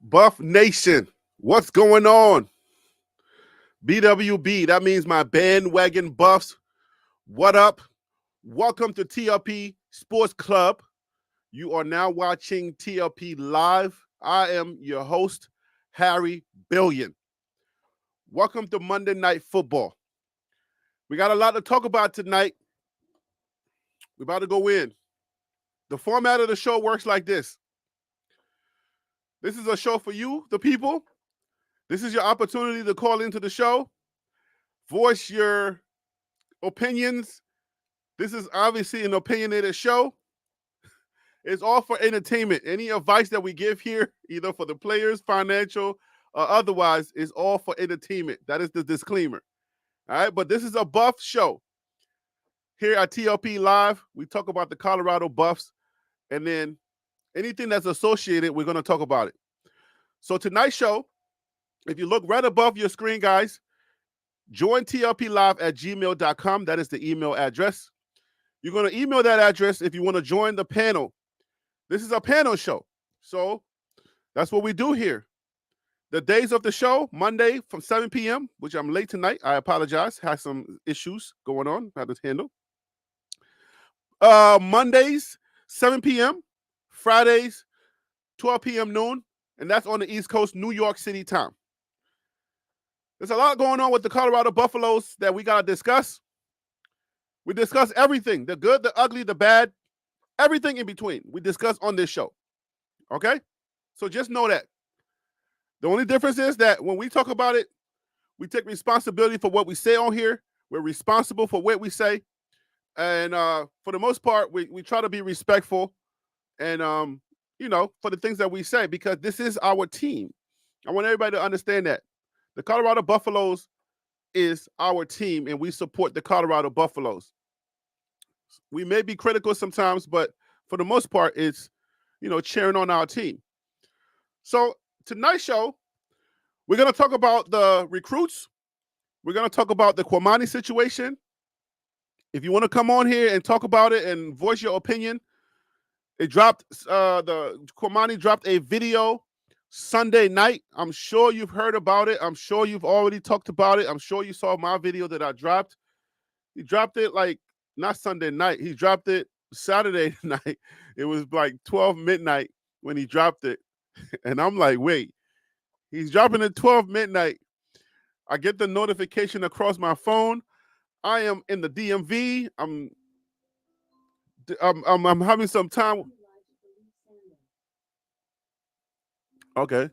Buff Nation, what's going on? BWB, that means my bandwagon buffs. What up? Welcome to TLP Sports Club. You are now watching TLP Live. I am your host, Harry Billion. Welcome to Monday Night Football. We got a lot to talk about tonight. We're about to go in. The format of the show works like this. This is a show for you, the people. This is your opportunity to call into the show, voice your opinions. This is obviously an opinionated show. It's all for entertainment. Any advice that we give here, either for the players, financial, or otherwise, is all for entertainment. That is the disclaimer. All right, but this is a Buff show. Here at TLP Live, we talk about the Colorado Buffs, and then anything that's associated, we're going to talk about it. So tonight's show, if you look right above your screen, guys, join tlplive@gmail.com. That is the email address. You're going to email that address if you want to join the panel. This is a panel show. So that's what we do here. The days of the show, Monday from 7 p.m., which I'm late tonight. I apologize. Had some issues going on. Had to handle. Mondays, 7 p.m. Fridays, 12 p.m. noon. And that's on the East Coast, New York City time. There's a lot going on with the Colorado Buffaloes that we got to discuss. We discuss everything, the good, the ugly, the bad, everything in between. We discuss on this show. Okay? So just know that. The only difference is that when we talk about it, we take responsibility for what we say on here. We're responsible for what we say. And for the most part, we try to be respectful and, for the things that we say, because this is our team. I want everybody to understand that. The Colorado Buffaloes is our team, and we support the Colorado Buffaloes. We may be critical sometimes, but for the most part, it's, cheering on our team. So tonight's show, we're going to talk about the recruits. We're going to talk about the Cormani situation. If you want to come on here and talk about it and voice your opinion, the Cormani dropped a video Sunday night. I'm sure you've heard about it. I'm sure you've already talked about it. I'm sure you saw my video that I dropped. He dropped it not Sunday night. He dropped it Saturday night. It was like 12 midnight when he dropped it. And I'm like, wait, he's dropping at 12 midnight. I get the notification across my phone. I am in the DMV. I'm having some time. Okay.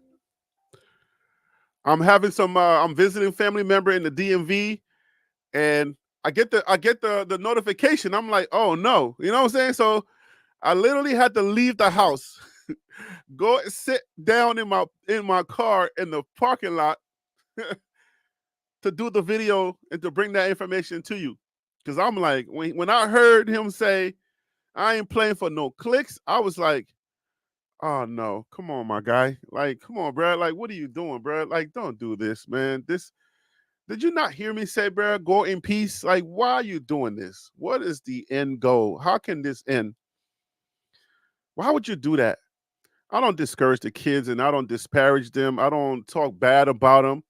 I'm visiting family member in the DMV, and I get the notification. I'm like, oh no. You know what I'm saying? So I literally had to leave the house, go sit down in my car in the parking lot to do the video and to bring that information to you. Because I'm like, when I heard him say, I ain't playing for no clicks, I was like, oh no, come on, my guy. Like, come on, bro. Like, what are you doing, bro? Like, don't do this, man. Did you not hear me say, bro, go in peace? Like, why are you doing this? What is the end goal? How can this end? Why would you do that? I don't discourage the kids and I don't disparage them. I don't talk bad about them.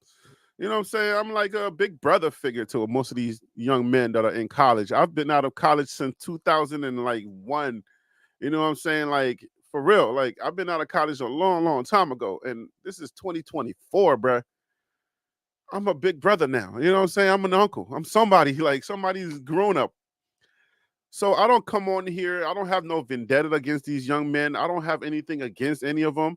You know what I'm saying? I'm like a big brother figure to most of these young men that are in college. I've been out of college since 2001. You know what I'm saying? Like, for real. Like, I've been out of college a long, long time ago. And this is 2024, bruh. I'm a big brother now. You know what I'm saying? I'm an uncle. I'm somebody's grown up. So I don't come on here. I don't have no vendetta against these young men. I don't have anything against any of them.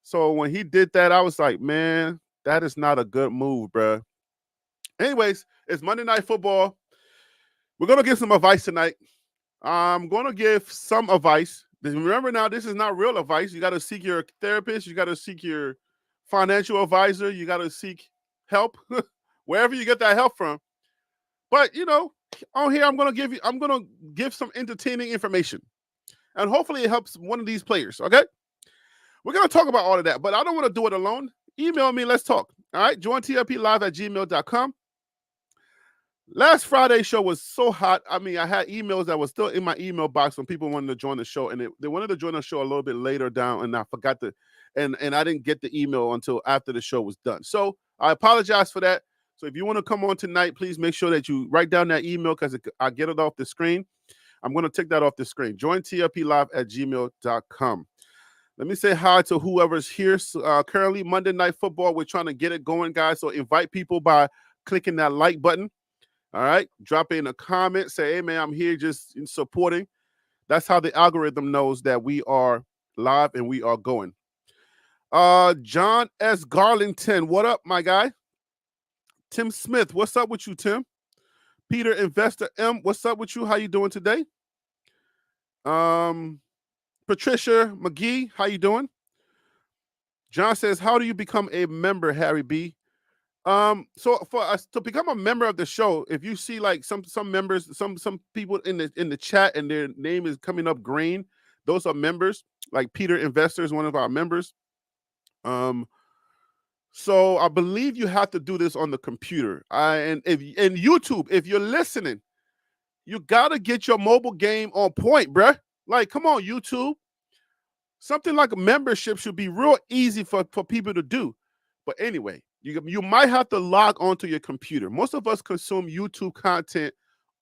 So when he did that, I was like, man, that is not a good move, bruh. Anyways, it's Monday Night Football. We're going to give some advice tonight. I'm going to give some advice. Remember now, this is not real advice. You got to seek your therapist. You got to seek your financial advisor. You got to seek help wherever you get that help from. But, on here, I'm going to give some entertaining information. And hopefully it helps one of these players, okay? We're going to talk about all of that, but I don't want to do it alone. Email me. Let's talk. All right? Join tlplive@gmail.com. Last Friday's show was so hot. I mean, I had emails that were still in my email box when people wanted to join the show, and they wanted to join the show a little bit later down, and I forgot to, and I didn't get the email until after the show was done. So I apologize for that. So if you want to come on tonight, please make sure that you write down that email because I get it off the screen. I'm going to take that off the screen. Join TLPlive@gmail.com. Let me say hi to whoever's here. Currently, Monday Night Football, we're trying to get it going, guys. So invite people by clicking that like button. All right. Drop in a comment. Say, hey, man, I'm here just supporting. That's how the algorithm knows that we are live and we are going. John S. Garlington, what up, my guy? Tim Smith, what's up with you, Tim? Peter Investor M, what's up with you? How you doing today? Patricia McGee, how you doing? John says, how do you become a member, Harry B? So for us to become a member of the show, if you see like some members, some people in the chat and their name is coming up green, those are members. Like Peter Investor is one of our members. So I believe you have to do this on the computer. And YouTube, if you're listening, you gotta get your mobile game on point, bruh. Like, come on, YouTube. Something like a membership should be real easy for people to do. But anyway, you might have to log onto your computer. Most of us consume YouTube content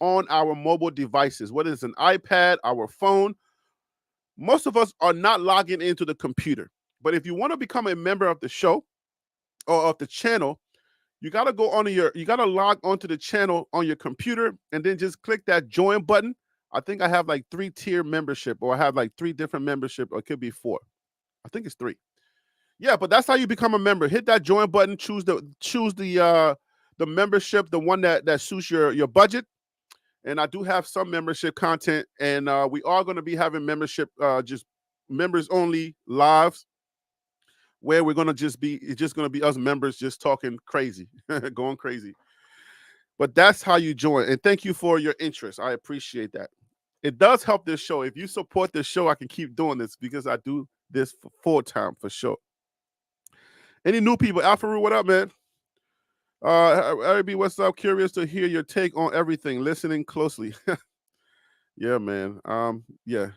on our mobile devices, whether it's an iPad, our phone. Most of us are not logging into the computer. But if you want to become a member of the show or of the channel, you got to log onto the channel on your computer and then just click that join button. I think I have like 3-tier membership, or I have like 3 different membership, or it could be 4. I think it's 3. Yeah, but that's how you become a member. Hit that join button, choose the membership, the one that suits your budget. And I do have some membership content, and we are going to be having membership, just members only lives, where we're going to just be us members just talking crazy, going crazy. But that's how you join. And thank you for your interest. I appreciate that. It does help this show. If you support this show, I can keep doing this because I do this for full time for sure. Any new people? Alpharu, what up, man? Eric, what's up? Curious to hear your take on everything. Listening closely. Yeah, man. Yeah.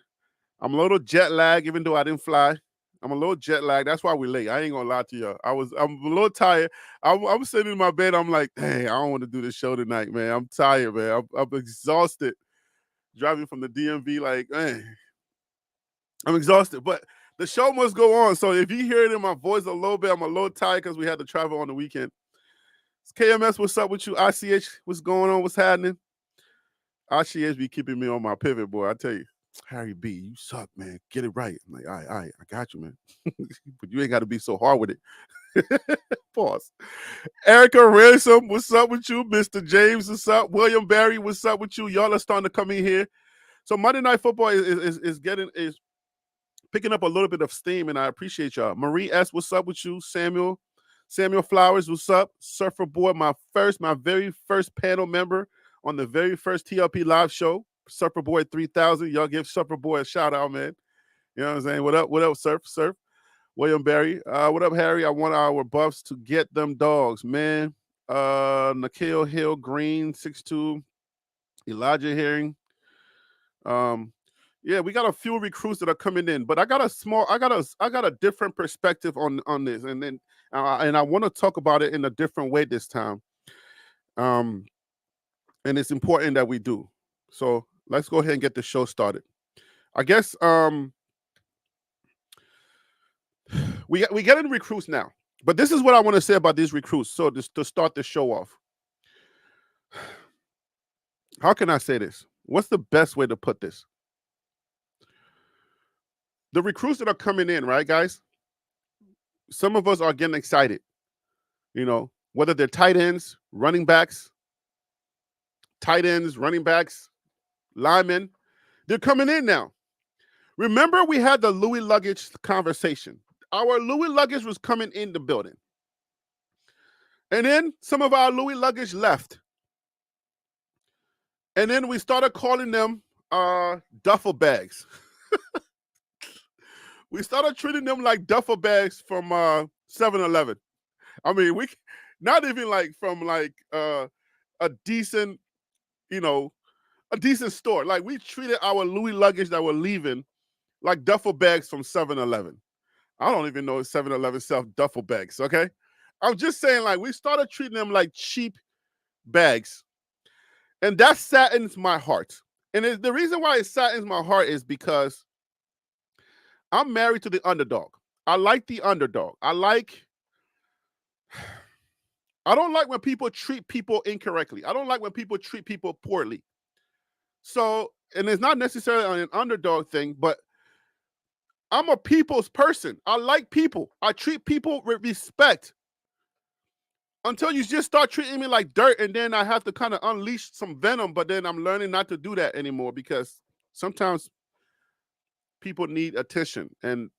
I'm a little jet lag, even though I didn't fly. I'm a little jet lag. That's why we're late. I ain't gonna lie to you. I'm a little tired. I'm sitting in my bed. I'm like, hey, I don't want to do this show tonight, man. I'm tired, man. I'm exhausted. Driving from the DMV, like, man, I'm exhausted. But the show must go on. So if you hear it in my voice a little bit, I'm a little tired because we had to travel on the weekend. KMS, what's up with you? ICH, what's going on? What's happening? ICH be keeping me on my pivot, boy. I tell you, Harry B, you suck, man. Get it right. I'm like, all right, I got you, man. But you ain't got to be so hard with it. Pause. Erica Ransom, what's up with you? Mr. James, what's up? William Barry, what's up with you? Y'all are starting to come in here. So Monday Night Football is picking up a little bit of steam, and I appreciate y'all. Marie S, what's up with you? Samuel Flowers, what's up? Surfer Boy, my very first panel member on the very first TLP live show. Surfer Boy 3000. Y'all give Surfer Boy a shout out, man. You know what I'm saying? What up, Surf? William Barry. What up, Harry? I want our buffs to get them dogs, man. Nikhil Hill Green, 6'2". Elijah Herring. Yeah, we got a few recruits that are coming in, but I got a different perspective on this, and I want to talk about it in a different way this time. And it's important that we do. So let's go ahead and get the show started. I guess we get in recruits now, but this is what I want to say about these recruits. So to start the show off, how can I say this? What's the best way to put this? The recruits that are coming in, right, guys? Some of us are getting excited. You know, whether they're tight ends, running backs, linemen, they're coming in now. Remember, we had the Louis luggage conversation. Our Louis luggage was coming in the building. And then some of our Louis luggage left. And then we started calling them duffel bags. We started treating them like duffel bags from 7-Eleven. I mean, we not even like from like a decent, you know, a decent store. Like we treated our Louis luggage that were leaving like duffel bags from 7-Eleven. I don't even know if 7-Eleven sells duffel bags, okay? I'm just saying, like, we started treating them like cheap bags. And that saddens my heart. And the reason why it saddens my heart is because I'm married to the underdog. I like the underdog. I don't like when people treat people incorrectly. I don't like when people treat people poorly. So, and it's not necessarily an underdog thing, but I'm a people's person. I like people. I treat people with respect until you just start treating me like dirt, and then I have to kind of unleash some venom, but then I'm learning not to do that anymore because sometimes people need attention, and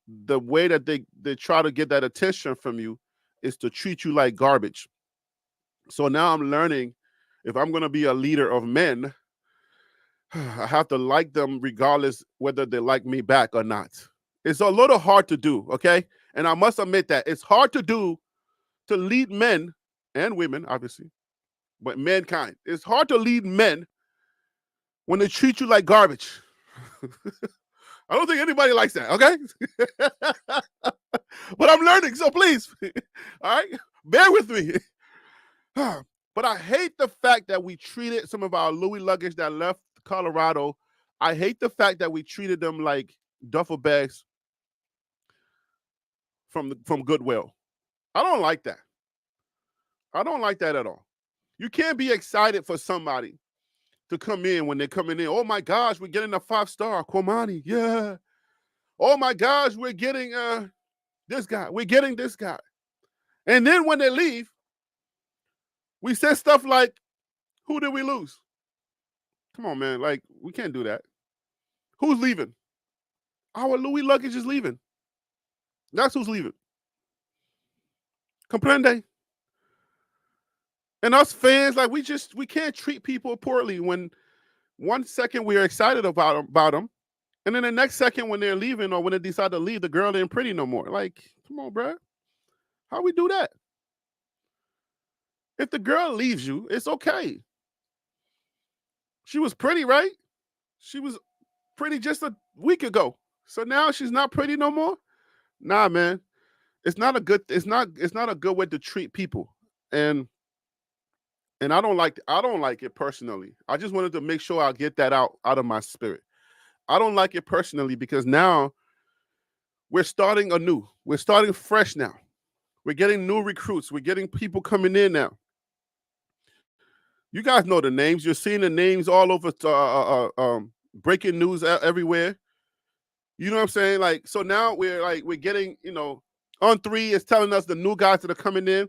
the way that they try to get that attention from you is to treat you like garbage. So now I'm learning, if I'm going to be a leader of men, I have to like them regardless whether they like me back or not. It's a little hard to do, okay? And I must admit that it's hard to do, to lead men and women, obviously, but mankind. It's hard to lead men when they treat you like garbage. I don't think anybody likes that, okay? But I'm learning, so please, all right? Bear with me. But I hate the fact that we treated some of our Louis luggage that left Colorado. I hate the fact that we treated them like duffel bags from Goodwill. I don't like that. I don't like that at all. You can't be excited for somebody to come in when they're coming in. Oh my gosh, we're getting a 5-star Cormani. Yeah. Oh my gosh, we're getting this guy. We're getting this guy. And then when they leave, we say stuff like, who did we lose? Come on, man. Like, we can't do that. Who's leaving? Our Louis luggage is leaving. That's who's leaving. Comprende? And us fans, like, we can't treat people poorly when one second we're excited about them, and then the next second when they're leaving or when they decide to leave, the girl ain't pretty no more. Like, come on, bro. How we do that? If the girl leaves you, it's okay. She was pretty, right? She was pretty just a week ago. So now she's not pretty no more? Nah, man. It's not a good way to treat people. And I don't like it personally. I just wanted to make sure I get that out of my spirit. I don't like it personally because now we're starting anew. We're starting fresh now. We're getting new recruits. We're getting people coming in now. You guys know the names. You're seeing the names all over breaking news everywhere. You know what I'm saying? Like, so now we're getting, On 3 is telling us the new guys that are coming in.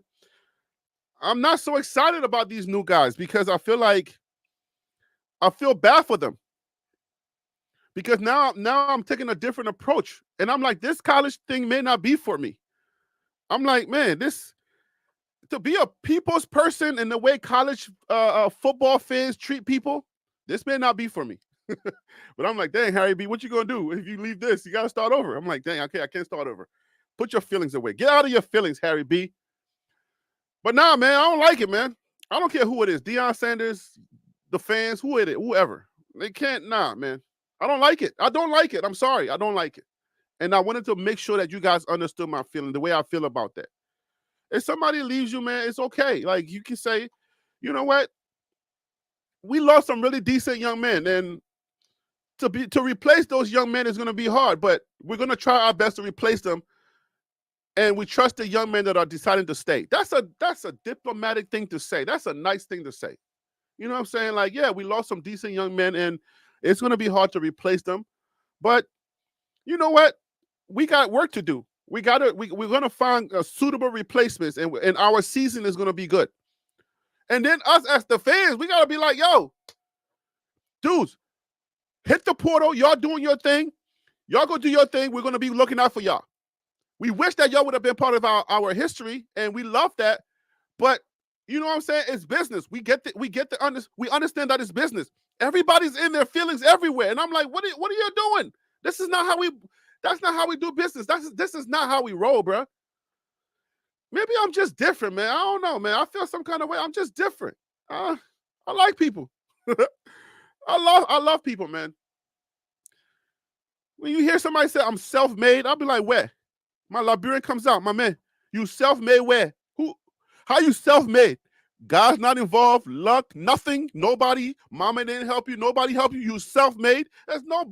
I'm not so excited about these new guys because I feel bad for them. Because now I'm taking a different approach. And I'm like, this college thing may not be for me. I'm like, man, to be a people's person and the way college football fans treat people, this may not be for me. But I'm like, dang, Harry B, what you gonna do if you leave this? You gotta start over. I'm like, dang, okay, I can't start over. Put your feelings away. Get out of your feelings, Harry B. But nah, man, I don't like it, man. I don't care who it is. Deion Sanders, the fans, whoever. They can't, nah, man. I don't like it. I don't like it. I'm sorry. I don't like it. And I wanted to make sure that you guys understood my feeling, the way I feel about that. If somebody leaves you, man, it's okay. Like, you can say, you know what? We lost some really decent young men, and to replace those young men is going to be hard, but we're going to try our best to replace them, and we trust the young men that are deciding to stay. That's a diplomatic thing to say. That's a nice thing to say. You know what I'm saying? Like, yeah, we lost some decent young men, and it's going to be hard to replace them, but you know what? We got work to do. We're going to find suitable replacements, and our season is going to be good. And then us as the fans, we got to be like, yo, dudes, hit the portal. Y'all doing your thing. Y'all go do your thing. We're going to be looking out for y'all. We wish that y'all would have been part of our history, and we love that. But you know what I'm saying? It's business. We understand that it's business. Everybody's in their feelings everywhere. And I'm like, what are you doing? That's not how we do business. This is not how we roll, bro. Maybe I'm just different, man. I don't know, man. I feel some kind of way. I'm just different. I like people. I love people, man. When you hear somebody say I'm self-made, I'll be like, where? My Liberian comes out, my man. You self-made where? Who? How you self-made? God's not involved, luck, nothing, nobody. Mama didn't help you, nobody helped you. You self-made. There's no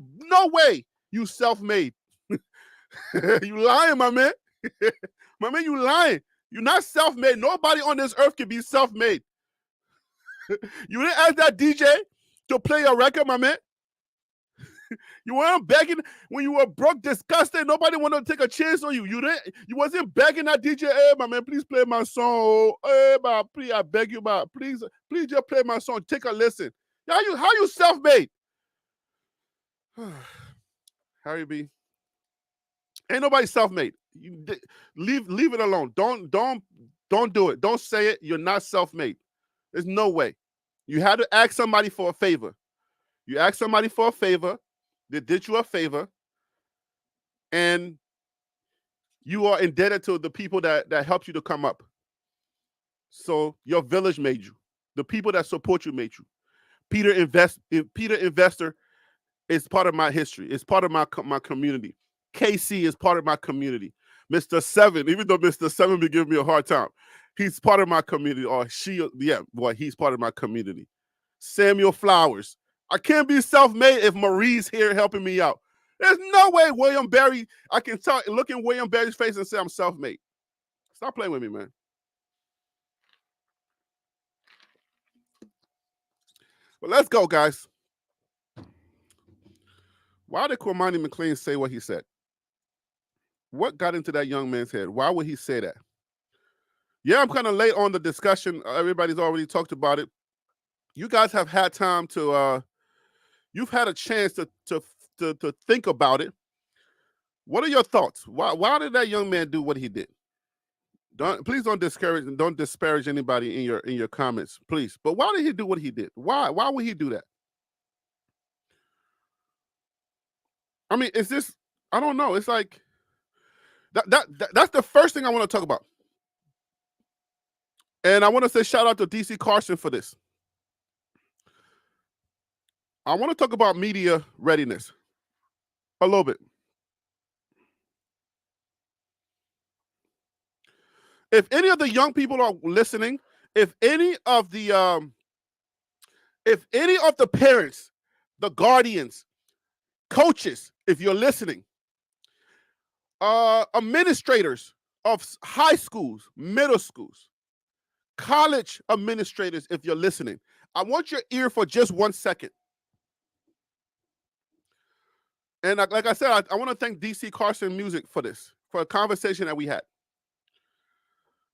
way you self-made. You lying, my man. My man, you lying. You're not self-made. Nobody on this earth can be self-made. You didn't ask that DJ to play your record, my man. You weren't begging when you were broke, disgusted. Nobody wanted to take a chance on you. You wasn't begging that DJ, hey, my man, please play my song. Hey, man, please, I beg you, man. Please just play my song. Take a listen. How you self-made? Harry B. Ain't nobody self-made. You leave it alone. Don't do it. Don't say it. You're not self-made. There's no way. You had to ask somebody for a favor. You asked somebody for a favor. They did you a favor, and you are indebted to the people that helped you to come up. So your village made you. The people that support you made you. Peter Investor is part of my history. It's part of my community. KC is part of my community. Mr. Seven, even though Mr. Seven be giving me a hard time, he's part of my community. Or he's part of my community. Samuel Flowers. I can't be self-made if Marie's here helping me out. There's no way William Berry, I can look in William Berry's face and say I'm self-made. Stop playing with me, man. But let's go, guys. Why did Cormani McLean say what he said? What got into that young man's head? Why would he say that? Yeah, I'm kind of late on the discussion. Everybody's already talked about it. You guys have had time to you've had a chance to think about it. What are your thoughts? Why did that young man do what he did? Please don't disparage anybody in your comments, please. But why did he do what he did? Why would he do that? I mean, is this? I don't know. It's like that's the first thing I want to talk about, and I want to say shout out to DC Carson for this. I want to talk about media readiness a little bit. If any of the young people are listening, if any of the parents, the guardians, coaches, if you're listening, administrators of high schools, middle schools, college administrators, if you're listening, I want your ear for just 1 second. And like I said, I want to thank DC Carson Music for this, for a conversation that we had.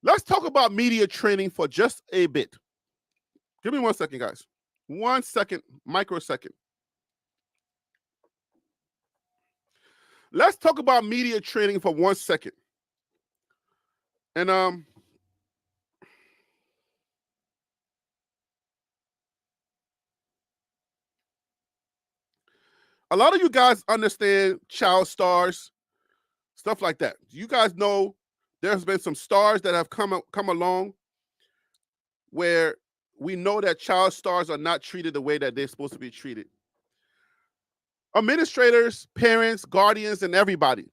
Let's talk about media training for just a bit. Give me 1 second, guys. 1 second, microsecond. Let's talk about media training for 1 second. And a lot of you guys understand child stars, stuff like that. You guys know there's been some stars that have come along where we know that child stars are not treated the way that they're supposed to be treated. Administrators, parents, guardians, and everybody,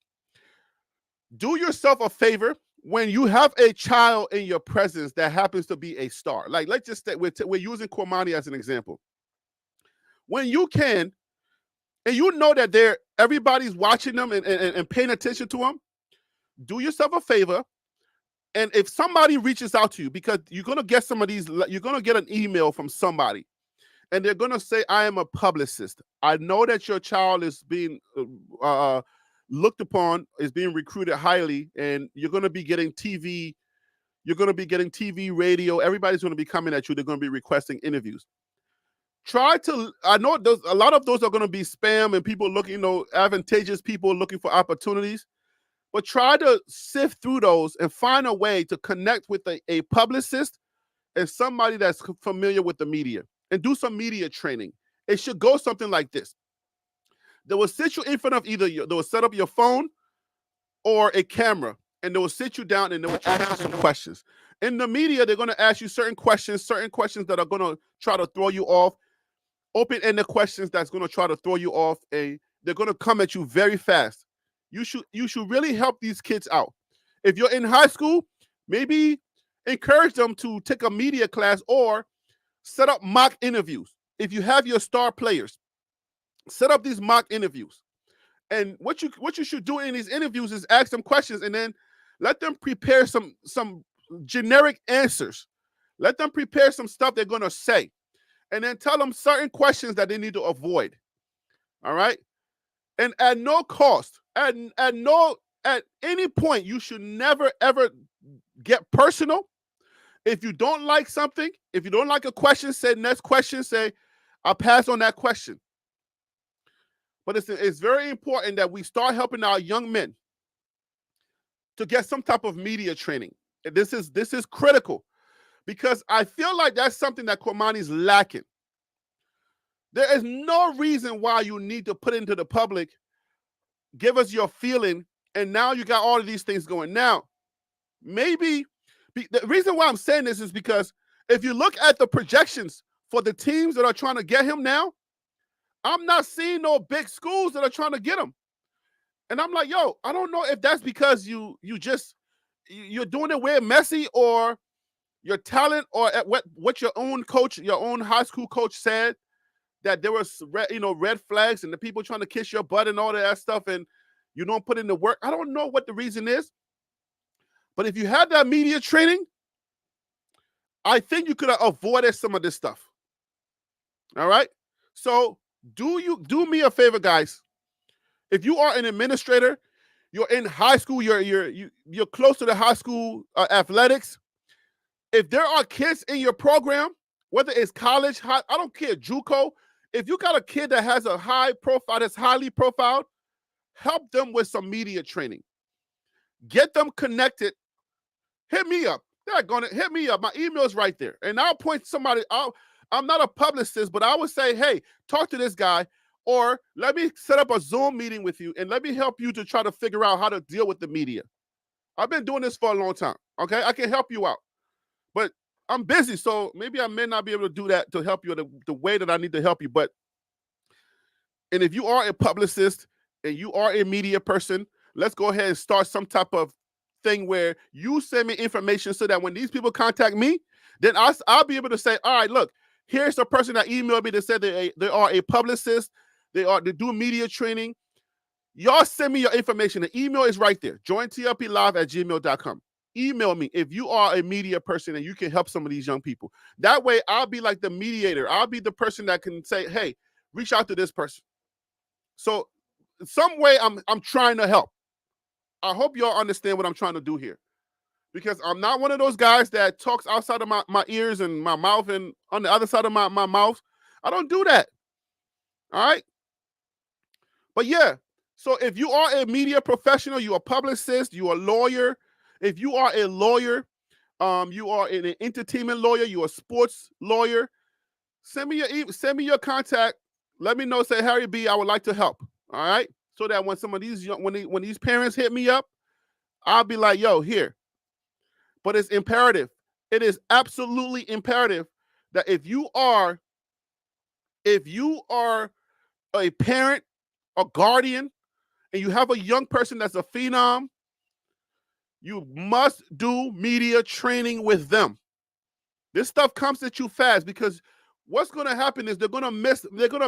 do yourself a favor when you have a child in your presence that happens to be a star. Like, let's just say we're using Cormani as an example. When you can, and you know that everybody's watching them and paying attention to them, do yourself a favor. And if somebody reaches out to you, because you're going to get you're going to get an email from somebody, and they're going to say, I am a publicist. I know that your child is being looked upon, is being recruited highly, and you're going to be getting TV. You're going to be getting TV, radio. Everybody's going to be coming at you. They're going to be requesting interviews. I know a lot of those are going to be spam and people looking, advantageous people looking for opportunities. But try to sift through those and find a way to connect with a publicist and somebody that's familiar with the media, and do some media training. It should go something like this. They will sit you in front of they will set up your phone or a camera, and they will sit you down and they will ask you some questions. In the media, they're going to ask you certain questions that are going to try to throw you off, open-ended questions that's going to try to throw you off, and they're going to come at you very fast. You should really help these kids out. If you're in high school, maybe encourage them to take a media class or set up mock interviews. If you have your star players, set up these mock interviews. And what you should do in these interviews is ask them questions and then let them prepare some generic answers. Let them prepare some stuff they're going to say. And then tell them certain questions that they need to avoid. All right? And at no cost, at any point, you should never, ever get personal. If you don't like something, if you don't like a question, say next question, say, I'll pass on that question. But it's very important that we start helping our young men to get some type of media training. This is critical because I feel like that's something that Cormani's lacking. There is no reason why you need to put into the public, give us your feeling, and now you got all of these things going. Now, maybe the reason why I'm saying this is because if you look at the projections for the teams that are trying to get him now, I'm not seeing no big schools that are trying to get him. And I'm like, yo, I don't know if that's because you're doing it way messy or your talent or at what your own coach, your own high school coach said, that there was red flags and the people trying to kiss your butt and all of that stuff and you don't put in the work. I don't know what the reason is. But if you had that media training, I think you could have avoided some of this stuff. All right? So do me a favor, guys. If you are an administrator, you're in high school, you're close to the high school athletics. If there are kids in your program, whether it's college, I don't care, JUCO, if you got a kid that has a high profile, that's highly profiled, help them with some media training. Get them connected. Hit me up. They're gonna hit me up. My email's right there. And I'll point somebody out. I'm not a publicist, but I would say, hey, talk to this guy, or let me set up a Zoom meeting with you and let me help you to try to figure out how to deal with the media. I've been doing this for a long time. Okay, I can help you out. But I'm busy, so maybe I may not be able to do that to help you the way that I need to help you. And if you are a publicist and you are a media person, let's go ahead and start some type of thing where you send me information so that when these people contact me, then I'll be able to say, all right, look, here's the person that emailed me that said they are a publicist, they do media training. Y'all send me your information. The email is right there, jointlplive@gmail.com. Email me if you are a media person and you can help some of these young people. That way, I'll be like the mediator. I'll be the person that can say, hey, reach out to this person. So some way I'm trying to help. I hope y'all understand what I'm trying to do here. Because I'm not one of those guys that talks outside of my ears and my mouth and on the other side of my mouth. I don't do that. All right? But yeah, so if you are a media professional, you're a publicist, you're a lawyer. If you are a lawyer, you are an entertainment lawyer, you're a sports lawyer, send me your contact. Let me know, say, Harry B, I would like to help. All right? So that when some of these when these parents hit me up, I'll be like, yo, here. But it's imperative. It is absolutely imperative that if you are a parent, a guardian, and you have a young person that's a phenom, you must do media training with them. This stuff comes at you fast because what's going to happen is they're going to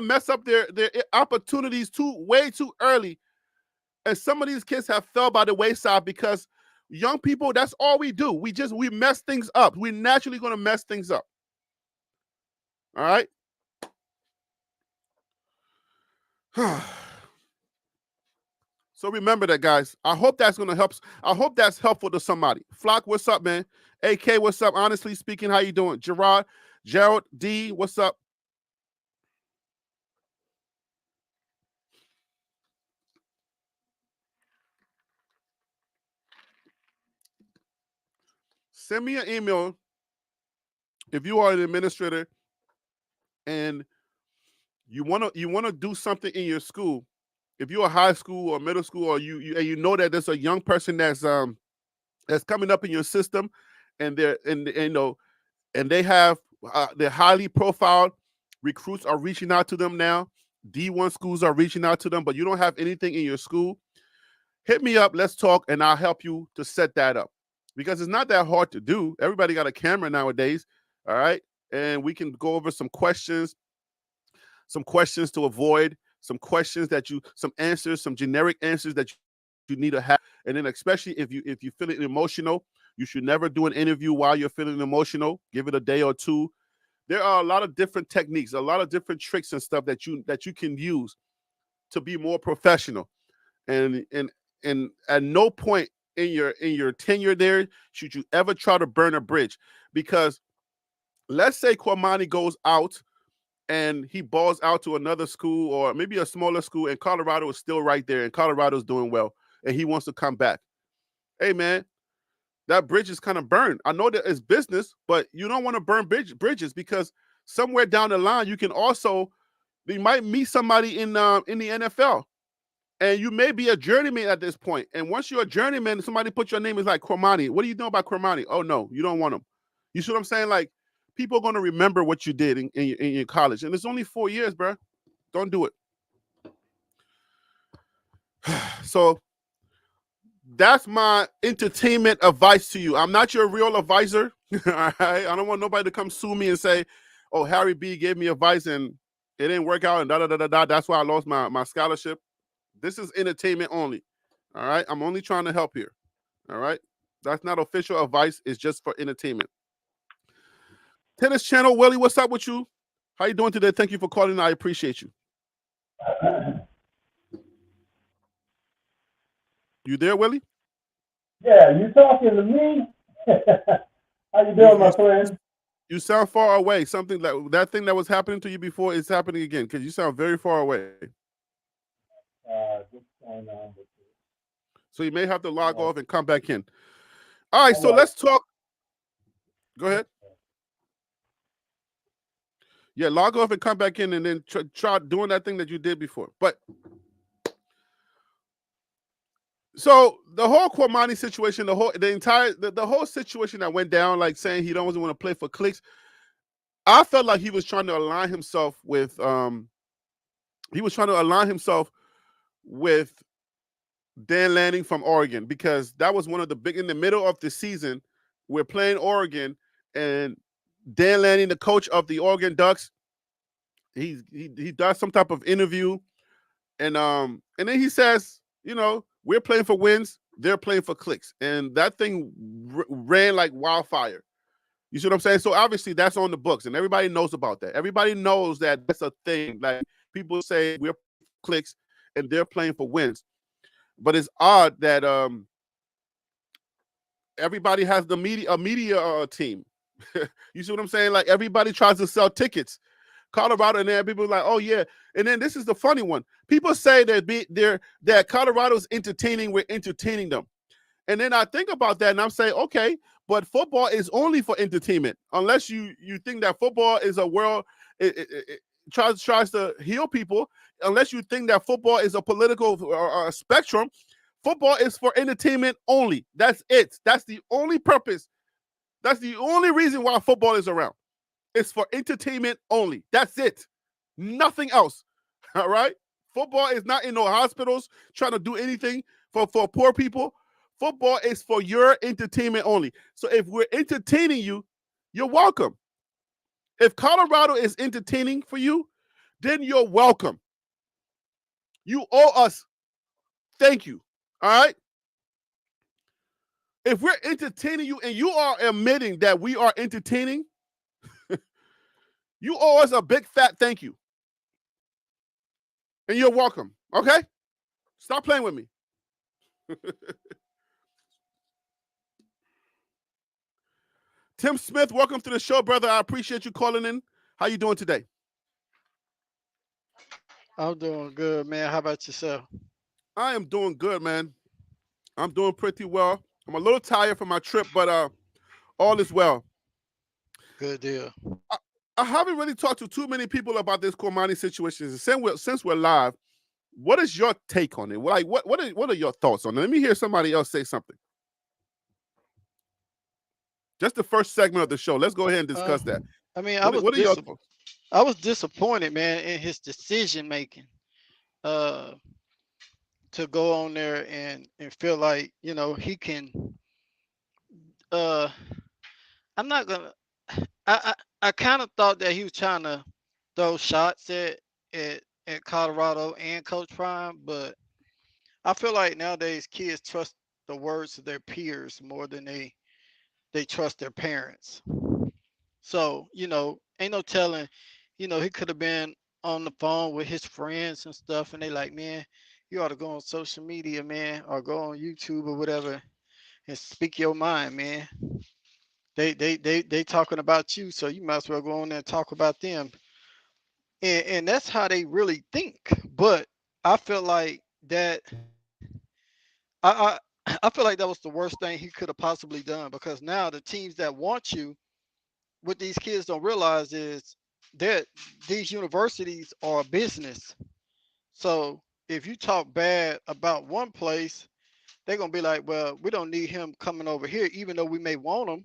mess up their opportunities way too early. And some of these kids have fell by the wayside because young people, that's all we do. We mess things up. We're naturally going to mess things up. All right? So remember that, guys. I hope that's going to help. I hope that's helpful to somebody. Flock, what's up, man? AK, what's up? Honestly speaking, how you doing? Gerald D, what's up? Send me an email if you are an administrator and you want to do something in your school. If you're a high school or middle school, or you know that there's a young person that's that's coming up in your system, and and they have they're highly profiled. Recruits are reaching out to them now. D1 schools are reaching out to them, but you don't have anything in your school. Hit me up. Let's talk, and I'll help you to set that up, because it's not that hard to do. Everybody got a camera nowadays, all right? And we can go over some questions to avoid, some answers, some generic answers that you need to have. And then especially if you feeling emotional, you should never do an interview while you're feeling emotional. Give it a day or two. There are a lot of different techniques, a lot of different tricks and stuff that you can use to be more professional. And at no point in your tenure there should you ever try to burn a bridge, because let's say Cormani goes out and he balls out to another school or maybe a smaller school, and Colorado is still right there and Colorado's doing well and he wants to come back. Hey man, that bridge is kind of burned. I know that it's business, but you don't want to burn bridges, because somewhere down the line you might meet somebody in the NFL, and you may be a journeyman at this point. And once you're a journeyman, somebody put your name as like Cormani. What do you know about Cormani? Oh no, you don't want them. You see what I'm saying? Like, people are going to remember what you did in your college, and it's only 4 years, bro. Don't do it. So that's my entertainment advice to you. I'm not your real advisor. All right? I don't want nobody to come sue me and say, oh, Harry B gave me advice and it didn't work out and da-da-da-da-da. That's why I lost my scholarship. This is entertainment only. All right? I'm only trying to help here. All right? That's not official advice. It's just for entertainment. Tennis Channel, Willie, what's up with you? How you doing today? Thank you for calling. I appreciate you. You there, Willie? Yeah, you talking to me? How you doing, my friend? You sound far away. Something like that thing that was happening to you before is happening again, because you sound very far away. What's going on with you? So you may have to log off and come back in. All right, so let's talk. Go ahead. Yeah, log off and come back in, and then try doing that thing that you did before. But so the whole Cormani situation, the whole situation that went down, like saying he doesn't want to play for clicks, I felt like he was trying to align himself with Dan Lanning from Oregon, because that was one of the big, in the middle of the season, we're playing Oregon, and Dan Lanning, the coach of the Oregon Ducks, he does some type of interview, and then he says, we're playing for wins, they're playing for clicks, and that thing ran like wildfire. You see what I'm saying? So obviously that's on the books, and everybody knows about that. Everybody knows that that's a thing. Like, people say we're clicks and they're playing for wins, but it's odd that everybody has a media team. You see what I'm saying? Like, everybody tries to sell tickets. Colorado, and then people are like, oh yeah. And then this is the funny one. People say that Colorado's entertaining, we're entertaining them. And then I think about that and I'm saying, okay, but football is only for entertainment. Unless you think that football is a world, it tries to heal people. Unless you think that football is a political spectrum, football is for entertainment only. That's it. That's the only purpose. That's the only reason why football is around. It's for entertainment only. That's it. Nothing else. All right? Football is not in no hospitals trying to do anything for poor people. Football is for your entertainment only. So if we're entertaining you, you're welcome. If Colorado is entertaining for you, then you're welcome. You owe us. Thank you. All right? If we're entertaining you and you are admitting that we are entertaining, you owe us a big fat thank you. And you're welcome. Okay? Stop playing with me. Tim Smith, welcome to the show, brother. I appreciate you calling in. How you doing today? I'm doing good, man. How about yourself? I am doing good, man. I'm doing pretty well. I'm a little tired from my trip, but all is well. Good deal. I haven't really talked to too many people about this Cormani situation. Since we're live, what is your take on it? Like, what are your thoughts on it? Let me hear somebody else say something. Just the first segment of the show. Let's go ahead and discuss that. I mean, What are your thoughts? I was disappointed, man, in his decision making. Uh, to go on there and feel like he can. Uh, I'm not gonna. I kind of thought that he was trying to throw shots at Colorado and Coach Prime, but I feel like nowadays kids trust the words of their peers more than they trust their parents. So, ain't no telling, he could have been on the phone with his friends and stuff, and they like, man, you ought to go on social media, man, or go on YouTube or whatever and speak your mind, man. They talking about you, so you might as well go on there and talk about them. And that's how they really think. But I feel like that I I feel like that was the worst thing he could have possibly done, because now the teams that want you, what these kids don't realize is that these universities are a business. So if you talk bad about one place, they're gonna be like, well, we don't need him coming over here, even though we may want him,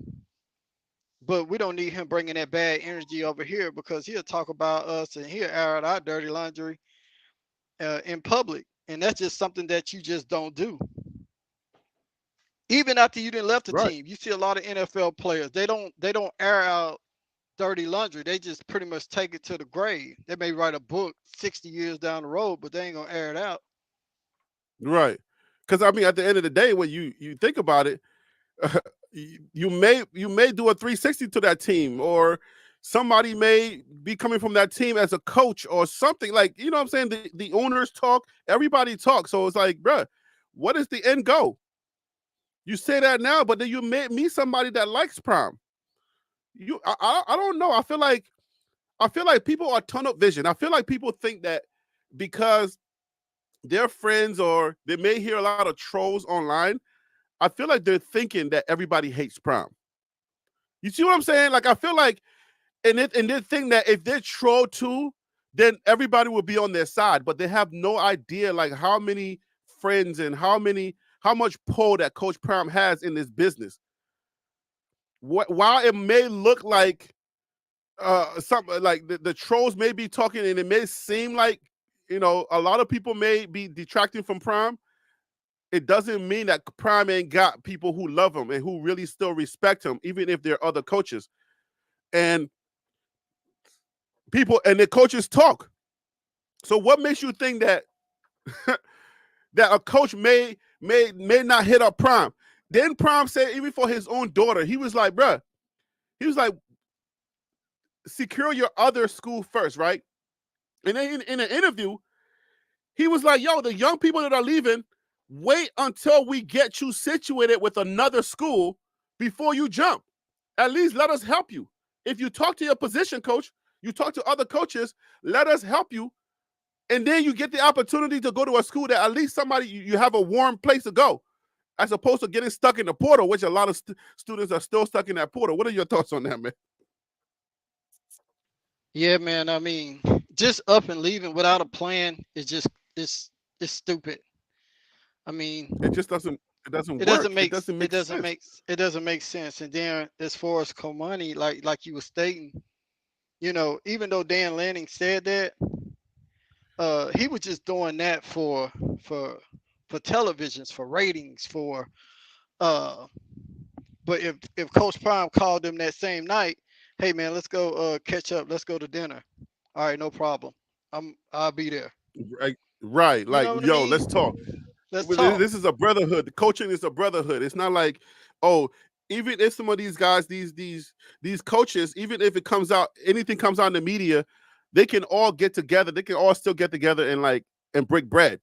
but we don't need him bringing that bad energy over here, because he'll talk about us and he'll air out our dirty laundry in public, and that's just something that you just don't do. Even after you didn't left the Right. team, you see a lot of NFL players. They don't air out dirty laundry. They just pretty much take it to the grave. They may write a book 60 years down the road, but they ain't gonna air it out. Right. Because I mean, at the end of the day, when you think about it, you may do a 360 to that team, or somebody may be coming from that team as a coach or something. Like, you know what I'm saying? The owners talk, everybody talks. So it's like, bruh, what is the end goal? You say that now, but then you may meet somebody that likes Prime. I don't know. I feel like people are tunnel vision. I feel like people think that because their friends, or they may hear a lot of trolls online, I feel like they're thinking that everybody hates Prime. You see what I'm saying? Like, I feel like, and they think that if they're trolled too, then everybody will be on their side. But they have no idea like how many friends and how much pull that Coach Prime has in this business. While it may look like something like the trolls may be talking, and it may seem like a lot of people may be detracting from Prime, it doesn't mean that Prime ain't got people who love him and who really still respect him, even if they're other coaches. And the coaches talk. So what makes you think that that a coach may not hit up Prime? Then Prime said, even for his own daughter, he was like, bruh, secure your other school first, right? And then in an interview, he was like, yo, the young people that are leaving, wait until we get you situated with another school before you jump. At least let us help you. If you talk to your position coach, you talk to other coaches, let us help you. And then you get the opportunity to go to a school that at least you have a warm place to go, as opposed to getting stuck in the portal, which a lot of students are still stuck in that portal. What are your thoughts on that, man? Yeah, man. I mean, just up and leaving without a plan is just it's stupid. I mean, It just doesn't it work. doesn't It make doesn't it make doesn't sense. make it doesn't make sense. And then as far as Cormani, like you were stating, even though Dan Lanning said that, he was just doing that for for televisions, for ratings, for uh. But if Coach Prime called them that same night, hey man, let's go catch up, let's go to dinner. All right, no problem. I'll be there. Right. You Like, know what I yo, let's talk. mean? Let's talk. This is a brotherhood. Coaching is a brotherhood. It's not like, oh, even if some of these guys, these coaches, even if anything comes out in the media, they can all get together. They can all still get together and break bread.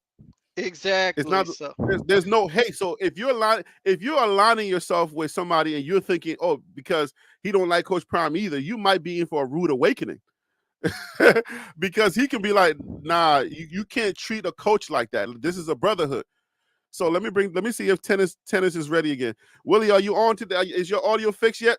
It's Exactly. not So there's no hate. So if you're aligning yourself with somebody and you're thinking, oh, because he don't like Coach Prime either, you might be in for a rude awakening. Because he can be like, nah, you can't treat a coach like that. This is a brotherhood. So let me see if tennis is ready again. Willie, are you on today? Is your audio fixed yet?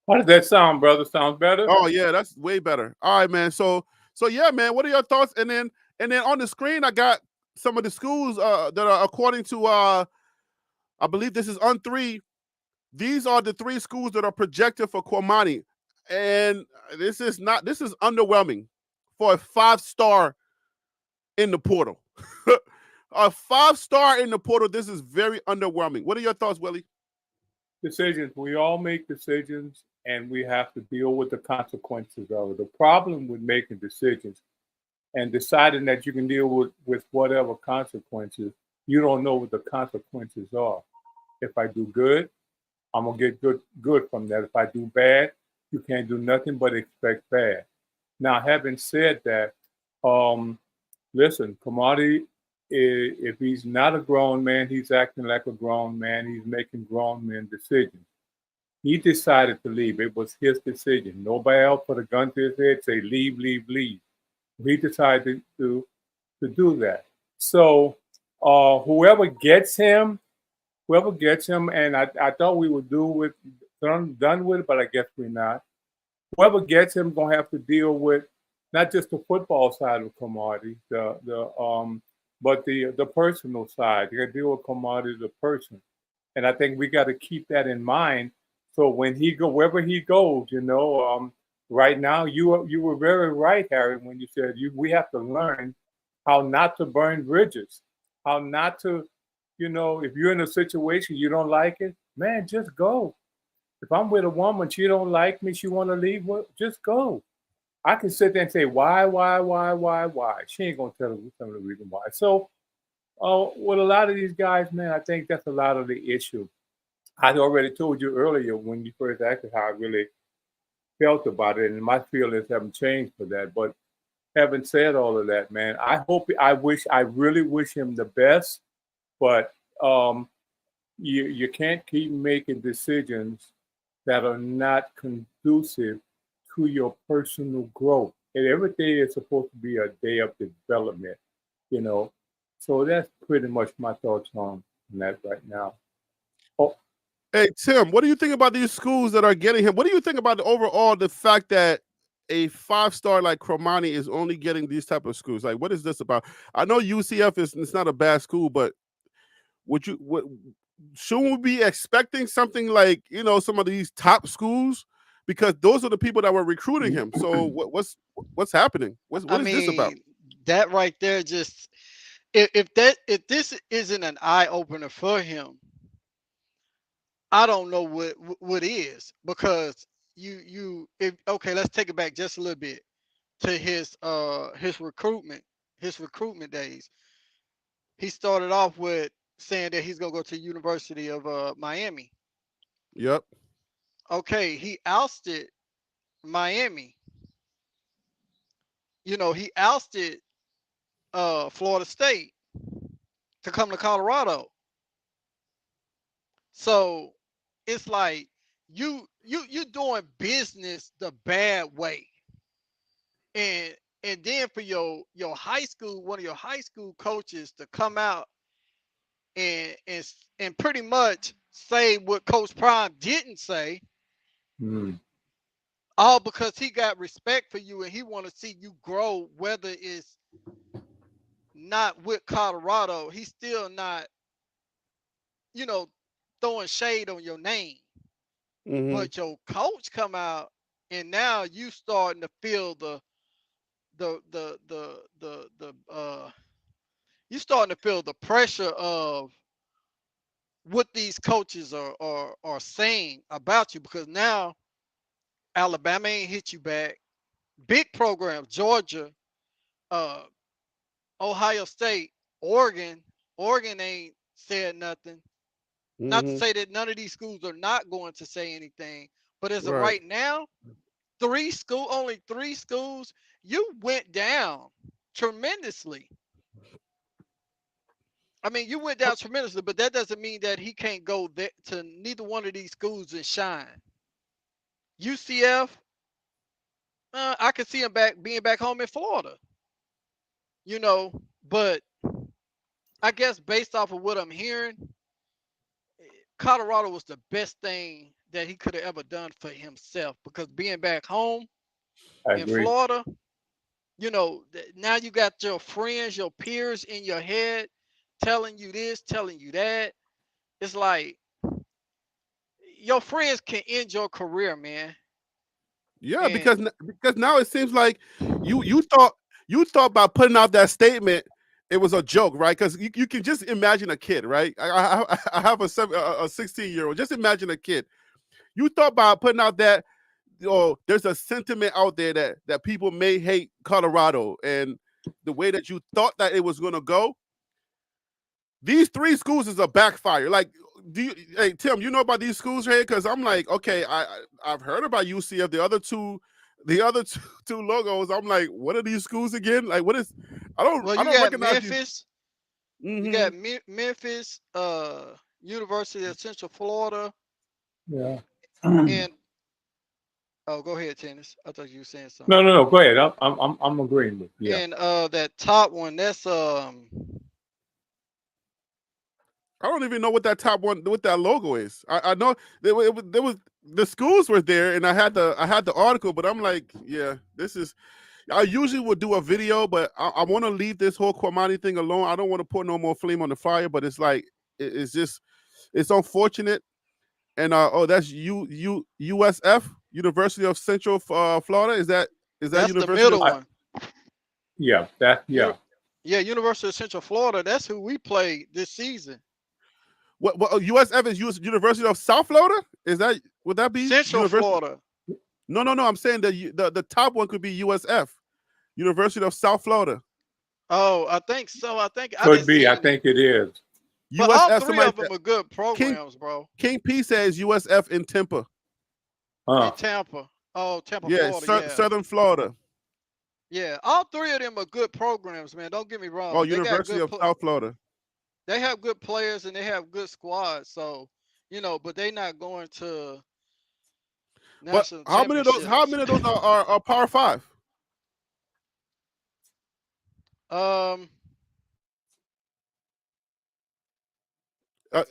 How does that sound, brother? Sounds better? Oh yeah, that's way better. All right, man. So yeah, man. What are your thoughts? And then on the screen, I got some of the schools that are according to I believe this is On3. these are the 3 schools that are projected for Cormani. And this is underwhelming for a 5-star in the portal. A 5-star in the portal, this is very underwhelming. What are your thoughts, Willie? Decisions. We all make decisions, and we have to deal with the consequences of it. The problem with making decisions and deciding that you can deal with whatever consequences, you don't know what the consequences are. If I do good, I'm gonna get good from that. If I do bad, you can't do nothing but expect bad. Now, having said that, listen, Kamadi, if he's not a grown man, he's acting like a grown man. He's making grown men decisions. He decided to leave. It was his decision. Nobody else put a gun to his head, say leave, leave, leave. He decided to do that. So whoever gets him, and I thought we would done with it, but I guess we're not. Whoever gets him gonna have to deal with not just the football side of Kamadi, but the personal side. You got to deal with Kamadi, the person, and I think we got to keep that in mind. So when he go wherever he goes, right now you were very right, Harry, when you said we have to learn how not to burn bridges, how not to, if you're in a situation you don't like it, man, just go. If I'm with a woman, she don't like me, she want to leave, well, just go. I can sit there and say, why? She ain't going to tell me the reason why. So with a lot of these guys, man, I think that's a lot of the issue. I already told you earlier when you first asked how I really felt about it, and my feelings haven't changed for that. But having said all of that, man, I really wish him the best, but you can't keep making decisions that are not conducive to your personal growth. And every day is supposed to be a day of development, So that's pretty much my thoughts on that right now. Oh, hey, Tim, what do you think about these schools that are getting him? What do you think about the fact that a 5-star like Cormani is only getting these type of schools? Like, what is this about? I know UCF it's not a bad school, but shouldn't we be expecting something like, some of these top schools? Because those are the people that were recruiting him. So what's happening? What is this about? That right there, just if this isn't an eye opener for him, I don't know what is, because okay, let's take it back just a little bit to his recruitment days. He started off with saying that he's gonna go to the University of Miami. Yep. Okay, he ousted Miami. He ousted Florida State to come to Colorado. So it's like you doing business the bad way. And then for your high school, one of your high school coaches to come out and pretty much say what Coach Prime didn't say, all because he got respect for you and he want to see you grow, whether it's not with Colorado, he's still not, throwing shade on your name. Mm-hmm. But your coach come out and now you starting to feel you starting to feel the pressure of what these coaches are saying about you, because now Alabama ain't hit you back. Big programs, Georgia, Ohio State, Oregon ain't said nothing. Mm-hmm. Not to say that none of these schools are not going to say anything, but as of Right. right now, only three schools, you went down tremendously. I mean, you went down tremendously, but that doesn't mean that he can't go there to neither one of these schools and shine. UCF, I could see him being back home in Florida. But I guess based off of what I'm hearing, Colorado was the best thing that he could have ever done for himself, because being back home in Florida, now you got your friends, your peers in your head telling you this, telling you that. It's like, your friends can end your career, man. Yeah, And because now it seems like you thought by putting out that statement it was a joke, right? Because you can just imagine a kid, right? I have a 16-year-old. Just imagine a kid. You thought by putting out that, there's a sentiment out there that people may hate Colorado, and the way that you thought that it was going to go. These 3 schools is a backfire. Like, hey Tim, you know about these schools here? Because I'm like, okay, I've heard about UCF. The other two logos. I'm like, what are these schools again? Like, what is? I don't got recognize Memphis. You got Memphis, University of Central Florida. Yeah. And go ahead, Tennis. I thought you were saying something. No. Go ahead. I'm agreeing with you. Yeah. And that top one, that's I don't even know what that top one, what that logo is. I know there was the schools were there, and I had the article, but I'm like, yeah, this is. I usually would do a video, but I want to leave this whole Cormani thing alone. I don't want to put no more flame on the fire, but it's like it's just it's unfortunate. And that's USF, University of Central Florida. Is that that's University? The middle one. Yeah. Yeah, University of Central Florida. That's who we played this season. What USF is University of South Florida? Would that be Central Florida? No. I'm saying the top one could be USF, University of South Florida. Oh, I think so. I think could be. I think it is. But USF, all 3 of them are good programs, bro. King P says USF in Tampa. In Tampa. Oh, Tampa, Florida. Southern Florida. Yeah, all 3 of them are good programs, man. Don't get me wrong. Oh, University of South Florida. They have good players and they have good squads. So, but they're not going to national But how many of those are Power 5?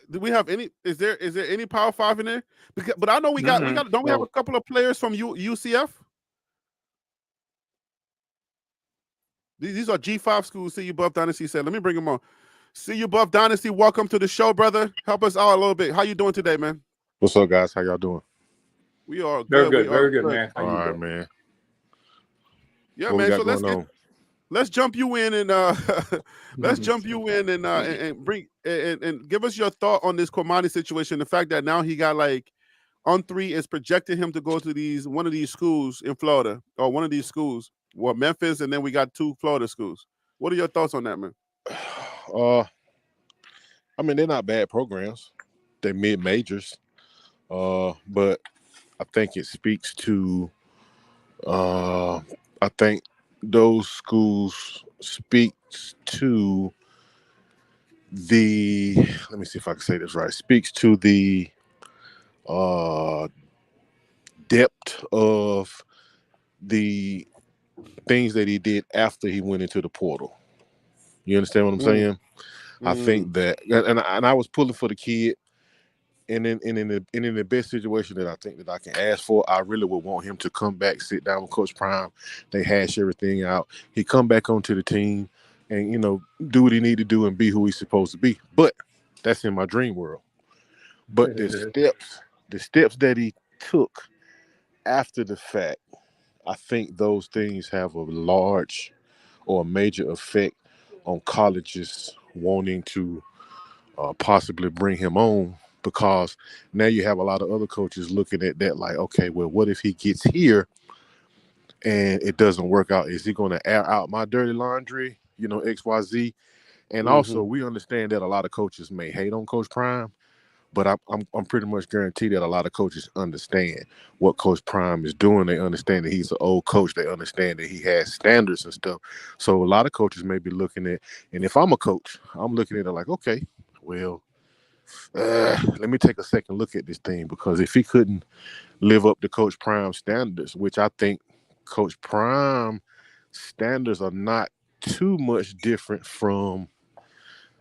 Do we have any? Is there any Power 5 in there? But I know we got don't we have a couple of players from UCF? These are G5 schools. See you, Buff Dynasty said. Let me bring them on. See you, Buff Dynasty. Welcome to the show, brother. Help us out a little bit. How you doing today, man? What's up, guys? How y'all doing? We are good. Very good, man. All right, man. Yeah, what man. So let's jump you in and and bring and give us your thought on this Cormani situation. The fact that now he got like on 3 is projecting him to go to one of these schools in Florida, or one of these schools, Memphis, and then we got 2 Florida schools. What are your thoughts on that, man? I mean, they're not bad programs. They're mid-majors. But I think it speaks to I think those schools speaks to let me see if I can say this right. Speaks to the depth of the things that he did after he went into the portal. You understand what I'm saying? I think that, and I was pulling for the kid, and in the best situation that I think that I can ask for, I really would want him to come back, sit down with Coach Prime, they hash everything out. He come back onto the team, and do what he need to do and be who he's supposed to be. But that's in my dream world. But the steps that he took after the fact, I think those things have a large or a major effect on colleges wanting to possibly bring him on, because now you have a lot of other coaches looking at that like, okay, well, what if he gets here and it doesn't work out? Is he going to air out my dirty laundry, XYZ? And also, we understand that a lot of coaches may hate on Coach Prime, but I'm pretty much guaranteed that a lot of coaches understand what Coach Prime is doing. They understand that he's an old coach. They understand that he has standards and stuff. So a lot of coaches may be looking at, and if I'm a coach, I'm looking at it like, okay, well, let me take a second look at this thing, because if he couldn't live up to Coach Prime's standards, which I think Coach Prime standards are not too much different from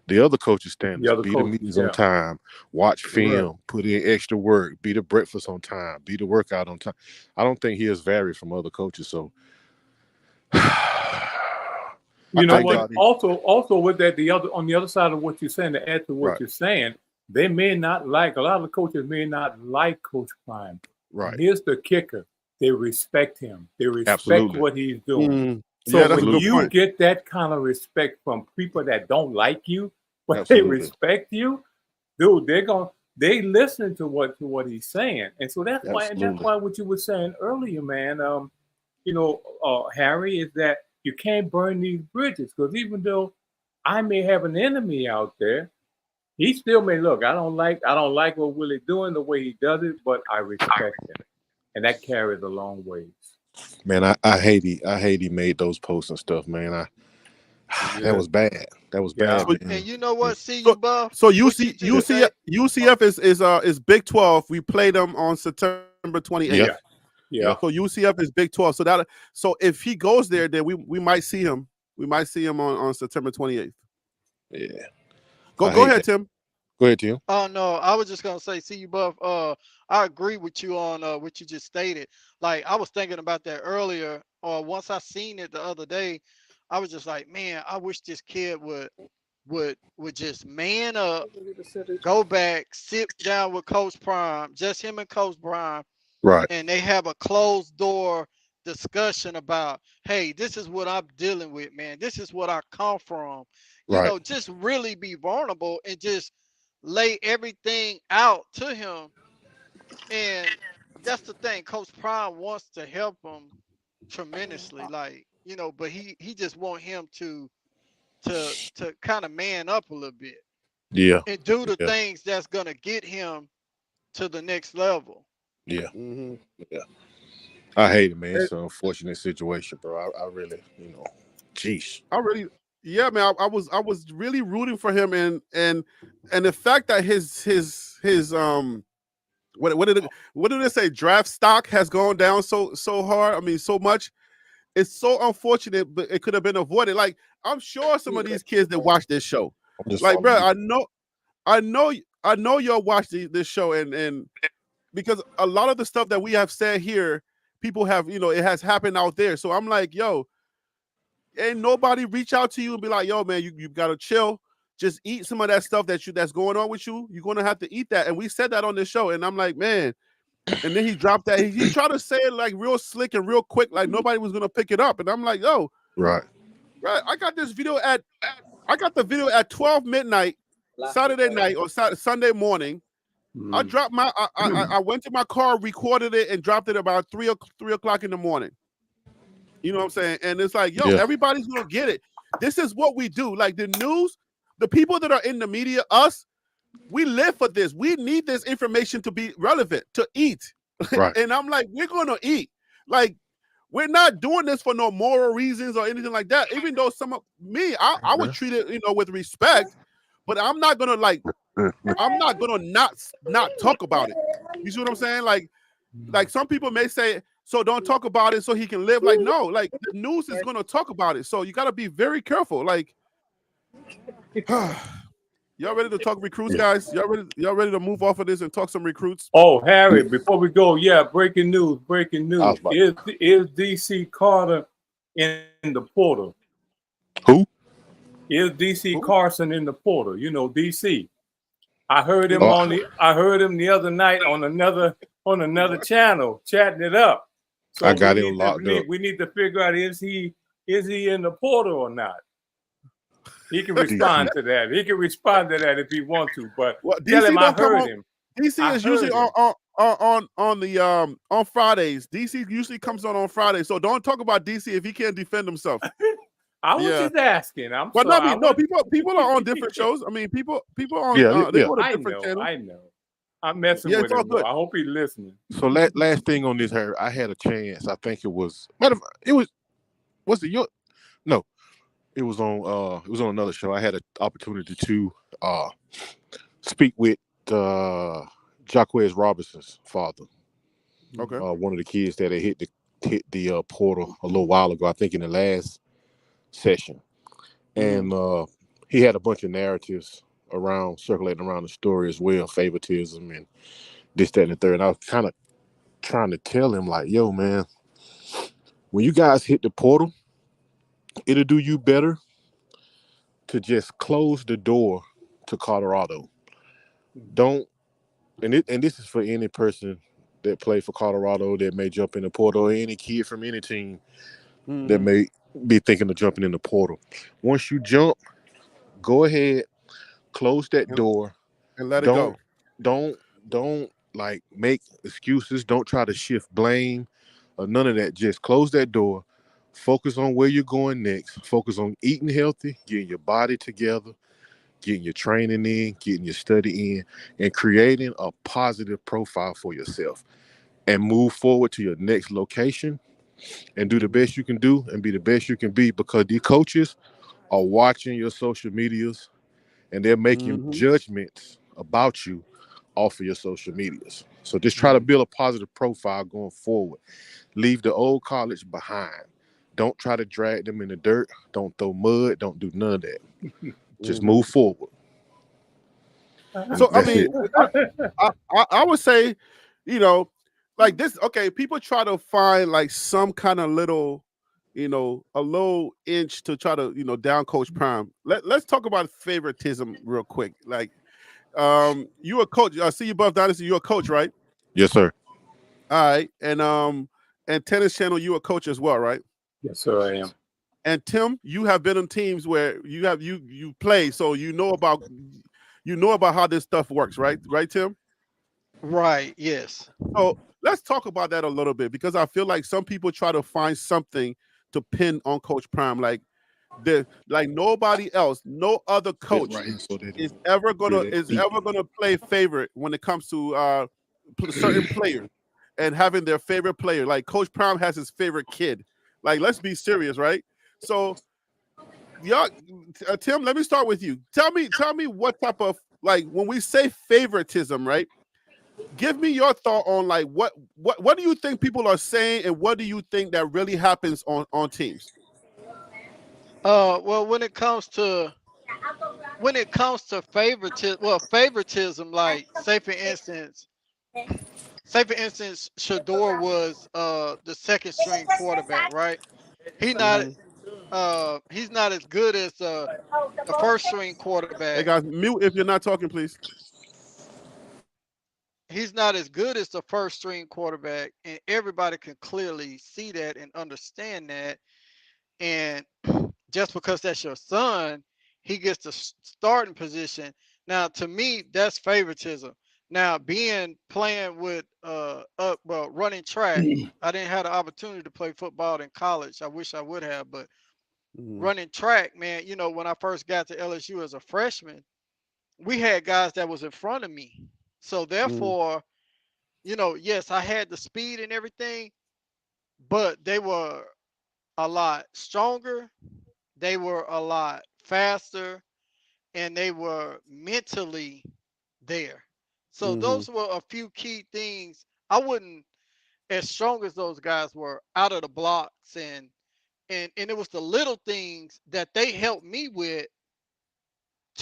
the other coaches' standards. Be the meetings on time, watch film, put in extra work, be the breakfast on time, be the workout on time. I don't think he is varied from other coaches. So, you know what? Also with that, on the other side of what you're saying, to add to what you're saying, they may not like, a lot of the coaches may not like Coach Prime. Right. And here's the kicker. They respect him. They respect Absolutely. what he's doing. Mm. So Yeah, that's a when good you point. get that kind of respect from people that don't like you, but Absolutely. they respect you, dude, they listen to what he's saying. And so that's why what you were saying earlier, man, Harry, is that you can't burn these bridges, because even though I may have an enemy out there, he still may look. I don't like what Willie doing, the way he does it, but I respect him, and that carries a long ways. Man, I hate he made those posts and stuff, man. That was bad. That was bad. And Man. you know what? See you, Buff. So UCF is Big 12. We play them on September 28th. Yeah. So UCF is Big 12. So if he goes there, then we might see him. We might see him on September 28th. Yeah. Go ahead, Tim. Go ahead, Tim. Oh no, I was just gonna say, see you, Buff. I agree with you on what you just stated. Like, I was thinking about that earlier, or once I seen it the other day, I was just like, man, I wish this kid would just man up, go back, sit down with Coach Prime, just him and Coach Prime, Right. and they have a closed door discussion about, hey, this is what I'm dealing with, man. This is what I come from. You know, just really be vulnerable and just lay everything out to him. And that's the thing. Coach Prime wants to help him tremendously, like, but he just want him to kind of man up a little bit. Yeah. And do the things that's gonna get him to the next level. Yeah. Mm-hmm. Yeah. I hate it, man. It's an unfortunate situation, bro. I really, geesh. Yeah, man. I was really rooting for him, and the fact that his what did it say? Draft stock has gone down so hard. I mean, so much. It's so unfortunate, but it could have been avoided. Like, I'm sure some of these kids that watch this show, like, bro, I know y'all watch this show, and because a lot of the stuff that we have said here, people have, it has happened out there. So I'm like, yo, ain't nobody reach out to you and be like, yo, man, you gotta chill. Just eat some of that stuff that's going on with you. You're gonna have to eat that. And we said that on this show. And I'm like, man. And then he dropped that. He tried to say it like real slick and real quick, like nobody was gonna pick it up. And I'm like, yo, right. I got this video at 12 midnight, Saturday night or Sunday morning. I dropped I went to my car, recorded it, and dropped it about 3 o'clock in the morning. You know what I'm saying? And it's like, yo, everybody's gonna get it. This is what we do. Like, the news, the people that are in the media, us, we live for this. We need this information to be relevant, to eat. Right. And I'm like, we're gonna eat. Like, we're not doing this for no moral reasons or anything like that. Even though some of me, I would treat it, with respect, but I'm not gonna not talk about it. You see what I'm saying? Like some people may say, so don't talk about it so he can live. Like, no, like, the news is gonna talk about it. So you gotta be very careful. Like, y'all ready to talk recruits, guys? Y'all ready to move off of this and talk some recruits? Oh, Harry, before we go, breaking news. Is DC Carter in the portal? Who? Is DC Carson in the portal? DC. I heard him the other night on another channel chatting it up. So I got him locked up. We need to figure out, is he in the portal or not? He can respond to that. He can respond to that if he wants to. But tell him I heard him. DC is usually on Fridays. DC usually comes on Fridays. So don't talk about DC if he can't defend himself. I was just asking. People are on different shows. I mean, people on they go to different channels. I know. I'm messing with him. I hope he's listening. So last thing on this, Harry, I had a chance. I think it was it was on another show. I had an opportunity to speak with Jacquez Robinson's father. Okay. One of the kids that had hit the portal a little while ago, I think in the last session. And he had a bunch of narratives circulating around the story as well, favoritism and this, that, and the third. And I was kind of trying to tell him, like, yo, man, when you guys hit the portal, it'll do you better to just close the door to Colorado. don't, and this is for any person that played for Colorado that may jump in the portal, or any kid from any team that may be thinking of jumping in the portal. Once you jump, go ahead, close that door. And let it Don't go. don't like make excuses. Don't try to shift blame or none of that. Just close that door. Focus on where you're going next. Focus on eating healthy, getting your body together, getting your training in, getting your study in, and creating a positive profile for yourself. And move forward to your next location and do the best you can do and be the best you can be, because these coaches are watching your social medias and they're making judgments about you off of your social medias. So just try to build a positive profile going forward. Leave the old college behind. Don't try to drag them in the dirt. Don't throw mud. Don't do none of that. Just move forward. So I That's mean, it. I would say, you know, like this. Okay, people try to find like some kind of little, a little inch to try to down Coach Prime. Let's talk about favoritism real quick. Like, you a coach. I see you, Buff Dynasty. You're a coach, right? Yes, sir. All right, and Tennis Channel, you a coach as well, right? Yes, sir, I am. And Tim, you have been on teams where you play, so you know about how this stuff works, right? Right, Tim? Right. Yes. So let's talk about that a little bit, because I feel like some people try to find something to pin on Coach Prime, like nobody else, no other coach is ever gonna play favorite when it comes to certain players and having their favorite player. Like Coach Prime has his favorite kid. Like, let's be serious, right? So, y'all, Tim, let me start with you. Tell me what type of, like, when we say favoritism, right? Give me your thought on like what do you think people are saying, and what do you think that really happens on teams? Well, when it comes to favoritism, like say for instance, Shador was the second string quarterback, right? He not he's not as good as the first string Hey quarterback. guys, mute if you're not talking, please. He's not as good as the first string quarterback, and everybody can clearly see that and understand that. And just because that's your son, he gets the starting position. Now, to me, that's favoritism. Now, playing with running track, I didn't have the opportunity to play football in college. I wish I would have, but running track, man, when I first got to LSU as a freshman, we had guys that was in front of me. So therefore, yes, I had the speed and everything, but they were a lot stronger, they were a lot faster, and they were mentally there. So those were a few key things. I wouldn't, as strong as those guys were out of the blocks, and it was the little things that they helped me with.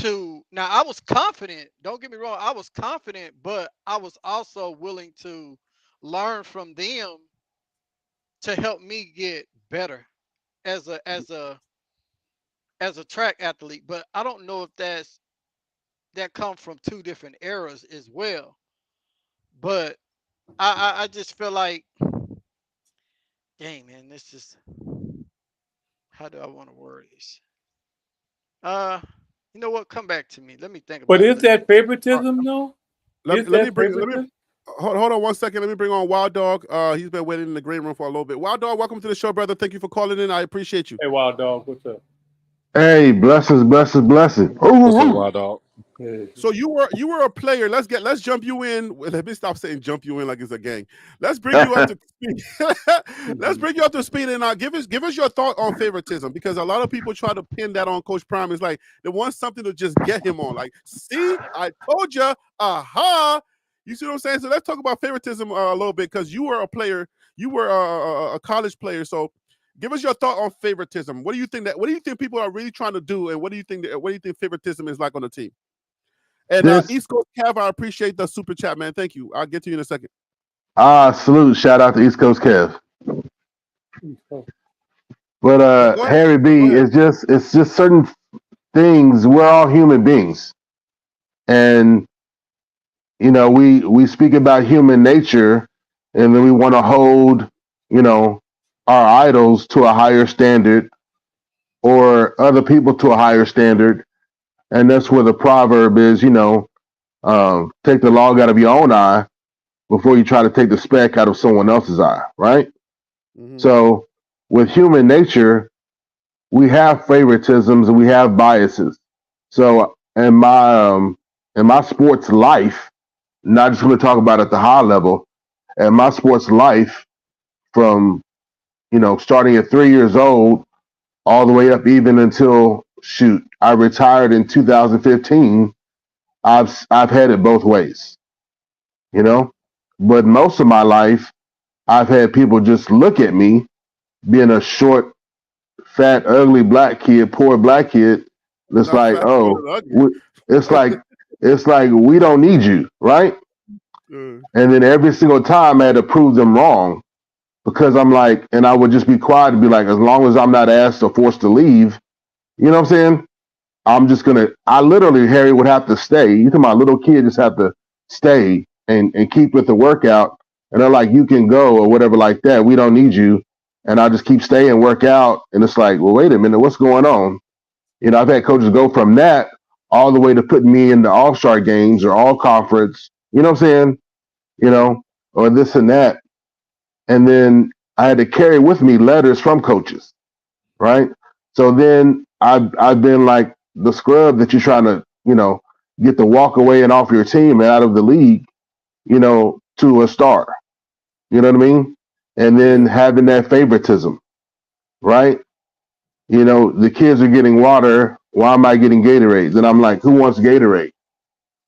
Now I was confident, don't get me wrong, I was confident, but I was also willing to learn from them to help me get better as a track athlete. But I don't know if that come from two different eras as well. But I just feel like, dang man, this is, how do I want to word this? Uh, you know what? Come back to me. Let me think But about it. is that favoritism, though? Let me hold on 1 second. Let me bring on Wild Dog. He's been waiting in the green room for a little bit. Wild Dog, welcome to the show, brother. Thank you for calling in. I appreciate you. Hey, Wild Dog, what's up? Hey, blessings. What's up, Wild Dog? So you were a player. Let's jump you in. Let me stop saying jump you in like it's a gang. Let's bring you up to speed. Let's bring you up to speed, and give us your thought on favoritism, because a lot of people try to pin that on Coach Prime. It's like they want something to just get him on. Like, see, I told you, aha. You see what I'm saying? So let's talk about favoritism a little bit, because you were a player. You were a college player. So give us your thought on favoritism. What do you think people are really trying to do, and what do you think favoritism is like on the team? And East Coast Kev, I appreciate the super chat, man. Thank you. I'll get to you in a second. Salute. Shout out to East Coast Kev. But Harry B, it's just certain things. We're all human beings, and we speak about human nature, and then we want to hold, our idols to a higher standard, or other people to a higher standard. And that's where the proverb is, take the log out of your own eye before you try to take the speck out of someone else's eye, right? Mm-hmm. So with human nature, we have favoritisms and we have biases. So in my sports life, not just going to talk about at the high level, in my sports life, from starting at 3 years old all the way up even until I retired in 2015. I've had it both ways, you know. But most of my life, I've had people just look at me being a short, fat, ugly black kid, poor black kid. It's Not like, fat, short, oh, and ugly. it's like we don't need you, right? Mm. And then every single time I had to prove them wrong, because I'm like, and I would just be quiet and be like, as long as I'm not asked or forced to leave, you know what I'm saying? I'm just gonna. I literally, Harry, would have to stay. You think my little kid just have to stay and keep with the workout, and they're like, you can go or whatever like that. We don't need you, and I just keep staying, work out, and it's like, well, wait a minute, what's going on? I've had coaches go from that all the way to putting me in the all-star games or all conference. You know what I'm saying? Or this and that, and then I had to carry with me letters from coaches, right? So then I've been like the scrub that you're trying to, get the walk away and off your team and out of the league, to a star. You know what I mean? And then having that favoritism, right? The kids are getting water. Why am I getting Gatorades? And I'm like, who wants Gatorade?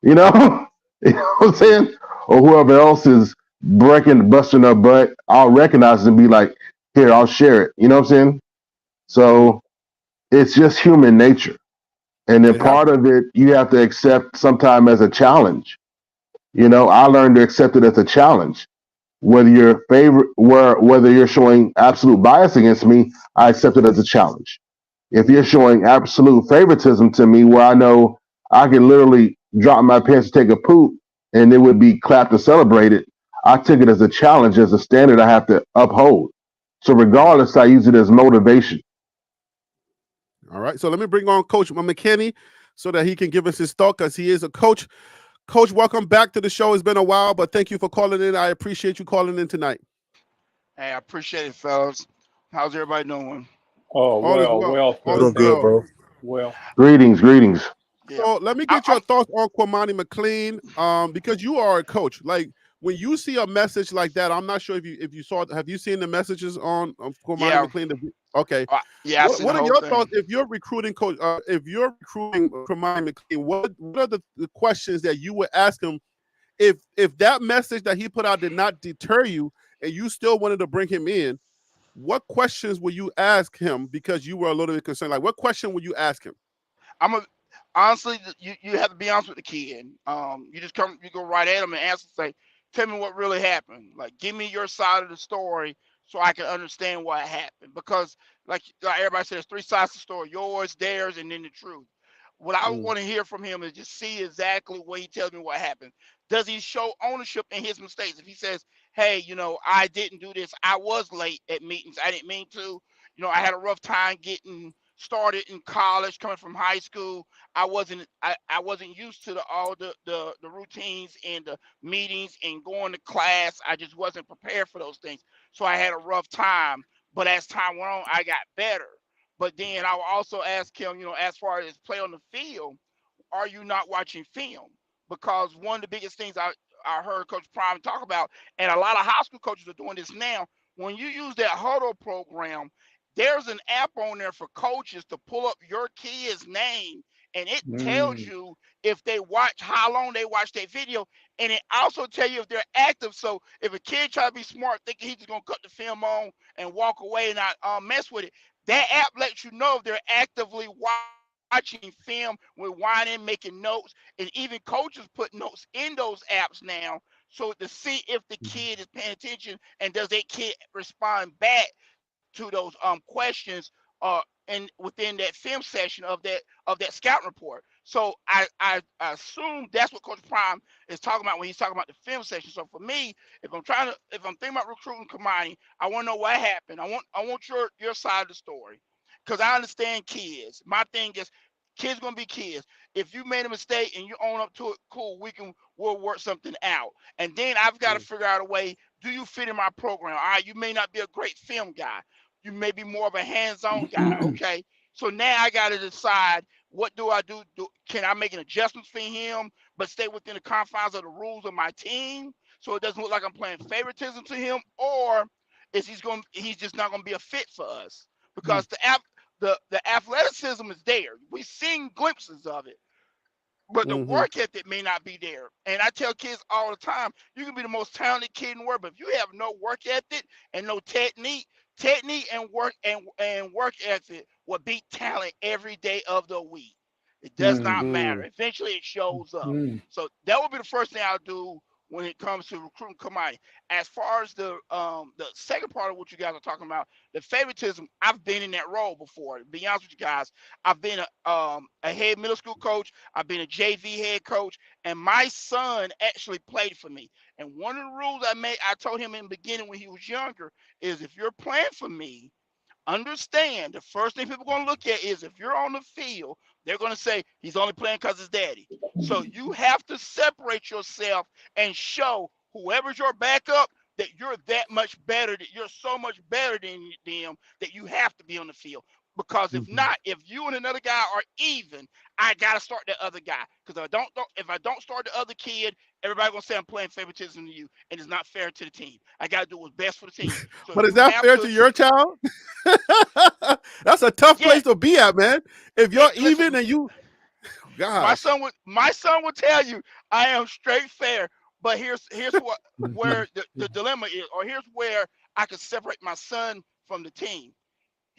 You know? You know what I'm saying? Or whoever else is busting their butt, I'll recognize it and be like, here, I'll share it. You know what I'm saying? So it's just human nature. And then part of it, you have to accept sometime as a challenge. I learned to accept it as a challenge. Whether whether you're showing absolute bias against me, I accept it as a challenge. If you're showing absolute favoritism to me, where I know I can literally drop my pants to take a poop and it would be clapped and celebrated, I take it as a challenge, as a standard I have to uphold. So regardless, I use it as motivation. All right. So let me bring on Coach McKinney so that he can give us his thought, because he is a coach. Coach, welcome back to the show. It's been a while, but thank you for calling in. I appreciate you calling in tonight. Hey, I appreciate it, fellas. How's everybody doing? Oh, All is well, all sir. is Doing good, well. bro. Well, Greetings. Yeah. So let me get your thoughts on Cormani McLean, because you are a coach. Like, when you see a message like that, I'm not sure if you saw. Have you seen the messages on Cormani Yeah. McLean? Okay. Yeah, I seen What the are whole your thing. thoughts if you're recruiting coach? If you're recruiting Cormani McLean, what are the questions that you would ask him if that message that he put out did not deter you and you still wanted to bring him in? What questions will you ask him because you were a little bit concerned? Like, what question would you ask him? Honestly, you have to be honest with the kid. You go right at him and ask him, say, tell me what really happened. Like, give me your side of the story so I can understand what happened. Because like everybody says, three sides to the story: yours, theirs, and then the truth. What I want to hear from him is just see exactly what he tells me what happened. Does he show ownership in his mistakes? If he says, hey, I didn't do this, I was late at meetings, I didn't mean to, I had a rough time getting started in college, coming from high school. I wasn't used to all the routines and the meetings and going to class. I just wasn't prepared for those things. So I had a rough time. But as time went on, I got better. But then I will also ask him, as far as play on the field, are you not watching film? Because one of the biggest things I heard Coach Prime talk about, and a lot of high school coaches are doing this now, when you use that huddle program, there's an app on there for coaches to pull up your kid's name, and it tells you if they watch, how long they watch that video, and it also tell you if they're active. So if a kid try to be smart, thinking he's just gonna cut the film on and walk away and not mess with it, that app lets you know if they're actively watching film, rewinding, making notes, and even coaches put notes in those apps now, so to see if the kid is paying attention and does that kid respond back to those questions and within that film session of that scout report. So I assume that's what Coach Prime is talking about when he's talking about the film section. So for me, if I'm thinking about recruiting Cormani, I want to know what happened. I want your side of the story, because I understand kids. My thing is, kids gonna be kids. If you made a mistake and you own up to it, cool. We'll work something out. And then I've got to figure out a way. Do you fit in my program? All right, you may not be a great film guy. You may be more of a hands-on guy. Okay. So now I got to decide, what do I do? Can I make an adjustment for him, but stay within the confines of the rules of my team, so it doesn't look like I'm playing favoritism to him, or is he's just not going to be a fit for us? Because the athleticism is there. We've seen glimpses of it, but the work ethic may not be there. And I tell kids all the time, you can be the most talented kid in the world, but if you have no work ethic and no technique and work ethic will beat talent every day of the week. It does not matter. Eventually it shows up. So that would be the first thing I'll do when it comes to recruiting Cormani. As far as the second part of what you guys are talking about, the favoritism, I've been in that role before. To be honest with you guys, I've been a head middle school coach. I've been a JV head coach, and my son actually played for me. And one of the rules I told him in the beginning when he was younger is, if you're playing for me, understand the first thing people are going to look at is, if you're on the field, they're going to say he's only playing because his daddy. So you have to separate yourself and show whoever's your backup that you're that much better, that you're so much better than them that you have to be on the field. Because if not, if you and another guy are even, I gotta start that other guy. Because if I don't start the other kid, everybody's gonna say I'm playing favoritism to you, and it's not fair to the team. I gotta do what's best for the team. So but is that fair to your child? That's a tough place to be at, man. If you're even and you, gosh, my son would tell you I am straight fair. But here's where the dilemma is, or here's where I could separate my son from the team.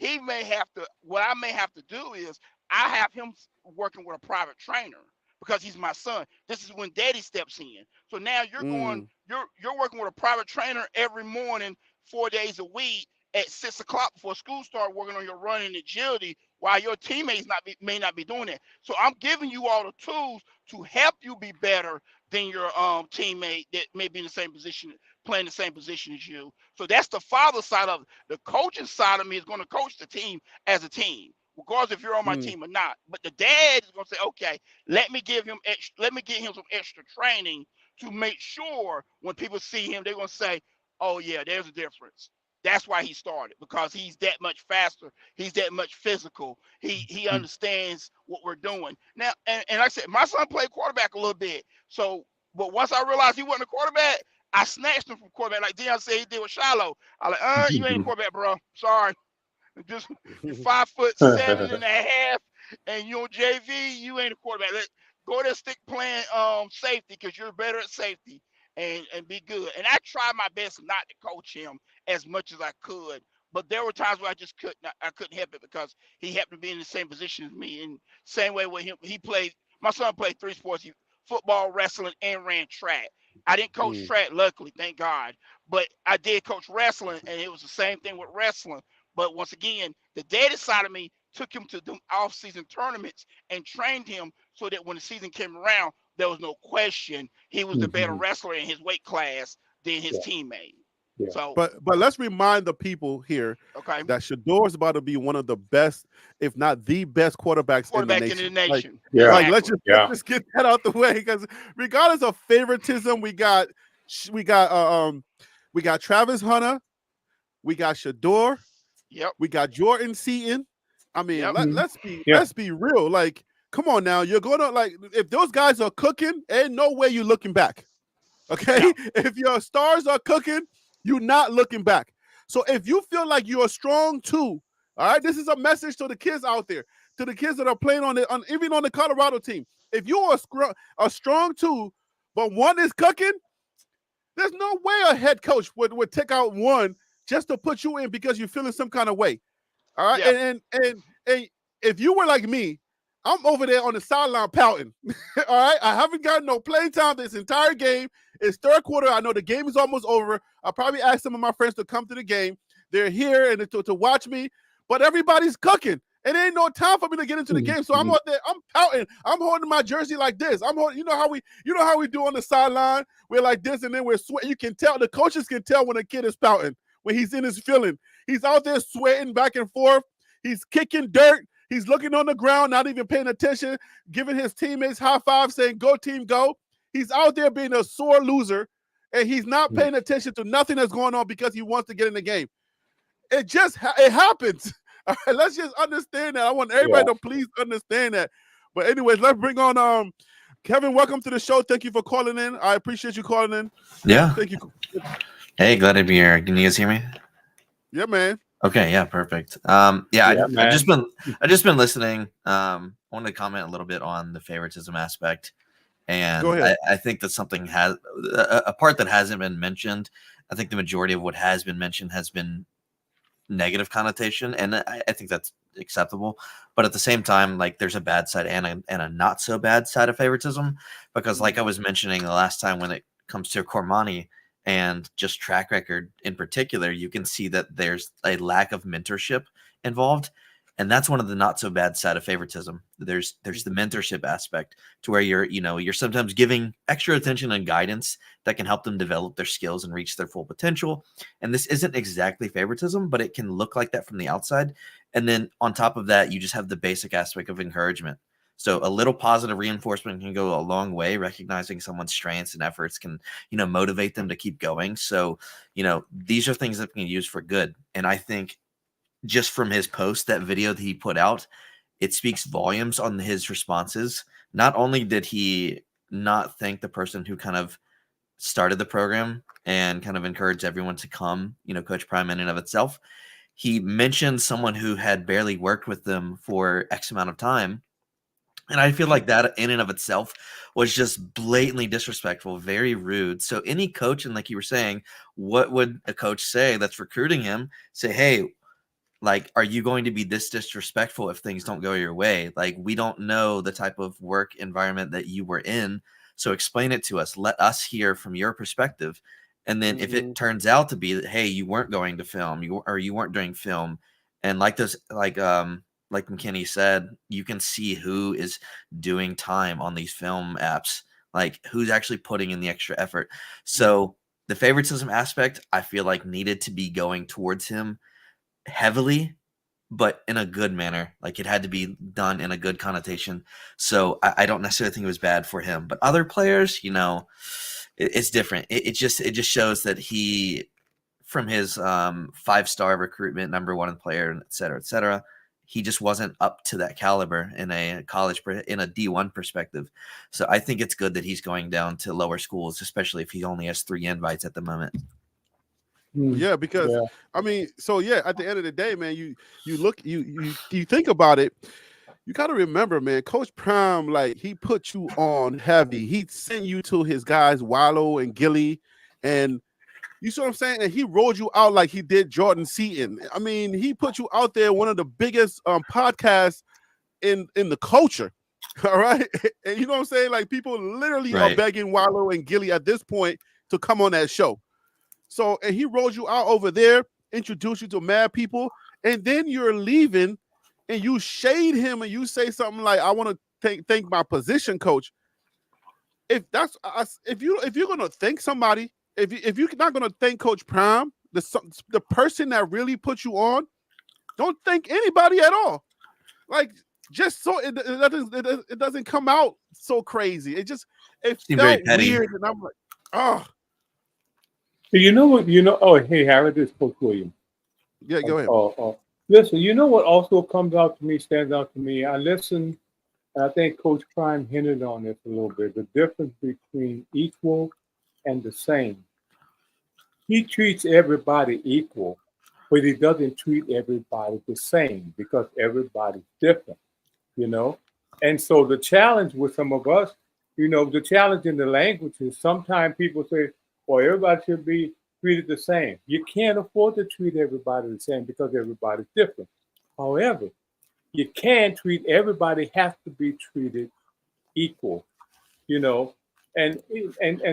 What I may have to do is, I have him working with a private trainer because he's my son. This is when daddy steps in. So now you're working with a private trainer every morning, 4 days a week at 6 o'clock before school starts, working on your running agility, while your teammates may not be doing that. So I'm giving you all the tools to help you be better than your teammate that may be in the same position, playing the same position as you. So that's the father side of it. The coaching side of me is going to coach the team as a team, regardless if you're on my team or not. But the dad is going to say, okay, let me get him some extra training to make sure when people see him, they're going to say, oh yeah, there's a difference. That's why he started, because he's that much faster. He's that much physical. He understands what we're doing. Now, and like I said, my son played quarterback a little bit. So, but once I realized he wasn't a quarterback, I snatched him from quarterback. Like Deion said he did with Shiloh. I like, you ain't a quarterback, bro. Sorry. Just you're 5'7.5", and you're on JV, you ain't a quarterback. Go there, stick playing safety, because you're better at safety. And be good. And I tried my best not to coach him as much as I could, but there were times where I couldn't help it, because he happened to be in the same position as me. And same way with him, my son played 3 sports: football, wrestling, and ran track. I didn't coach track, luckily, thank God, but I did coach wrestling, and it was the same thing with wrestling. But once again, the daddy side of me took him to the off-season tournaments and trained him so that when the season came around, there was no question he was the better wrestler in his weight class than his teammate. Yeah. So, but let's remind the people here that Shedeur is about to be one of the best, if not the best, quarterbacks in the nation. Let's just get that out the way, because regardless of favoritism, we got Travis Hunter, we got Shedeur, we got Jordan Seaton. I mean, let's be real. Like, come on now, you're gonna, like, if those guys are cooking, ain't no way you're looking back. Okay, if your stars are cooking, you're not looking back. So if you feel like you're a strong two, all right, this is a message to the kids out there, to the kids that are playing even on the Colorado team. If you are a strong two, but one is cooking, there's no way a head coach would take out one just to put you in because you're feeling some kind of way. All right, and if you were like me, I'm over there on the sideline pouting. All right, I haven't gotten no playing time this entire game. It's third quarter. I know the game is almost over. I'll probably ask some of my friends to come to the game. They're here and to watch me, but everybody's cooking. and there ain't no time for me to get into the game. So I'm out there, I'm pouting, I'm holding my jersey like this. I'm holding, you know how we do on the sideline. We're like this, and then we're sweating. You can tell, the coaches can tell when a kid is pouting, when he's in his feeling. He's out there sweating back and forth. He's kicking dirt. He's looking on the ground, not even paying attention, giving his teammates high five, saying, "Go team, go." He's out there being a sore loser, and he's not paying attention to nothing that's going on because he wants to get in the game. It happens. All right, let's just understand that. I want everybody to please understand that. But anyways, let's bring on Kevin. Welcome to the show. Thank you for calling in. I appreciate you calling in. Yeah. Thank you. Hey, glad to be here. Can you guys hear me? Yeah, man. Okay, yeah, perfect. I've just been listening. Wanted to comment a little bit on the favoritism aspect, and Go ahead. I think that something has a part that hasn't been mentioned. I think the majority of what has been mentioned has been negative connotation, and I think that's acceptable. But at the same time, like, there's a bad side and a not so bad side of favoritism, because like I was mentioning the last time, when it comes to Cormani and just track record in particular, you can see that there's a lack of mentorship involved. And that's one of the not so bad side of favoritism. There's the mentorship aspect, to where you're sometimes giving extra attention and guidance that can help them develop their skills and reach their full potential. And this isn't exactly favoritism, but it can look like that from the outside. And then on top of that, you just have the basic aspect of encouragement. So a little positive reinforcement can go a long way. Recognizing someone's strengths and efforts can, motivate them to keep going. So, these are things that we can use for good. And I think just from his post, that video that he put out, it speaks volumes on his responses. Not only did he not thank the person who kind of started the program and kind of encouraged everyone to come, Coach Prime in and of itself, he mentioned someone who had barely worked with them for X amount of time. And I feel like that in and of itself was just blatantly disrespectful, very rude. So any coach, and like you were saying, what would a coach say that's recruiting him? Say, hey, like, are you going to be this disrespectful if things don't go your way? Like, we don't know the type of work environment that you were in. So explain it to us. Let us hear from your perspective. And then if it turns out to be that, hey, you weren't going to film, you weren't doing film, and like McKinney said, you can see who is doing time on these film apps, like who's actually putting in the extra effort. So the favoritism aspect, I feel like, needed to be going towards him heavily, but in a good manner. Like, it had to be done in a good connotation. So I don't necessarily think it was bad for him. But other players, it's different. It just shows that he, from his 5-star recruitment, #1 player, et cetera, he just wasn't up to that caliber in a college, in a D1 perspective. So I think it's good that he's going down to lower schools, especially if he only has 3 invites at the moment. Yeah, because I mean, so yeah, at the end of the day, man, you think about it, you got to remember, man, Coach Prime, like, he put you on heavy. He sent you to his guys Wallow and Gilly, and you see what I'm saying? And he rolled you out like he did Jordan Seaton. I mean, he put you out there, one of the biggest podcasts in the culture. All right. And you know what I'm saying? Like, people literally are begging Wallow and Gilly at this point to come on that show. So, and he rolled you out over there, introduced you to mad people, and then you're leaving and you shade him and you say something like, I want to thank my position coach. If you're gonna thank somebody, if you're not gonna thank Coach Prime, the person that really put you on, don't thank anybody at all. Like, just so it doesn't come out so crazy. It felt weird, and I'm like, oh. You know what? Oh, hey, Harry, this is Coach William. Yeah, go ahead. Listen, you know what also stands out to me? I listened, and I think Coach Prime hinted on this a little bit, the difference between equal and the same. He treats everybody equal, but he doesn't treat everybody the same, because everybody's different, And so the challenge with some of us, the challenge in the language is sometimes people say, well, everybody should be treated the same. You can't afford to treat everybody the same because everybody's different. However, you can treat everybody, has to be treated equal, and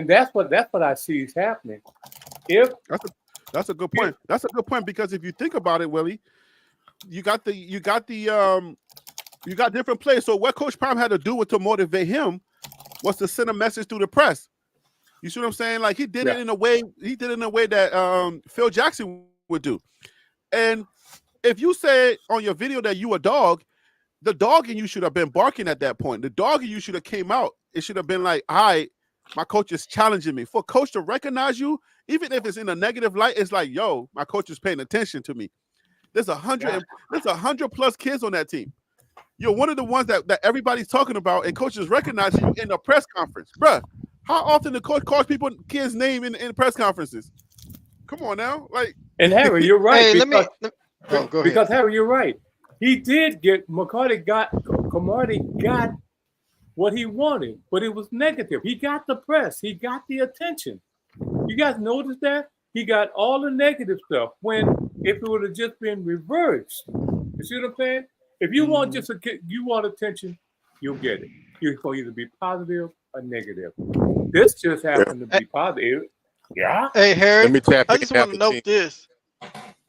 that's what I see is happening. That's a good point. That's a good point, because if you think about it, Willie, different players. So what Coach Prime had to do to motivate him was to send a message through the press. You see what I'm saying? Like he did it in a way. He did it in a way that Phil Jackson would do. And if you say on your video that you a dog, the dog in you should have been barking at that point. The dog in you should have came out. It should have been like, all right, my coach is challenging me. For a coach to recognize you, even if it's in a negative light, it's like, yo, my coach is paying attention to me. There's 100 plus kids on that team. You're one of the ones that everybody's talking about, and coaches recognizing you in a press conference. Bruh, how often the coach calls people kids' name in press conferences? Come on now. And Harry, you're right. Hey, go ahead. Because Harry, you're right. He did get Cormani got what he wanted, but it was negative. He got the press. He got the attention. You guys notice that? He got all the negative stuff when if it would have just been reversed. You see what I'm saying? If you want you want attention, you'll get it. You're going to either be positive or negative. This just happened to be positive. Yeah. Hey, Harry, Let me tap I just want to note this.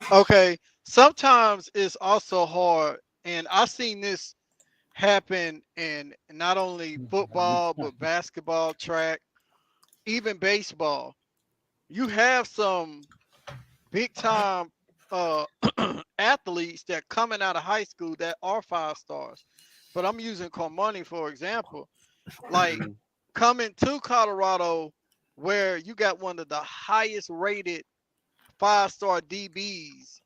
Okay. Sometimes it's also hard, and I've seen this happen in not only football, but basketball, track, even baseball. You have some big time athletes that coming out of high school that are 5 stars. But I'm using Cormani for example. Like coming to Colorado where you got one of the highest rated 5-star DBs.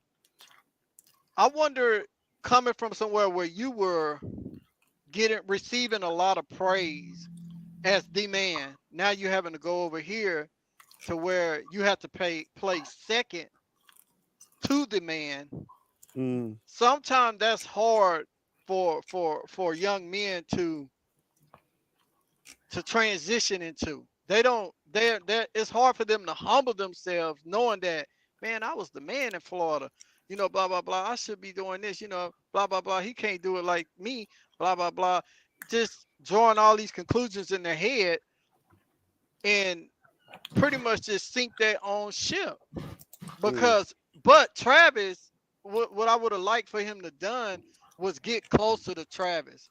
I wonder, coming from somewhere where you were receiving a lot of praise as the man, now you're having to go over here to where you have to play second to the man. Sometimes that's hard for young men to transition into. It's hard for them to humble themselves knowing that, man, I was the man in Florida. You know, blah, blah, blah. I should be doing this, you know, blah, blah, blah. He can't do it like me, blah, blah, blah. Just drawing all these conclusions in their head and pretty much just sink their own ship. But Travis, what I would have liked for him to done was get closer to Travis.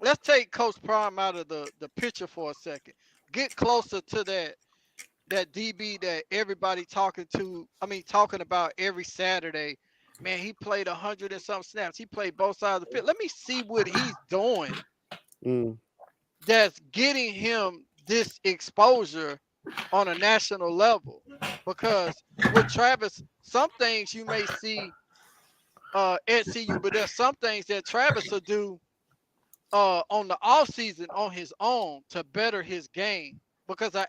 Let's take Coach Prime out of the picture for a second. Get closer to that DB that everybody talking about every Saturday. Man, he played 100 and some snaps. He played both sides of the field. Let me see what he's doing. That's getting him this exposure on a national level. Because with Travis, some things you may see at CU, but there's some things that Travis will do on the off season on his own to better his game. Because I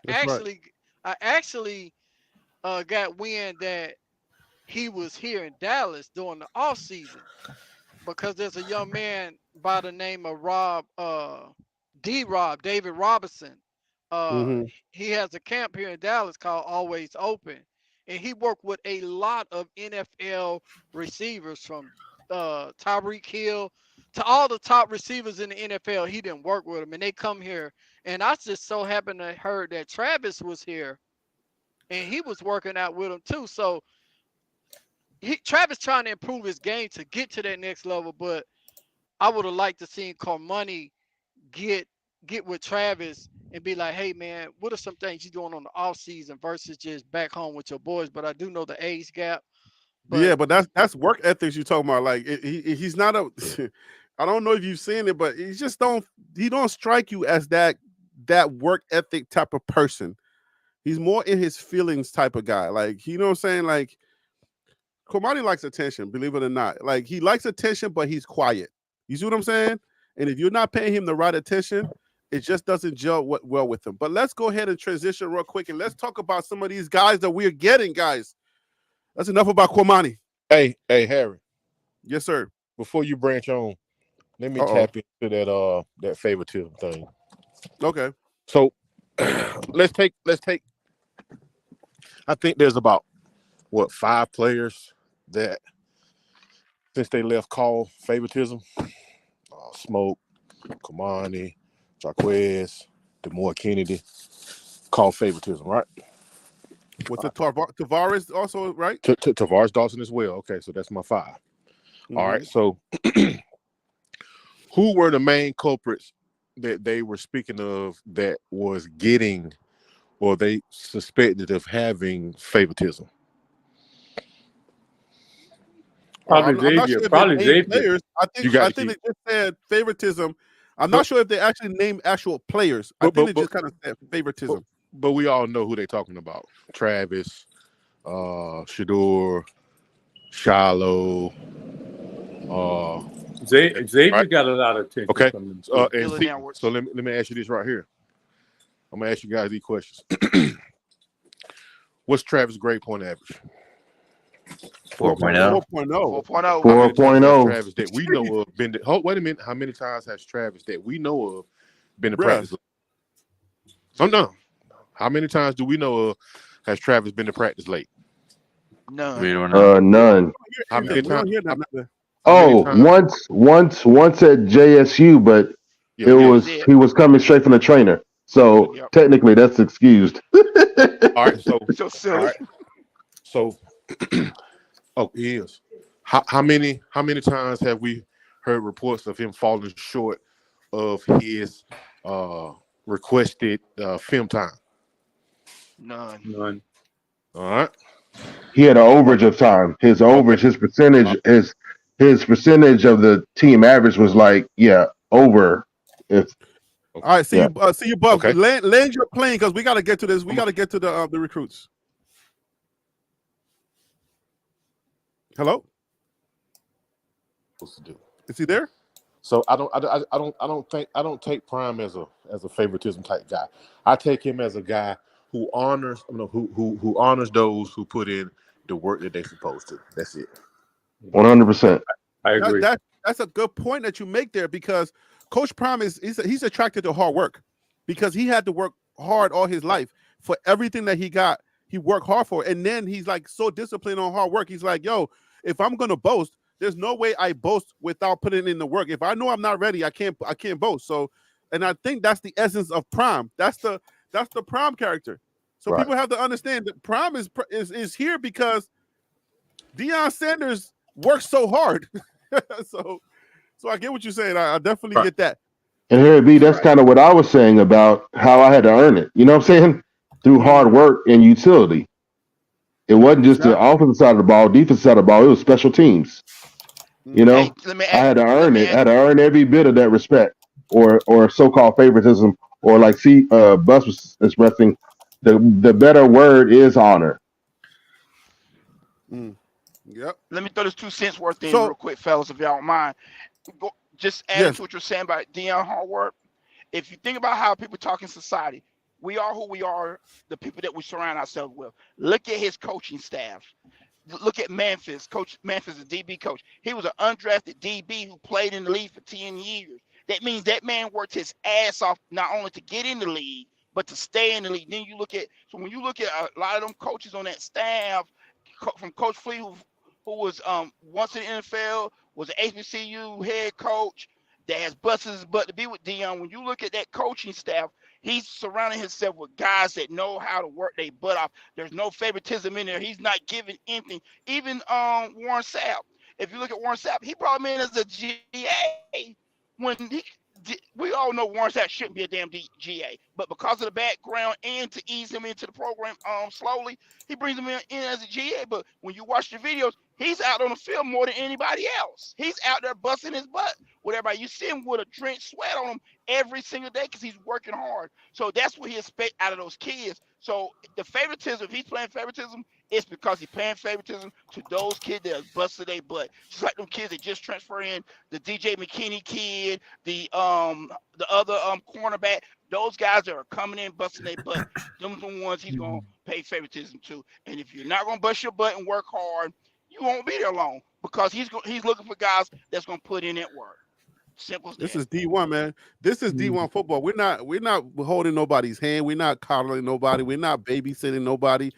actually got wind that he was here in Dallas during the off season because there's a young man by the name of David Robinson. He has a camp here in Dallas called Always Open, and he worked with a lot of NFL receivers from Tyreek Hill to all the top receivers in the NFL. He didn't work with them, and they come here. And I just so happened to heard that Travis was here, and he was working out with him too. So Travis trying to improve his game to get to that next level. But I would have liked to see Cormani get with Travis and be like, hey man, what are some things you're doing on the off season versus just back home with your boys? But I do know the age gap. But that's work ethics you're talking about. Like he's not a. I don't know if you've seen it, but he don't strike you as that work ethic type of person. He's more in his feelings type of guy. Like, you know what I'm saying? Like, Cormani likes attention, believe it or not. Like, he likes attention, but he's quiet. You see what I'm saying? And if you're not paying him the right attention, it just doesn't gel well with him. But let's go ahead and transition real quick, and let's talk about some of these guys that we're getting, guys. That's enough about Cormani. Hey, Harry. Yes, sir. Before you branch on, let me tap into that favoritism thing. Okay. So let's take. I think there's about 5 players that since they left call favoritism. Smoke, Cormani, Jaquez, DeMore Kennedy, call favoritism, right? What's the Tavares also, right? Tavares Dawson as well. Okay, so that's my 5. All right. So, who were the main culprits that they were speaking of that was getting, or they suspected of having favoritism? Probably I'm not sure Xavier. if Probably they named Xavier. players. I You think got they to just said favoritism. I'm not sure if they actually named actual players. I think they just kind of said favoritism. But we all know who they're talking about: Travis, Shador, Shiloh. Xavier Right. got a lot of attention Okay. from them. And Dylan see, Edwards. so let me ask you this right here. I'm gonna ask you guys these questions. What's Travis' grade point average? 4.0. 4.0. 4.0. How many times has 4.0. Travis that we know of been to, wait a minute. How many times has Travis that we know of been to Bruh. practice? I'm done. How many times do we know of has Travis been to practice late? None. We don't know. None. How We many don't times? hear that nothing. Oh, once at JSU, but Yeah, it yeah. was he was coming straight from the trainer. So Yep. technically that's excused. All right. So So silly. all right. So oh, he is. How many times have we heard reports of him falling short of his requested film time? None. None. All right. He had an overage of time. His overage, his percentage of the team average was like, over. If All right, see you, Buff. Okay. Land your plane because we got to get to this. We got to get to the recruits. Hello, What's to do? is he there? So I don't take Prime as a favoritism type guy. I take him as a guy who honors, who honors those who put in the work that they're supposed to. That's it. 100%. I agree. That's a good point that you make there because Coach Prime he's attracted to hard work because he had to work hard all his life for everything that he got. He worked hard for it. And then he's like so disciplined on hard work. He's like, yo, if I'm gonna boast, there's no way I boast without putting in the work. If I know I'm not ready, I can't boast. So, and I think that's the essence of Prime. That's the Prime character. So people have to understand that Prime is here because Deion Sanders works so hard. so I get what you're saying. I definitely get that. And here it be, that's kind of what I was saying about how I had to earn it. You know what I'm saying? Through hard work and utility. It wasn't just the offensive side of the ball, defensive side of the ball. It was special teams. You know, Hey, I had to earn it. I had to earn every bit of that respect or so-called favoritism, or like Bus was expressing, the better word is honor. Yep. Let me throw this 2 cents worth in real quick, fellas, if y'all don't mind. Just adding to what you're saying about Deion hard work. If you think about how people talk in society, we are who we are, the people that we surround ourselves with. Look at his coaching staff. Look at Memphis. Coach Memphis is a DB coach. He was an undrafted DB who played in the league for 10 years. That means that man worked his ass off not only to get in the league, but to stay in the league. Then when you look at a lot of them coaches on that staff, from Coach Flea, who was once in the NFL, was an HBCU head coach that has busted his butt to be with Deion. When you look at that coaching staff, he's surrounding himself with guys that know how to work their butt off. There's no favoritism in there. He's not giving anything. Even Warren Sapp. If you look at Warren Sapp, he brought him in as a GA when we all know Warren Sapp shouldn't be a damn GA, but because of the background and to ease him into the program slowly, he brings him in as a GA. But when you watch the videos, he's out on the field more than anybody else. He's out there busting his butt with everybody. You see him with a drenched sweat on him every single day because he's working hard. So that's what he expects out of those kids. So the favoritism, if he's playing favoritism, it's because he's playing favoritism to those kids that have busted their butt. Just like them kids that just transfer in, the DJ McKinney kid, the other cornerback, those guys that are coming in busting their butt, them are the ones he's gonna pay favoritism to. And if you're not gonna bust your butt and work hard, you won't be there long because he's looking for guys that's gonna put in that work. Simple as that. This is D1, man. This is D1 football. We're not holding nobody's hand. We're not coddling nobody. We're not babysitting nobody.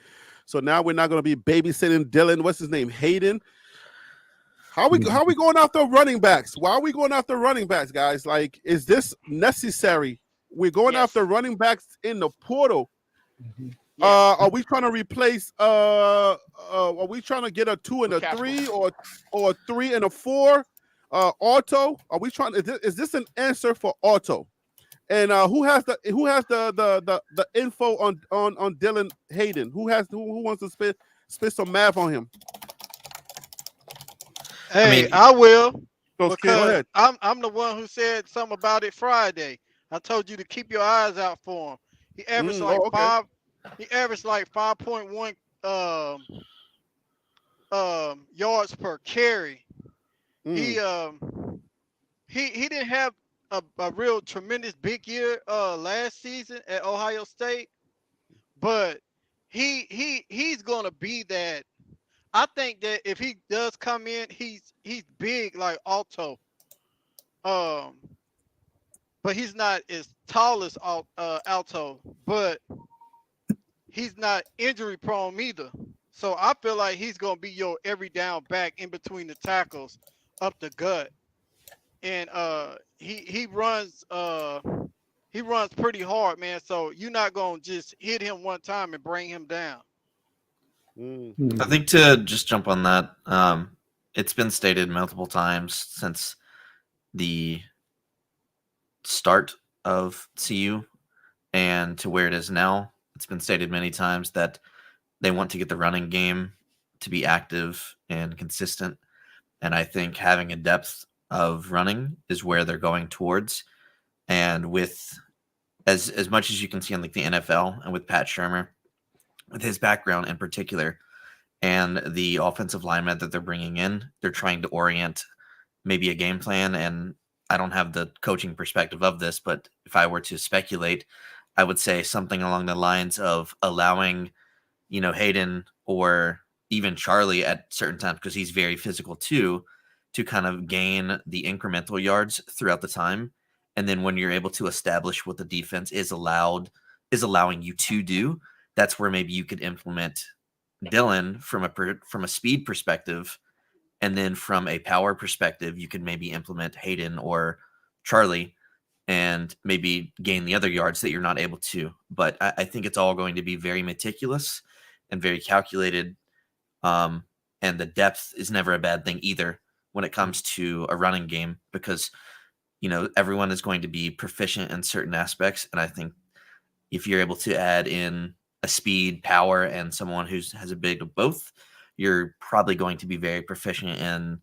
So now we're not going to be babysitting Dylan. What's his name? Hayden. How we going after running backs? Why are we going after running backs, guys? Like, is this necessary? We're going after running backs in the portal. Yeah. Are we trying to replace? Are we trying to get a 2 and a With 3 or a 3 and a 4? Auto? Are we trying? Is this an answer for auto? And who has the info on Dylan Hayden? Who wants to spit some math on him? Hey, mean- I will, Go because ahead. I'm the one who said something about it Friday. I told you to keep your eyes out for him. He averaged like okay. 5. He averaged like 5.1 yards per carry. He didn't have a real tremendous big year last season at Ohio State, but he's gonna be that. I think that if he does come in, he's big like Alto, but he's not as tall as Alto, but he's not injury prone either. So I feel like he's gonna be your every down back in between the tackles up the gut. And he runs pretty hard, man. So you're not gonna just hit him one time and bring him down. I think to just jump on that, it's been stated multiple times since the start of CU and to where it is now. It's been stated many times that they want to get the running game to be active and consistent. And I think having a depth of running is where they're going towards. And with as much as you can see on like the NFL and with Pat Shurmur, with his background in particular, and the offensive linemen that they're bringing in, they're trying to orient maybe a game plan. And I don't have the coaching perspective of this, but if I were to speculate, I would say something along the lines of allowing, Hayden or even Charlie at certain times, because he's very physical too, to kind of gain the incremental yards throughout the time. And then when you're able to establish what the defense is allowing you to do, that's where maybe you could implement Dylan from a speed perspective, and then from a power perspective, you could maybe implement Hayden or Charlie and maybe gain the other yards that you're not able to. But I think it's all going to be very meticulous and very calculated. And the depth is never a bad thing either when it comes to a running game, because everyone is going to be proficient in certain aspects. And I think if you're able to add in a speed, power, and someone who has a bit of both, you're probably going to be very proficient in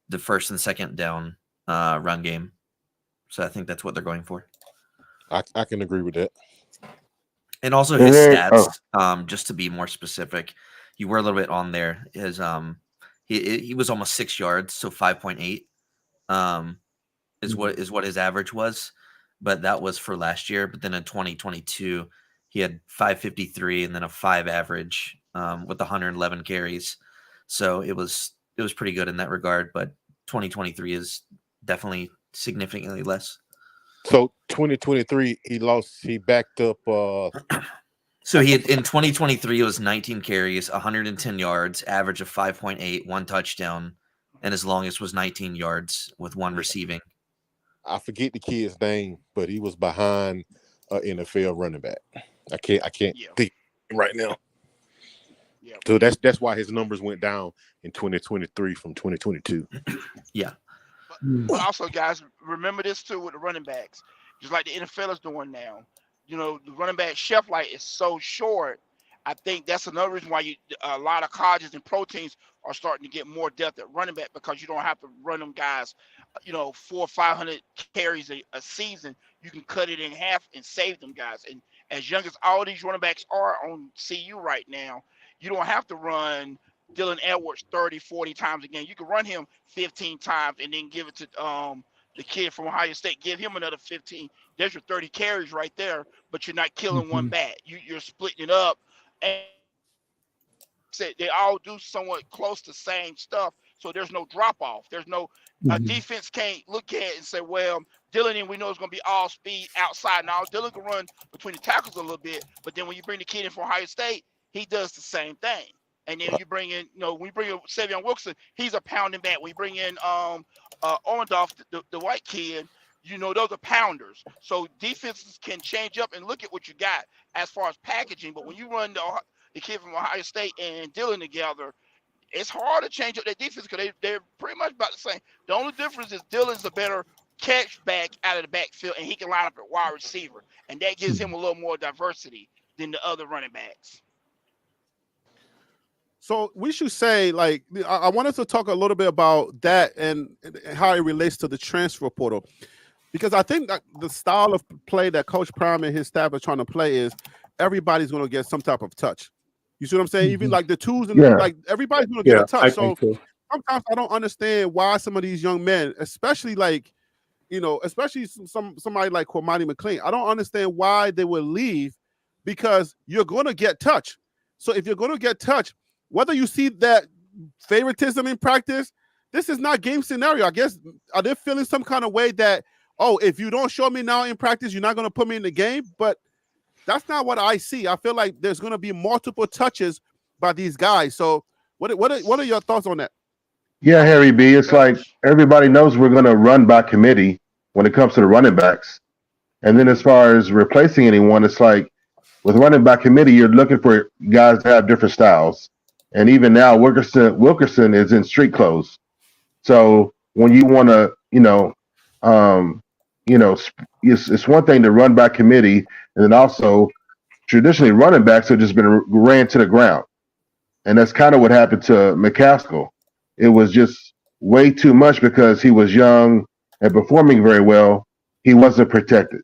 the first and second down run game. So I think that's what they're going for. I can agree with that. And also his stats, just to be more specific, you were a little bit on there. His he was almost 6 yards, so 5.8 is what his average was, but that was for last year. But then in 2022, he had 5.53 and then a 5 average with 111 carries. So it was pretty good in that regard. But 2023 is definitely significantly less. So 2023, he backed up. So he had, in 2023, it was 19 carries, 110 yards, average of 5.8, 1 touchdown, and his longest was 19 yards with 1 receiving. I forget the kid's name, but he was behind an NFL running back. I can't think right now. Yeah. So that's why his numbers went down in 2023 from 2022. Yeah. But also, guys, remember this too with the running backs, just like the NFL is doing now. The running back shelf life is so short. I think that's another reason why a lot of colleges and pro teams are starting to get more depth at running back, because you don't have to run them guys, 400 or 500 carries a season. You can cut it in half and save them guys. And as young as all these running backs are on CU right now, you don't have to run Dylan Edwards 30, 40 times again. You can run him 15 times and then give it to the kid from Ohio State. Give him another 15. There's your 30 carries right there, but you're not killing one bat. You're splitting it up. And they all do somewhat close to same stuff, so there's no drop-off. There's no defense can't look at it and say, well, Dylan, and we know it's going to be all speed outside. Now, Dylan can run between the tackles a little bit, but then when you bring the kid in from Ohio State, he does the same thing. And then you bring in, when you bring in Savion Wilson, he's a pounding back. When you bring in Orndorff, the white kid, you know, those are pounders. So defenses can change up and look at what you got as far as packaging. But when you run the kid from Ohio State and Dillon together, it's hard to change up their defense because they're pretty much about the same. The only difference is Dillon's a better catch back out of the backfield, and he can line up at wide receiver, and that gives him a little more diversity than the other running backs. So we should say, like, I wanted to talk a little bit about that and how it relates to the transfer portal, because I think that the style of play that Coach Prime and his staff are trying to play is everybody's going to get some type of touch. You see what I'm saying? Even like the twos and like everybody's going to get a touch. So sometimes I don't understand why some of these young men, especially like, you know, especially somebody like Cormani McLean, I don't understand why they would leave, because you're going to get touch. So if you're going to get touch, whether you see that favoritism in practice, this is not game scenario. I guess, are they feeling some kind of way that, oh, if you don't show me now in practice, you're not going to put me in the game? But that's not what I see. I feel like there's going to be multiple touches by these guys. So what are your thoughts on that? Yeah, Harry B. It's like everybody knows we're going to run by committee when it comes to the running backs. And then as far as replacing anyone, it's like with running by committee, you're looking for guys to have different styles. And even now, Wilkerson is in street clothes. So when you want to, it's one thing to run by committee, and then also traditionally running backs have just been ran to the ground. And that's kind of what happened to McCaskill. It was just way too much because he was young and performing very well. He wasn't protected.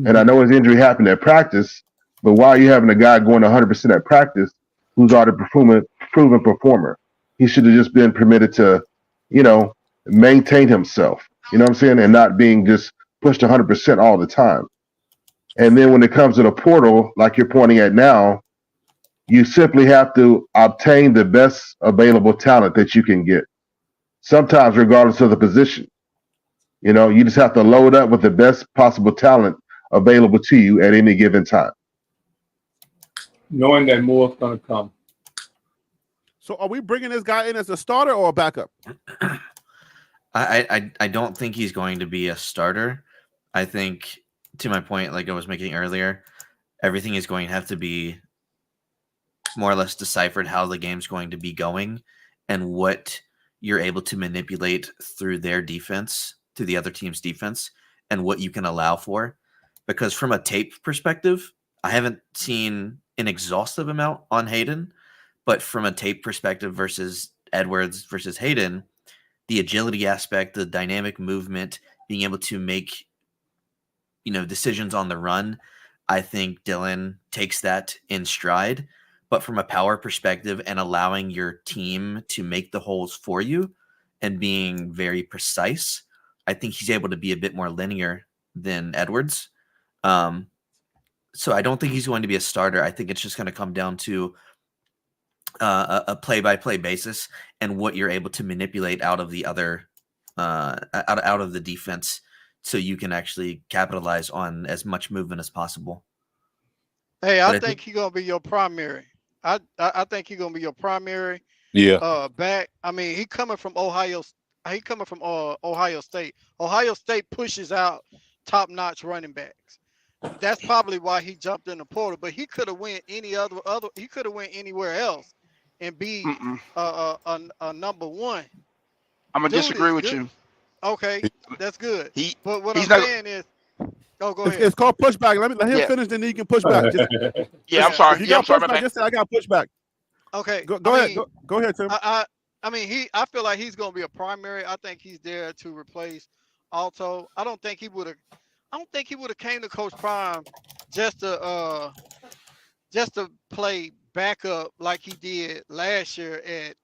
And I know his injury happened at practice, but why are you having a guy going 100% at practice who's already proven performer? He should have just been permitted to, maintain himself, you know what I'm saying? And not being just pushed 100% all the time. And then when it comes to the portal, like you're pointing at now, you simply have to obtain the best available talent that you can get. Sometimes regardless of the position, you just have to load up with the best possible talent available to you at any given time. Knowing that more is going to come. So are we bringing this guy in as a starter or a backup? I don't think he's going to be a starter. I think, to my point, like I was making earlier, everything is going to have to be more or less deciphered how the game's going to be going and what you're able to manipulate through their defense to the other team's defense and what you can allow for. Because from a tape perspective, I haven't seen an exhaustive amount on Hayden, but from a tape perspective versus Edwards versus Hayden, the agility aspect, the dynamic movement, being able to make, decisions on the run, I think Dillon takes that in stride. But from a power perspective and allowing your team to make the holes for you and being very precise, I think he's able to be a bit more linear than Edwards. So I don't think he's going to be a starter. I think it's just going to come down to a play-by-play basis and what you're able to manipulate out of the other, out of the defense, so you can actually capitalize on as much movement as possible. Hey, I think he's gonna be your primary. I think he's gonna be your primary. Yeah. Back. I mean, he coming from Ohio. He coming from Ohio State. Ohio State pushes out top-notch running backs. That's probably why he jumped in the portal. But he could have went any other. He could have went anywhere else and be a number one. I'm gonna disagree with you. Okay, that's good. But what I'm saying is, go ahead. It's called pushback. Let him finish, then he can push back. I'm sorry. You got pushback. Just say I got pushback. Okay. Go ahead. Go ahead, Tim. I feel like he's gonna be a primary. I think he's there to replace Alto. I don't think he would have came to Coach Prime just to play backup like he did last year. At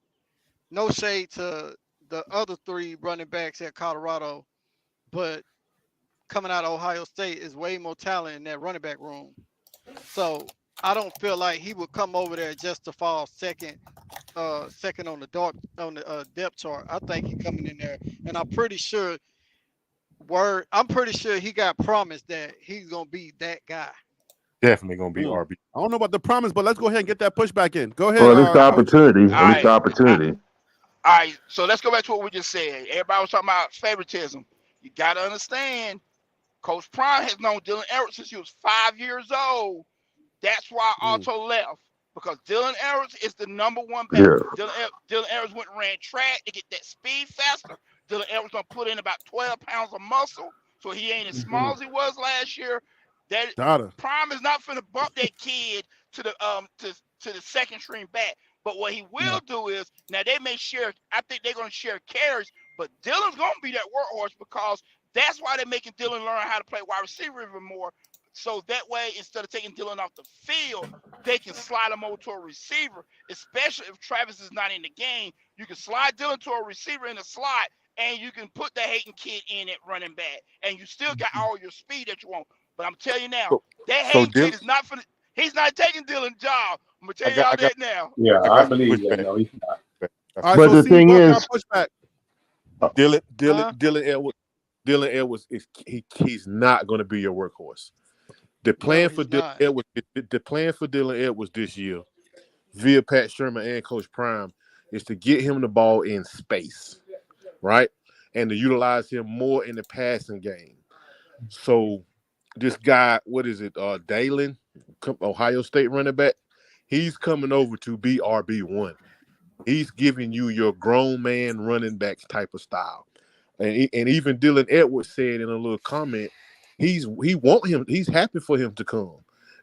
no shade to the other three running backs at Colorado, but coming out of Ohio State is way more talent in that running back room. So I don't feel like he would come over there just to fall second on the depth chart. I think he's coming in there, and I'm pretty sure he got promised that he's gonna be that guy. Definitely gonna be RB. I don't know about the promise, but let's go ahead and get that pushback in. Go ahead. Well, at least the opportunity. At least the opportunity. All right, so let's go back to what we just said. Everybody was talking about favoritism. You got to understand, Coach Prime has known Dylan Edwards since he was 5 years old. That's why Otto left, because Dylan Edwards is the number one back. Yeah. Dylan Edwards went and ran track to get that speed faster. Dylan Edwards gonna put in about 12 pounds of muscle, so he ain't as small as he was last year. That Prime is not finna bump that kid to the second string back. But what he will do is, now they may share, I think they're gonna share carries, but Dylan's gonna be that workhorse, because that's why they're making Dylan learn how to play wide receiver even more. So that way, instead of taking Dylan off the field, they can slide him over to a receiver, especially if Travis is not in the game. You can slide Dylan to a receiver in the slot, and you can put the Hayden kid in at running back, and you still got all your speed that you want. But I'm telling you now, that Hayden kid is not for he's not taking Dylan's job. I'm gonna tell y'all that now. Yeah, I believe that. No, he's not. Right, but so the thing is, Dylan Edwards he's not going to be your workhorse. The plan for Dylan Edwards this year, via Pat Sherman and Coach Prime, is to get him the ball in space, right, and to utilize him more in the passing game. So this guy, what is it, Dalen, Ohio State running back, he's coming over to be RB1. He's giving you your grown man running back type of style. And even Dylan Edwards said in a little comment, he's happy for him to come.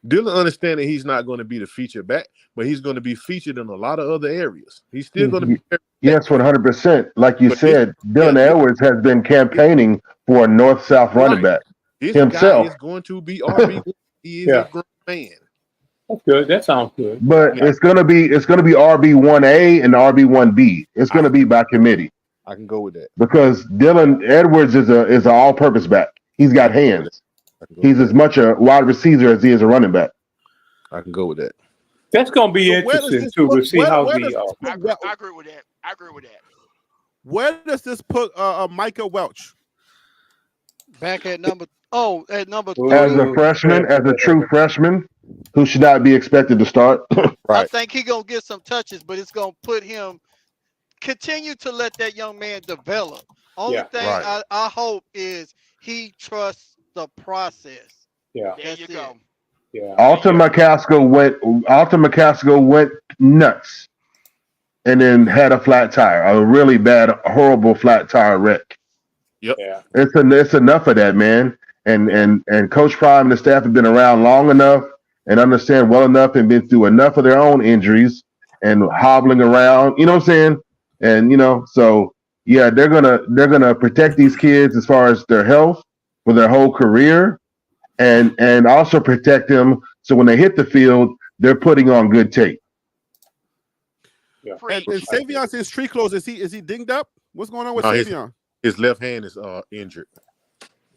Dylan understands that he's not going to be the feature back, but he's going to be featured in a lot of other areas. He's still going to be. Yes, 100%. Like you said, Dylan Edwards has been campaigning for a north-south running back. This himself guy is going to be RB1. He is a grown man. That's good. That sounds good. But it's gonna be RB1A and RB1B. It's gonna be by committee. I can go with that, because Dylan Edwards is an all-purpose back. He's got hands. He's as much a wide receiver as he is a running back. I can go with that. That's going to be interesting too, to see how he. I agree with that. I agree with that. Where does this put Micah Welch? Back at number 3. As a freshman, as a true freshman, who should not be expected to start. Right. I think he's gonna get some touches, but it's gonna put him. Continue to let that young man develop. Only thing I hope is he trusts the process. Yeah, there you go. Yeah. Alton McCaskill went nuts, and then had a flat tire, a really bad, horrible flat tire wreck. Yep. Yeah. It's enough of that, man. And Coach Prime and the staff have been around long enough and understand well enough and been through enough of their own injuries and hobbling around. You know what I'm saying? And so yeah, they're gonna protect these kids as far as their health for their whole career, and also protect them so when they hit the field, they're putting on good tape. Yeah. And Savion says tree clothes. Is he dinged up? What's going on with Savion? His left hand is injured.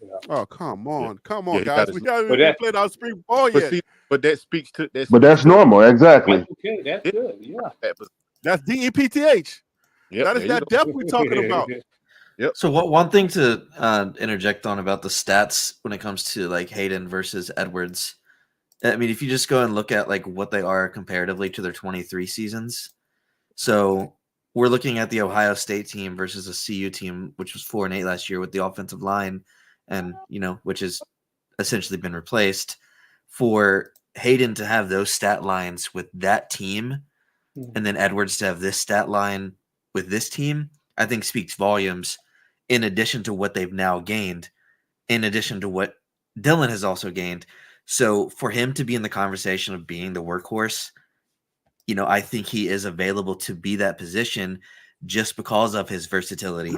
Yeah. Oh, come on, guys. We haven't even played our spring ball yet. But that speaks to that. But that's normal, exactly. That's okay, that's good. Yeah. That's DEPTH. Yep, that is that depth we're talking about. Yep. So one thing to interject on about the stats when it comes to like Hayden versus Edwards. I mean, if you just go and look at like what they are comparatively to their 23 seasons. So we're looking at the Ohio State team versus a CU team, which was 4-8 last year with the offensive line, and which has essentially been replaced. For Hayden to have those stat lines with that team, and then Edwards to have this stat line with this team, I think speaks volumes. In addition to what they've now gained, in addition to what Dylan has also gained. So for him to be in the conversation of being the workhorse, I think he is available to be that position just because of his versatility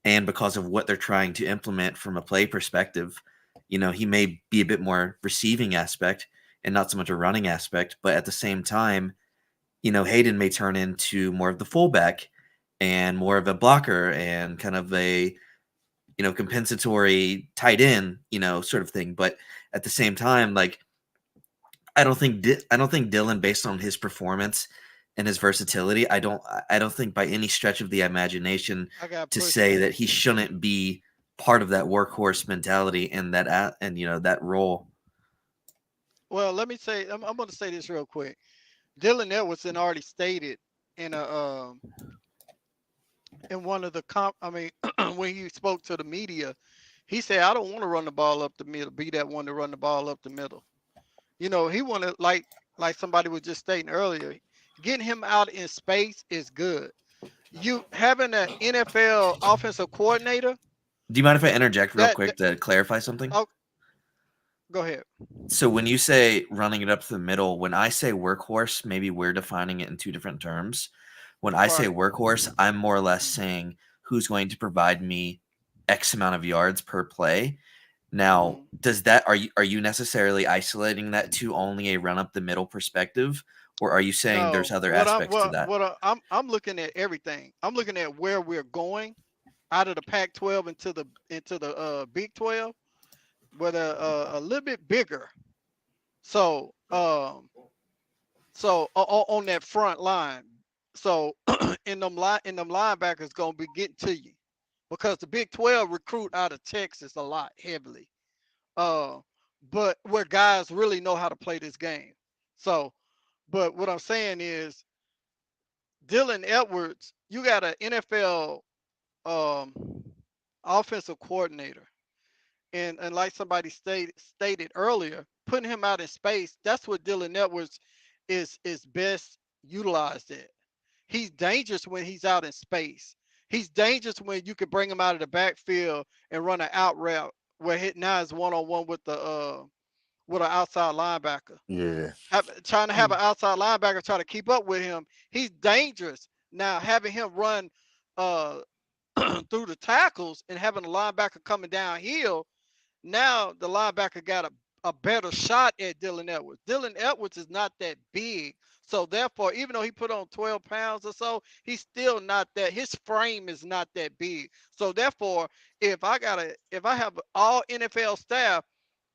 and because of what they're trying to implement from a play perspective. He may be a bit more receiving aspect and not so much a running aspect, but at the same time, Hayden may turn into more of the fullback and more of a blocker and kind of a, compensatory tight end, sort of thing. But at the same time, like, I don't think Dylan, based on his performance and his versatility, I don't think by any stretch of the imagination to say that he shouldn't be part of that workhorse mentality and that role. Well, let me say, I'm going to say this real quick. Dylan Edwards already stated in one of the when he spoke to the media, He said, I don't want to run the ball up the middle, be that one to run the ball up the middle. You know, he wanted, like somebody was just stating earlier, getting him out in space is good. You having an NFL offensive coordinator. Do you mind if I interject real That quick to clarify something? oh, go ahead. So when you say running it up to the middle, when I say workhorse, maybe we're defining it in two different terms. When I say Right. workhorse, I'm more or less saying who's going to provide me X amount of yards per play. Now, does that are you necessarily isolating that to only a run up the middle perspective, or are you saying there's No, other what I'm aspects to that? I'm looking at everything. I'm looking at where we're going out of the Pac-12 into the Big 12, with a little bit bigger. So on that front line, so in them linebackers gonna be getting to you, because the Big 12 recruit out of Texas a lot heavily. But where guys really know how to play this game. So, but what I'm saying is, Dylan Edwards, you got an NFL um, offensive coordinator, and like somebody stated earlier, putting him out in space, that's what Dylan Edwards is best utilized at. He's dangerous when he's out in space. He's dangerous when you can bring him out of the backfield and run an out route where now is one-on-one with an outside linebacker. Yeah. Trying to have an outside linebacker try to keep up with him. He's dangerous. Now having him run through the tackles and having the linebacker coming downhill, now the linebacker got a better shot at Dylan Edwards. Dylan Edwards is not that big. So therefore, even though he put on 12 pounds or so, he's still not that, his frame is not that big. So therefore, if I have all NFL staff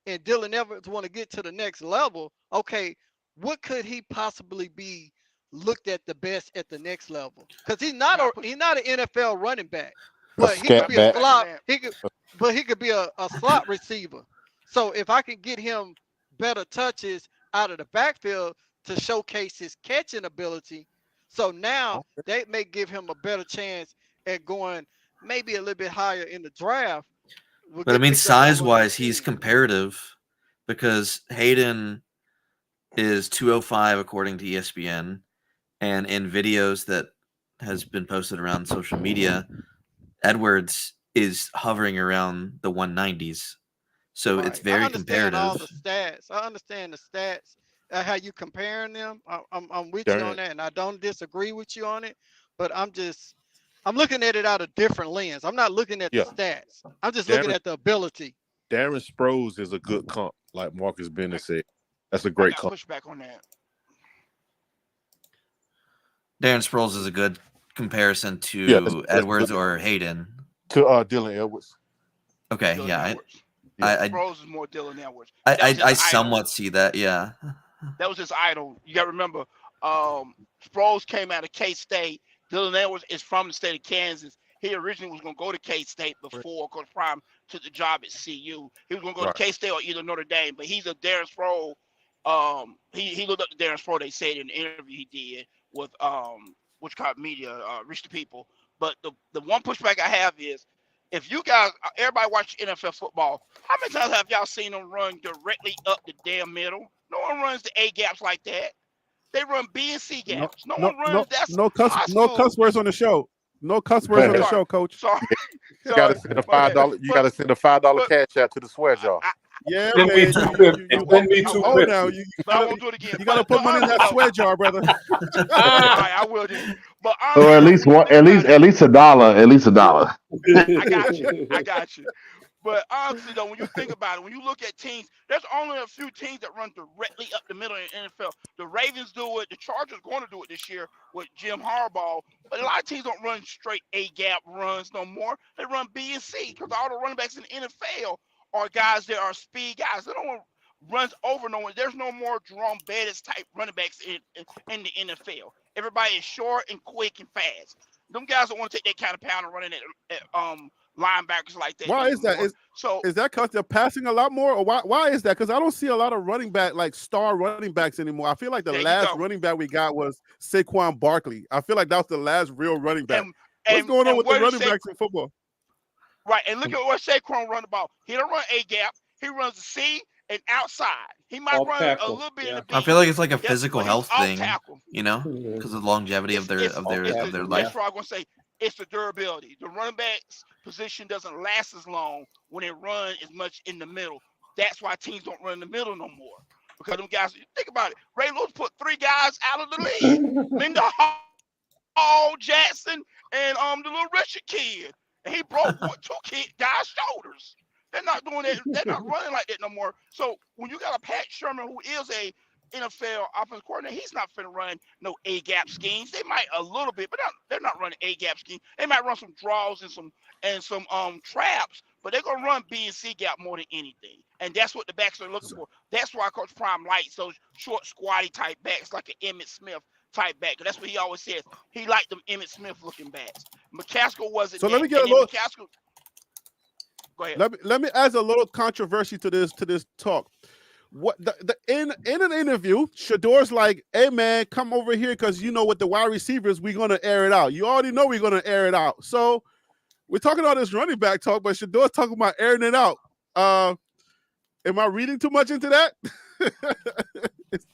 and Dylan Edwards want to get to the next level, okay, what could he possibly be looked at the best at the next level? Because he's not an NFL running back, but he could be a slot. He could be a slot receiver. So if I can get him better touches out of the backfield to showcase his catching ability, so now that may give him a better chance at going maybe a little bit higher in the draft. But I mean, size-wise, he's comparative, because Hayden is 205 according to ESPN, and in videos that has been posted around social media, Edwards is hovering around the 190s. So it's very comparative. All the stats. I understand the stats, how you comparing them. I'm with you on that, and I don't disagree with you on it. But I'm looking at it out of different lens. I'm not looking at the stats. I'm just looking at the ability. Darren Sproles is a good comp, like Marcus Bennett said. That's a great comp. Push back on that. Darren Sproles is a good comparison to Edwards or Hayden. To Dylan Edwards. Okay, Dylan yeah. Edwards. Sproles is more Dylan Edwards. I somewhat see that, yeah. That was his idol. You got to remember, Sproles came out of K-State. Dylan Edwards is from the state of Kansas. He originally was going to go to K-State before Coach Prime took the job at CU. He was going to go to K-State or either Notre Dame, but he's a Darren Sproles. He looked up to Darren Sproles, they said in the interview he did with which kind of media, Reach the People. But the one pushback I have is, if you guys, everybody watch NFL football, how many times have y'all seen them run directly up the damn middle? No one runs the A gaps like that. They run B and C gaps. No one runs that. No cuss words on the show. No cuss words on the show, Coach. Sorry. You gotta send a $5. You gotta send a $5 cash out to the swear jar. Yeah, Send me man. two clips. Now. I won't do it again. You gotta put money in that swear jar, brother. All right, I will do. But So at least $1, at least $1, at least $1. I got you. But honestly, though, when you think about it, when you look at teams, there's only a few teams that run directly up the middle in the NFL. The Ravens do it. The Chargers are going to do it this year with Jim Harbaugh. But a lot of teams don't run straight A-gap runs no more. They run B and C, because all the running backs in the NFL are guys that are speed guys. They don't want runs over no one. There's no more Jerome Bettis type running backs in the NFL. Everybody is short and quick and fast. Them guys don't want to take that kind of pound and running at linebackers like that. Why is that? Is that because they're passing a lot more, or why is that? Because I don't see a lot of running back, like star running backs anymore. I feel like the last running back we got was Saquon Barkley. I feel like that was the last real running back. What's going on with the running backs in football? Right, and look at what Saquon run the ball. He don't run A gap. He runs the C and outside. He might Off run tackle, a little bit in yeah. the B. I feel like it's like a Yep, physical but he's health off thing, tackle. you know, because of the longevity of their life. That's what I'm gonna say. It's the durability. The running back's position doesn't last as long when they run as much in the middle. That's why teams don't run in the middle no more. Because them guys, think about it. Ray Lewis put 3 guys out of the league. Minda Hall, Jackson, and the little Richard kid. And he broke 2 guys' shoulders. They're not doing that. They're not running like that no more. So when you got a Pat Sherman who is a NFL offensive coordinator, he's not finna run no A gap schemes. They might a little bit, but they're not running A gap schemes. They might run some draws and some traps, but they're gonna run B and C gap more than anything. And that's what the backs are looking for. That's why Coach Prime likes those short, squatty type backs like an Emmitt Smith type back. That's what he always says. He liked them Emmitt Smith looking backs. McCaskill wasn't. So that. let me get And a little. McCaskill, go ahead. Let me add a little controversy to this talk. What in an interview, Shador's like, "Hey man, come over here because you know with the wide receivers we're gonna air it out. You already know we're gonna air it out. So we're talking all this running back talk, but Shador's talking about airing it out. Am I reading too much into that?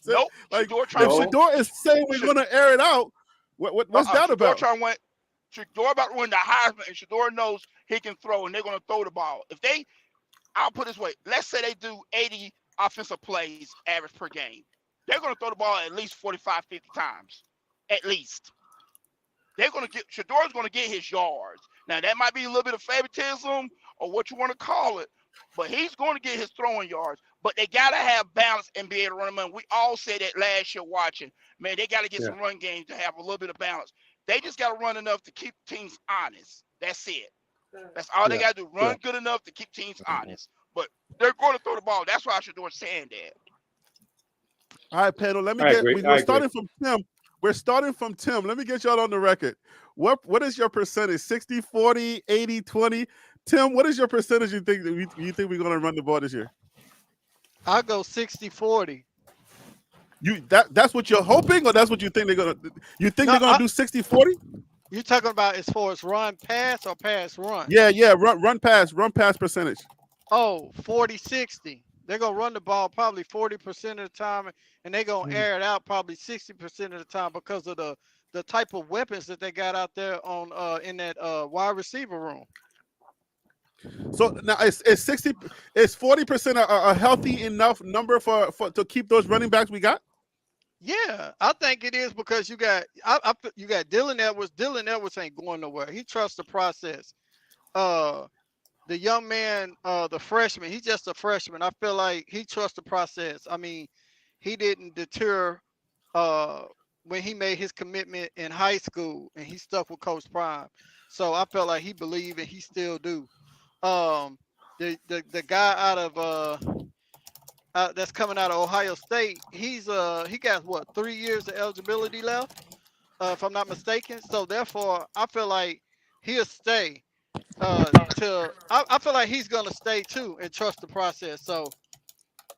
Nope. Like Shador if Shador is saying we're gonna air it out, what's that about? Shador about to win the Heisman, and Shador knows he can throw, and they're gonna throw the ball. I'll put it this way. Let's say they do 80 offensive plays average per game. They're going to throw the ball at least 45, 50 times. At least. Shador's going to get his yards. Now, that might be a little bit of favoritism or what you want to call it, but he's going to get his throwing yards. But they got to have balance and be able to run them. We all said that last year watching. Man, they got to get some run games to have a little bit of balance. They just got to run enough to keep teams honest. That's it. That's all they got to do. Run good enough to keep teams honest. But they're going to throw the ball. That's why Shador's saying that. All right, panel. Let me we're starting from Tim. We're starting from Tim. Let me get y'all on the record. What is your percentage? 60, 40, 80, 20? Tim, what is your percentage you think we're going to run the ball this year? I'll go 60-40. That's what you're hoping, or that's what you think they're gonna? You think they're gonna do 60-40? You talking about as far as run pass or pass run? Yeah. Run pass percentage. Oh, 40-60. They're gonna run the ball probably 40% of the time, and they're gonna air it out probably 60% of the time because of the type of weapons that they got out there on in that wide receiver room. So now it's 40% a healthy enough number for to keep those running backs we got? Yeah, I think it is because you got you got Dylan Edwards. Dylan Edwards ain't going nowhere. He trusts the process. The young man, the freshman, he's just a freshman. I feel like he trusts the process. I mean, he didn't deter when he made his commitment in high school, and he stuck with Coach Prime. So I felt like he believed, and he still do. The guy out of that's coming out of Ohio State, he got what, 3 years of eligibility left, if I'm not mistaken. So therefore, I feel like he'll stay. I feel like he's gonna stay too and trust the process. So,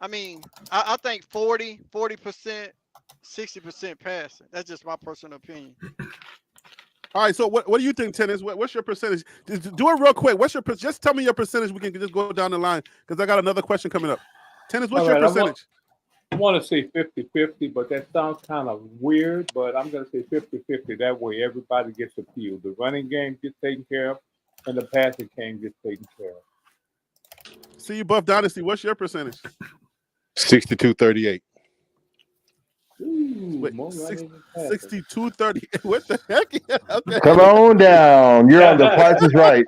I mean, I think 40%, 60% passing. That's just my personal opinion. All right. So what do you think, Tennis? What's your percentage? Do it real quick. Just tell me your percentage. We can just go down the line because I got another question coming up. Tennis, what's your percentage? I want to say 50-50, but that sounds kind of weird, but I'm going to say 50-50. That way everybody gets a feel. The running game gets taken care of, and the passing game gets taken care of. See you, Buff Dynasty. What's your percentage? 62-38. Wait, 62-30. What the heck? Yeah, okay. Come on down. You're on The Price is Right.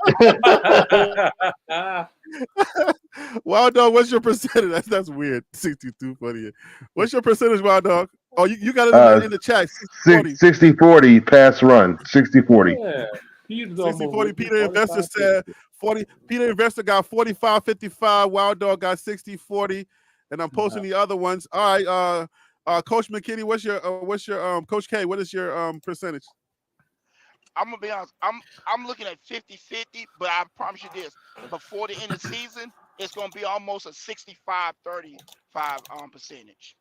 Wild Dog, what's your percentage? That's weird. 62-40. What's your percentage, Wild Dog? Oh, you got it in the chat. 60-40 pass run. 60-40. Yeah. 60-40. Peter Investor said 40. Peter Investor got 45-55. Wild Dog got 60-40. And I'm posting the other ones. All right. Coach McKinney, what's your Coach K? What is your percentage? I'm gonna be honest. I'm looking at 50-50, but I promise you this: before the end of the season, it's gonna be almost a 65-35 percentage.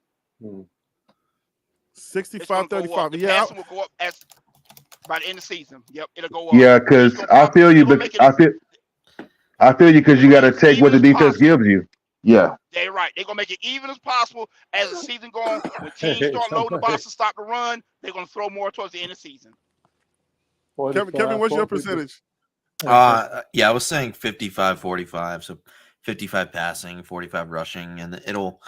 65-35. The Yeah. passing will go up by the end of the season. Yep, it'll go up. Yeah, because I feel you, but I feel I feel you because you got to take what the defense gives you. Yeah. They're right. They're gonna make it even as possible as the season goes on. When teams start loading the box and stop the run, they're gonna throw more towards the end of the season. Kevin, what's your percentage? Yeah, I was saying 55-45. So 55 passing, 45 rushing, and it'll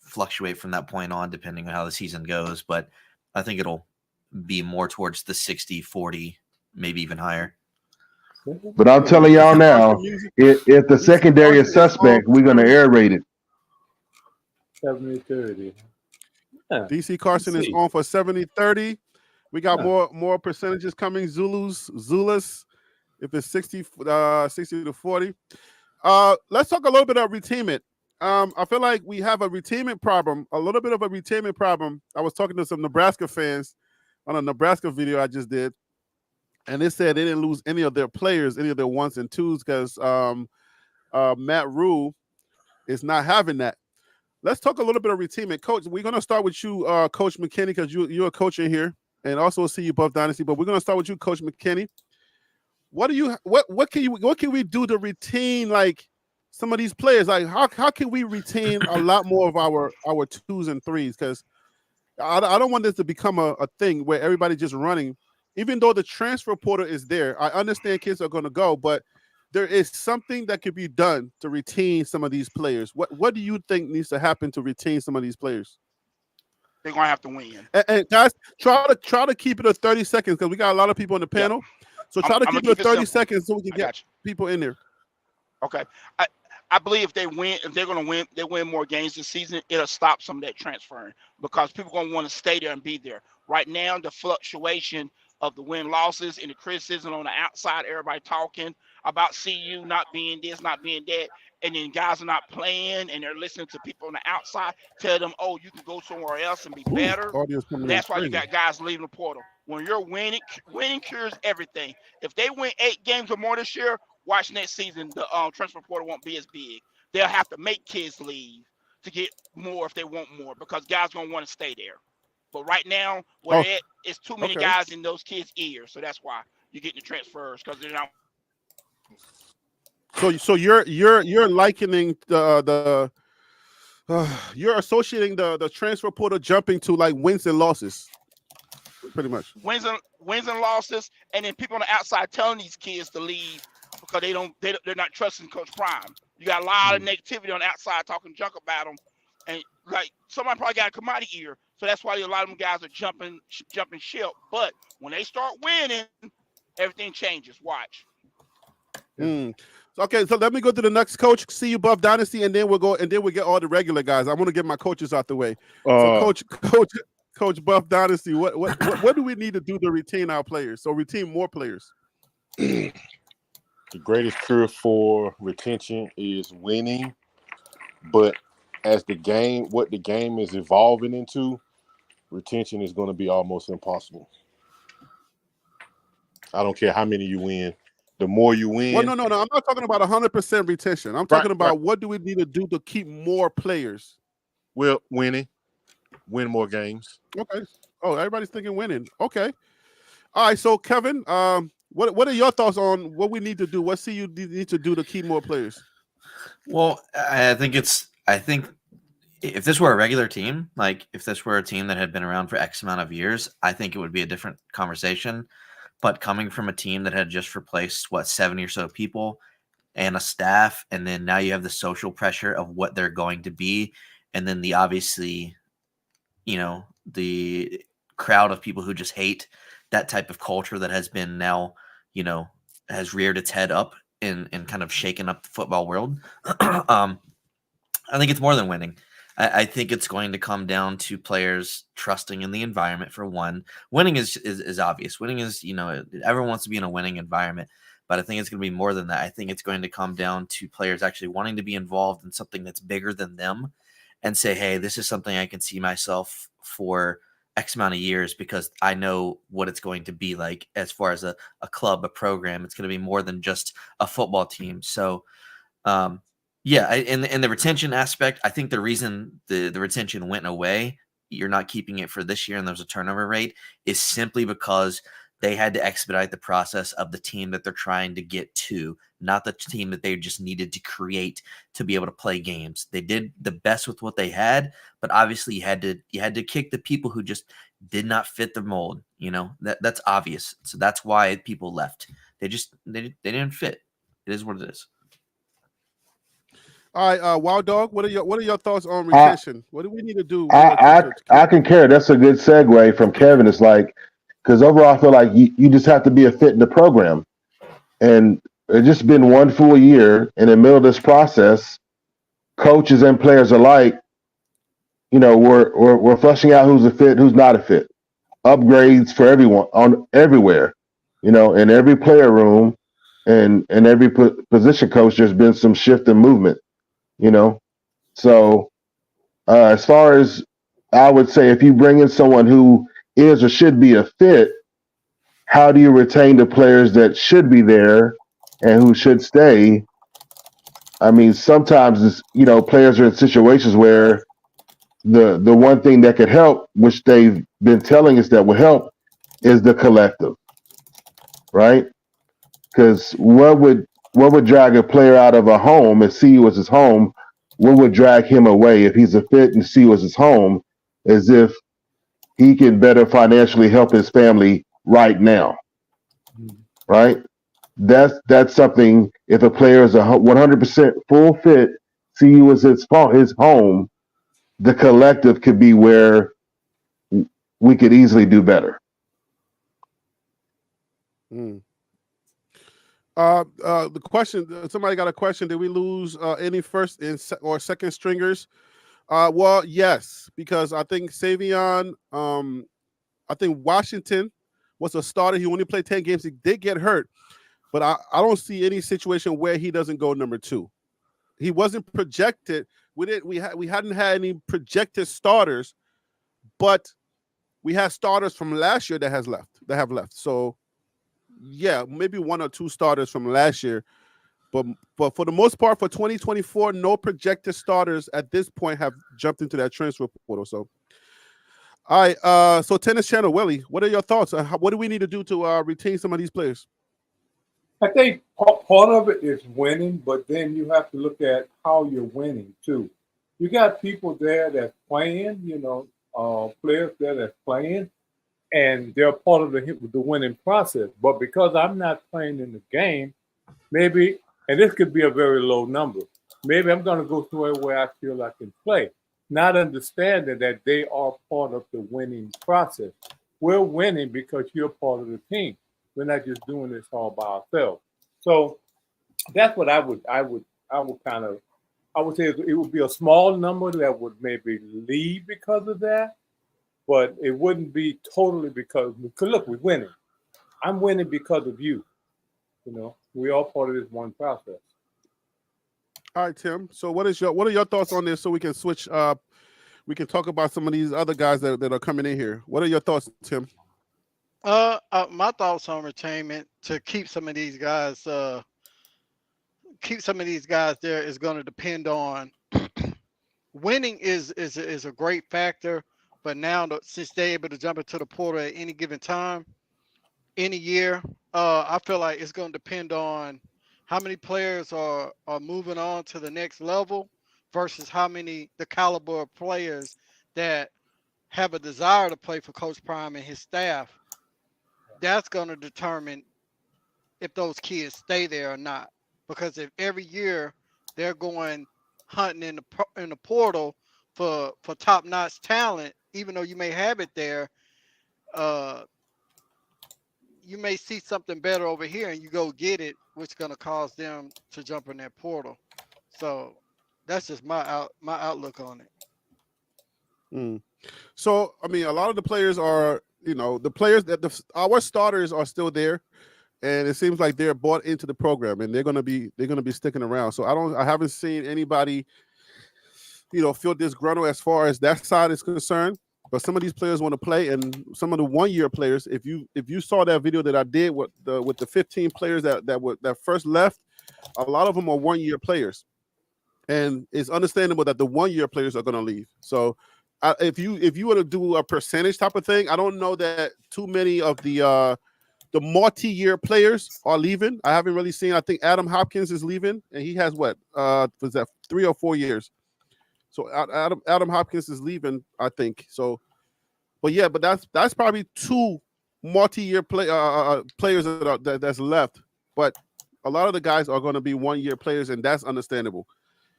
fluctuate from that point on depending on how the season goes. But I think it'll be more towards the 60-40, maybe even higher. But I'm telling y'all now, if the secondary is suspect, we're going to air raid it. 70-30. Yeah. DC Carson is on for 70-30. We got more percentages coming. Zulus, if it's 60-40. Let's talk a little bit about reteamment. I feel like we have a reteamment problem, a little bit of a reteamment problem. I was talking to some Nebraska fans on a Nebraska video I just did, and they said they didn't lose any of their players, any of their ones and twos, because Matt Rule is not having that. Let's talk a little bit of reteamment. Coach, we're going to start with you, Coach McKinney, because you're a coach in here, and also see you Buff Dynasty, but we're going to start with you, Coach McKinney. What can we do to retain like some of these players? Like how can we retain a lot more of our twos and threes? Because I don't want this to become a thing where everybody just running. Even though the transfer portal is there, I understand kids are going to go, but there is something that could be done to retain some of these players. What do you think needs to happen to retain some of these players? They're gonna have to win. And guys, try to keep it at 30 seconds because we got a lot of people on the panel. Yeah. So try to keep it at 30 seconds so we can get people in there. Okay. I believe if they're going to win, they win more games this season, it'll stop some of that transferring because people are going to want to stay there and be there. Right now, the fluctuation of the win-losses and the criticism on the outside, everybody talking about CU not being this, not being that, and then guys are not playing and they're listening to people on the outside tell them, oh, you can go somewhere else and be better. That's why you got guys leaving the portal. When you're winning cures everything. If they win 8 games or more this year, watch next season, the transfer portal won't be as big. They'll have to make kids leave to get more if they want more because guys going to want to stay there. But right now, where it's too many guys in those kids' ears. So that's why you're getting the transfers because they're not. So you're likening you're associating the transfer portal jumping to like wins and losses, pretty much. Wins and losses, and then people on the outside telling these kids to leave because they're not trusting Coach Prime. You got a lot of negativity on the outside talking junk about them, and like somebody probably got a commodity ear. So that's why a lot of them guys are jumping ship. But when they start winning, everything changes. Watch. Okay, so let me go to the next coach. See you, Buff Dynasty, and then we'll get all the regular guys. I want to get my coaches out the way. So Coach Buff Dynasty, what do we need to do to retain our players? So retain more players. The greatest cure for retention is winning, but as what the game is evolving into, retention is going to be almost impossible. I don't care how many you win. The more you win. Well, no. I'm not talking about 100% retention. I'm talking about what do we need to do to keep more players? Well, win more games. Okay. Oh, everybody's thinking winning. Okay. All right. So, Kevin, what are your thoughts on what we need to do? What CU need to do to keep more players? Well, I think if this were a regular team, like if this were a team that had been around for X amount of years, I think it would be a different conversation. But coming from a team that had just replaced 70 or so people and a staff, and then now you have the social pressure of what they're going to be, and then the obviously, the crowd of people who just hate that type of culture that has been now, has reared its head up and kind of shaken up the football world. I think it's more than winning. I think it's going to come down to players trusting in the environment for one. Winning is obvious. Winning is, everyone wants to be in a winning environment, but I think it's going to be more than that. I think it's going to come down to players actually wanting to be involved in something that's bigger than them and say, hey, this is something I can see myself for X amount of years because I know what it's going to be like as far as a club, a program. It's going to be more than just a football team. So, yeah, in the retention aspect, I think the reason the retention went away, you're not keeping it for this year and there's a turnover rate, is simply because They had to expedite the process of the team that they're trying to get to, not the team that they just needed to create to be able to play games. They did the best with what they had, but obviously you had to kick the people who just did not fit the mold. That's obvious. So that's why people left. They didn't fit. It is what it is. All right, Wild Dog, what are your thoughts on retention? What do we need to do? I concur. That's a good segue from Kevin. It's like, because overall, I feel like you just have to be a fit in the program. And it's just been one full year in the middle of this process. Coaches and players alike, we're fleshing out who's a fit, who's not a fit. Upgrades for everyone on everywhere, in every player room and every position coach, there's been some shift and movement, So as far as I would say, if you bring in someone who is or should be a fit, how do you retain the players that should be there and who should stay? I mean, sometimes players are in situations where the one thing that could help, which they've been telling us that will help, is the collective, right? Because what would drag a player out of a home and see you as his home? What would drag him away if he's a fit and see you as his home? As if he can better financially help his family right now, right? That's something. If a player is a 100% full fit, see you as his home, the collective could be where we could easily do better. The question, somebody got a question. Did we lose any first or second stringers? Well, yes, because I think Savion, I think Washington was a starter. He only played 10 games. He did get hurt, but I don't see any situation where he doesn't go number 2. He wasn't projected. We hadn't had any projected starters, but we had starters from last year that have left. So yeah, maybe 1 or 2 starters from last year, but for the most part, for 2024, no projected starters at this point have jumped into that transfer portal. So, all right. So Tennis Channel, Willie, what are your thoughts? What do we need to do to retain some of these players? I think part of it is winning, but then you have to look at how you're winning too. You got people there that's playing, players there that's playing, and they're part of the winning process. But because I'm not playing in the game, maybe, and this could be a very low number, maybe I'm going to go somewhere where I feel I can play, not understanding that they are part of the winning process. We're winning because you're part of the team. We're not just doing this all by ourselves. So that's what I would say it would be a small number that would maybe leave because of that, but it wouldn't be totally because look, we're winning. I'm winning because of you. We all part of this one process. All right, Tim. So what are your thoughts on this? So we can switch up. We can talk about some of these other guys that are coming in here. What are your thoughts, Tim? My thoughts on retainment to keep some of these guys there is going to depend on winning is a great factor, but now since they're able to jump into the portal at any given time, any year, I feel like it's going to depend on how many players are moving on to the next level versus the caliber of players that have a desire to play for Coach Prime and his staff. That's going to determine if those kids stay there or not. Because if every year they're going hunting in the portal for top-notch talent, even though you may have it there, you may see something better over here and you go get it, which is going to cause them to jump in that portal. So that's just my outlook on it. So, I mean, a lot of the players are, the players our starters are still there, and it seems like they're bought into the program, and they're gonna be sticking around. So I haven't seen anybody, feel disgruntled as far as that side is concerned. But some of these players want to play, and some of the 1-year players, if you saw that video that I did with the 15 players that first left, a lot of them are 1-year players, and it's understandable that the 1-year players are gonna leave. So. If you were to do a percentage type of thing, I don't know that too many of the the multi-year players are leaving. I haven't really seen. I think Adam Hopkins is leaving, and he has what? Was that 3 or 4 years? So Adam Hopkins is leaving, I think. So, but yeah, but that's probably 2 multi-year players that's left. But a lot of the guys are going to be 1-year players, and that's understandable.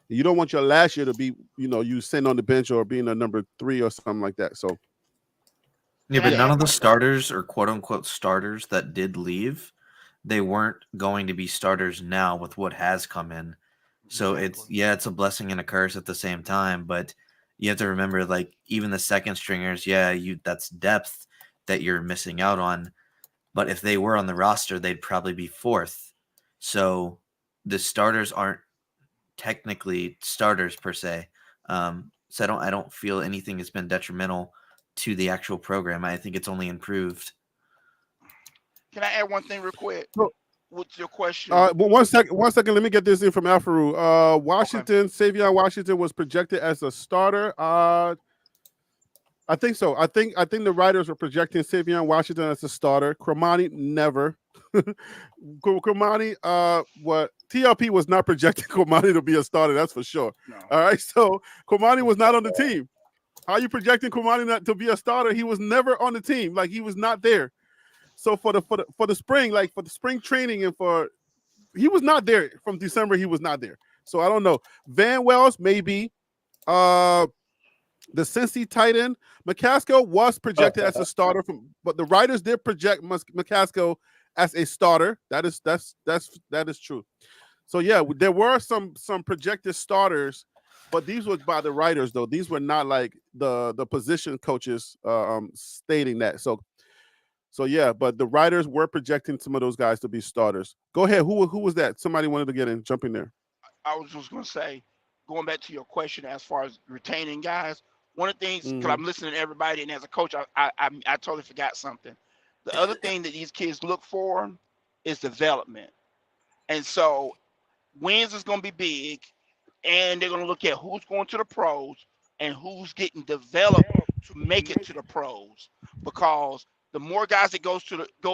You don't want your last year to be, you sitting on the bench or being a number 3 or something like that. So, yeah, but none of the starters or quote unquote starters that did leave, they weren't going to be starters now with what has come in. So it's a blessing and a curse at the same time. But you have to remember, like, even the second stringers, that's depth that you're missing out on. But if they were on the roster, they'd probably be 4th. So the starters aren't technically starters per se. So I don't feel anything has been detrimental to the actual program. I think it's only improved. Can I add one thing real quick? What's your question? One second. Let me get this in from Alfaru. Washington, okay. Savion Washington was projected as a starter. I think so. I think the writers were projecting Savion Washington as a starter. Cormani never. Cormani, what TLP was not projecting Cormani to be a starter. That's for sure. No. All right. So Cormani was not on the team. How are you projecting Cormani not to be a starter? He was never on the team. Like, he was not there. So for the spring, like for the spring training and he was not there from December. He was not there. So I don't know. Van Wells maybe. The Cincy tight end McCaskill was projected as a starter but the writers did project McCaskill as a starter. That is true. So yeah, there were some projected starters, but these were by the writers though. These were not like the position coaches stating that. So yeah, but the writers were projecting some of those guys to be starters. Go ahead. Who was that? Somebody wanted to get in, jump in there. I was just going to say, going back to your question as far as retaining guys, one of the things, because I'm listening to everybody, and as a coach, I totally forgot something. The other thing that these kids look for is development. And so wins is going to be big, and they're going to look at who's going to the pros and who's getting developed to make it to the pros. Because the more guys that go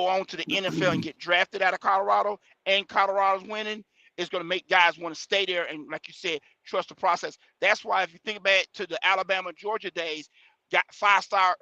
on to the NFL and get drafted out of Colorado, and Colorado's winning, it's going to make guys want to stay there and, like you said, trust the process. That's why if you think back to the Alabama, Georgia days, got five-star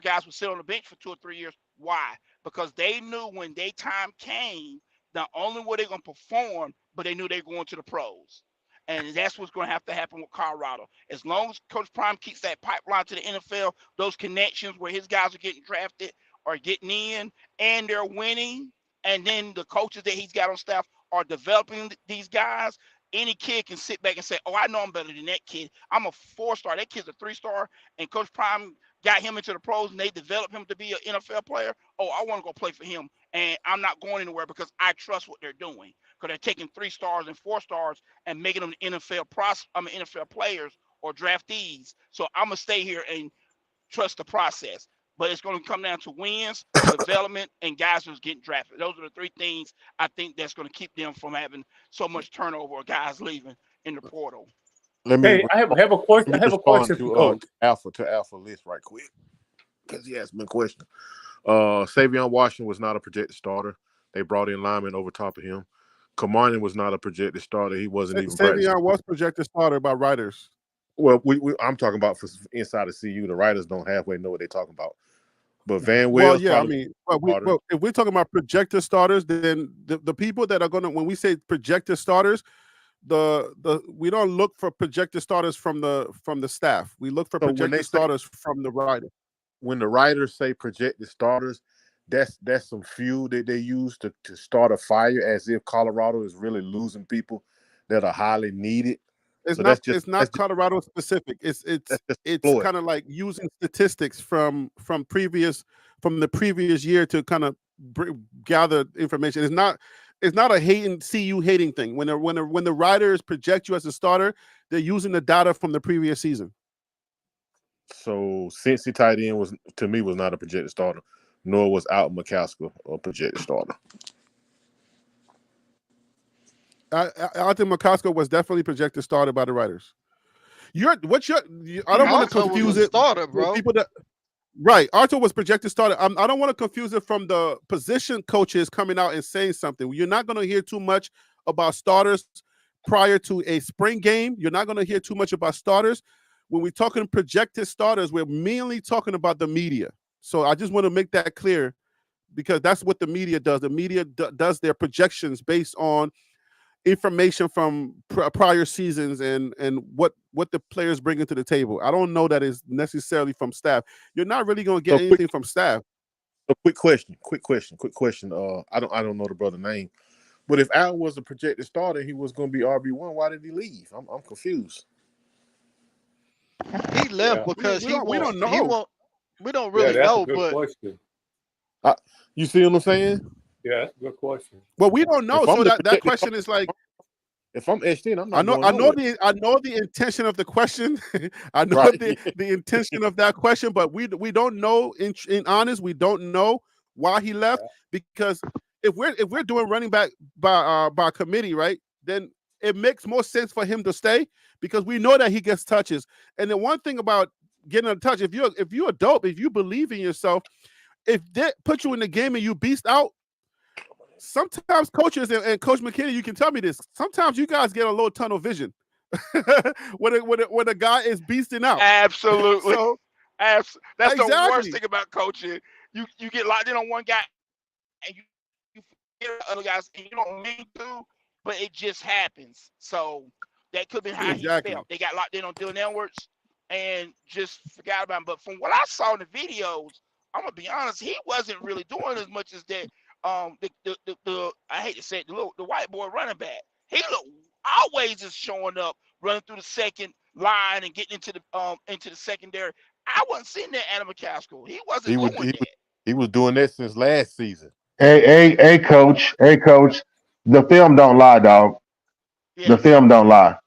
guys would sit on the bench for 2 or 3 years. Why? Because they knew when their time came, not only were they going to perform, but they knew they were going to the pros. And that's what's going to have to happen with Colorado. As long as Coach Prime keeps that pipeline to the NFL, those connections where his guys are getting drafted are getting in and they're winning, and then the coaches that he's got on staff are developing these guys, any kid can sit back and say, oh, I know I'm better than that kid. I'm a 4-star. That kid's a 3-star, and Coach Prime got him into the pros, and they developed him to be an NFL player. Oh, I want to go play for him, and I'm not going anywhere because I trust what they're doing, because they're taking 3 stars and 4 stars and making them NFL players or draftees. So I'm going to stay here and trust the process. But it's going to come down to wins, development, and guys who's getting drafted. Those are the 3 things I think that's going to keep them from having so much turnover or guys leaving in the portal. I have a question. I have a question to Alpha List right quick, because he asked me a question. Savion Washington was not a projected starter. They brought in linemen over top of him. Cormani was not a projected starter. He wasn't even practicing. Savion was projected starter by writers. Well, I'm talking about for inside of CU. The writers don't halfway know what they're talking about. But Van Wells, well, yeah, I mean, if we're talking about projected starters, then the people that are going to, when we say projected starters, we don't look for projected starters from the staff. We look for projected starters from the writer. When the writers say projected starters, that's some fuel that they use to start a fire, as if Colorado is really losing people that are highly needed. It's not Colorado specific. It's kind of like using statistics from the previous year to kind of gather information. It's not a CU hating thing. When the writers project you as a starter, they're using the data from the previous season. So Cincy tight end was not a projected starter, nor was Alton McCaskill a projected starter. Alton McCaskill was definitely projected starter by the writers. I don't want to confuse it. Starter, bro. People that Right. Arthur was projected starter. I don't want to confuse it from the position coaches coming out and saying something. You're not going to hear too much about starters prior to a spring game. You're not going to hear too much about starters. When we're talking projected starters, we're mainly talking about the media. So I just want to make that clear because that's what the media does. The media does their projections based on information from prior seasons and what the players bring into the table. I don't know that is necessarily from staff. You're not really going to get anything from staff. A quick question. I don't know the brother's name, but if Al was a projected starter, he was going to be RB1. Why did he leave? I'm confused. He left because we don't know. We don't really that's know, a good but question. You see what I'm saying? Yeah, that's a good question. Well, we don't know. So that question is like, if I'm etched in, I'm not. I know the intention of the question. I know Right. the intention of that question, but we don't know. In honest, we don't know why he left because if we're doing running back by committee, right? Then it makes more sense for him to stay because we know that he gets touches. And the one thing about getting a touch, if you're dope, if you believe in yourself, if they put you in the game and you beast out. Sometimes coaches and Coach McKinney, you can tell me this. Sometimes you guys get a little tunnel vision when a guy is beasting out. Absolutely. So, that's exactly. the worst thing about coaching. You get locked in on one guy and you forget other guys and you don't mean to, but it just happens. So that could be how he felt. They got locked in on Dylan Edwards and just forgot about him. But from what I saw in the videos, I'm gonna be honest, he wasn't really doing as much as that. The I hate to say it, the white boy running back. He always is showing up, running through the second line and getting into the secondary. I wasn't seeing that Adam McCaskill. He wasn't doing that. He was doing that since last season. Hey, coach. The film don't lie, dog. Yeah. The film don't lie.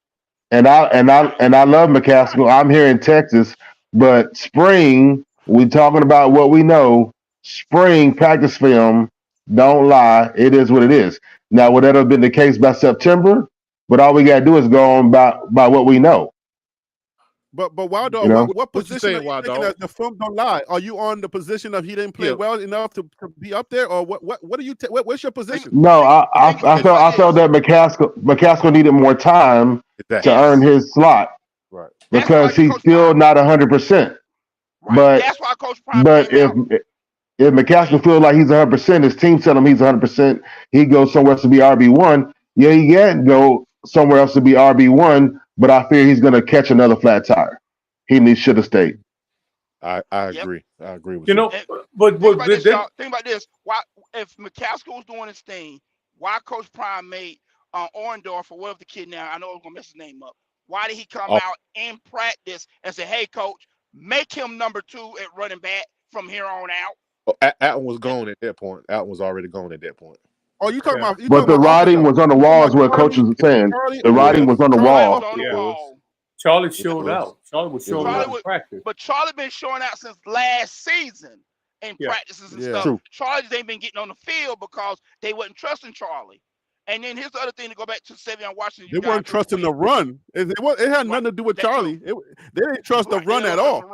And I love McCaskill. I'm here in Texas, but spring, we talking about what we know. Spring practice film don't lie. It is what it is. Now, would that have been the case by September? But all we gotta do is go on by what we know. But Waldo, You know? what position are you Waldo? thinking that the film don't lie? Are you on the position of he didn't play well enough to be up there, or what are you? What's your position? No, I felt that McCaskill needed more time to earn his slot, right? Because he's still not 100%. But that's why Coach Prime if McCaskill feels like he's 100%, his team tell him he's 100%, he goes somewhere else to be RB1. Yeah, he can go somewhere else to be RB1, but I fear he's going to catch another flat tire. He should have stayed. I agree. I agree with you. You know, but think about this. Why, if McCaskill was doing his thing, why Coach Prime made Orndorff or whatever the kid now, I know I was going to mess his name up. Why did he come out in practice and say, hey, coach, make him number 2 at running back from here on out? Alton was gone at that point. Alton was already gone at that point. Oh, you talking about? But the writing was on the walls where coaches were saying. The writing was on the wall. Charlie showed out. Charlie was showing out in practice. But Charlie been showing out since last season in practices and stuff. True. Charlie ain't been getting on the field because they wasn't trusting Charlie. And then here's the other thing to go back to Savion Washington. They weren't trusting the run. It had nothing to do with Charlie. They didn't trust the run at all.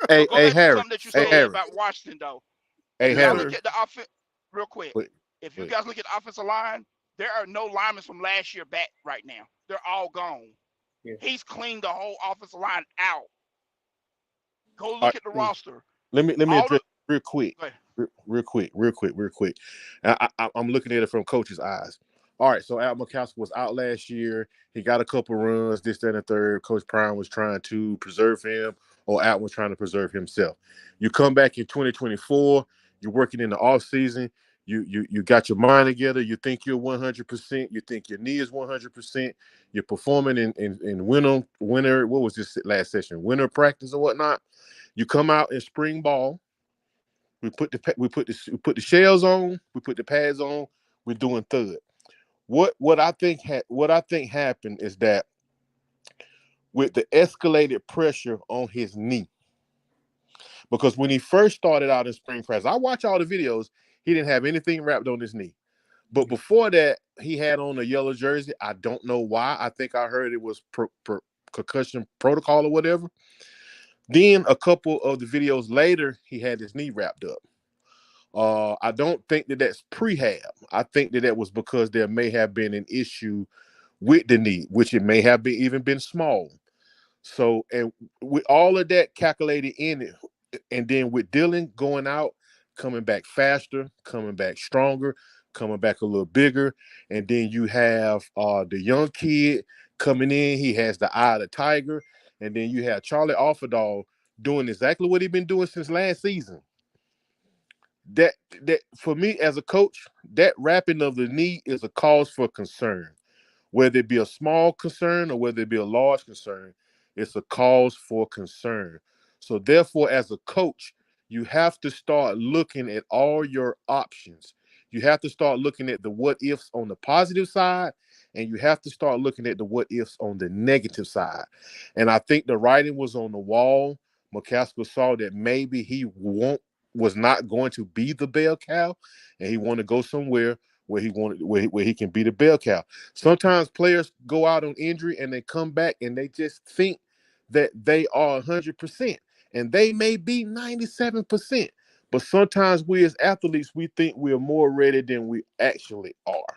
Hey, Harry. Something that you said about Washington, though. Hey, Harry. Look at the offense real quick. If you guys look at the offensive line, there are no linemen from last year back right now. They're all gone. Yeah. He's cleaned the whole offensive line out. Go look at the roster. Let me address real quick. I'm looking at it from coach's eyes. All right, so Al McCaskill was out last year. He got a couple runs, this, that, and the third. Coach Prime was trying to preserve him, or Al was trying to preserve himself. You come back in 2024, you're working in the offseason. You got your mind together. You think you're 100%. You think your knee is 100%. You're performing in winter. What was this last session? Winter practice or whatnot. You come out in spring ball. We put the shells on. We put the pads on. We're doing thud. What I think happened is that with the escalated pressure on his knee, because when he first started out in spring practice, I watch all the videos. He didn't have anything wrapped on his knee. But before that, he had on a yellow jersey. I don't know why. I think I heard it was concussion protocol or whatever. Then a couple of the videos later, he had his knee wrapped up. I don't think that that's prehab. I think that was because there may have been an issue with the knee, which it may have even been small. So, and with all of that calculated in it, and then with Dylan going out, coming back faster, coming back stronger, coming back a little bigger, and then you have the young kid coming in. He has the eye of the tiger, and then you have Charlie Offerdall doing exactly what he's been doing since last season. That for me as a coach, that wrapping of the knee is a cause for concern. Whether it be a small concern or whether it be a large concern, it's a cause for concern. So therefore, as a coach, you have to start looking at all your options. You have to start looking at the what ifs on the positive side, and you have to start looking at the what ifs on the negative side. And I think the writing was on the wall. McCaskill saw that maybe he was not going to be the bell cow, and he wanted to go somewhere where he can be the bell cow. Sometimes players go out on injury and they come back and they just think that they are 100%, and they may be 97%. But sometimes we as athletes, we think we're more ready than we actually are.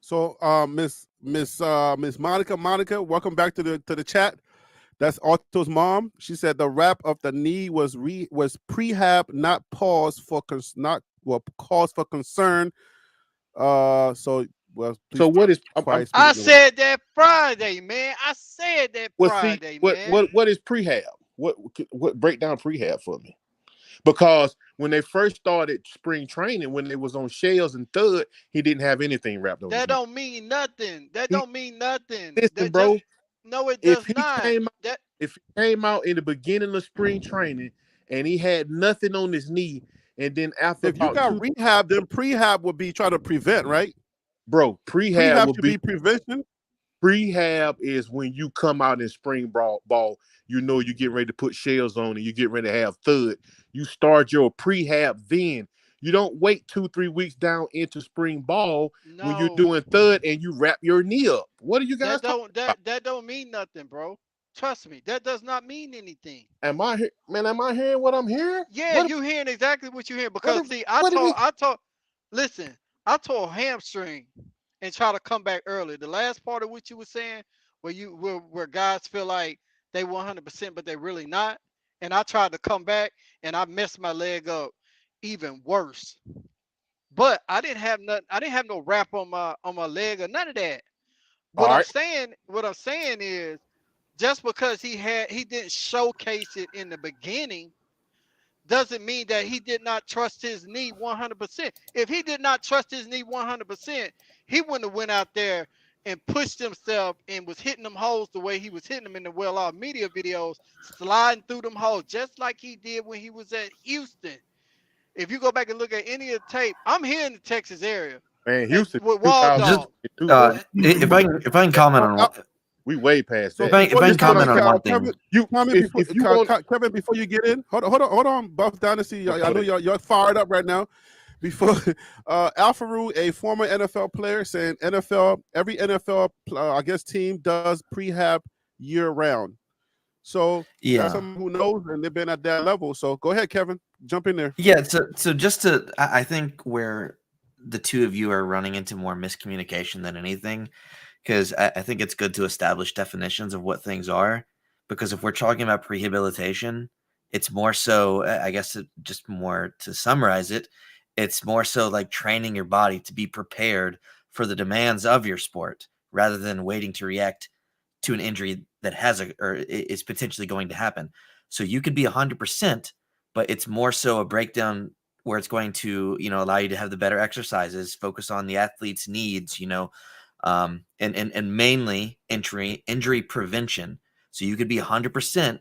So, Miss Monica, welcome back to the chat. That's Otto's mom. She said the wrap of the knee was prehab, not cause for concern. So what is? I said that Friday, man. I said that Friday, man. What is prehab? What break down prehab for me? Because when they first started spring training, when they was on shells and thud, he didn't have anything wrapped on. That don't mean nothing. Don't mean nothing. Listen, bro. No, it does not. If he came out in the beginning of spring training and he had nothing on his knee, and then after if you got rehab, then prehab would be trying to prevent, right? Bro, prehab would be prevention. Prehab is when you come out in spring ball, you know you get ready to put shells on and you get ready to have thud. You start your prehab then. You don't wait 2-3 weeks down into spring ball when you're doing thud and you wrap your knee up. What are you guys talking about? That don't mean nothing, bro. Trust me, that does not mean anything. Am I hearing what I'm hearing? Yeah, you hearing exactly what you're hearing. Because I tore hamstring and try to come back early. The last part of what you were saying, where guys feel like they 100%, but they're really not. And I tried to come back and I messed my leg up even worse. But I didn't have no wrap on my leg or none of that. What I'm saying is, just because he didn't showcase it in the beginning doesn't mean that he did not trust his knee 100%. If he did not trust his knee 100%, he wouldn't have went out there and pushed himself and was hitting them holes the way he was hitting them in the well-off media videos, sliding through them holes, just like he did when he was at Houston. If you go back and look at any of the tape, I'm here in the Texas area. Man, Houston with Wall Dog. If I can comment on what. We way past that. If I can comment on one thing, Kevin, before you get in, hold on, Buff Dynasty. I know you're fired up right now. Before Alfaru, a former NFL player, saying every NFL I guess team does prehab year round. So that's someone who knows and they've been at that level. So go ahead, Kevin, jump in there. Yeah. So just I think where the two of you are running into more miscommunication than anything. Because I think it's good to establish definitions of what things are. Because if we're talking about prehabilitation, it's more so, I guess, just more to summarize it, it's more so like training your body to be prepared for the demands of your sport rather than waiting to react to an injury that or is potentially going to happen. So you could be 100%, but it's more so a breakdown where it's going to, allow you to have the better exercises, focus on the athlete's needs, and mainly injury prevention. So you could be 100%,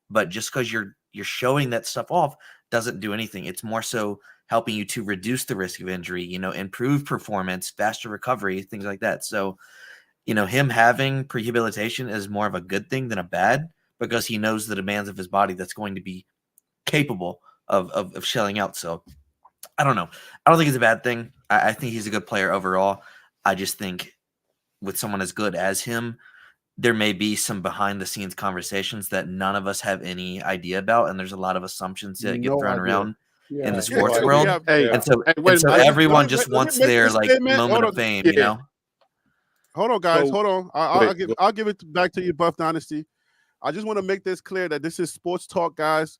but just because you're showing that stuff off doesn't do anything. It's more so helping you to reduce the risk of injury, improve performance, faster recovery, things like that. So, him having prehabilitation is more of a good thing than a bad, because he knows the demands of his body that's going to be capable of shelling out. So I don't know. I don't think it's a bad thing. I think he's a good player overall. I just think with someone as good as him, there may be some behind the scenes conversations that none of us have any idea about, and there's a lot of assumptions that get No thrown idea. around Yeah, in the no sports We world. have, Hey, And so, hey, wait a and so minute. everyone let me- just let me wants make their this like statement. moment Hold of on. fame, Yeah. you know? Hold on, guys. So- Hold on. I'll give it back to you, Buff Dynasty. I just want to make this clear that this is sports talk, guys.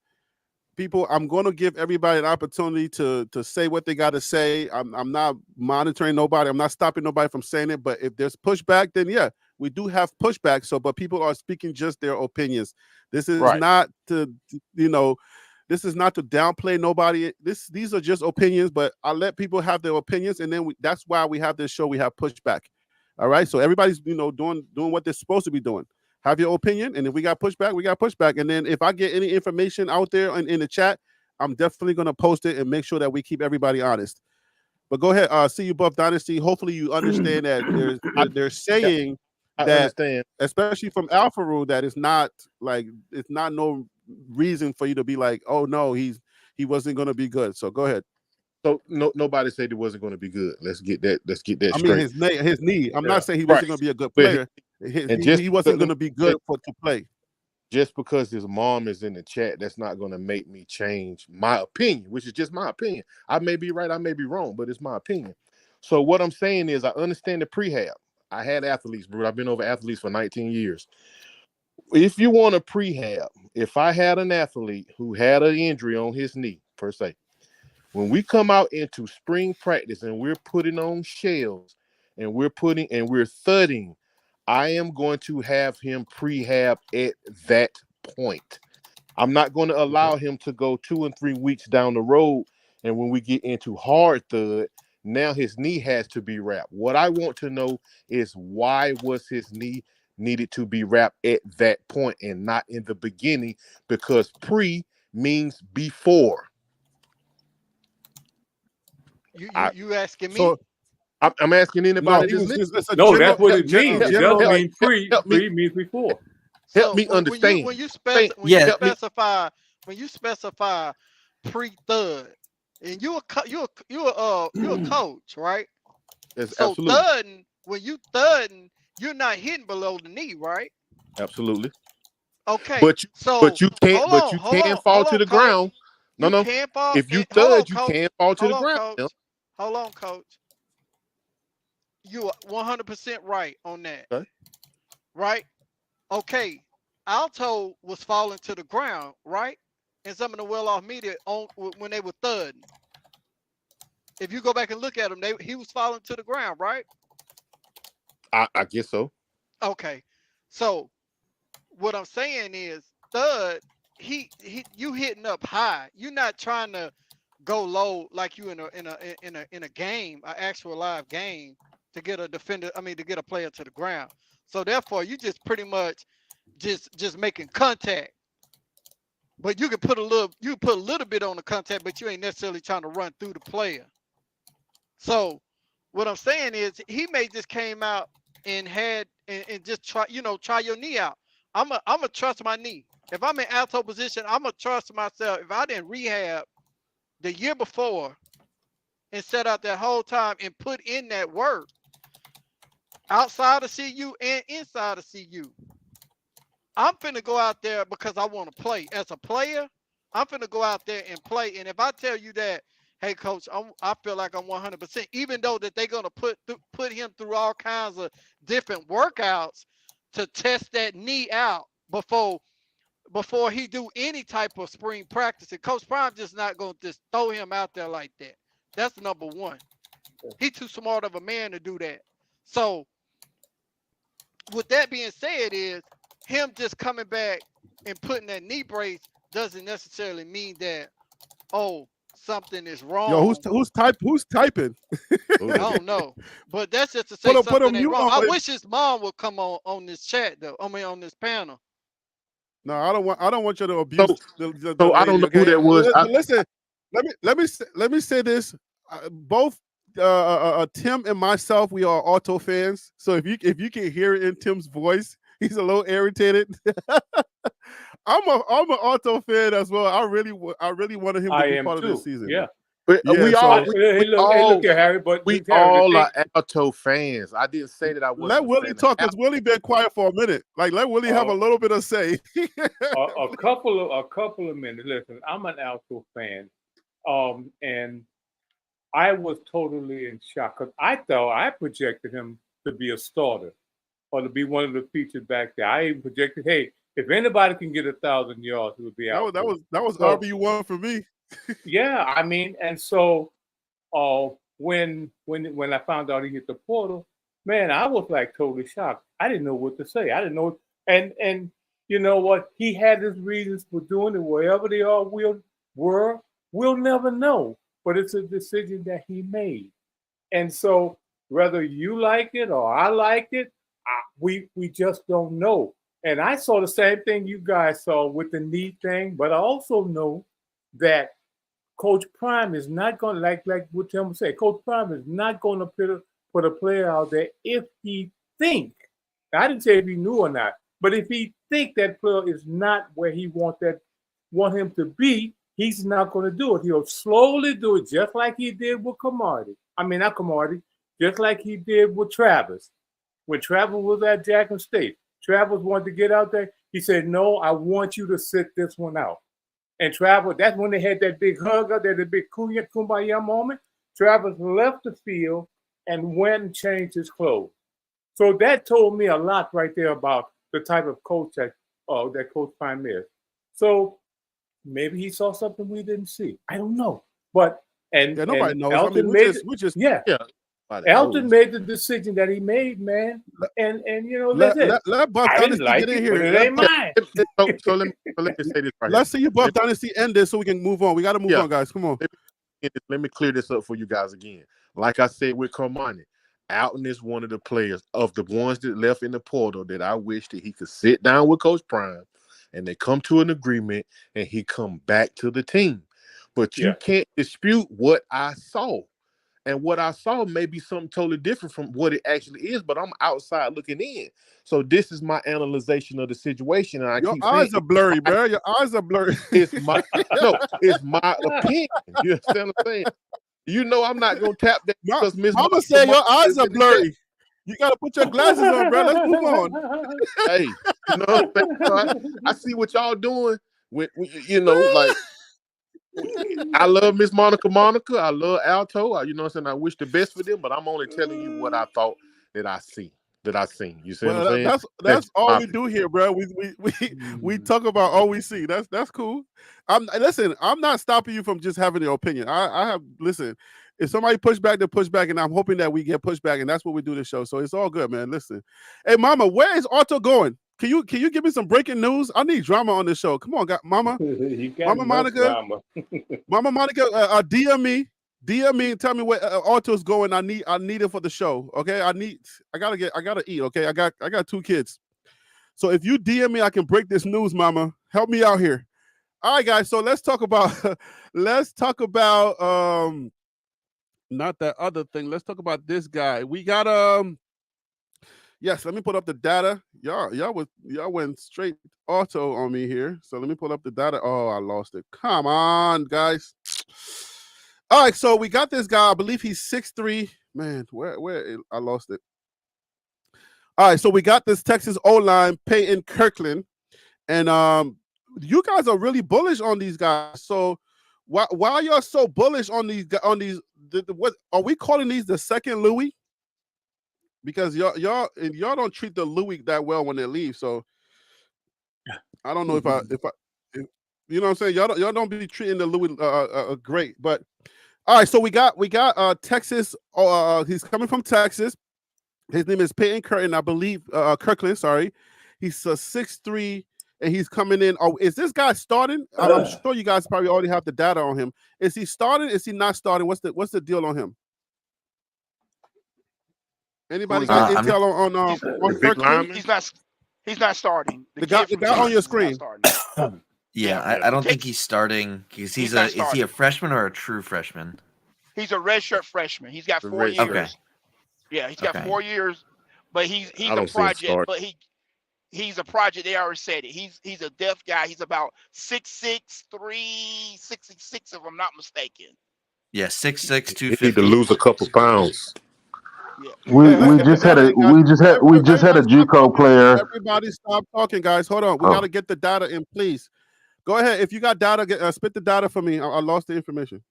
People, I'm going to give everybody an opportunity to say what they got to say. I'm not monitoring nobody. I'm not stopping nobody from saying it. But if there's pushback, then yeah, we do have pushback. So, but people are speaking just their opinions. This is Right. not to, this is not to downplay nobody. These are just opinions. But I let people have their opinions, and then that's why we have this show. We have pushback. All right. So everybody's doing what they're supposed to be doing. Have your opinion, and if we got pushback, we got pushback. And then if I get any information out there in the chat, I'm definitely going to post it and make sure that we keep everybody honest. But go ahead, see you, Buff Dynasty. Hopefully you understand that they're saying I that, understand. especially from Alpha Rule, that it's not no reason for you to be like, oh no, he wasn't going to be good. So go ahead. So nobody said it wasn't going to be good. Let's get that I straight. mean, his knee. I'm Yeah. not saying he wasn't Right. going to be a good But player. just He wasn't going to be good to play. Just because his mom is in the chat, that's not going to make me change my opinion, which is just my opinion. I may be right, I may be wrong, but it's my opinion. So what I'm saying is I understand the prehab. I had athletes, bro. I've been over athletes for 19 years. If you want a prehab, if I had an athlete who had an injury on his knee, per se, when we come out into spring practice and we're putting on shells and we're thudding, I am going to have him prehab at that point. I'm not going to allow him to go 2 and 3 weeks down the road. And when we get into hard thud, now his knee has to be wrapped. What I want to know is why was his knee needed to be wrapped at that point and not in the beginning? Because pre means before. You asking me? So I'm asking anybody that's listening. No, that's what it means. It general- doesn't mean pre. help me. Pre means before. Help me understand. When you Yeah. specify pre-thud, and you're a coach, right? That's So absolutely. thudding, when you thudding, you're not hitting below the knee, right? Absolutely. Okay. But you can't hold on, fall to the coach. ground. No. You can't fall. If you hold on, thud, you coach. can't fall to Hold the on, ground. coach. Hold on, coach. You are 100% right on that. Okay. Right? Okay. Alto was falling to the ground, right? And some of the well-off media when they were thudding. If you go back and look at him, he was falling to the ground, right? I guess so. Okay. So what I'm saying is, thud, you hitting up high. You're not trying to go low like you in a game, an actual live game, to get a defender. I mean, to get a player to the ground. So therefore, you just pretty much just making contact. But you can put a little bit on the contact, but you ain't necessarily trying to run through the player. So what I'm saying is, he may just came out and had and just try your knee out. I'm a trust my knee. If I'm in alto position, I'm gonna trust myself. If I didn't rehab the year before and set out that whole time and put in that work outside of CU and inside of CU, I'm finna go out there because I want to play. As a player, I'm finna go out there and play. And if I tell you that, hey, coach, I feel like I'm 100%, even though that they're gonna put him through all kinds of different workouts to test that knee out before he do any type of spring practice. And Coach Prime just not gonna just throw him out there like that. That's number one. He's too smart of a man to do that. So with that being said, is him just coming back and putting that knee brace doesn't necessarily mean that, oh, something is wrong. Yo, who's typing? I don't know, but that's just to say something ain't wrong. I wish his mom would come on this chat though. I mean, on this panel. No, I don't want you to abuse. So I don't know who that was. Listen, let me say this. Both Tim and myself, we are auto fans. So if you can hear it in Tim's voice, he's a little irritated. I'm an auto fan as well. I really wanted him to be part of this season. Yeah. But Yeah, we so all Hey, look here, Harry. But we Harry, the all thing, are Alto fans. I didn't say that I let wasn't a Willie fan of talk, because Alto. Willie been quiet for a minute. Like, let Willie have a uh, little bit of say. a couple of minutes. Listen, I'm an Alto fan, and I was totally in shock because I thought I projected him to be a starter or to be one of the featured back there. I even projected, hey, if anybody can get 1,000 yards, it would be Alto. That was So RB1 for me. yeah, I mean, and so when I found out he hit the portal, man, I was like totally shocked. I didn't know what to say. I didn't know, and you know what? He had his reasons for doing it. Wherever they are, we'll never know. But it's a decision that he made, and so whether you like it or I like it, we just don't know. And I saw the same thing you guys saw with the knee thing, but I also know that Coach Prime is not going to, like what Tim said, Coach Prime is not going to put a player out there if he think, I didn't say if he knew or not, but if he think that player is not where he want him to be, he's not going to do it. He'll slowly do it just like he did with not Camardi, just like he did with Travis. When Travis was at Jackson State, Travis wanted to get out there. He said, no, I want you to sit this one out. And Travis, that's when they had that big hug up there, the big kumbaya moment. Travis left the field and went and changed his clothes. So that told me a lot right there about the type of coach that Coach Prime is. So maybe he saw something we didn't see. I don't know. But Nobody knows. Elton Elton made the decision that he made, man. And let Buff Dynasty get in here. But it ain't mine. So let me say this right Let's here. see you Buff Dynasty end this so we can move on. We got to move on, guys. Come on. Let me clear this up for you guys again. Like I said with Cormani, Alton is one of the players of the ones that left in the portal that I wish that he could sit down with Coach Prime and they come to an agreement and he come back to the team. But you can't dispute what I saw. And what I saw may be something totally different from what it actually is, but I'm outside looking in. So this is my analyzation of the situation. And Your eyes are blurry, bro. Your eyes are blurry. It's my opinion. You understand what I'm saying? You know I'm not gonna tap that because Miss Mama said your eyes are blurry. You gotta put your glasses on, bro. Let's move on. Hey, you know what I'm saying? I see what y'all doing with like. I love Miss Monica. I love Alto. You know what I'm saying? I wish the best for them, but I'm only telling you what I thought that I seen. You see what I'm saying? That's all we do here, bro. We talk about all we see. That's cool. I'm not stopping you from just having your opinion. I have listen. If somebody push back, they push back, and I'm hoping that we get pushed back, and that's what we do this show. So it's all good, man. Listen, hey, Mama, where is Otto going? Can you give me some breaking news? I need drama on this show. Come on, Mama. Mama Monica. Mama Monica, DM me and tell me where Otto's going. I need it for the show. Okay, I gotta eat. Okay, I got 2 kids. So if you DM me, I can break this news, Mama. Help me out here. All right, guys. So let's talk about not that other thing. Let's talk about this guy. We got yes, let me put up the data. Y'all went straight Otto on me here. So let me pull up the data. Oh, I lost it. Come on, guys. All right, so we got this guy. I believe he's 6'3". Man, where I lost it. All right, so we got this Texas O-line, Peyton Kirkland. And you guys are really bullish on these guys. So why are y'all so bullish on these what are we calling these the second Louis? Because y'all don't treat the Louis that well when they leave. So I don't know if you know what I'm saying. Y'all don't be treating the Louis great. But all right, so we got Texas. He's coming from Texas. His name is Peyton Curtin, I believe. Kirkland, sorry. He's 6'3", and he's coming in. Oh, is this guy starting? I'm sure you guys probably already have the data on him. Is he starting? Is he not starting? What's the deal on him? Anybody got intel on Kirkland? He's not starting. The guy on your screen. Yeah, I don't think he's starting because is he a freshman or a true freshman? He's a redshirt freshman. He's got 4 years. Okay. Yeah, he's got 4 years, but he's a project. But he's a project. They already said it. He's a deaf guy. He's about 6'6", 366, if I'm not mistaken. Yeah, 6'6", He need to 250. lose a couple pounds. Yeah. We Let's we get the just had data a in, guys. we just had a Everybody stop JUCO talking. player. Everybody stop talking, guys. Hold on. We Oh. got to get the data in, please. Go ahead. If you got data, spit the data for me. I lost the information.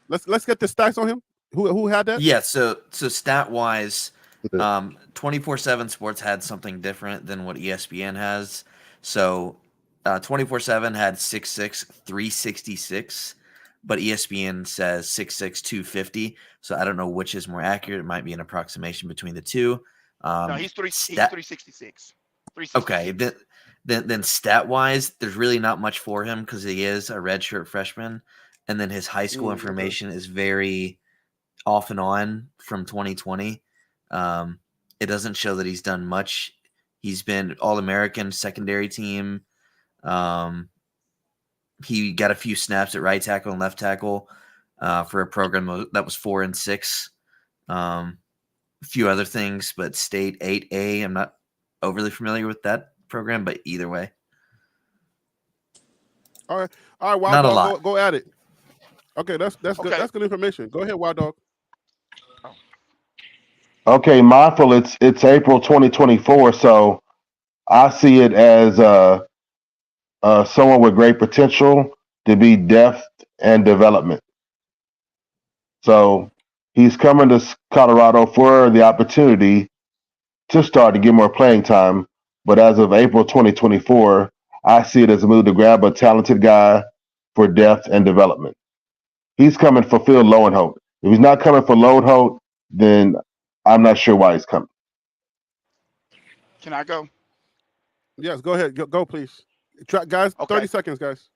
Let's get the stats on him. Who had that? Yeah, so stat wise, 24/7 Sports had something different than what ESPN has. So 24/7 had 6'6", 366, but ESPN says 6'6", 250. So I don't know which is more accurate. It might be an approximation between the two. No, he's 366. 366. Okay, then stat wise, there's really not much for him because he is a redshirt freshman, and then his high school information is very off and on from 2020. It doesn't show that he's done much. He's been All-American secondary team. He got a few snaps at right tackle and left tackle for a program that was 4 and 6. A few other things, but state 8A. I'm not overly familiar with that program, but either way. All right. Wild Not a Dog, lot. go at it. Okay, that's good. Okay. That's good information. Go ahead, Wild Dog. Okay, mindful. It's April 2024, so I see it as someone with great potential to be depth and development. So he's coming to Colorado for the opportunity to start to get more playing time. But as of April 2024, I see it as a move to grab a talented guy for depth and development. He's coming for Phil Lowenholt. If he's not coming for Lowenholt, then I'm not sure why he's coming. Can I go? Yes, go ahead. Go please. Guys, Okay. 30 seconds, guys.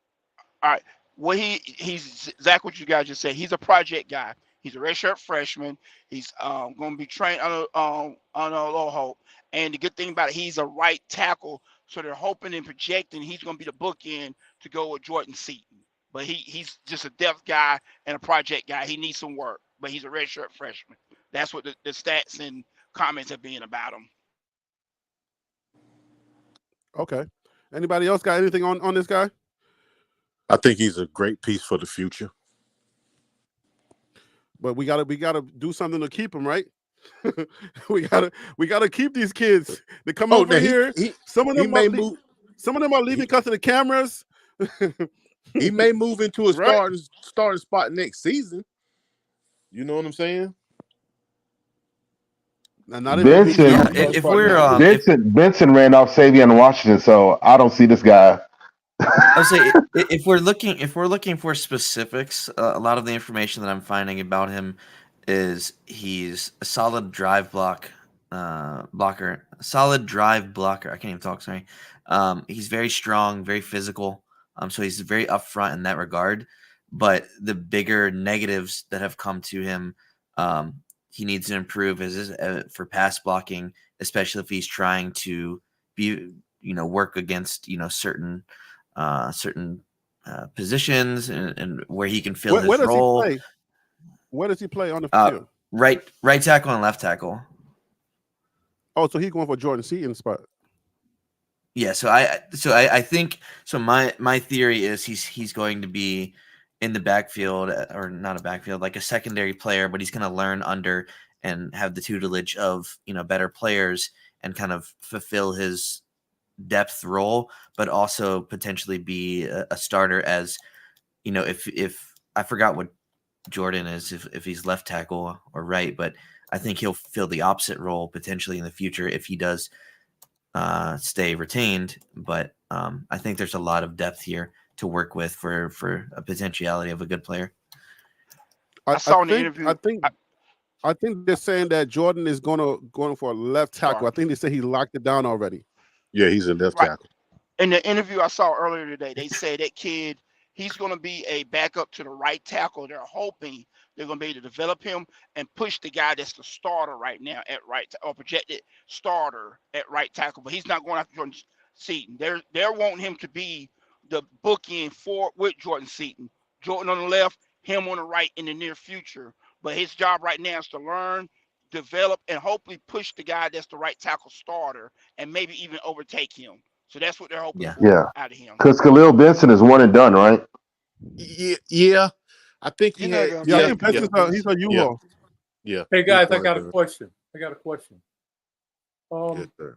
All right. Well, he's Zach. What you guys just said. He's a project guy. He's a redshirt freshman. He's going to be trained on a low hope. And the good thing about it, he's a right tackle. So they're hoping and projecting he's going to be the bookend to go with Jordan Seaton. But he's just a depth guy and a project guy. He needs some work, but he's a redshirt freshman. That's what the stats and comments have been about him. Okay. Anybody else got anything on this guy? I think he's a great piece for the future. But we gotta do something to keep him, right? we gotta keep these kids. They come over here. Some of them are leaving because of the cameras. He may move into a Right. starting spot next season. You know what I'm saying? Benson ran off Savion Washington, so I don't see this guy. I'll say if we're looking for specifics, a lot of the information that I'm finding about him is he's a solid drive blocker. I can't even talk. Sorry. He's very strong, very physical. So he's very upfront in that regard. But the bigger negatives that have come to him, he needs to improve is for pass blocking, especially if he's trying to work against certain positions and where he can fill his role. Where does he play on the field? Right tackle and left tackle. Oh, so he's going for Jordan Seaton's spot. Yeah, so I think my theory is he's going to be in the backfield, or not a backfield, like a secondary player, but he's going to learn under and have the tutelage of better players and kind of fulfill his depth role, but also potentially be a starter as if I forgot what Jordan is, if he's left tackle or right, but I think he'll fill the opposite role potentially in the future if he does stay retained. But I think there's a lot of depth here to work with for a potentiality of a good player. I saw in the interview. I think they're saying that Jordan is going for a left tackle. I think they say he locked it down already. Yeah, he's a left tackle. In the interview I saw earlier today, they said that kid, he's going to be a backup to the right tackle. They're hoping they're going to be able to develop him and push the guy that's the starter right now at right, or projected starter at right tackle. But he's not going after Jordan Seaton. They're wanting him to be the bookend for with Jordan Seaton. Jordan on the left, him on the right in the near future. But his job right now is to learn, develop, and hopefully push the guy that's the right tackle starter and maybe even overtake him. So that's what they're hoping for out of him. Because Khalil Benson is one and done, right? Yeah. I think he You're not had. gonna Yeah, I Yeah, think take Best yeah, is he's a U-Haul. yeah. Hey He guys, I was, got a question. yes, sir.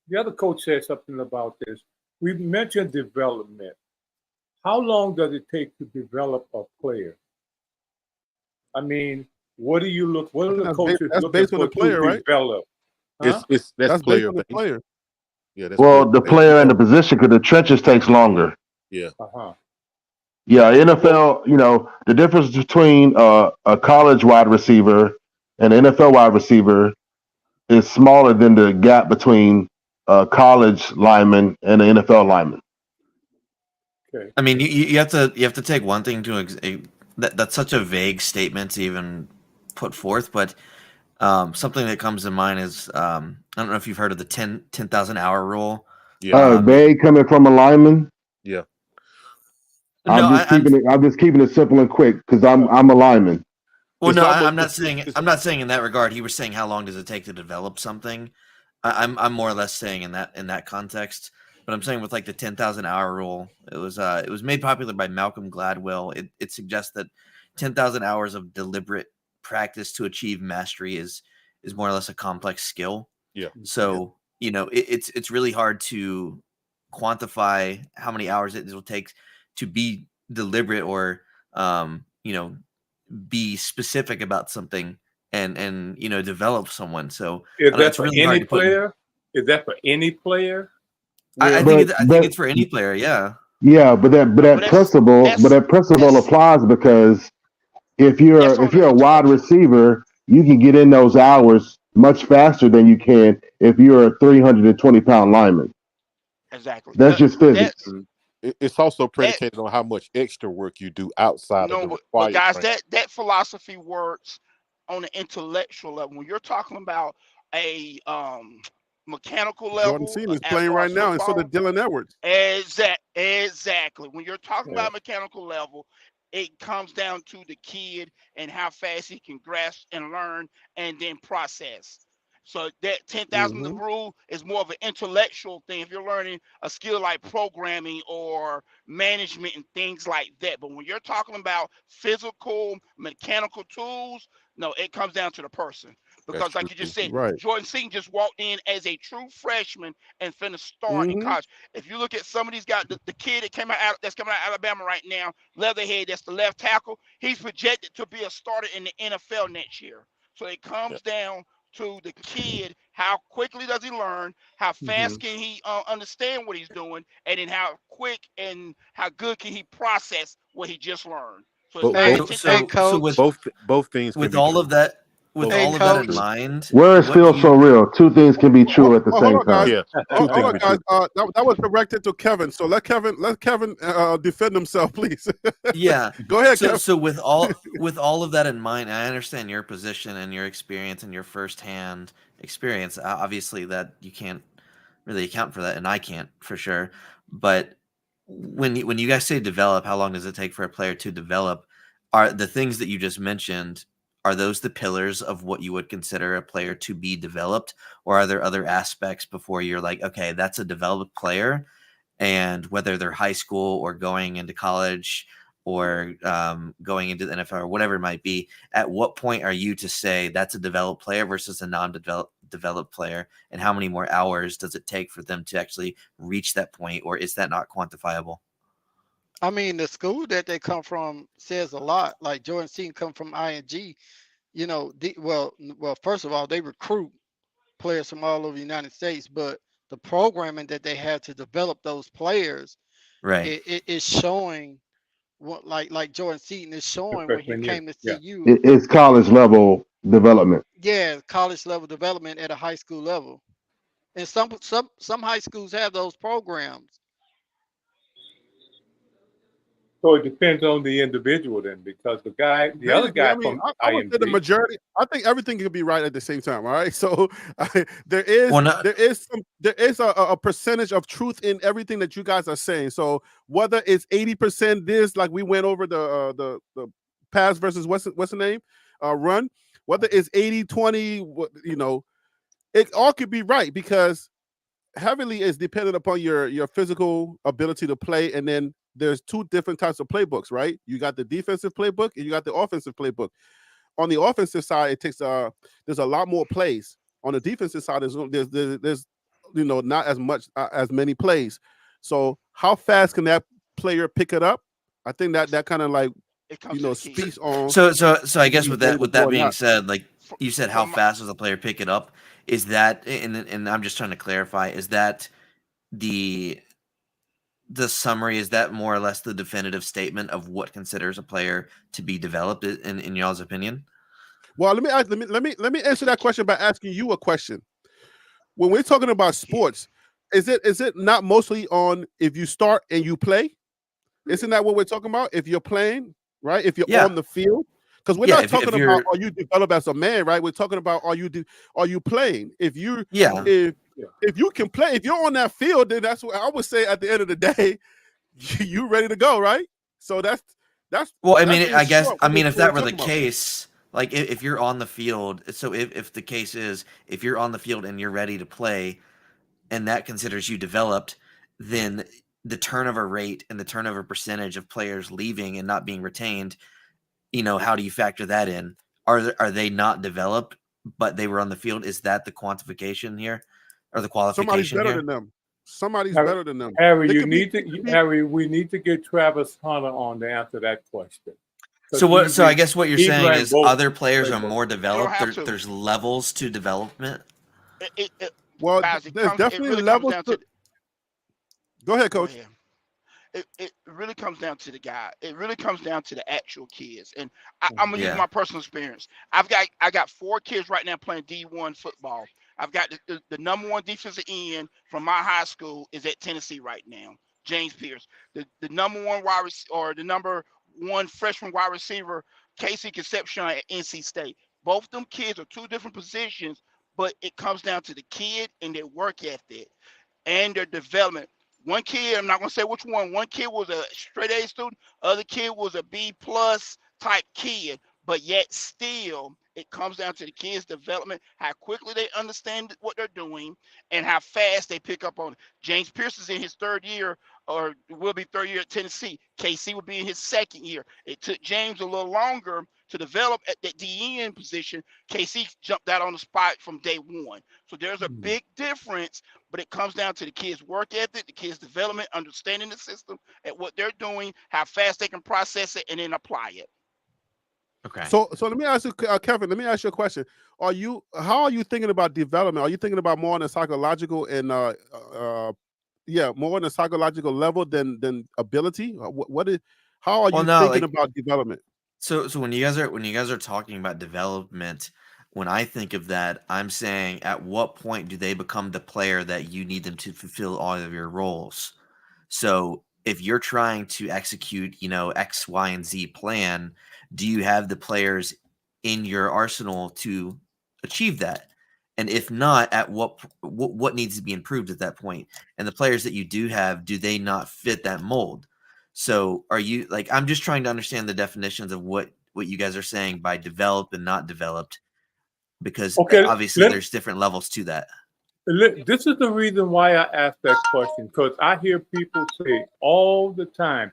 The other coach said something about this. We mentioned development. How long does it take to develop a player? I mean, what do you look? What I are think the that's coaches that's looking based on for the player, to right? develop? Huh? That's That's based player on the based. player. Yeah, that's Well, player the based. player and the position, because the trenches takes longer. Yeah. Uh-huh. Yeah, NFL, the difference between a college wide receiver and an NFL wide receiver is smaller than the gap between a college lineman and an NFL lineman. Okay. I mean, you have to take one thing that's such a vague statement to even put forth, but something that comes to mind is I don't know if you've heard of the 10,000 hour rule. Yeah. Vague coming from a lineman. Yeah. No, I'm just keeping it simple and quick because I'm a lineman. well, It's no, almost- I'm not saying it's- I'm not saying in that regard. He was saying how long does it take to develop something. I'm more or less saying in that context. But I'm saying with like the 10,000 hour rule, it was made popular by Malcolm Gladwell. It suggests that 10,000 hours of deliberate practice to achieve mastery is more or less a complex skill. Yeah. So it's really hard to quantify how many hours it will take to be deliberate or be specific about something and develop someone. So Is that it's for really hard any to put. player? Is that for any player? I But- think it's for any player. Yeah. Yeah, but that that's- principle applies because if you're That's on a wide intellectual. receiver, you can get in those hours much faster than you can if you're a 320-pound lineman. Exactly. That's just physics. It's also predicated on how much extra work you do outside of the but required guys, training. that philosophy works on an intellectual level. When you're talking about a mechanical Jordan level, Seaton is as playing far right as now, and so football, did Dylan Edwards. exactly. When you're talking Yeah. about mechanical level, it comes down to the kid and how fast he can grasp and learn and then process. So that 10,000 Mhm. rule is more of an intellectual thing. If you're learning a skill like programming or management and things like that. But when you're talking about physical, mechanical tools, no, it comes down to the person. Because like you just said, Right. Jordan Seaton just walked in as a true freshman and finna start in Mhm. college. If you look at some of these guys, the kid that that's coming out of Alabama right now, Leatherhead, that's the left tackle, he's projected to be a starter in the NFL next year. So it comes down to the kid, how quickly does he learn, how fast can he understand what he's doing, and then how quick and how good can he process what he just learned. So it's But not both- that So 10,000. with both things can with be all true. of that Both Hey, all of things that are in Coach. true. mind, Words what feel you- so real. Two things can be true at the Hold same on, guys. time. Yeah, Hold things on, be guys. true. That was directed to Kevin. So let Kevin defend himself, please. Yeah. Go ahead, So Kevin. so with all of that in mind, I understand your position and your experience and your firsthand experience. Obviously, that you can't really account for that, and I can't for sure. But when you guys say develop, how long does it take for a player to develop? Are the things that you just mentioned, are those the pillars of what you would consider a player to be developed, or are there other aspects before you're like, okay, that's a developed player, and whether they're high school or going into college or going into the NFL or whatever it might be, at what point are you to say that's a developed player versus a non-developed player, and how many more hours does it take for them to actually reach that point, or is that not quantifiable? I mean, the school that they come from says a lot. Like Jordan Seaton come from ING. First of all, they recruit players from all over the United States, but the programming that they have to develop those players, Right. it is showing what like Jordan Seaton is showing when he freshman year. came to Yeah. CU. It's college level development. Yeah, college level development at a high school level. And some high schools have those programs. So it depends on the individual then, because the other guy from I would say the IMG, majority. I think everything can be right at the same time. All right, so there is Well, not- a percentage of truth in everything that you guys are saying. So whether it's 80% this, like we went over the pass versus what's the name run, whether it's 80-20, it all could be right because heavily is dependent upon your physical ability to play, and then there's two different types of playbooks, right? You got the defensive playbook and you got the offensive playbook. On the offensive side, it takes there's a lot more plays. On the defensive side, there's not as much as many plays. So how fast can that player pick it up? I think that kind of like speaks on. So I guess with that being said, like you said, how fast does a player pick it up? Is that and I'm just trying to clarify, is that the summary, is that more or less the definitive statement of what considers a player to be developed in y'all's opinion? Well, let me answer that question by asking you a question. When we're talking about sports, is it not mostly on if you start and you play? Isn't that what we're talking about? If you're playing, right? If you're on the field, because we're not talking about are you develop as a man, right? We're talking about are you playing? If you can play, if you're on that field, then that's what I would say. At the end of the day, you ready to go, right? So that's. Well, I mean, I guess if that were the case, like if you're on the field, so if the case is if you're on the field and you're ready to play, and that considers you developed, then the turnover rate and the turnover percentage of players leaving and not being retained, how do you factor that in? Are they not developed, but they were on the field? Is that the quantification here, or the qualification? Somebody's better than them. Somebody's better than them. Harry, we need to get Travis Hunter on to answer that question. So I guess what you're saying is other players are more developed. There's levels to development. Well, there's definitely levels. Go ahead, Coach. It really comes down to the guy. It really comes down to the actual kids. And I'm gonna use my personal experience. I got 4 kids right now playing D1 football. I've got the number 1 defensive end from my high school is at Tennessee right now, James Pierce. The number 1 the number 1 freshman wide receiver, Casey Concepcion at NC State. Both of them kids are 2 different positions, but it comes down to the kid and their work ethic and their development. One kid, I'm not going to say which one. One kid was a straight A student. Other kid was a B+ type kid. But yet still, it comes down to the kids' development, how quickly they understand what they're doing, and how fast they pick up on it. James Pierce is in his 3rd year, or will be 3rd year at Tennessee. KC will be in his 2nd year. It took James a little longer to develop at that DN position. KC jumped out on the spot from day 1. So there's a big difference, but it comes down to the kids' work ethic, the kids' development, understanding the system and what they're doing, how fast they can process it, and then apply it. Okay. So let me ask you, Kevin. Let me ask you a question. How are you thinking about development? Are you thinking about more on a psychological and more on a psychological level than ability? How are you thinking about development? So when you guys are talking about development, when I think of that, I'm saying at what point do they become the player that you need them to fulfill all of your roles? So if you're trying to execute, X, Y, and Z plan, do you have the players in your arsenal to achieve that? And if not, at what needs to be improved at that point? And the players that you do have, do they not fit that mold? So are you I'm just trying to understand the definitions of what you guys are saying by developed and not developed, because obviously there's different levels to that. This is the reason why I asked that question, because I hear people say all the time,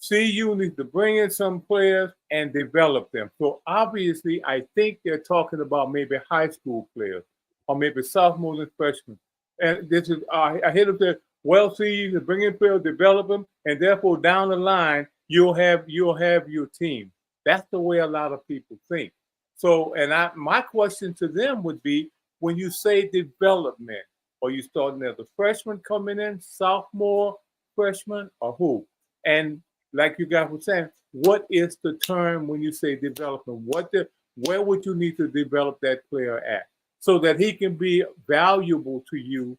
CU needs to bring in some players and develop them. So obviously, I think they're talking about maybe high school players or maybe sophomores and freshmen. And this is, I hear them say, well, CU to bring in players, develop them, and therefore down the line, you'll have your team. That's the way a lot of people think. So, my question to them would be, when you say development, are you starting as a freshman coming in, sophomore, freshman, or who? And like you guys were saying, what is the term when you say development? Where would you need to develop that player at so that he can be valuable to you,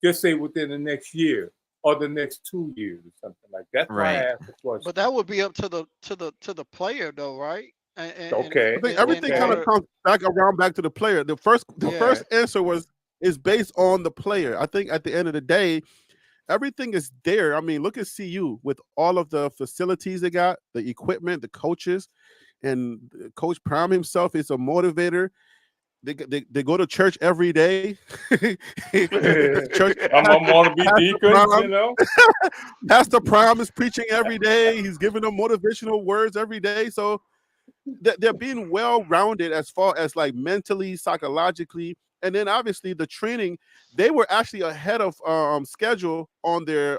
just say within the next year or the next 2 years or something like that? That's why I asked the question. But that would be up to the player, though, right? Okay. I think everything kind of comes back to the player. The first answer is based on the player. I think at the end of the day, everything is there. I mean, look at CU with all of the facilities they got, the equipment, the coaches, and Coach Prime himself is a motivator. They go to church every day. Church I'm want to be deacons, you know. Pastor Prime is preaching every day. He's giving them motivational words every day. So they're being well-rounded as far as like mentally, psychologically, and then obviously the training. They were actually ahead of schedule on their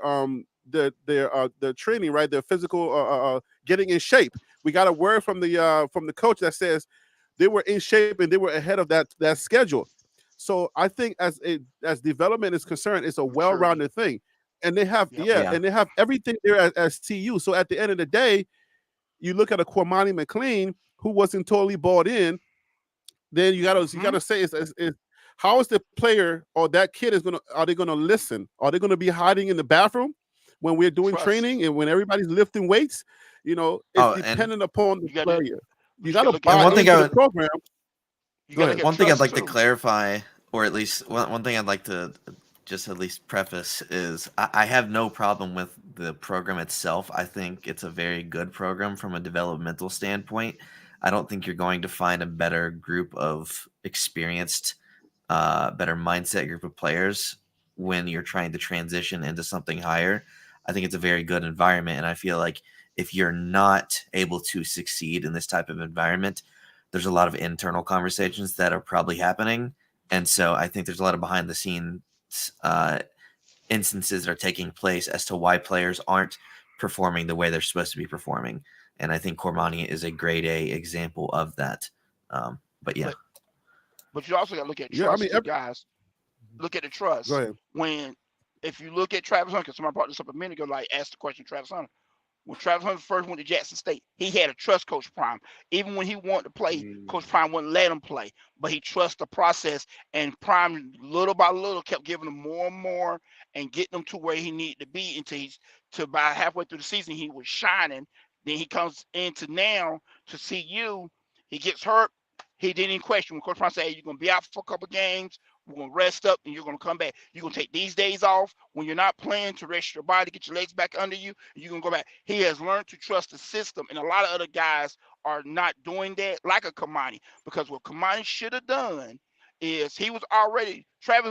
training, right? Their physical getting in shape. We got a word from the coach that says they were in shape and they were ahead of that schedule. So I think as development is concerned, it's a well-rounded thing, and they have and they have everything there as TU. So at the end of the day, you look at a Cormani McLean who wasn't totally bought in, then you gotta say is how is the player or that kid are they gonna listen? Are they gonna be hiding in the bathroom when we're doing training and when everybody's lifting weights? You know, it's dependent upon the player. You gotta buy into the program. One thing I'd like to clarify, or at least one thing I'd like to just at least preface is I have no problem with the program itself. I think it's a very good program from a developmental standpoint. I don't think you're going to find a better group of experienced, better mindset group of players when you're trying to transition into something higher. I think it's a very good environment. And I feel like if you're not able to succeed in this type of environment, there's a lot of internal conversations that are probably happening. And so I think there's a lot of behind the scenes instances that are taking place as to why players aren't performing the way they're supposed to be performing. And I think Cormani is a grade A example of that. But yeah. But you also got to look at trust, guys. Look at the trust. Go ahead. If you look at Travis Hunter, somebody brought this up a minute ago, like asked the question, Travis Hunter. When Travis Hunter first went to Jackson State, he had a trust Coach Prime. Even when he wanted to play, Coach Prime wouldn't let him play. But he trusts the process, and Prime, little by little, kept giving him more and more and getting him to where he needed to be until by halfway through the season, he was shining. Then he comes into now to CU. He gets hurt. He didn't even question. When Coach Prime said, hey, you're going to be out for a couple of games. We're going to rest up, and you're going to come back. You're going to take these days off when you're not playing to rest your body, get your legs back under you, and you're going to go back. He has learned to trust the system, and a lot of other guys are not doing that, like a Cormani, because what Cormani should have done is Travis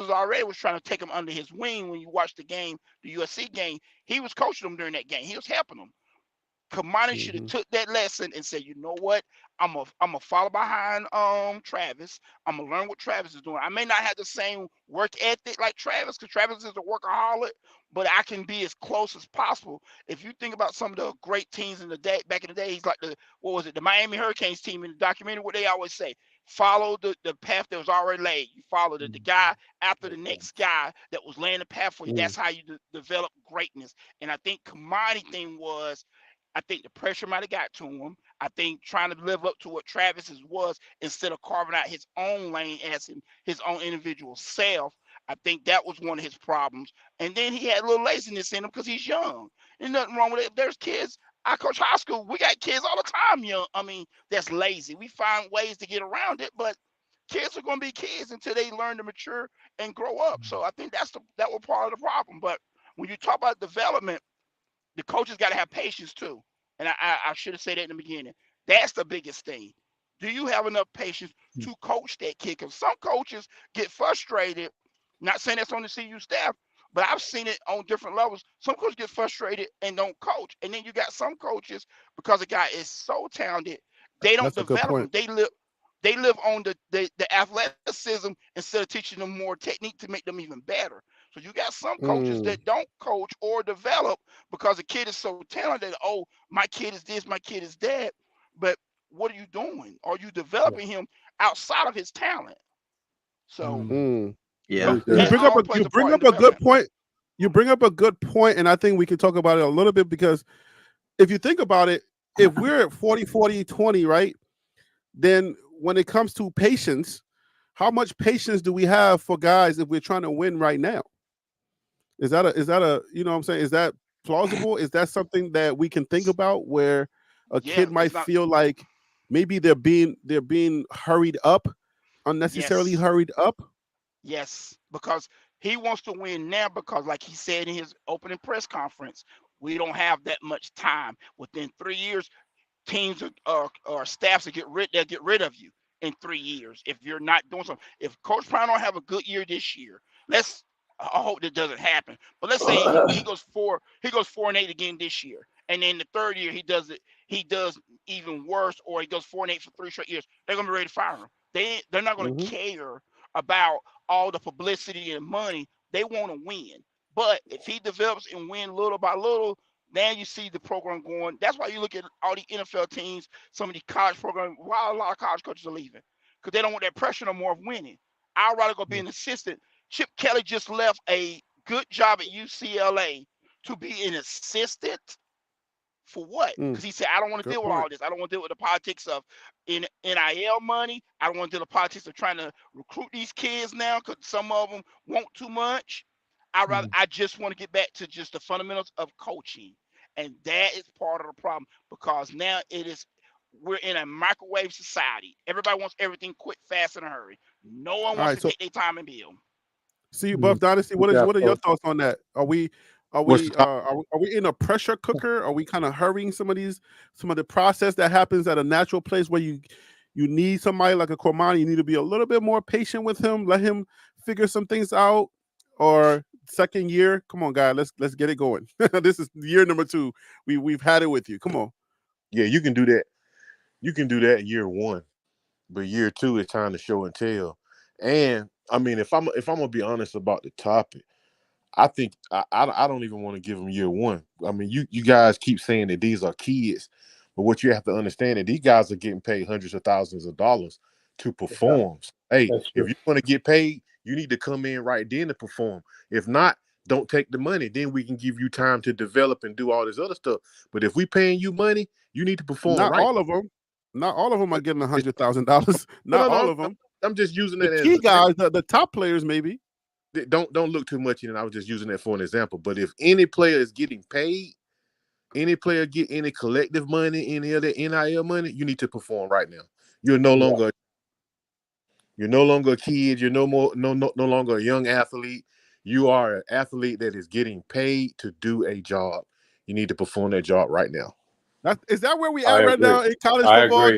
was trying to take him under his wing. When you watch the game, the USC game, he was coaching him during that game. He was helping him. Cormani should have took that lesson and said, you know what? I'm a follow behind Travis. I'm gonna learn what Travis is doing. I may not have the same work ethic like Travis, because Travis is a workaholic, but I can be as close as possible. If you think about some of the great teams in the day back in the days, like the Miami Hurricanes team in the documentary, what they always say, follow the path that was already laid. You follow the guy after the next guy that was laying the path for you. That's how you develop greatness. And I think Cormani thing was, I think the pressure might have got to him. I think trying to live up to what Travis's was instead of carving out his own lane as his own individual self. I think that was one of his problems. And then he had a little laziness in him because he's young. There's nothing wrong with it. If there's kids, I coach high school. We got kids all the time young. I mean, that's lazy. We find ways to get around it, but kids are going to be kids until they learn to mature and grow up. So I think that was part of the problem. But when you talk about development, the coaches got to have patience too. And I should have said that in the beginning. That's the biggest thing. Do you have enough patience to coach that kid? Because some coaches get frustrated. Not saying that's on the CU staff, but I've seen it on different levels. Some coaches get frustrated and don't coach. And then you got some coaches, because a guy is so talented, they don't develop them. They live on the athleticism instead of teaching them more technique to make them even better. So you got some coaches that don't coach or develop because the kid is so talented. Oh, my kid is this, my kid is that. But what are you doing? Are you developing him outside of his talent? So yeah, you bring up a good point. You bring up a good point, and I think we can talk about it a little bit, because if you think about it, if we're at 40-40-20, right, then when it comes to patience, how much patience do we have for guys if we're trying to win right now? Is that a you know what I'm saying? Is that plausible? Is that something that we can think about, where a kid might feel like maybe they're being hurried up, unnecessarily hurried up? Yes, because he wants to win now, because like he said in his opening press conference, we don't have that much time. Within 3 years, teams or staffs will get rid of you. in 3 years if you're not doing something. If Coach Prime don't have a good year this year, I hope that doesn't happen. But let's say he goes 4-8 again this year, and then the third year he does even worse, or he goes 4-8 for 3 straight years. They're gonna be ready to fire him. They're not gonna care about all the publicity and money. They want to win. But if he develops and win little by little, now you see the program going. That's why you look at all the NFL teams, some of the college programs. Why a lot of college coaches are leaving? Because they don't want that pressure no more of winning. I'd rather go be an assistant. Chip Kelly just left a good job at UCLA to be an assistant. For what? Because he said, I don't want to deal with all this. I don't want to deal with the politics of NIL money. I don't want to deal with the politics of trying to recruit these kids now because some of them want too much. I just want to get back to just the fundamentals of coaching. And that is part of the problem, because now we're in a microwave society. Everybody wants everything quick, fast, in a hurry. No one wants to take their time and build. See, Buff Dynasty, what are your thoughts on that? Are we in a pressure cooker? Are we kind of hurrying some of the process that happens at a natural place where you need somebody like a Cormani? You need to be a little bit more patient with him, let him figure some things out. Or second year, come on, guy, let's get it going. This is year number 2. We've had it with you. Come on. Yeah, you can do that. You can do that year 1, but year 2 is time to show and tell. And I mean, if I'm gonna be honest about the topic, I think I don't even want to give them year 1. I mean, you guys keep saying that these are kids, but what you have to understand is these guys are getting paid hundreds of thousands of dollars to perform. Hey, if you want to get paid, you need to come in right then to perform. If not, don't take the money. Then we can give you time to develop and do all this other stuff. But if we paying you money, you need to perform. Not right. all of them. Not all of them are getting $100,000. Not all of them. I'm just using that the as key guys, the top players, maybe. Don't look too much in it. I was just using that for an example. But if any player is getting paid, any player get any collective money, any other NIL money, you need to perform right now. You're no longer a kid. You're no longer a young athlete. You are an athlete that is getting paid to do a job. You need to perform that job right now. Is that where we at right now in college football?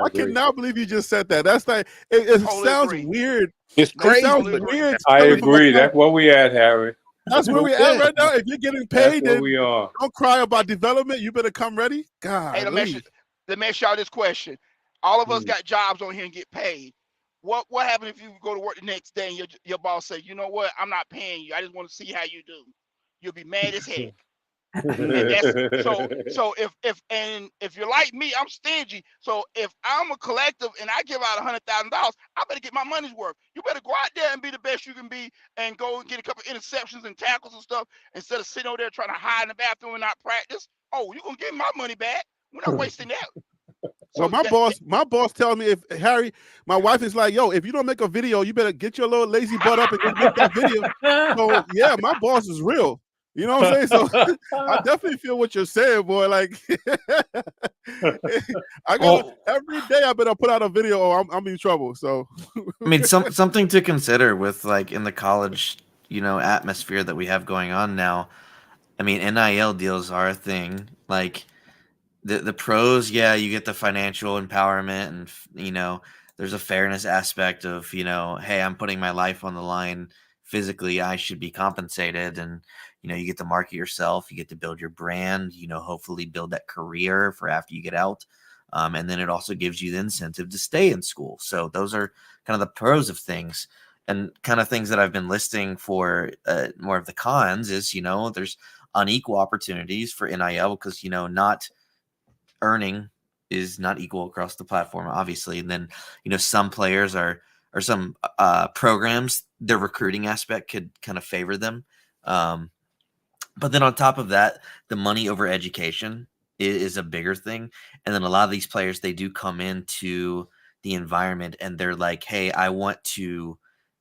I cannot believe you just said that. That's like it sounds weird. It's crazy. It sounds weird. I agree. That's where we at, Harry. That's where we at right now. If you're getting paid, then we are. Don't cry about development. You better come ready. God. Hey, let me ask y'all this question. All of us got jobs on here and get paid. What happens if you go to work the next day and your boss say, you know what, I'm not paying you. I just want to see how you do. You'll be mad as heck. And that's, so if you're like me, I'm stingy. So if I'm a collective and I give out $100,000, I better get my money's worth. You better go out there and be the best you can be and go and get a couple interceptions and tackles and stuff instead of sitting over there trying to hide in the bathroom and not practice. Oh, you're gonna get my money back. We're not wasting that. So my boss tells me, if Harry, my wife is like, yo, if you don't make a video, you better get your little lazy butt up and go make that video. So yeah, my boss is real. You know what I'm saying? So I definitely feel what you're saying, boy. Like I got every day I better put out a video or I'm in trouble. So I mean, something to consider with like in the college, atmosphere that we have going on now. I mean, NIL deals are a thing. Like the pros, yeah, you get the financial empowerment and there's a fairness aspect of, hey, I'm putting my life on the line physically, I should be compensated. And you get to market yourself, you get to build your brand, hopefully build that career for after you get out. And then it also gives you the incentive to stay in school. So those are kind of the pros of things. And kind of things that I've been listing for more of the cons is, there's unequal opportunities for NIL because, not earning is not equal across the platform, obviously. And then, some players or some programs, their recruiting aspect could kind of favor them. But then on top of that, the money over education is a bigger thing. And then a lot of these players, they do come into the environment and they're like, hey, I want to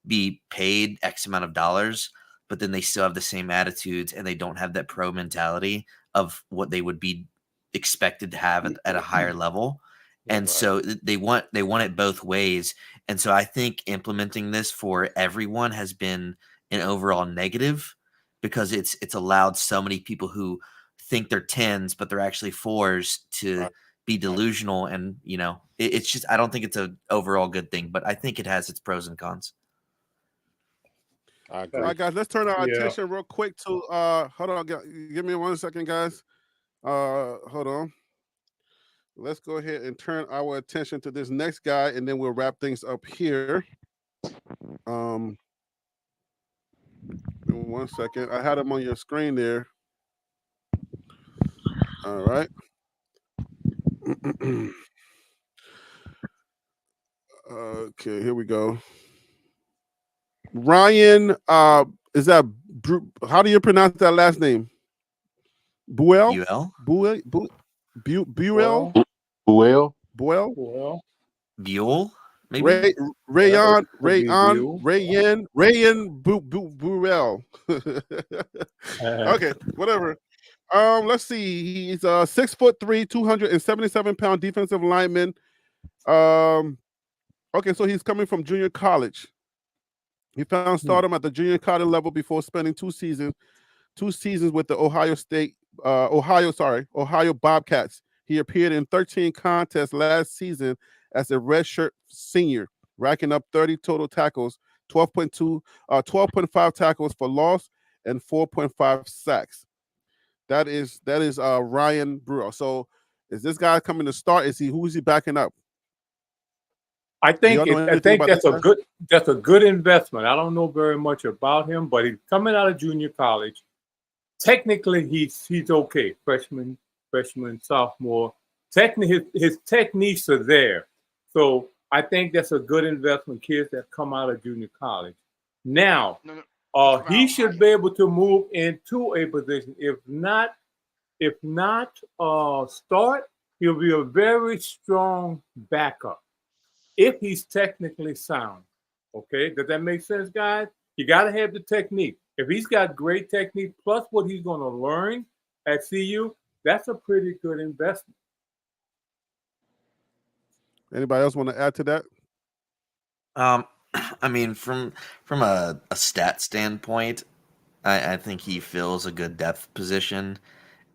be paid X amount of dollars, but then they still have the same attitudes and they don't have that pro mentality of what they would be expected to have at a higher level. And so they want it both ways. And so I think implementing this for everyone has been an overall negative because it's allowed so many people who think they're 10s, but they're actually 4s to be delusional, and it's just, I don't think it's an overall good thing, but I think it has its pros and cons. I All agree. right, guys, let's turn our Yeah. attention real quick to hold on, give me 1 second, guys. Hold on. Let's go ahead and turn our attention to this next guy, and then we'll wrap things up here. 1 second. I had him on your screen there. All right. Okay, here we go. Ryan, is that how do you pronounce that last name? Buell? Buell? Buell? Well, Buell? Buell? well, Buell? Maybe? Rayan Buell. Okay, whatever. Let's see. He's 6'3", 277-pound defensive lineman. Okay, so he's coming from junior college. He found stardom at the junior college level before spending 2 seasons with the Ohio Bobcats. He appeared in 13 contests last season as a redshirt senior, racking up 30 total tackles, 12.5 tackles for loss, and 4.5 sacks. That is Ryan Buell. So is this guy coming to start? Who is he backing up? I think that's this guy? that's a good investment. I don't know very much about him, but he's coming out of junior college. Technically, he's okay. Freshman, sophomore. Technically, his techniques are there. So I think that's a good investment. Kids that come out of junior college. Now, he should be able to move into a position. If not start, he'll be a very strong backup if he's technically sound. Okay, does that make sense, guys? You got to have the technique. If he's got great technique plus what he's going to learn at CU, that's a pretty good investment. Anybody else want to add to that? I mean, from a stat standpoint, I think he fills a good depth position,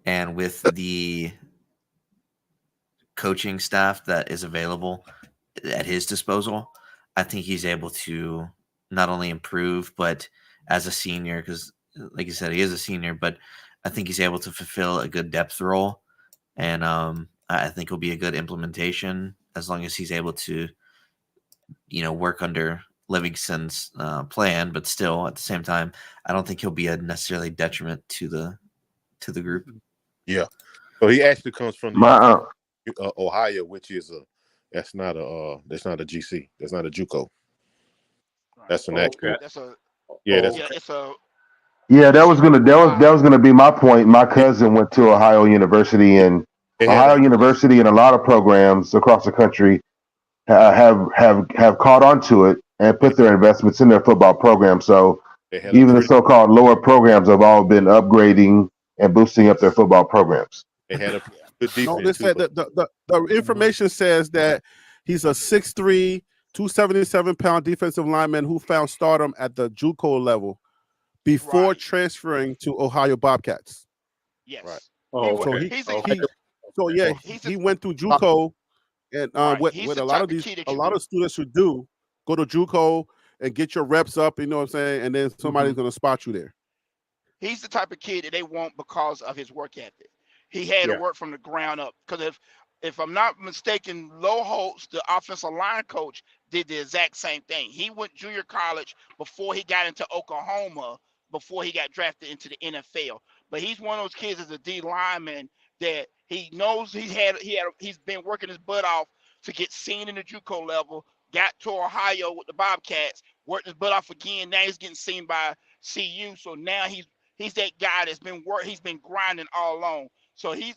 and with the coaching staff that is available at his disposal, I think he's able to not only improve, but as a senior, because like you said, he is a senior, but I think he's able to fulfill a good depth role, and I think it'll be a good implementation as long as he's able to, work under Livingston's plan. But still, at the same time, I don't think he'll be a necessarily detriment to the group. Yeah. So he actually comes from Ohio, which is that's not a GC. That's not a JUCO. That's an actual. Yeah, that was gonna be my point. My cousin went to Ohio University, and University and a lot of programs across the country have caught on to it and put their investments in their football program. So even the so-called lower programs have all been upgrading and boosting up their football programs. They had a good defense. No, they said that the information says that he's a 6'3", 277-pound defensive lineman who found stardom at the JUCO level before transferring to Ohio Bobcats. Yes. Right. Oh, okay. He went through JUCO, and what a lot of students should do, go to JUCO and get your reps up. You know what I'm saying, and then somebody's going to spot you there. He's the type of kid that they want because of his work ethic. He had to work from the ground up. Because if I'm not mistaken, Low Holtz, the offensive line coach, did the exact same thing. He went junior college before he got into Oklahoma, before he got drafted into the NFL. But he's one of those kids as a D lineman that he knows he's been working his butt off to get seen in the JUCO level, got to Ohio with the Bobcats, worked his butt off again. Now he's getting seen by CU. So now he's that guy that's he's been grinding all along. So he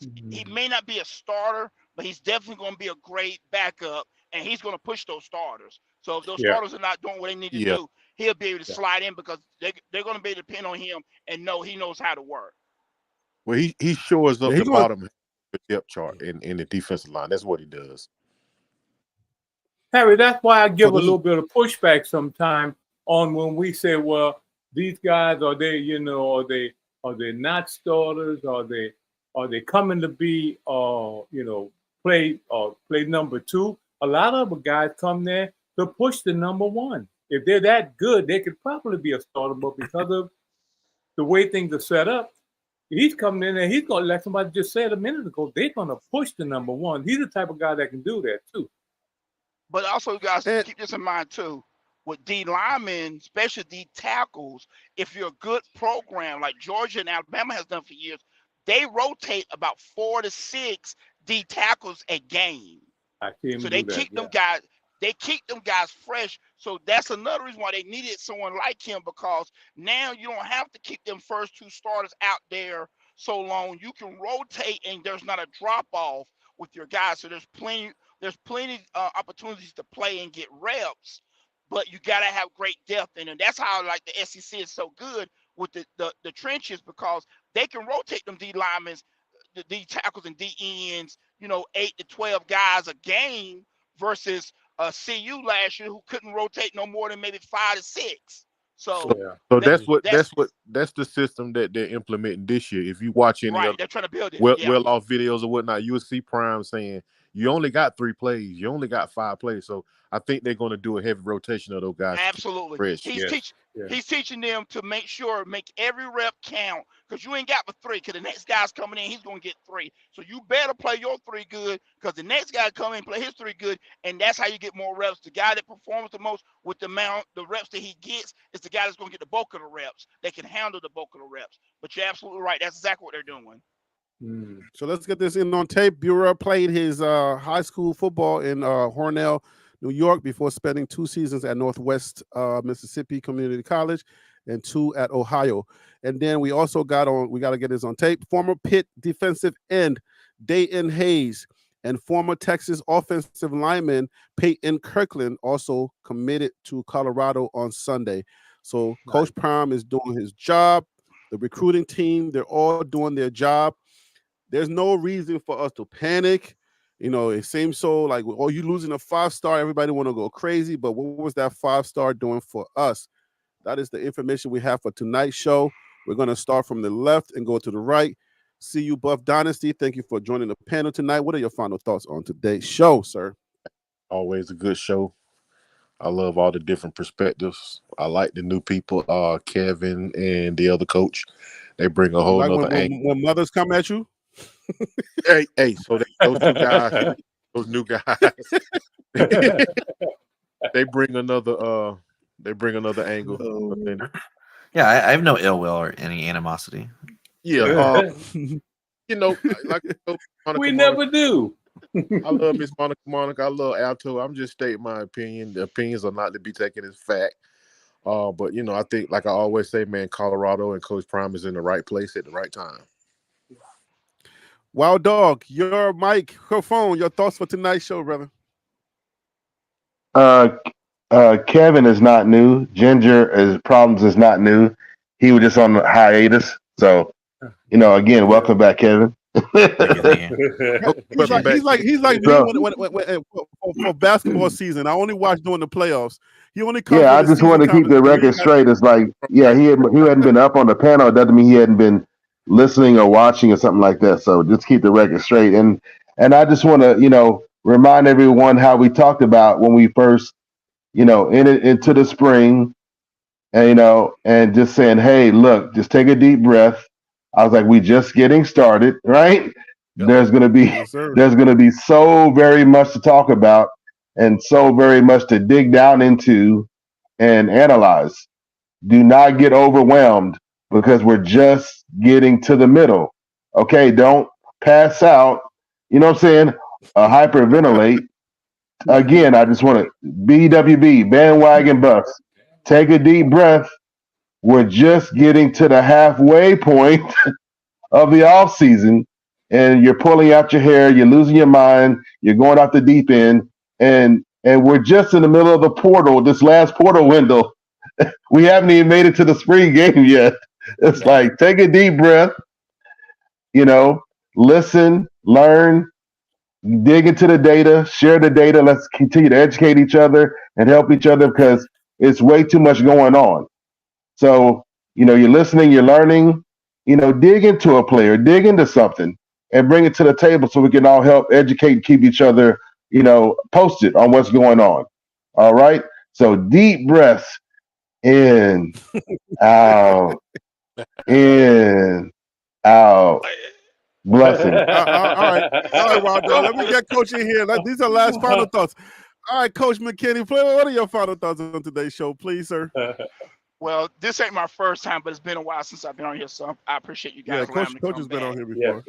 may not be a starter, but he's definitely going to be a great backup, and he's going to push those starters. So if those starters are not doing what they need to do, he'll be able to slide in because they're going to be able to depend on him and know he knows how to work. Well, he shores up the bottom of the depth chart in the defensive line. That's what he does. Harry, that's why I give a little bit of pushback sometimes on when we say, well, these guys, are they not starters? Are they coming to be play number 2. A lot of the guys come there to push the number 1. If they're that good, they could probably be a starter, but because of the way things are set up, he's coming in there. He's going to, like somebody just said a minute ago, they're going to push the number 1. He's the type of guy that can do that too. But also, you guys keep this in mind too. With D linemen, especially D tackles, if you're a good program like Georgia and Alabama has done for years, they rotate about 4 to 6 D tackles a game. So they keep them guys. They keep them guys fresh. So that's another reason why they needed someone like him, because now you don't have to keep them first 2 starters out there so long. You can rotate and there's not a drop off with your guys. So there's plenty opportunities to play and get reps, but you got to have great depth in it. And that's how like the SEC is so good with the trenches, because they can rotate them D linemen, the D tackles and D ends, 8 to 12 guys a game versus CU last year who couldn't rotate no more than maybe 5 to 6. So that's the system that they're implementing this year. If you watch any they're trying to build it. Well-off videos or whatnot, you will see Prime saying you only got 3 plays, you only got 5 plays. So I think they're going to do a heavy rotation of those guys. Absolutely. He's teaching them to make every rep count, because you ain't got but 3, because the next guy's coming in, he's going to get 3. So you better play your 3 good, because the next guy come in and play his 3 good, and that's how you get more reps. The guy that performs the most with the reps that he gets is the guy that's going to get the bulk of the reps. They can handle the bulk of the reps. But you're absolutely right. That's exactly what they're doing. So let's get this in on tape. Bureau played his high school football in Hornell, New York, before spending 2 seasons at Northwest Mississippi Community College and 2 at Ohio. And then we also we got to get this on tape, former Pitt defensive end Dayton Hayes and former Texas offensive lineman Peyton Kirkland also committed to Colorado on Sunday. So Coach Prime is doing his job. The recruiting team, they're all doing their job. There's no reason for us to panic. It seems so like, oh, you losing a 5-star, everybody want to go crazy. But what was that 5-star doing for us? That is the information we have for tonight's show. We're going to start from the left and go to the right. See you, Buff Dynasty. Thank you for joining the panel tonight. What are your final thoughts on today's show, sir? Always a good show. I love all the different perspectives. I like the new people, Kevin and the other coach. They bring a whole other angle. When mothers come at you? Hey, so those new guys, they bring another angle. Yeah, I have no ill will or any animosity. Yeah, like we never do. I love Miss Monica. I love Alto. I'm just stating my opinion. The opinions are not to be taken as fact. But I think, like I always say, man, Colorado and Coach Prime is in the right place at the right time. Wild Dog, your microphone, your thoughts for tonight's show, brother. Kevin is not new. Ginger problems is not new. He was just on hiatus. So, again, welcome back, Kevin. He's like me for basketball season. I only watch during the playoffs. He only comes. Yeah, I just want to keep the record straight. It's like, he hadn't been up on the panel. It doesn't mean he hadn't been listening or watching or something like that. So just keep the record straight. And I just want to, remind everyone how we talked about when we first, into the spring, and just saying, hey, look, just take a deep breath. I was like, we just getting started, right? Yep. There's going to be so very much to talk about and so very much to dig down into and analyze. Do not get overwhelmed because we're just getting to the middle. Okay, don't pass out. You know what I'm saying? Hyperventilate. Again, I just want to BWB, bandwagon bus. Take a deep breath. We're just getting to the halfway point of the off season, and you're pulling out your hair. You're losing your mind. You're going off the deep end, and we're just in the middle of the portal. This last portal window, we haven't even made it to the spring game yet. It's like, take a deep breath. Listen, learn, dig into the data, share the data. Let's continue to educate each other and help each other because it's way too much going on. So, you're listening, you're learning, dig into a player, dig into something, and bring it to the table so we can all help educate and keep each other, posted on what's going on. All right. So deep breaths in, out, in, out. Blessing. All right, Waldo. Let me get Coach in here. These are last final thoughts. All right, Coach McKinney, what are your final thoughts on today's show, please, sir? Well, this ain't my first time, but it's been a while since I've been on here, so I appreciate you guys allowing me to Coach come has been back. on here before.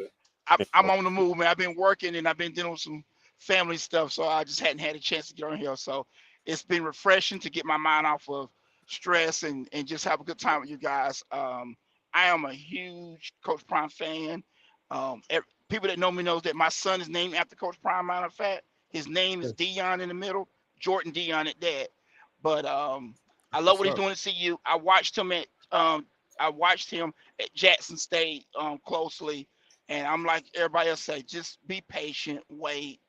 I'm on the move, man. I've been working and I've been dealing with some family stuff, so I just hadn't had a chance to get on here. So it's been refreshing to get my mind off of stress and just have a good time with you guys. I am a huge Coach Prime fan. People that know me knows that my son is named after Coach Prime. Matter of fact, his name is Dion in the middle, Jordan Dion at that. But I love what he's doing at CU. I watched him at Jackson State closely, and I'm like everybody else say, just be patient, wait.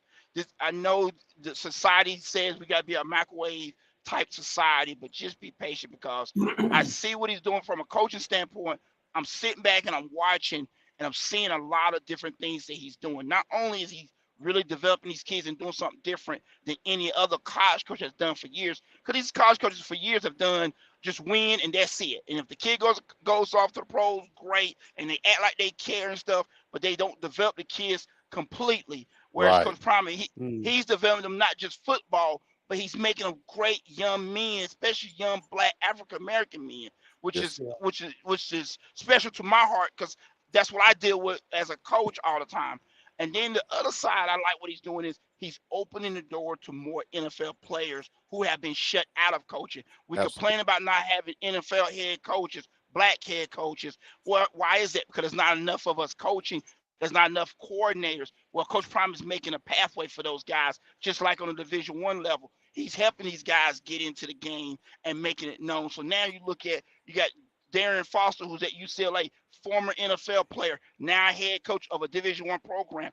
I know the society says we got to be a microwave type society, but just be patient because I see what he's doing from a coaching standpoint. I'm sitting back and I'm watching, and I'm seeing a lot of different things that he's doing. Not only is he really developing these kids and doing something different than any other college coach has done for years, because these college coaches for years have done just win and that's it. And if the kid goes off to the pros, great, and they act like they care and stuff, but they don't develop the kids completely. Whereas Coach Prime, he's developing them not just football, but he's making them great young men, especially young Black African American men, which is special to my heart because that's what I deal with as a coach all the time. And then the other side, I like what he's doing is he's opening the door to more NFL players who have been shut out of coaching. We complain about not having NFL head coaches, Black head coaches. Well, why is that? Because there's not enough of us coaching. There's not enough coordinators. Well, Coach Prime is making a pathway for those guys, just like on the Division I level. He's helping these guys get into the game and making it known. So now you got Darren Foster, who's at UCLA, former NFL player, now head coach of a Division I program.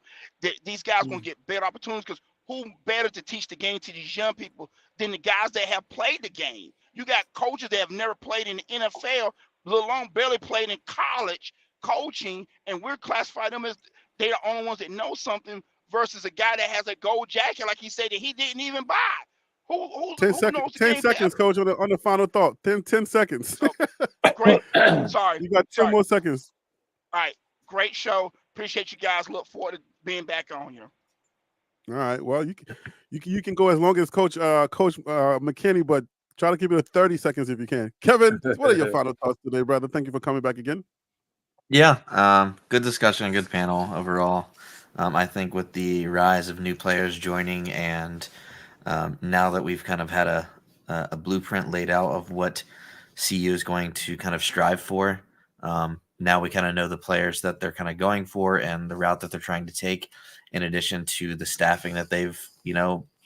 These guys going to get better opportunities because who better to teach the game to these young people than the guys that have played the game? You got coaches that have never played in the NFL, let alone barely played in college coaching, and we're classifying them as they're the only ones that know something versus a guy that has a gold jacket, like he said, that he didn't even buy. Who 10 knows seconds, the 10 game seconds, better? Coach, on the final thought. 10 seconds. So, great. Sorry. You got 10 more seconds. All right. Great show. Appreciate you guys. Look forward to being back on here. All right. Well, you can go as long as Coach McKinney, but try to keep it at 30 seconds if you can. Kevin, what are your final thoughts today, brother? Thank you for coming back again. Yeah, good discussion, good panel overall. I think with the rise of new players joining and now that we've kind of had a blueprint laid out of what CU is going to kind of strive for, now we kind of know the players that they're kind of going for and the route that they're trying to take, in addition to the staffing that they've,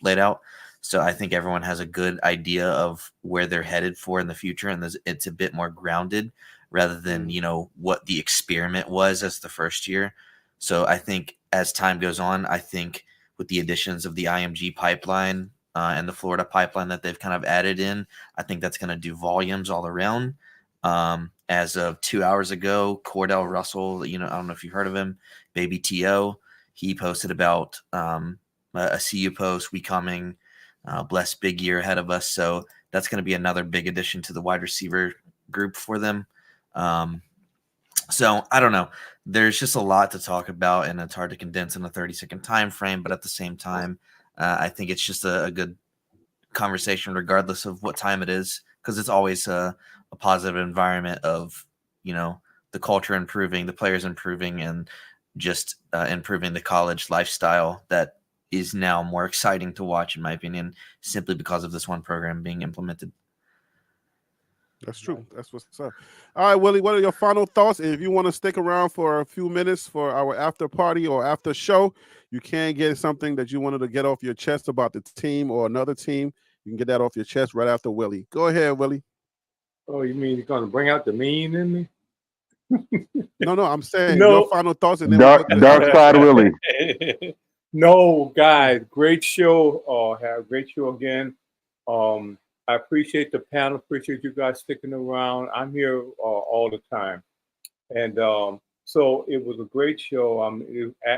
laid out. So I think everyone has a good idea of where they're headed for in the future, and it's a bit more grounded rather than, what the experiment was as the first year. So I think as time goes on, I think with the additions of the IMG pipeline and the Florida pipeline that they've kind of added in, I think that's going to do volumes all around. As of 2 hours ago, Cordell Russell, I don't know if you heard of him, Baby T.O., he posted about a CU post, we coming, blessed big year ahead of us. So that's going to be another big addition to the wide receiver group for them. So I don't know. There's just a lot to talk about, and it's hard to condense in a 30-second time frame. But at the same time, I think it's just a good conversation, regardless of what time it is, because it's always a positive environment of, the culture improving, the players improving, and just improving the college lifestyle that is now more exciting to watch, in my opinion, simply because of this one program being implemented. That's true. That's what's up. All right, Willie, what are your final thoughts? And if you want to stick around for a few minutes for our after party or after show, you can get something that you wanted to get off your chest about the team or another team. You can get that off your chest right after Willie. Go ahead, Willie. Oh, you mean you're going to bring out the mean in me? No, I'm saying your final thoughts. And then dark side Willie. No, guys, great show. Have a great show again. I appreciate the panel. Appreciate you guys sticking around. I'm here all the time. And So it was a great show.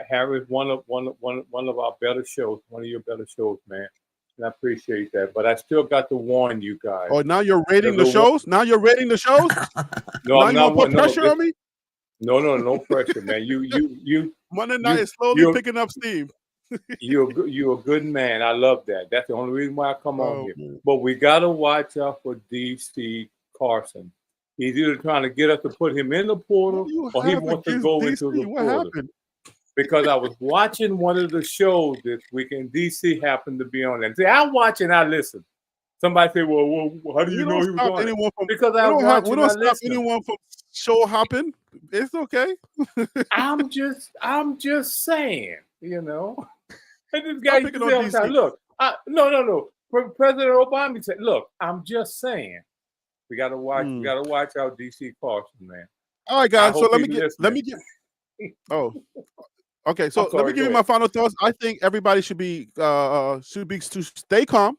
Harry's one of our better shows, one of your better shows, man. And I appreciate that. But I still got to warn you guys. Oh, now you're rating the There's a one- shows? Now you're rating the shows? No, Now I'm you not. want to put No, pressure on me? no pressure, man. Monday night is slowly you're- picking up steam. You're a good man. I love that. That's the only reason why I come on here. Man. But we gotta watch out for DC Carson. He's either trying to get us to put him in the portal, What do you or he have wants to against go DC? into the What portal. happened? Because I was watching one of the shows this week, and DC happened to be on it. See, I watch and I listen. Somebody say, "Well, how do you know he was on it?" Because I watch we and don't I stop listen. anyone from show hopping. It's okay. I'm just saying, you know. And this guy used to picking on say all the time, DC. look, no. President Obama said, look, I'm just saying. We gotta watch. We gotta watch out, DC Carson, man. All right, I guys. So hope let me he's get. Oh, okay. So I'm sorry, let me give go you my final thoughts. I think everybody should be to stay calm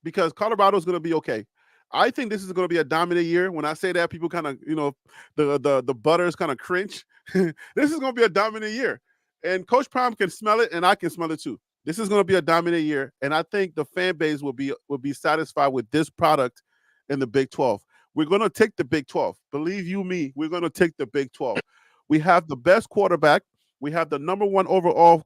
because Colorado is going to be okay. I think this is going to be a dominant year. When I say that, people kind of, the butters kind of cringe. This is going to be a dominant year, and Coach Prime can smell it, and I can smell it too. This is going to be a dominant year, and I think the fan base will be satisfied with this product in the Big 12. We're going to take the Big 12. Believe you me, we're going to take the Big 12. We have the best quarterback. We have the number one overall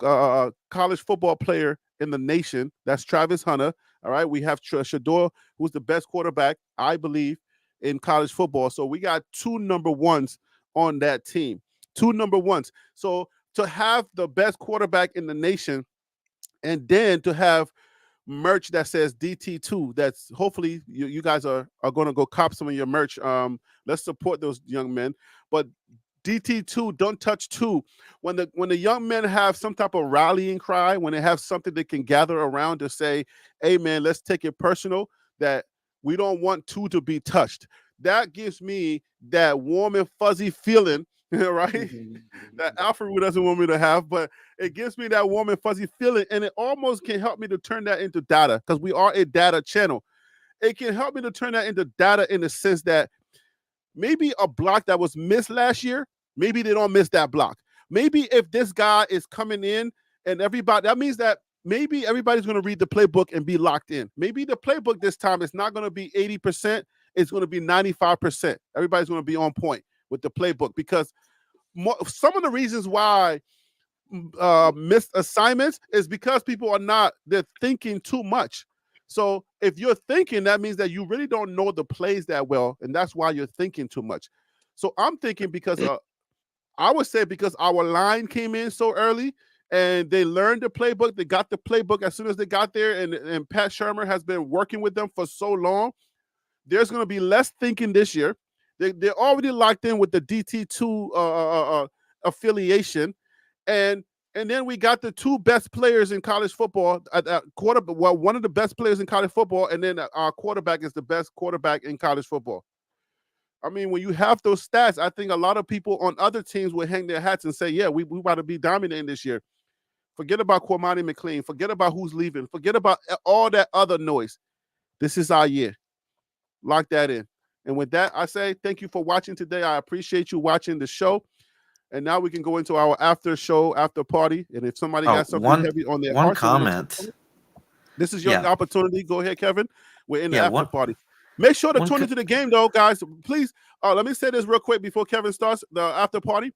college football player in the nation. That's Travis Hunter. All right. We have Shador, who's the best quarterback, I believe, in college football. So we got two number ones on that team. Two number ones. So to have the best quarterback in the nation and then to have merch that says DT2, that's hopefully you guys are going to go cop some of your merch. Let's support those young men. But DT2, don't touch two. When the young men have some type of rallying cry, when they have something they can gather around to say, hey man, let's take it personal, that we don't want two to be touched. That gives me that warm and fuzzy feeling, right? That Alfred doesn't want me to have, but it gives me that warm and fuzzy feeling, and it almost can help me to turn that into data because we are a data channel. It can help me to turn that into data in the sense that maybe a block that was missed last year, maybe they don't miss that block. Maybe if this guy is coming in and everybody, that means that maybe everybody's going to read the playbook and be locked in. Maybe the playbook this time is not going to be 80%. It's going to be 95%. Everybody's going to be on point with the playbook because some of the reasons why missed assignments is because people they're thinking too much. So if you're thinking, that means that you really don't know the plays that well, and that's why you're thinking too much. So I'm thinking because I would say because our line came in so early and they learned the playbook, they got the playbook as soon as they got there, and Pat Shermer has been working with them for so long. There's going to be less thinking this year. They're already locked in with the DT2 affiliation, and then we got the two best players in college football at quarterback. Well, one of the best players in college football, and then our quarterback is the best quarterback in college football. I mean, when you have those stats, I think a lot of people on other teams will hang their hats and say, yeah, we want to be dominating this year. Forget about Cormani McLean. Forget about who's leaving. Forget about all that other noise. This is our year. Lock that in. And with that, I say thank you for watching today. I appreciate you watching the show. And now we can go into our after party. And if somebody got something heavy on their heart, one comment. This is your opportunity. Go ahead, Kevin. We're in the after party. Make sure to tune into the game, though, guys. Please, let me say this real quick before Kevin starts the after party.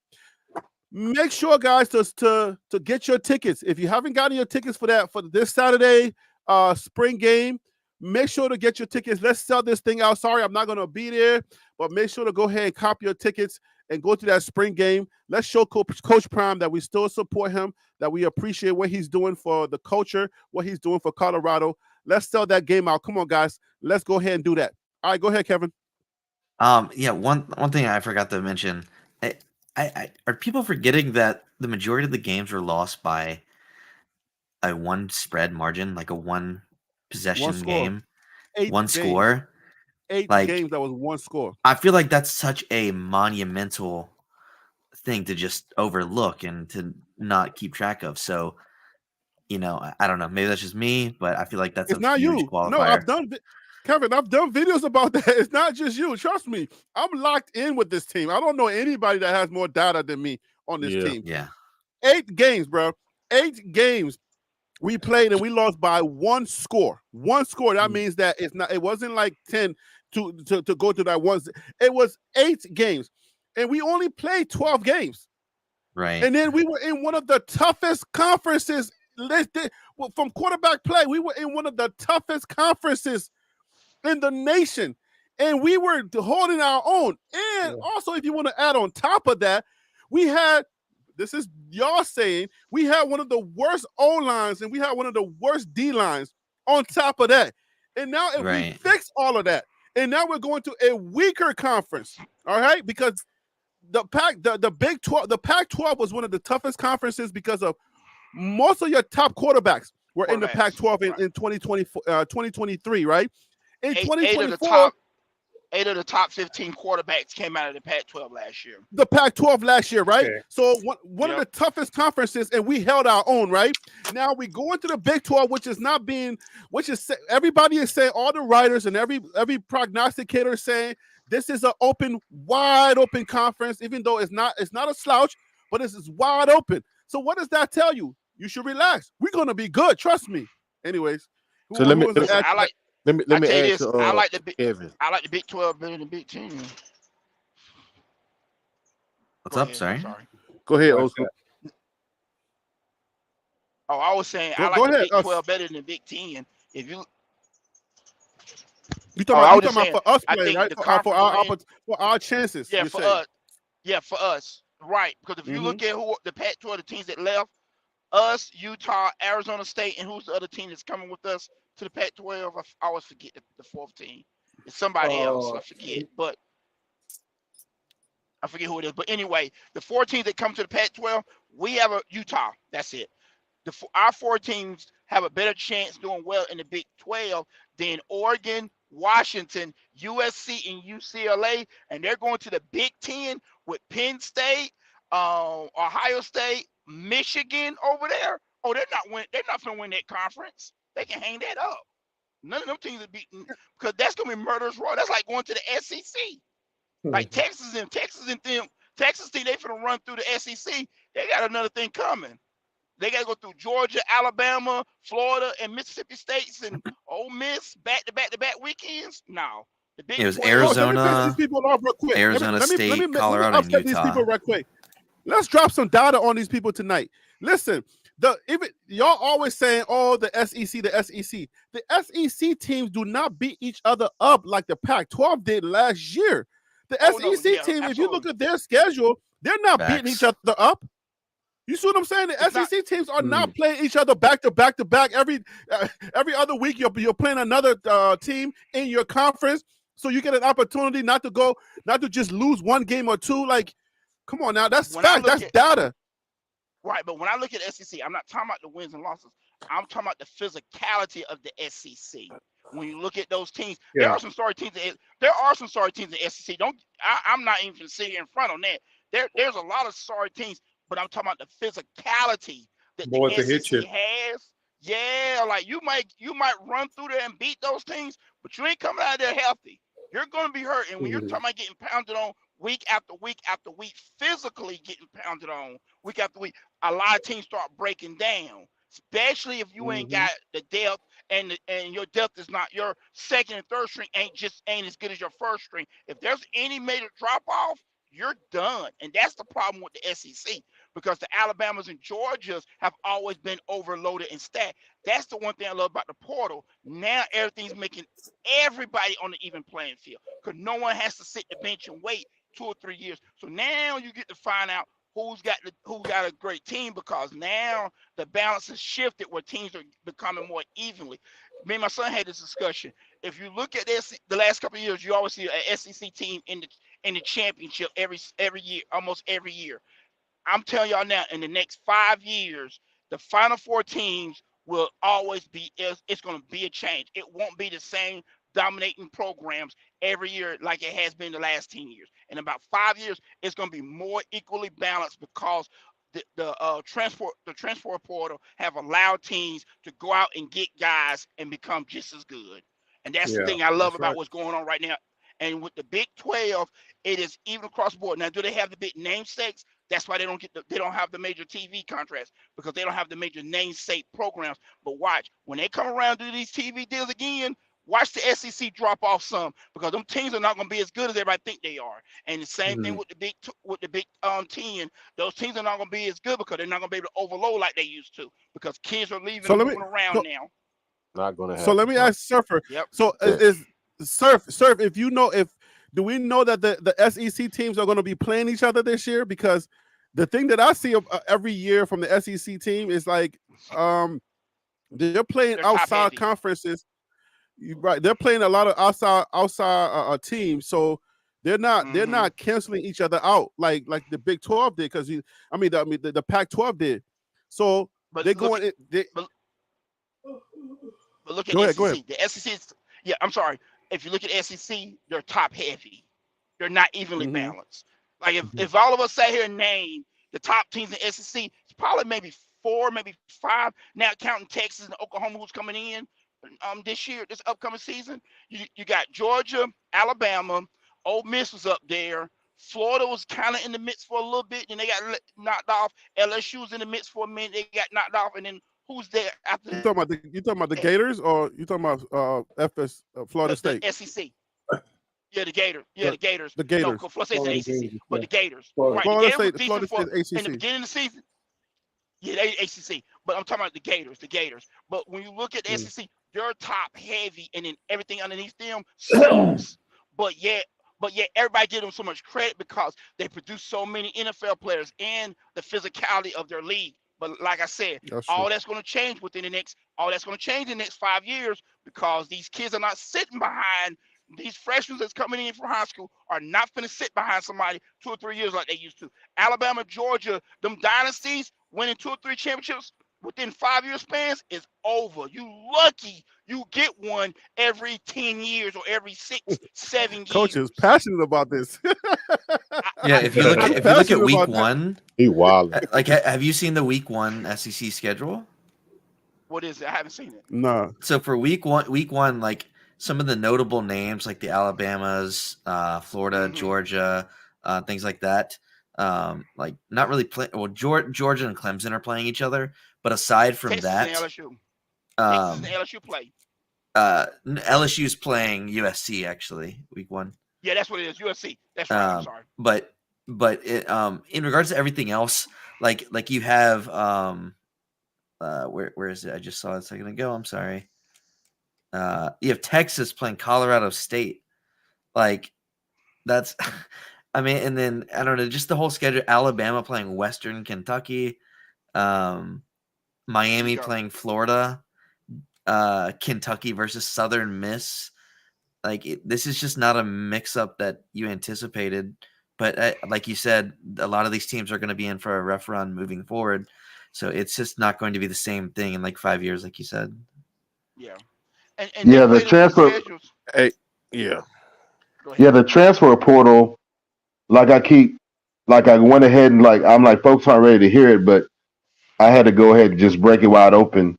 Make sure, guys, to get your tickets. If you haven't gotten your tickets for this Saturday spring game, make sure to get your tickets. Let's sell this thing out. Sorry, I'm not going to be there, but make sure to go ahead and cop your tickets and go to that spring game. Let's show Coach Prime that we still support him, that we appreciate what he's doing for the culture, what he's doing for Colorado. Let's sell that game out. Come on, guys. Let's go ahead and do that. All right, go ahead, Kevin. One thing I forgot to mention. Are people forgetting that the majority of the games were lost by a one spread margin, like a one possession game, one score? 8 games that was one score. I feel like that's such a monumental thing to just overlook and to not keep track of. So, I don't know. Maybe that's just me, but I feel like that's a huge qualifier. No, I've done Kevin, I've done videos about that. It's not just you. Trust me. I'm locked in with this team. I don't know anybody that has more data than me on this team. Yeah. 8 games, bro. 8 games we played and we lost by 1 score. 1 score. That means that it wasn't like 10 to go to that one. It was 8 games. And we only played 12 games. Right. And then we were in one of the toughest conferences from quarterback play. We were in one of the toughest conferences in the nation. And we were holding our own. And also, if you want to add on top of that, we had, this is y'all saying, we had one of the worst O-lines and we had one of the worst D-lines on top of that. And now if we fix all of that, and now we're going to a weaker conference, all right? Because the Big 12, the Pac-12 was one of the toughest conferences because of most of your top quarterbacks were in the Pac-12 in 2023, right? In 2024, 8 of the top 15 quarterbacks came out of the Pac-12 last year. The Pac-12 last year, right? Okay. So one of the toughest conferences, and we held our own, right? Now we go into the Big 12, everybody is saying, all the writers and every prognosticator is saying this is an wide open conference, even though it's not a slouch, but it's wide open. So what does that tell you? You should relax. We're gonna be good, trust me. Anyways, so let me add this. I like the Big 12 better than the Big 10. What's up? Sorry. Go ahead, Oscar. Oh, I was saying I like the Big 12 better than the Big 10. If you talking about for us playing, right? For our chances. Yeah, for us. Yeah, for us. Right. Because if you look at who the Pac-12, the teams that left, us, Utah, Arizona State, and who's the other team that's coming with us to the Pac-12? I always forget the 4th team. It's somebody else. I forget. But I forget who it is. But anyway, the 4 teams that come to the Pac-12, we have a Utah. That's it. Our 4 teams have a better chance doing well in the Big 12 than Oregon, Washington, USC, and UCLA. And they're going to the Big 10 with Penn State, Ohio State, Michigan over there. Oh, they're not going to win that conference. They can hang that up. None of them teams are beating, because that's going to be murderous raw. That's like going to the SEC. Like Texas think they finna run through the SEC. They got another thing coming. They got to go through Georgia, Alabama, Florida, and Mississippi States and Ole Miss back-to-back weekends. No. It was Arizona, let me piss these people off real quick. Arizona State, Colorado, and Utah. These people real quick. Let's drop some data on these people tonight. Listen, y'all always saying, oh, the SEC. The SEC teams do not beat each other up like the Pac-12 did last year. The SEC team, if you look at their schedule, they're not beating each other up. You see what I'm saying? The SEC teams are not playing each other back to back. Every other week, you're playing another team in your conference, so you get an opportunity not to just lose one game or two. Like, come on now, that's fact. That's data. Right, but when I look at SEC, I'm not talking about the wins and losses. I'm talking about the physicality of the SEC. When you look at those teams, there are some sorry teams. There are some sorry teams in SEC. I'm not even sitting in front on that. There's a lot of sorry teams. But I'm talking about the physicality that the SEC has. Yeah, like you might run through there and beat those teams, but you ain't coming out of there healthy. You're going to be hurt. And when you're talking about getting pounded on week after week after week, physically getting pounded on week after week, a lot of teams start breaking down, especially if you ain't got the depth and your depth is not, your second and third string ain't as good as your first string. If there's any major drop off, you're done. And that's the problem with the SEC, because the Alabamas and Georgias have always been overloaded and stacked. That's the one thing I love about the portal. Now everything's making everybody on the even playing field, because no one has to sit the bench and wait 2 or 3 years. So now you get to find out who's got a great team, because now the balance has shifted where teams are becoming more evenly. Me and my son had this discussion. If you look at the last couple of years, you always see an SEC team in the championship every year, almost every year. I'm telling y'all now, in the next 5 years, the Final Four teams will always be, it's going to be a change. It won't be the same dominating programs every year like it has been the last 10 years. In about 5 years, it's going to be more equally balanced, because the transfer portal have allowed teams to go out and get guys and become just as good. And that's the Yeah, thing I love that's about right. what's going on right now. And with the Big 12, it is even across the board. Now, do they have the big namesakes? That's why they don't have the major TV contracts, because they don't have the major namesake programs. But watch, when they come around to do these TV deals again, watch the SEC drop off some, because them teams are not going to be as good as everybody think they are. And the same thing with the Big 10. Those teams are not going to be as good because they're not going to be able to overload like they used to, because kids are leaving So and let me moving around so, now. Not gonna happen. so let me ask Surfer. Yep. So is Surf, if you know, do we know that the SEC teams are going to be playing each other this year? Because the thing that I see every year from the SEC team is like they're playing They're top outside heavy. conferences. Right, they're playing a lot of outside teams, so they're not canceling each other out like the Big 12 did, because the Pac-12 did. So But they're look going. But look at Go SEC. ahead. The SEC is, yeah, I'm sorry. If you look at SEC, they're top heavy. They're not evenly balanced. Like if all of us sat here and named the top teams in SEC, it's probably maybe 4, maybe 5. Now counting Texas and Oklahoma, who's coming in this upcoming season. You got Georgia, Alabama, Ole Miss was up there. Florida was kind of in the midst for a little bit, and they got knocked off. LSU was in the midst for a minute, they got knocked off, and then who's there after You talking about the Gators, or you talking about Florida State? the SEC? Yeah, the Gators. Yeah, the Gators. The Gators. No, Florida State's the ACC, but the Gators. Florida. Right, the Florida Gators State. were decent Florida State in the ACC. beginning of the season. Yeah, they ACC. But I'm talking about the Gators. But when you look at the SEC, they're top heavy, and then everything underneath them sucks. But yet everybody gives them so much credit because they produce so many NFL players and the physicality of their league. But like I said, that's going to change in the next 5 years, because these kids are not sitting behind. These freshmen that's coming in from high school are not going to sit behind somebody 2 or 3 years like they used to. Alabama, Georgia, them dynasties winning 2 or 3 championships within 5-year spans is over. You lucky you get one every 10 years or every 6, 7 years. Coach is passionate about this. Yeah, if you look at week 1, he wild. Like, have you seen the week 1 SEC schedule? What is it? I haven't seen it. No. So for week one, like some of the notable names, like the Alabamas, Florida, Georgia, things like that. Like not really play. Well, Georgia and Clemson are playing each other, but aside from Texas that, and LSU. Texas and LSU play. LSU's playing USC actually week 1. Yeah, that's what it is. USC. That's right. I'm sorry. But it, in regards to everything else, like you have where is it? I just saw it a second ago. I'm sorry. You have Texas playing Colorado State. Like that's I mean, and then I don't know, just the whole schedule. Alabama playing Western Kentucky, Miami playing Florida, Kentucky versus Southern Miss. Like this is just not a mix-up that you anticipated. But like you said, a lot of these teams are going to be in for a rough run moving forward. So it's just not going to be the same thing in like 5 years, like you said. Yeah. And yeah, the transfer. The transfer portal. Like I went ahead and I'm like, folks aren't ready to hear it, but I had to go ahead and just break it wide open.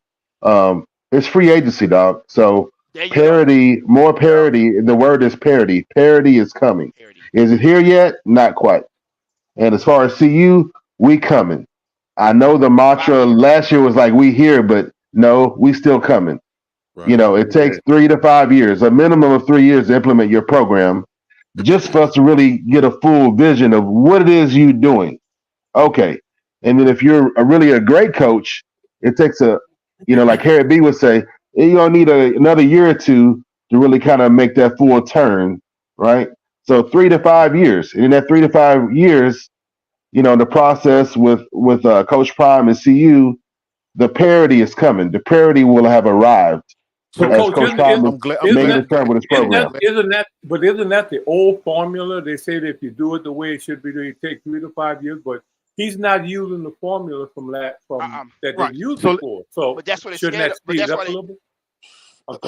It's free agency, dog. So parity, more parity. The word is parity. Parity is coming. Is it here yet? Not quite. And as far as CU, we coming. I know the mantra last year was like, we here, but no, we still coming. Right. You know, it takes 3 to 5 years, a minimum of 3 years to implement your program, just for us to really get a full vision of what it is you're doing. Okay. And then if you're really a great coach, it takes like Harry B would say, you're going to need another year or 2 to really kind of make that full turn, right? So 3 to 5 years. And in that 3 to 5 years, the process with Coach Prime and CU, the parity is coming. The parity will have arrived. So Coach Prime making a turn with his program. Isn't that the old formula? They say that if you do it the way it should be, it take 3 to 5 years. But he's not using the formula that they used before. So but that's what shouldn't that speed up a little bit?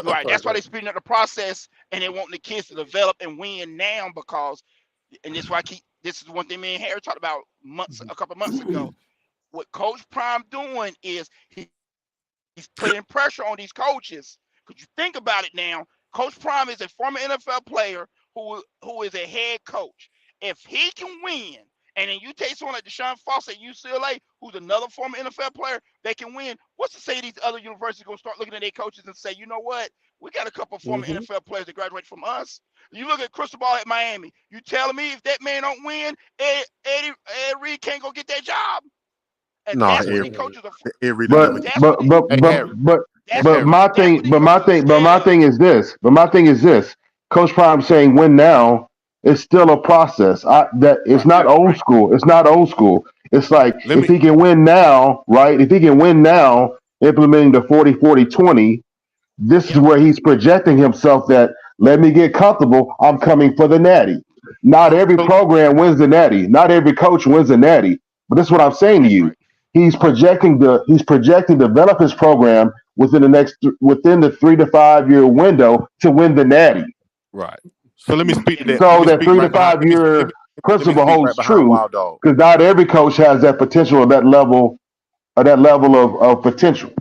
Right. That's why they're speeding up the process, and they want the kids to develop and win now and this is why this is one thing me and Harry talked about a couple months ago. What Coach Prime doing is he's putting pressure on these coaches. Because you think about it now, Coach Prime is a former NFL player who is a head coach. If he can win, and then you take someone like Deshaun Foster at UCLA, who's another former NFL player, they can win. What's to say these other universities going to start looking at their coaches and say, you know what? We got a couple of former NFL players that graduated from us. You look at Cristobal at Miami. You telling me if that man don't win, Ed Reed can't go get that job? And No, that's what the coaches are. every But never. my thing is this. Coach Prime saying win now is still a process. It's not old school. It's not old school. It's like if he can win now, right? If he can win now, implementing the 40-40-20, this is where he's projecting himself that let me get comfortable. I'm coming for the natty. Not every program wins the natty. Not every coach wins the natty. But this is what I'm saying to you. He's projecting develop his program within the 3 to 5 year window to win the natty. Right. So let me speak to that. So that 3 to 5 year principle holds true because not every coach has that potential or that level of potential.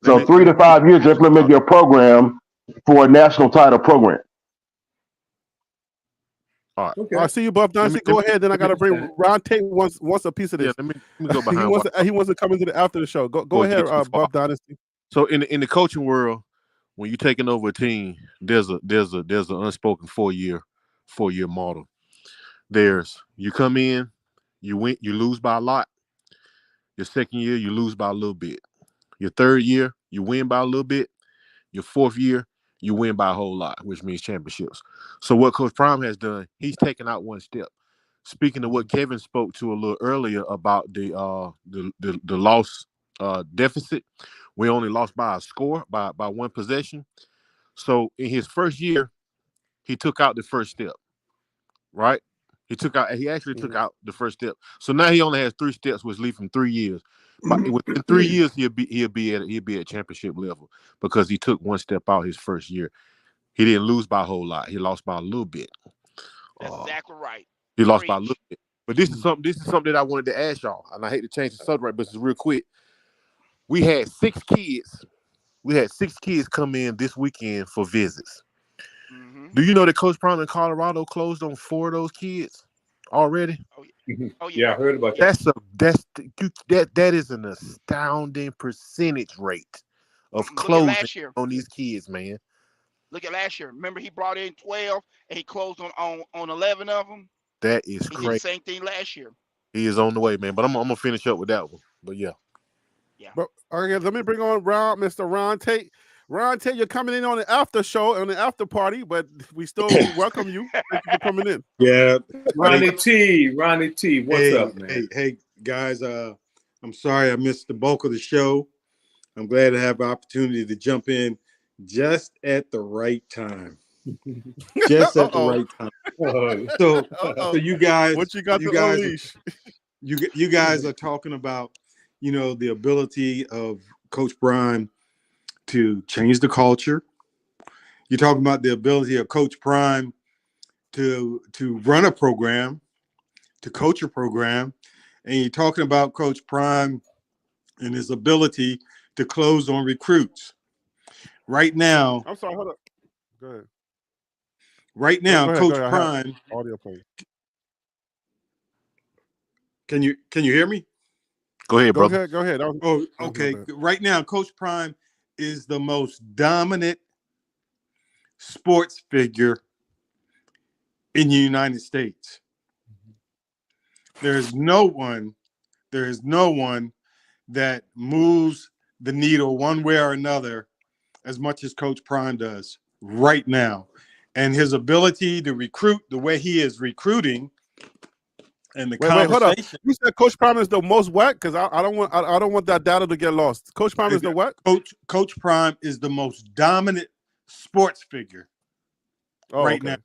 So 3 to 5 years to implement your program for a national title program. All right. Okay. I see you, Buff Dynasty. Go ahead. Then I got to bring Ron Tate wants a piece of this. Yeah, let me go behind. he wants to come into the after the show. Go ahead, Buff Dynasty. So in the coaching world, when you're taking over a team, there's an unspoken 4-year model. There's you come in, you win, you lose by a lot. Your second year, you lose by a little bit. Your third year, you win by a little bit. Your fourth year, you win by a whole lot, which means championships. So what Coach Prime has done, he's taken out one step. Speaking of what Kevin spoke to a little earlier about the loss deficit, we only lost by a score, by one possession. So in his first year, he took out the first step, right? He actually took out the first step. So now he only has 3 steps, which leave him 3 years. But within 3 years, he'll be at championship level because he took one step out his first year. He didn't lose by a whole lot. He lost by a little bit. That's exactly right. He lost by a little bit. But this is something that I wanted to ask y'all, and I hate to change the subject, but it's real quick. We had 6 kids. We had 6 kids come in this weekend for visits. Mm-hmm. Do you know that Coach Prime in Colorado closed on 4 of those kids already? Oh yeah, I heard about that. That is an astounding percentage rate of closing on these kids, man. Look at last year. Remember, he brought in 12 and he closed on 11 of them. That is he crazy. Did the same thing last year. He is on the way, man. But I'm gonna finish up with that one. But yeah. But okay, let me bring on Mr. Ron Tate. Ron Tate, you're coming in on the after show, on the after party, but we still welcome you. Thank you for coming in. Yeah. Ronnie T, what's up, man? Hey, guys, I'm sorry I missed the bulk of the show. I'm glad to have the opportunity to jump in just at the right time. Just at the right time. So you guys, what you got to unleash? You guys are talking about, the ability of Coach Prime to change the culture. You're talking about the ability of Coach Prime to run a program, to coach a program, and you're talking about Coach Prime and his ability to close on recruits. Right now, I'm sorry, hold up. Go ahead. Right now, Coach Prime. Audio play. Can you hear me? Go ahead, brother. Go ahead. Okay. Right now, Coach Prime is the most dominant sports figure in the United States. There is no one that moves the needle one way or another as much as Coach Prime does right now. And his ability to recruit the way he is recruiting and the conversation. Wait, hold up. You said Coach Prime is the most what? Because I don't want that data to get lost. Coach Prime is the what? Coach Prime is the most dominant sports figure right now.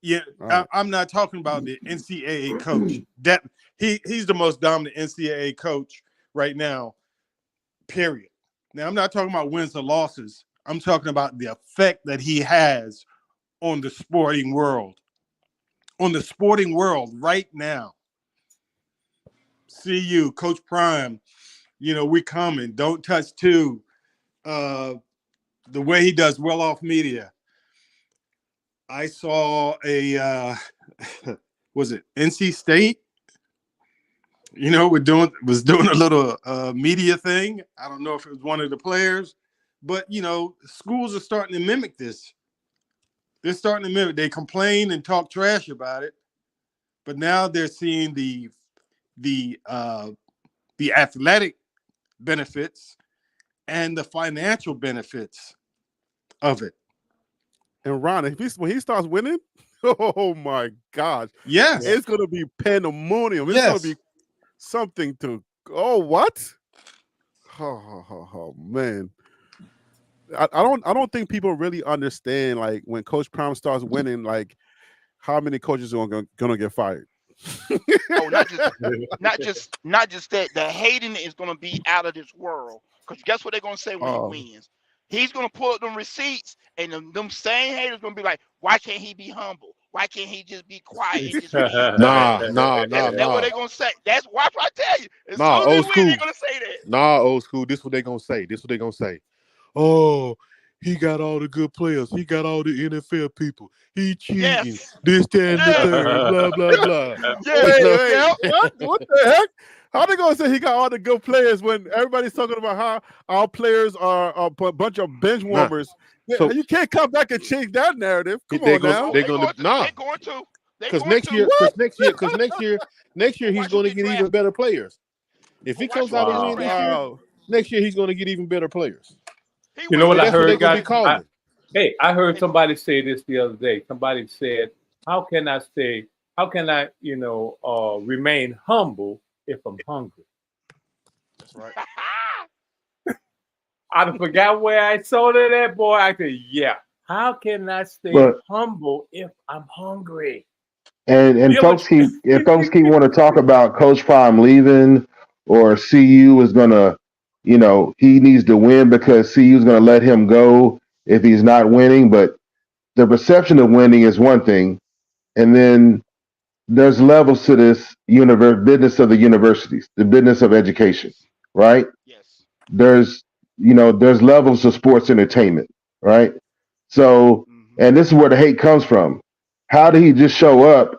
Yeah, right. I'm not talking about the NCAA coach. That he's the most dominant NCAA coach right now. Period. Now I'm not talking about wins or losses. I'm talking about the effect that he has on the sporting world. On the sporting world right now. See you, Coach Prime. We coming. Don't touch two. The way he does well off media. I saw a was it NC State? Was doing a little media thing. I don't know if it was one of the players, but schools are starting to mimic this. They're starting to mimic. They complain and talk trash about it, but now they're seeing the athletic benefits and the financial benefits of it. And Ron, when he starts winning, oh my gosh, yes, it's gonna be pandemonium. It's yes. gonna be something to. Oh, what? Oh man. I don't think people really understand, like, when Coach Prime starts winning, like, how many coaches are gonna get fired. Oh, not just that. The hating is gonna be out of this world. Because guess what they're gonna say when he wins? He's gonna pull up them receipts, and them same haters gonna be like, "Why can't he be humble? Why can't he just be quiet and just be Nah. That's what they're gonna say. That's why I tell you. As soon as Old he school. win, they're gonna say that. Nah, old school. This what they gonna say. Oh, he got all the good players. He got all the NFL people. He cheating. Yes. This, that, and the third. Blah, blah, blah. Wait. What the heck? How they gonna say he got all the good players when everybody's talking about how our players are a bunch of bench warmers? So you can't come back and change that narrative. Come on now. They're going to. Because next year he's going to get even better players. If he comes out and wins this year, next year he's going to get even better players. You know what I heard, guys? I heard somebody say this the other day. Somebody said, how can I remain humble if I'm hungry? That's right. I forgot where I saw that at, boy. I said, yeah. How can I stay humble if I'm hungry? And folks keep want to talk about Coach Prime leaving, or CU is gonna, he needs to win because CU is gonna let him go if he's not winning. But the perception of winning is one thing, and then there's levels to this business of the universities, the business of education, right? Yes. There's levels of sports entertainment, right? So, and this is where the hate comes from. How did he just show up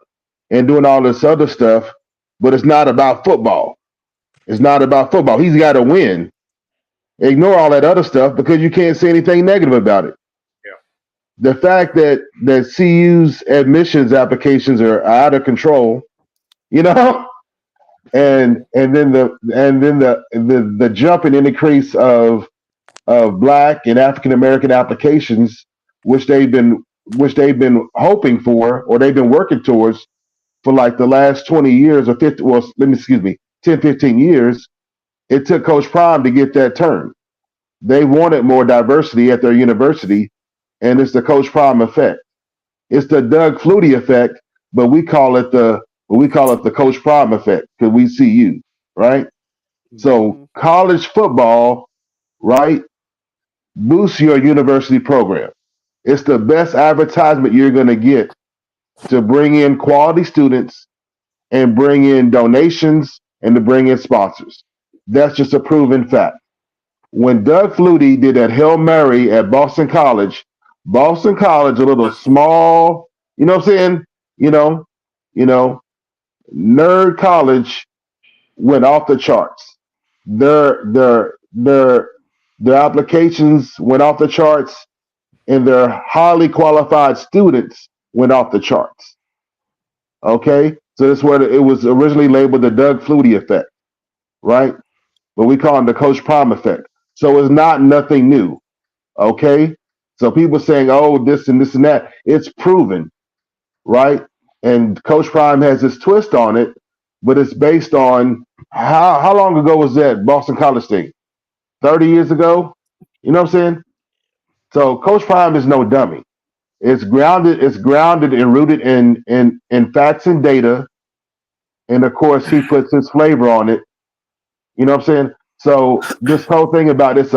and doing all this other stuff, but it's not about football? It's not about football. He's got to win. Ignore all that other stuff because you can't say anything negative about it. The fact that CU's admissions applications are out of control, and then the jump and increase of Black and African American applications, which they've been hoping for, or they've been working towards for like the last 20 years or 10, 15 years. It took Coach Prime to get that turn. They wanted more diversity at their university, and it's the Coach Prime effect. It's the Doug Flutie effect, but we call it the Coach Prime effect because we see you, right? So college football, right, boosts your university program. It's the best advertisement you're going to get to bring in quality students and bring in donations and to bring in sponsors. That's just a proven fact. When Doug Flutie did that Hail Mary at Boston College, a little small, you know what I'm saying? Nerd college went off the charts. Their applications went off the charts, and their highly qualified students went off the charts. Okay? So that's where it was originally labeled the Doug Flutie effect, right? But we call it the Coach Prime effect. So it's not nothing new. Okay? So people saying, oh, this and this and that, it's proven, right? And Coach Prime has this twist on it, but it's based on how long ago was that Boston College thing? 30 years ago? You know what I'm saying? So Coach Prime is no dummy. It's grounded and rooted in facts and data. And of course he puts his flavor on it. You know what I'm saying? So this whole thing about it's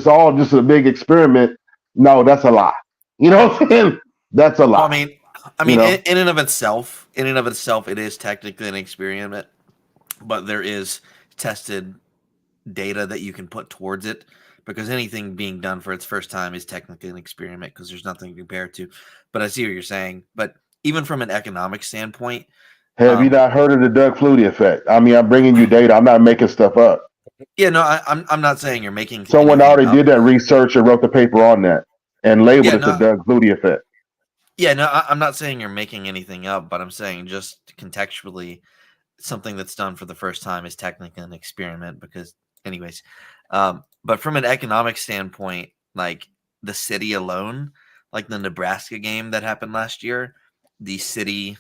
all just a big experiment. No, that's a lie. You know what I'm saying? That's a lie. I mean, in and of itself, it is technically an experiment, but there is tested data that you can put towards it because anything being done for its first time is technically an experiment because there's nothing to compare it to. But I see what you're saying. But even from an economic standpoint, Have you not heard of the Doug Flutie effect? I mean, I'm bringing you data. I'm not making stuff up. yeah, no, I'm not saying you're making Someone anything already up. did that research and wrote the paper on that and labeled it the Doug Flutie effect. Yeah, no, I'm not saying you're making anything up, but I'm saying just contextually, something that's done for the first time is technically an experiment because, anyways. But from an economic standpoint, like the city alone, like the Nebraska game that happened last year, the city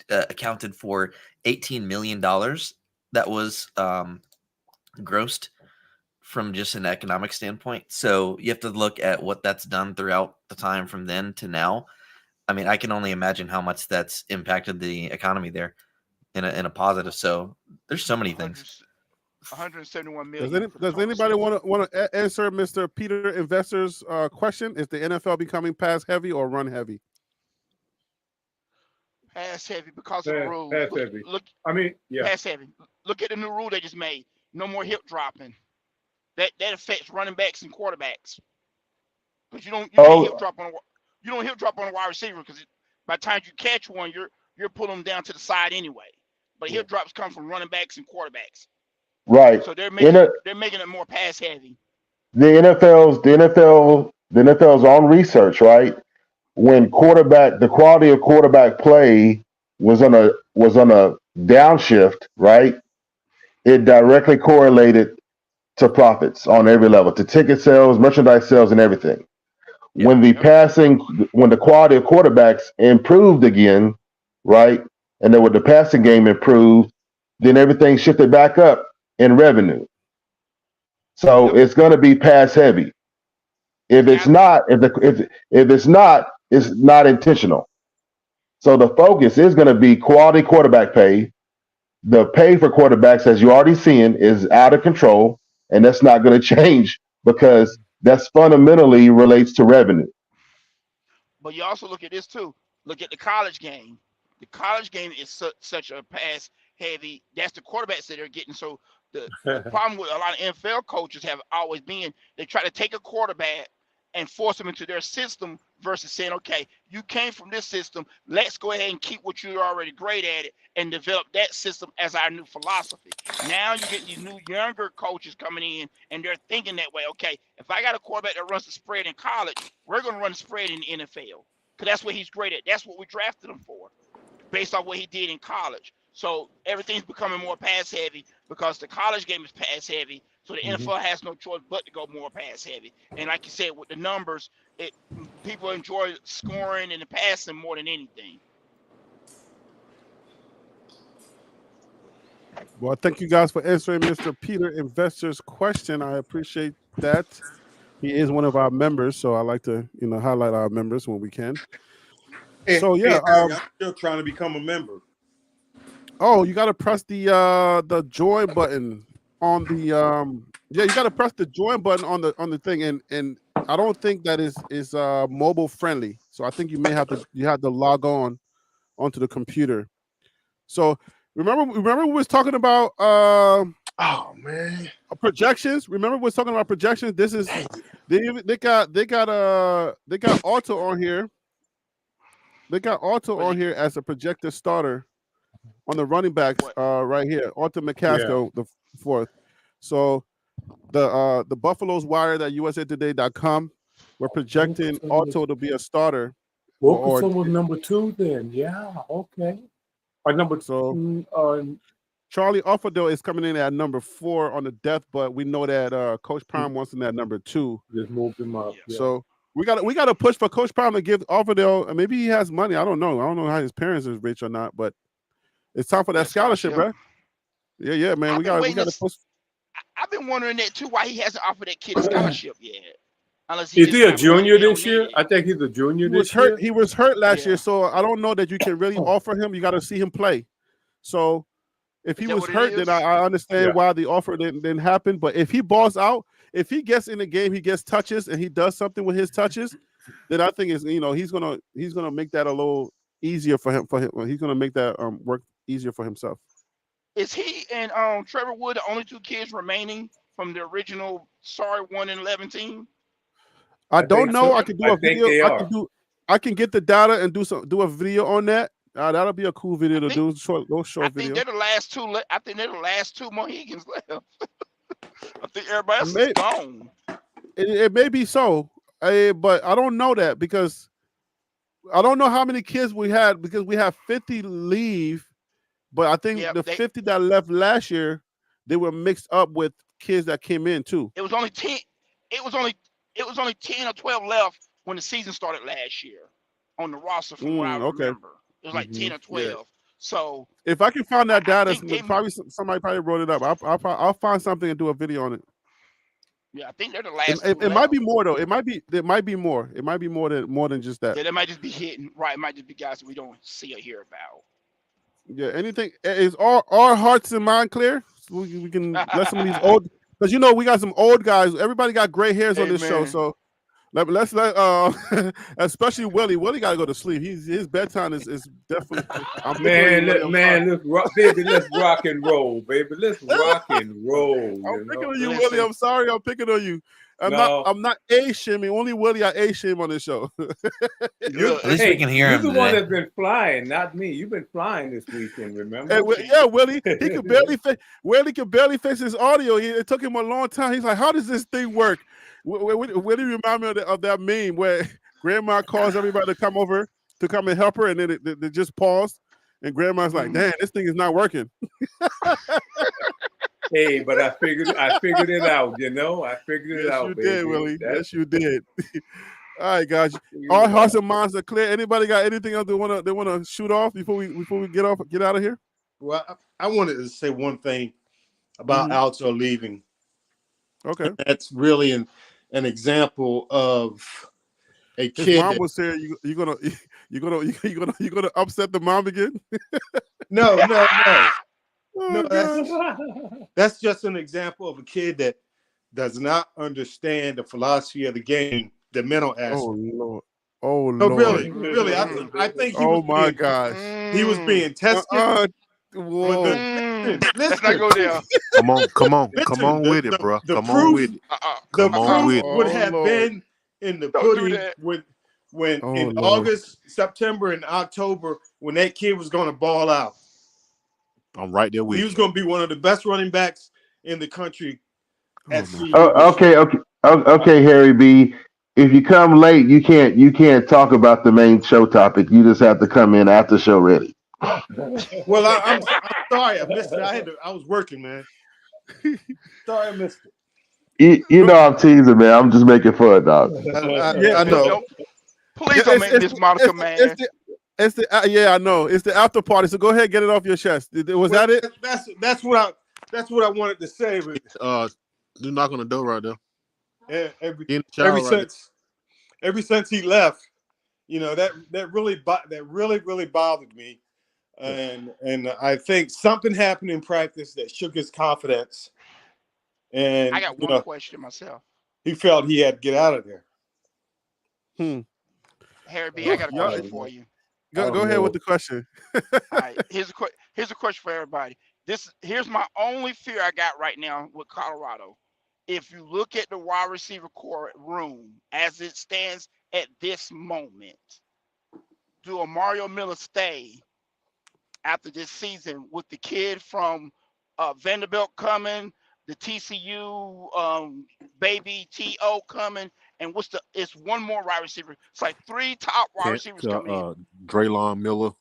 accounted for $18 million that was grossed from just an economic standpoint. So you have to look at what that's done throughout the time from then to now. I mean, I can only imagine how much that's impacted the economy there in a positive. So there's so many things. 171 million. Does anybody want to answer Mr. Peter Investor's question? Is the NFL becoming pass heavy or run heavy? Pass heavy because of the rules. Pass heavy. Pass heavy. Look at the new rule they just made. No more hip dropping. That affects running backs and quarterbacks. Because you don't hip drop on a wide receiver because by the time you catch one, you're pulling them down to the side anyway. But hip drops come from running backs and quarterbacks. Right. So they're making it more pass heavy. The NFL's own research, right? When the quality of quarterback play was on a downshift, right? It directly correlated to profits on every level, to ticket sales, merchandise sales, and everything. Yeah. When the quality of quarterbacks improved again, right? And then when the passing game improved, then everything shifted back up in revenue. So it's going to be pass heavy. If it's not, it's not intentional. So the focus is going to be quality quarterback pay. The pay for quarterbacks, as you already seen, is out of control, and that's not going to change because that's fundamentally relates to revenue. But you also look at this too. Look at the college game. The college game is such a pass heavy. That's the quarterbacks that they're getting. So the problem with a lot of NFL coaches have always been they try to take a quarterback and force them into their system versus saying, okay, you came from this system. Let's go ahead and keep what you're already great at it and develop that system as our new philosophy. Now you get these new younger coaches coming in and they're thinking that way. Okay, if I got a quarterback that runs the spread in college, we're going to run the spread in the NFL because that's what he's great at. That's what we drafted him for based on what he did in college. So everything's becoming more pass heavy because the college game is pass heavy. So the NFL has no choice but to go more pass heavy. And like you said, with the numbers, people enjoy scoring and the passing more than anything. Well, thank you guys for answering Mr. Peter Investor's question. I appreciate that. He is one of our members, so I like to, highlight our members when we can. So yeah, I'm still trying to become a member. Oh, you got to press the join button on the you got to press the join button on the thing, and I don't think that is mobile friendly. So I think you may have to log onto the computer. So remember we was talking about projections. Remember we was talking about projections. This is they got Auto on here. They got Auto on here as a projected starter on the running backs right here. Auto McCaskill, the fourth. So the Buffalo's Wired at usatoday.com, we're projecting Auto to be a starter. Wilkerson was number 2 then. Yeah, okay. Or number Charlie Offerdale is coming in at number 4 on the depth, but we know that Coach Prime wants him at number 2. Just moved him up. Yeah. So we got to push for Coach Prime to give Offerdale, and maybe he has money. I don't know how his parents is rich or not, but it's time for that scholarship, right? Yeah, man. We got to push. I've been wondering that too. Why he hasn't offered that kid a scholarship yet? Is he a junior this year? I think he's a junior this year. He was hurt last year, so I don't know that you can really offer him. You got to see him play. So if he was hurt, then I understand why the offer didn't happen. But if he balls out, if he gets in the game, he gets touches and he does something with his touches, then I think he's gonna make that a little easier for him. He's gonna make that work easier for himself. Is he and Trevor Wood the only 2 kids remaining from the original sorry 1-11 team? I don't know. So. I can do a video. I can get the data and do a video on that. That'll be a cool video to do. Short I video. think they're the last two. I think they're the last two Mohicans left. I think everybody else Maybe. is gone. It may be so, but I don't know that because I don't know how many kids we had because we have 50 leave, but I think the 50 that left last year, they were mixed up with kids that came in too. It was only 10. It was only 10 or 12 left when the season started last year on the roster from what I remember. It was like 10 or 12. Yeah. So if I can find that data, probably somebody wrote it up. I'll find something and do a video on it. Yeah, I think they're the last. It might be more though. It might be more. It might be more than just that. Yeah, they might just be hitting. Right, it might just be guys that we don't see or hear about. Yeah, anything is our hearts and mind clear. So we can let some of these old, because we got some old guys. Everybody got gray hairs on this show, so let's let especially Willie. Willie got to go to sleep. His bedtime is definitely. Let's rock and roll, baby. Let's rock and roll. I'm picking on you, Willie. I'm sorry, I'm picking on you. I'm not A-shaming. Only Willie I A-shame on this show. At least we can hear him. You're the one that's been flying, not me. You've been flying this weekend, remember? Yeah, Willie. He could barely Willie could barely fix his audio. It took him a long time. He's like, "How does this thing work?" Willie remind me of that meme where Grandma calls everybody to come over to come and help her, and then they just pause, and Grandma's like, "Damn, this thing is not working." Hey, but I figured it out. I figured it out, You baby. did, Willie. Yes, you did. All right, guys. Our hearts and minds are clear. Anybody got anything else they wanna shoot off before we get out of here? Well, I wanted to say one thing about Alto leaving. Okay, that's really an example of a kid. His mom was saying you're gonna upset the mom again. No. That's just an example of a kid that does not understand the philosophy of the game, the mental aspect. Oh Lord! Really, I think. Oh my gosh! He was being tested. Whoa! Let's not go there. Come on with it, bro. Come on with it. The proof would have been in the pudding when in August, September, and October when that kid was going to ball out. I'm right there with you. He was going to be one of the best running backs in the country. Okay, Harry B. If you come late, you can't talk about the main show topic. You just have to come in after show ready. Well, I'm sorry I missed it. I was working, man. Sorry I missed it. You know I'm teasing, man. I'm just making fun, dog. I know. Please don't make this Monica, man. I know. It's the after party. So go ahead, get it off your chest. Was that it? That's what I wanted to say. You knock on the door right there. Ever since he left, that really bothered me, and I think something happened in practice that shook his confidence. And I got one question myself. He felt he had to get out of there. Harry B, I got a question for you. Go ahead with the question. All right, here's a question for everybody. Here's my only fear I got right now with Colorado. If you look at the wide receiver core room as it stands at this moment, do a Mario Miller stay after this season with the kid from Vanderbilt coming, the TCU baby T.O. coming, and it's one more wide receiver. It's like 3 top wide receivers coming in. Draylon Miller.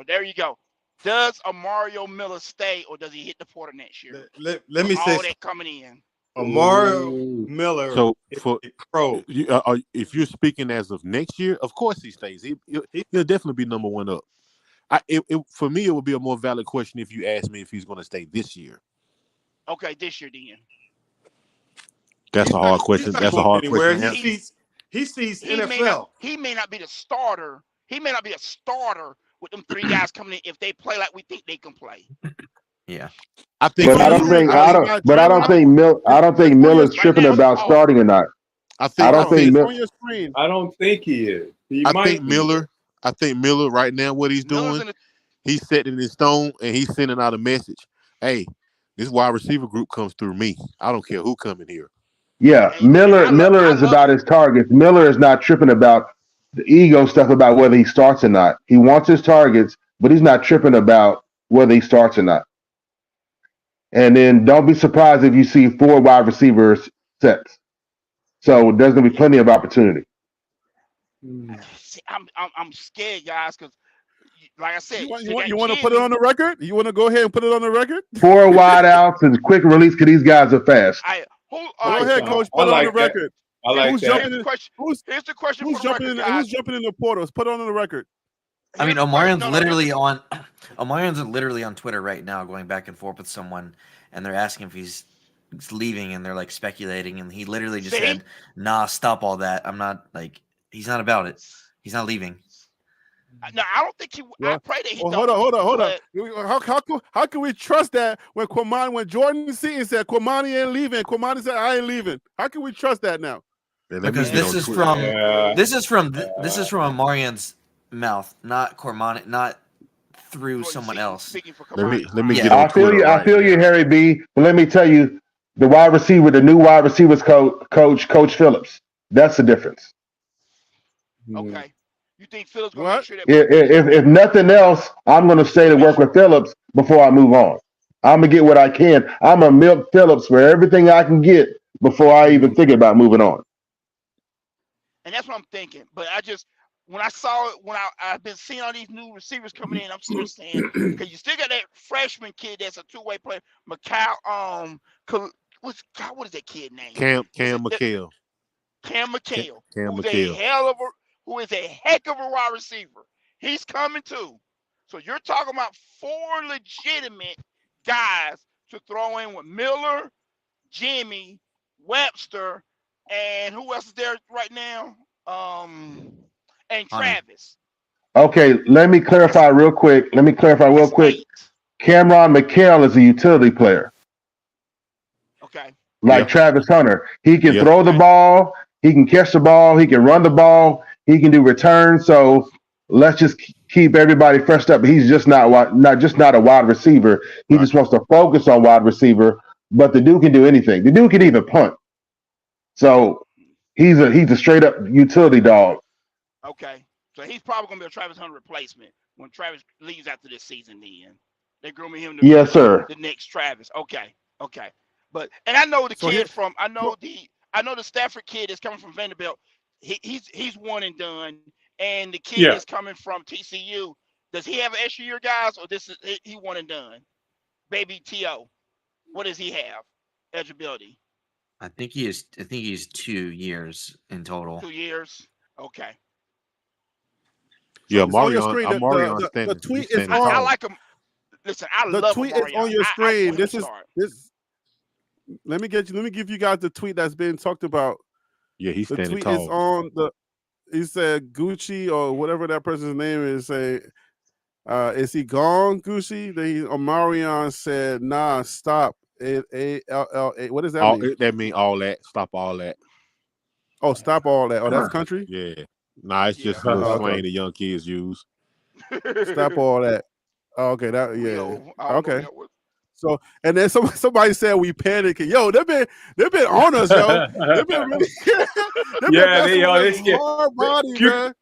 There you go. Does a Mario Miller stay, or does he hit the portal next year? Let me say all that coming in. Mario Miller. So pro. If you're speaking as of next year, of course he stays. He'll definitely be number one up. For me, it would be a more valid question if you asked me if he's going to stay this year. Okay, this year then. That's a hard question. That's a hard question. He sees NFL. He may not be the starter. He may not be a starter with them 3 guys coming in if they play like we think they can play. Yeah, I don't think Miller's tripping about starting or not. I don't think he is. I think Miller right now, what he's doing, he's setting in stone and he's sending out a message. Hey, This wide receiver group comes through me. I don't care who come in here. Yeah, Miller is about his targets. Miller is not tripping about the ego stuff about whether he starts or not. He wants his targets, but he's not tripping about whether he starts or not. And then don't be surprised if you see 4 wide receivers sets. So there's gonna be plenty of opportunity. See, I'm scared, guys, because like I said, you want to put it on the record? You want to go ahead and put it on the record? 4 wide outs and quick release because these guys are fast. Go ahead, Coach. Put it on the record. I like who's that. Here's the question. Who's jumping in? Who's jumping in the portals? Put it on the record. I mean, Omarion's literally on Twitter right now, going back and forth with someone, and they're asking if he's leaving, and they're like speculating, and he literally just said, "Nah, stop all that. I'm not like he's not about it. He's not leaving." No, I don't think he. I pray that he. Hold on. How can we trust that when Jordan Seaton said Cormani ain't leaving, Cormani said I ain't leaving? How can we trust that now? Because this is from Omarion's mouth, not Cormani, not through someone else. Let me get I feel you, Harry B. But let me tell you, the new wide receivers coach Phillips. That's the difference. Okay. You think Phillips going to make sure that if nothing else, I'm going to stay to work with Phillips before I move on. I'm going to get what I can. I'm going to milk Phillips for everything I can get before I even think about moving on. And that's what I'm thinking. But when I saw it, I've been seeing all these new receivers coming in, I'm still saying, because you still got that freshman kid that's a 2-way player, what is that kid name? Cam McHale. Cam McHale. Cam who's McHale. Who is a heck of a wide receiver. He's coming too. So you're talking about 4 legitimate guys to throw in with Miller, Jimmy, Webster, and who else is there right now? And Travis. Okay, let me clarify real quick. Cameron McHale is a utility player. Okay. Like Travis Hunter. He can throw the ball, he can catch the ball, he can run the ball, he can do returns. So let's just keep everybody freshed up. He's just not a wide receiver. He just wants to focus on wide receiver, but the dude can do anything. The dude can even punt. So he's a straight up utility dog. Okay. So he's probably going to be a Travis Hunter replacement when Travis leaves after this season. Then they're grooming him to be the next Travis. Okay. But I know the kid I know the Stafford kid is coming from Vanderbilt. He's one and done, and the kid is coming from TCU. Does he have an extra year, guys, or he one and done? Baby T.O. What does he have? Eligibility. I think he's 2 years in total. 2 years. Okay. Yeah, Mario. The tweet is on. I like him. Listen, I love the tweet is on your screen. This. Let me give you guys the tweet that's been talked about. Yeah, he's the standing tweet tall. is on the. He said Gucci or whatever that person's name is. Say, is he gone, Gucci? Omarion said, "Nah, stop." A-L-L-A. What does that mean? That means all that. Stop all that. Oh, stop all that. Oh, that's country. Yeah. Nah, it's just a little slang that young kids use. Stop all that. Oh, okay, okay. So, and then somebody said we panicking. Yo, they've been on us, yo. They've been really. Hard body, man.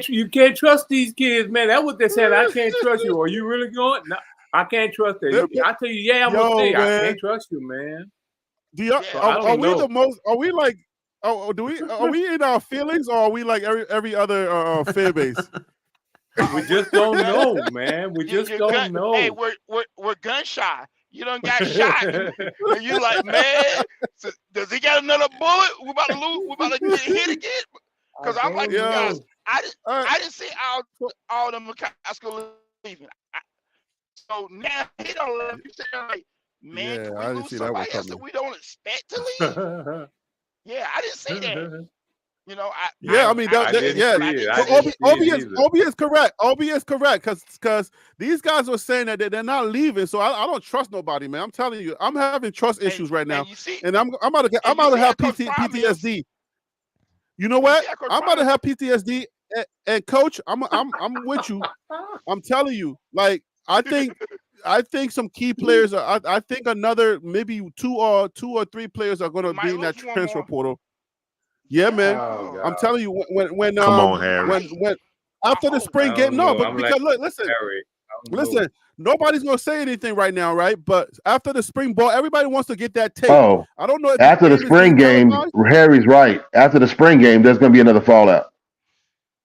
You can't trust these kids, man. That's what they said. I can't trust you. Are you really going? No, I can't trust them. I tell you, I'm gonna say I can't trust you, man. Are we the most? Are we like? Oh, are we in our feelings, or are we like every other fan base? We just don't know, man. We just don't know. Hey, we're gun shy. You done got shot, and you like, man, does he got another bullet? We about to lose. We about to get hit again. Because I'm like, you guys, I didn't see all the McCaskill leaving. So now he don't let you say like, man, can we lose somebody else that we don't expect to leave? Yeah, I didn't see that. You know, Obi is correct. Obi is correct because these guys were saying that they're not leaving. So I don't trust nobody, man. I'm telling you, I'm having trust issues right now, and I'm about to have PTSD. You know what? I'm about to have PTSD. And coach, I'm with you. I'm telling you, like I think I think some key players are. I think another maybe two or three players are going to be in that transfer portal. Yeah, man. Oh, I'm God. telling you, when Come on, Harry. when after the spring game, no, but because look, listen, nobody's gonna say anything right now, right? But after the spring ball, everybody wants to get that tape. Oh, I don't know if after the spring game, Harry's right. After the spring game, there's going to be another fallout.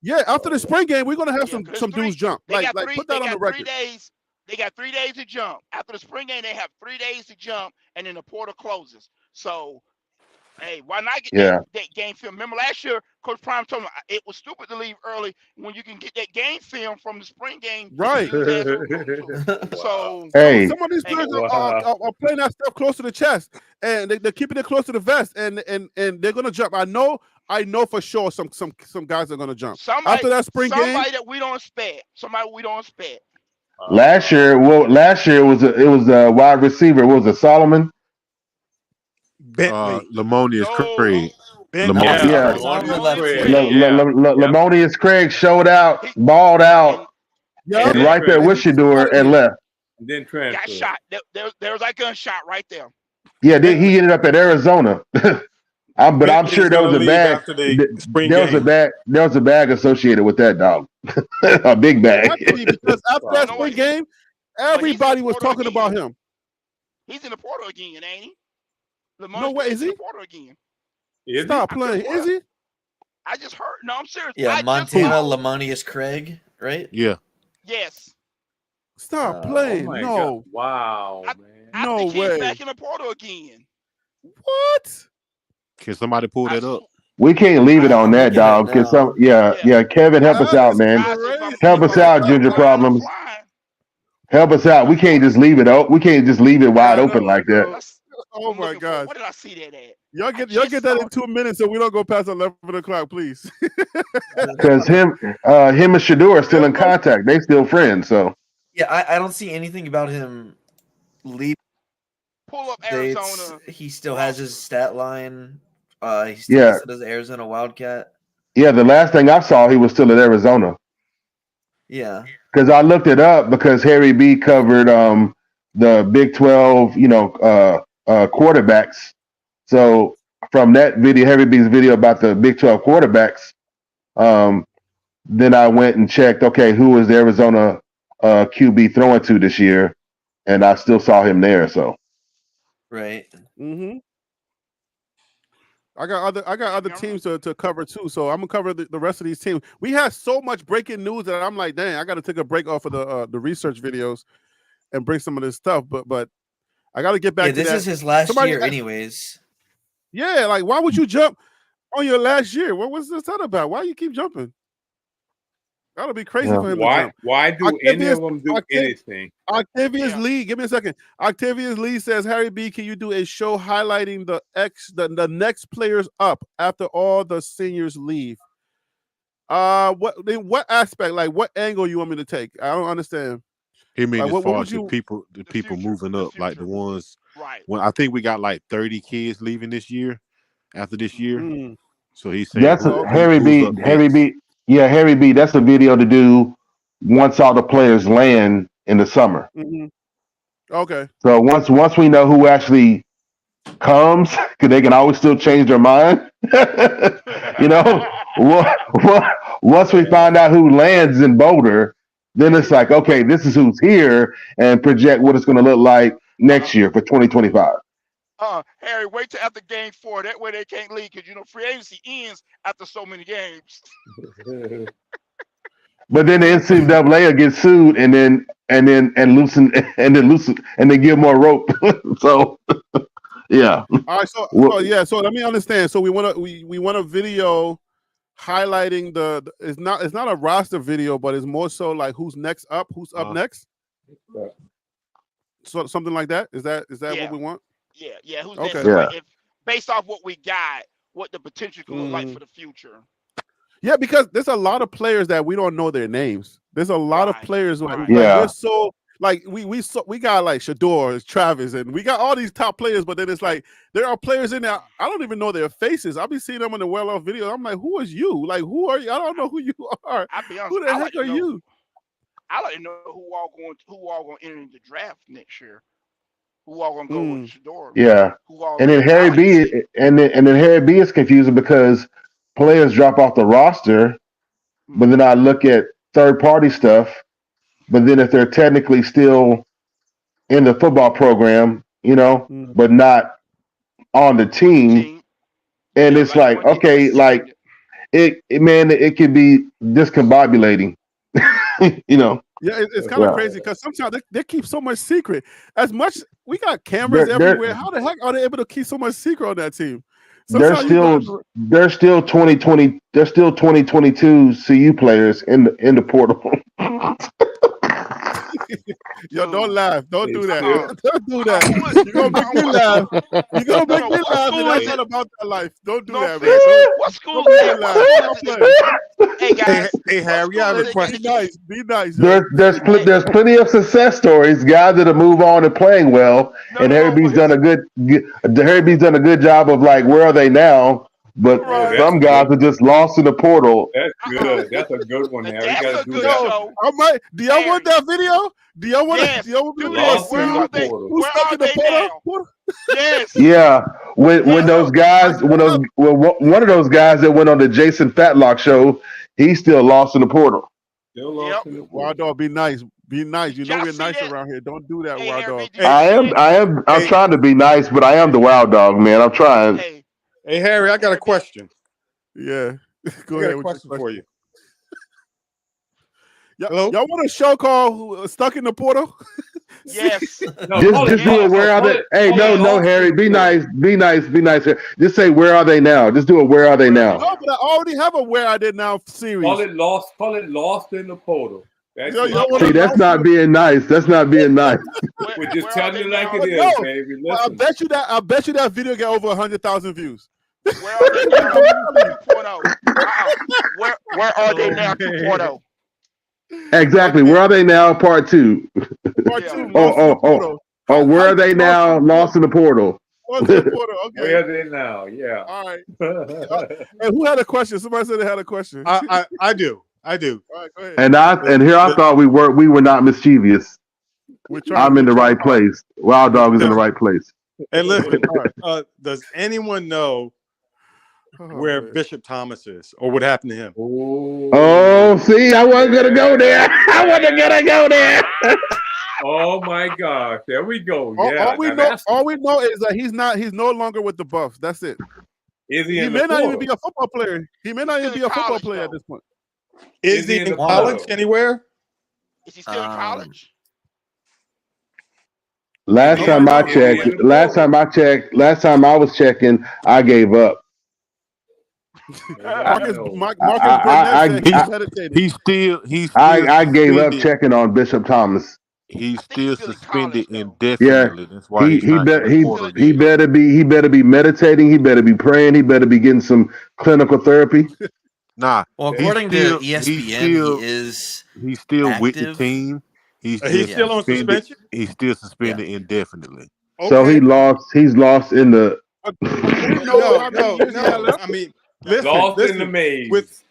Yeah, after the spring game, we're gonna have some dudes jump. They got put that on the record. 3 days. They got 3 days to jump. After the spring game, they have 3 days to jump, and then the portal closes. So, hey, why not get that game film? Remember last year, Coach Prime told me it was stupid to leave early when you can get that game film from the spring game. Right. So, hey, some of these players are playing that stuff close to the chest, and they're keeping it close to the vest, and they're gonna jump. I know for sure some guys are gonna jump after that spring game. Somebody that we don't expect. Last year it was a wide receiver. What was it, Solomon? Lamonius Craig. Lamonius Craig showed out, balled out, and right there with Shador and left. And then transferred. Got shot. There was that gunshot right there. Yeah, he ended up at Arizona. But I'm sure there was a bag. There was a bag associated with that, dog. A big bag. Because after that spring game, everybody was talking about him. He's in the portal again, ain't he? No way, is he? In the portal again. Stop playing. Is he? I just heard. No, I'm serious. Yeah, Montana Lamonius Craig, right? Yeah. Yes. Stop playing. Oh no. God. Wow, man. No way. He's back in the portal again. What? Can somebody pull that up? We can't leave it on that, dog. Cause Kevin, help us out, man. Help us out, Ginger Problems. Help us out. We can't just leave it out. We can't just leave it wide open like that. Oh my God! What did I see that at? Y'all get that in 2 minutes, so we don't go past 11 o'clock, please. Because him and Shador are still in contact. They still friends. So yeah, I don't see anything about him leaving. Pull up Arizona. He still has his stat line. He still listed as Arizona Wildcat. Yeah, the last thing I saw, he was still at Arizona. Yeah. Because I looked it up because Harry B covered the Big 12, quarterbacks. So from that video, Harry B's video about the Big 12 quarterbacks, then I went and checked, okay, who was the Arizona QB throwing to this year? And I still saw him there. So. Right. Mm-hmm. I got other teams to cover too, so I'm gonna cover the rest of these teams. We have so much breaking news that I'm like, dang, I got to take a break off of the research videos and bring some of this stuff. But I got to get back. to this that. Is his last year, anyways. Yeah, like why would you jump on your last year? What was this about? Why you keep jumping? That'll be crazy for him to jump. Why do any of them do anything? Octavius Lee, give me a second. Octavius Lee says, Harry B, can you do a show highlighting the next players up after all the seniors leave? What aspect, like what angle you want me to take? I don't understand. He mean like, as far as the people moving up, like the ones. Right. When I think we got like 30 kids leaving this year, after this year. Mm. So he said that's Harry B. Yeah, Harry B. That's a video to do once all the players land in the summer. Mm-hmm. Okay. So once we know who actually comes, because they can always still change their mind. Once we find out who lands in Boulder, then it's like, okay, this is who's here, and project what it's going to look like next year for 2025. Harry, wait till after game 4. That way they can't leave because free agency ends after so many games. But then the NCAA will get sued and loosen and then give more rope. So yeah. All right. So let me understand. So we want a video highlighting it's not a roster video, but it's more so like who's next up, who's up next. So something like that. Is that what we want? Yeah. Who's okay? Next? If, based off what we got, what the potential could look like for the future. Yeah, because there's a lot of players that we don't know their names. There's a lot of players. Yeah. We're so like we got like Shador, Travis, and we got all these top players. But then it's like there are players in there I don't even know their faces. I'll be seeing them in the well-off video. I'm like, who is you? Like, who are you? I don't know who you are. I'll be honest, who the heck are you? I like to know who all going to enter the draft next year. Who all going to go with Shador? Yeah. Who all? And then Harry B. And then Harry B. is confusing because players drop off the roster, but then I look at third party stuff. But then if they're technically still in the football program, but not on the team, and it's like, okay, like it can be discombobulating, Yeah, it's kind of crazy because sometimes they keep so much secret. As much we got cameras everywhere. How the heck are they able to keep so much secret on that team? They're still 2020. They're still 2022 CU players in the portal. Yo, don't laugh. Don't do that. Don't do that. You're gonna make me laugh. You're gonna make me laugh. And that's not about that life. Don't do that, man. What school is that? Hey guys. Hey Harry, I have a question. Be nice. There's plenty of success stories, guys that have moved on and playing well, and Harry B's done a good job of like, where are they now? But some guys are just lost in the portal. That's good. That's a good one, Harry. You gotta do that. Show. Do y'all want that video? Do y'all want to see who's stuck in the portal? Yes. Yeah. When those guys, one of those guys that went on the Jason Fatlock show, he's still lost in the portal. Still lost in the portal. Wild Dog, be nice. Be nice. You know we're nice around here. Don't do that, Wild Dog. I am. I'm trying to be nice, but I am the Wild Dog, man. I'm trying. Hey Harry, I got a question. Yeah. Go ahead. Got a question for you. Y'all want a show called Stuck in the Portal? Yes. Just do it. Where are they? Hey, no, Harry. Be nice. Be nice. Just say, where are they now? Just do it. Where are they now? No, but I already have a Where Are They Now series. Call it Lost in the Portal. See, that's not being nice. That's not being nice. We're just telling you like it is, baby. Listen. I bet you that video got over 100,000 views. Where are they now 2.0? Where are they now 2.0? Exactly. Where are they now? Part 2. Part 2. Oh, where are they now? Lost in the portal. Lost in the portal. Okay. Where are they now? Yeah. All right. And who had a question? Somebody said they had a question. I do. All right, go ahead. And here I thought we were not mischievous. I'm in the right place. Wild Dog is in the right place. And listen, does anyone know where Bishop Thomas is or what happened to him? Oh, see, I wasn't gonna go there. Oh my gosh, there we go. Yeah. All we know is that he's no longer with the Buffs. That's it. He may not even be a football player. He may not even be a football player at this point. Is he in college anywhere? Is he still in college? Last time I was checking, I gave up. I gave up checking on Bishop Thomas. He's still suspended indefinitely. Yeah. That's why he better be meditating. He better be praying. He better be getting some clinical therapy. Well, according to ESPN, he's still active with the team. He's still on suspension. He's still suspended indefinitely. Okay. So he's lost in the. No. I mean, listen, in the maze.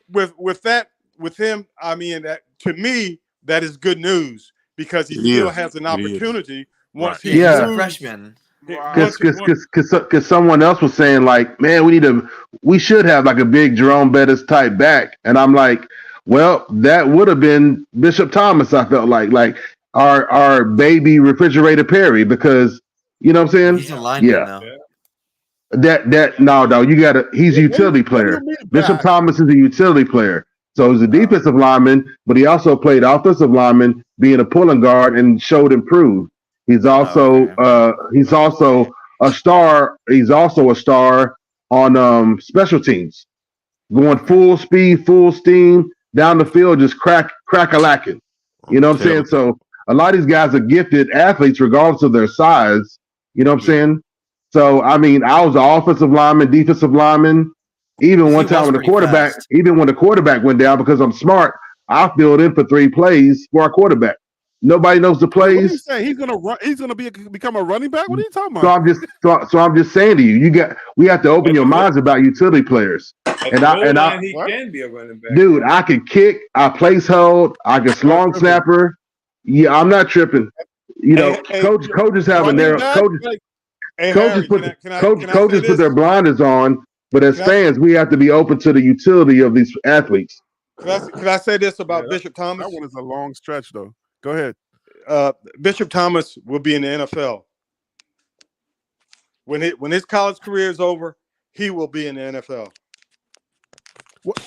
With him. I mean, to me, that is good news because he still has an opportunity once he's a freshman. Because someone else was saying like, man, we should have like a big Jerome Bettis type back, and I'm like, well, that would have been Bishop Thomas. I felt like our baby refrigerator Perry, because you know what I'm saying. He's in line now. No, you gotta. He's a utility player. Bishop Thomas is a utility player, so he's a defensive lineman, but he also played offensive lineman, being a pulling guard, and showed improved. He's also a star. He's also a star on special teams, going full speed, full steam down the field, just crack-a-lacking. You know what I'm saying? So a lot of these guys are gifted athletes, regardless of their size. You know what I'm saying? So I mean, I was an offensive lineman, defensive lineman. Even one time when the quarterback went down, because I'm smart, I filled in for 3 plays for our quarterback. Nobody knows the What are you plays. saying? He's gonna run. He's gonna become a running back. What are you talking So about? I'm just saying to you, we have to open your minds about utility players. He can be a running back. Dude, I can kick, I place hold, I can long snapper. Yeah, I'm not tripping. You know, coaches have a narrow coaches put their blinders on, but as fans, we have to be open to the utility of these athletes. Can I say this about Bishop Thomas? That one is a long stretch, though. Go ahead. Bishop Thomas will be in the NFL. When his college career is over, he will be in the NFL.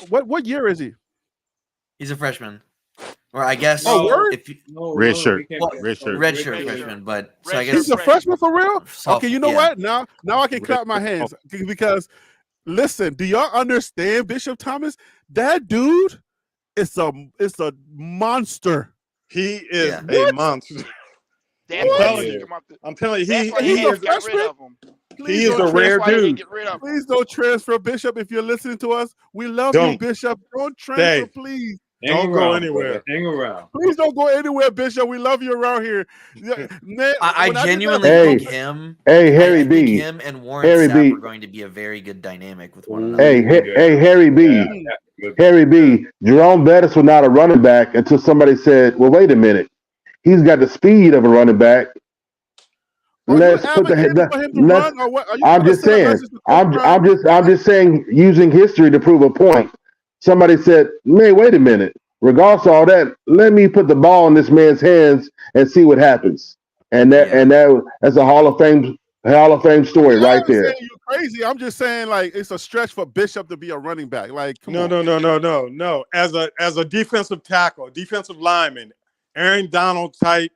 What year is he? He's a freshman, or I guess if you, red shirt freshman. But so I guess he's a freshman for real. Okay, you know yeah. what? Now I can clap my hands because listen, do y'all understand Bishop Thomas? That dude is a monster. He is a monster. I'm telling you, he is a rare dude. Please don't transfer, Bishop. If you're listening to us, we love you, Bishop. Don't transfer, please. Don't go anywhere. Hang around. Please don't go anywhere, Bishop. We love you around here. I genuinely think him. Hey, Harry B. Him and Warren Sapp are going to be a very good dynamic with one another. Hey, Harry B. Harry B. Jerome Bettis was not a running back until somebody said, "Well, wait a minute. He's got the speed of a running back." Let's put I'm just saying. I'm just saying. Using history to prove a point. Somebody said, "Man, wait a minute. Regardless of all that, let me put the ball in this man's hands and see what happens." And that's a Hall of Fame story right there. You're crazy. I'm just saying, like, it's a stretch for Bishop to be a running back. Like, come on. No. As a defensive tackle, defensive lineman, Aaron Donald type.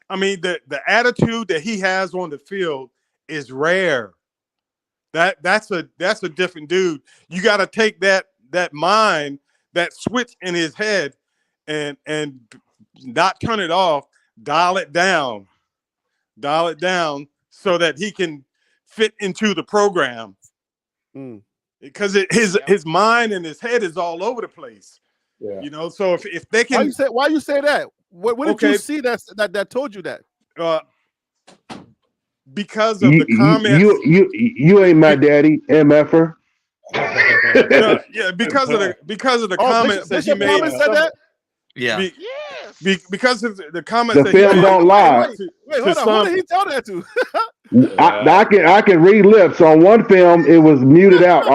I mean, the attitude that he has on the field is rare. That's a different dude. You got to take that mind, that switch in his head, and not turn it off. Dial it down, so that he can fit into the program. Because his mind and his head is all over the place. Yeah. You know, so if they can, why you say that? What did you see that told you that? Because of the comments. You ain't my daddy, MFer. Yeah, because of the comments that he made. Said that? Yeah. Because of the comments the film don't lie. Wait, hold on. Who did he tell that to? I can read lips. On one film, it was muted out.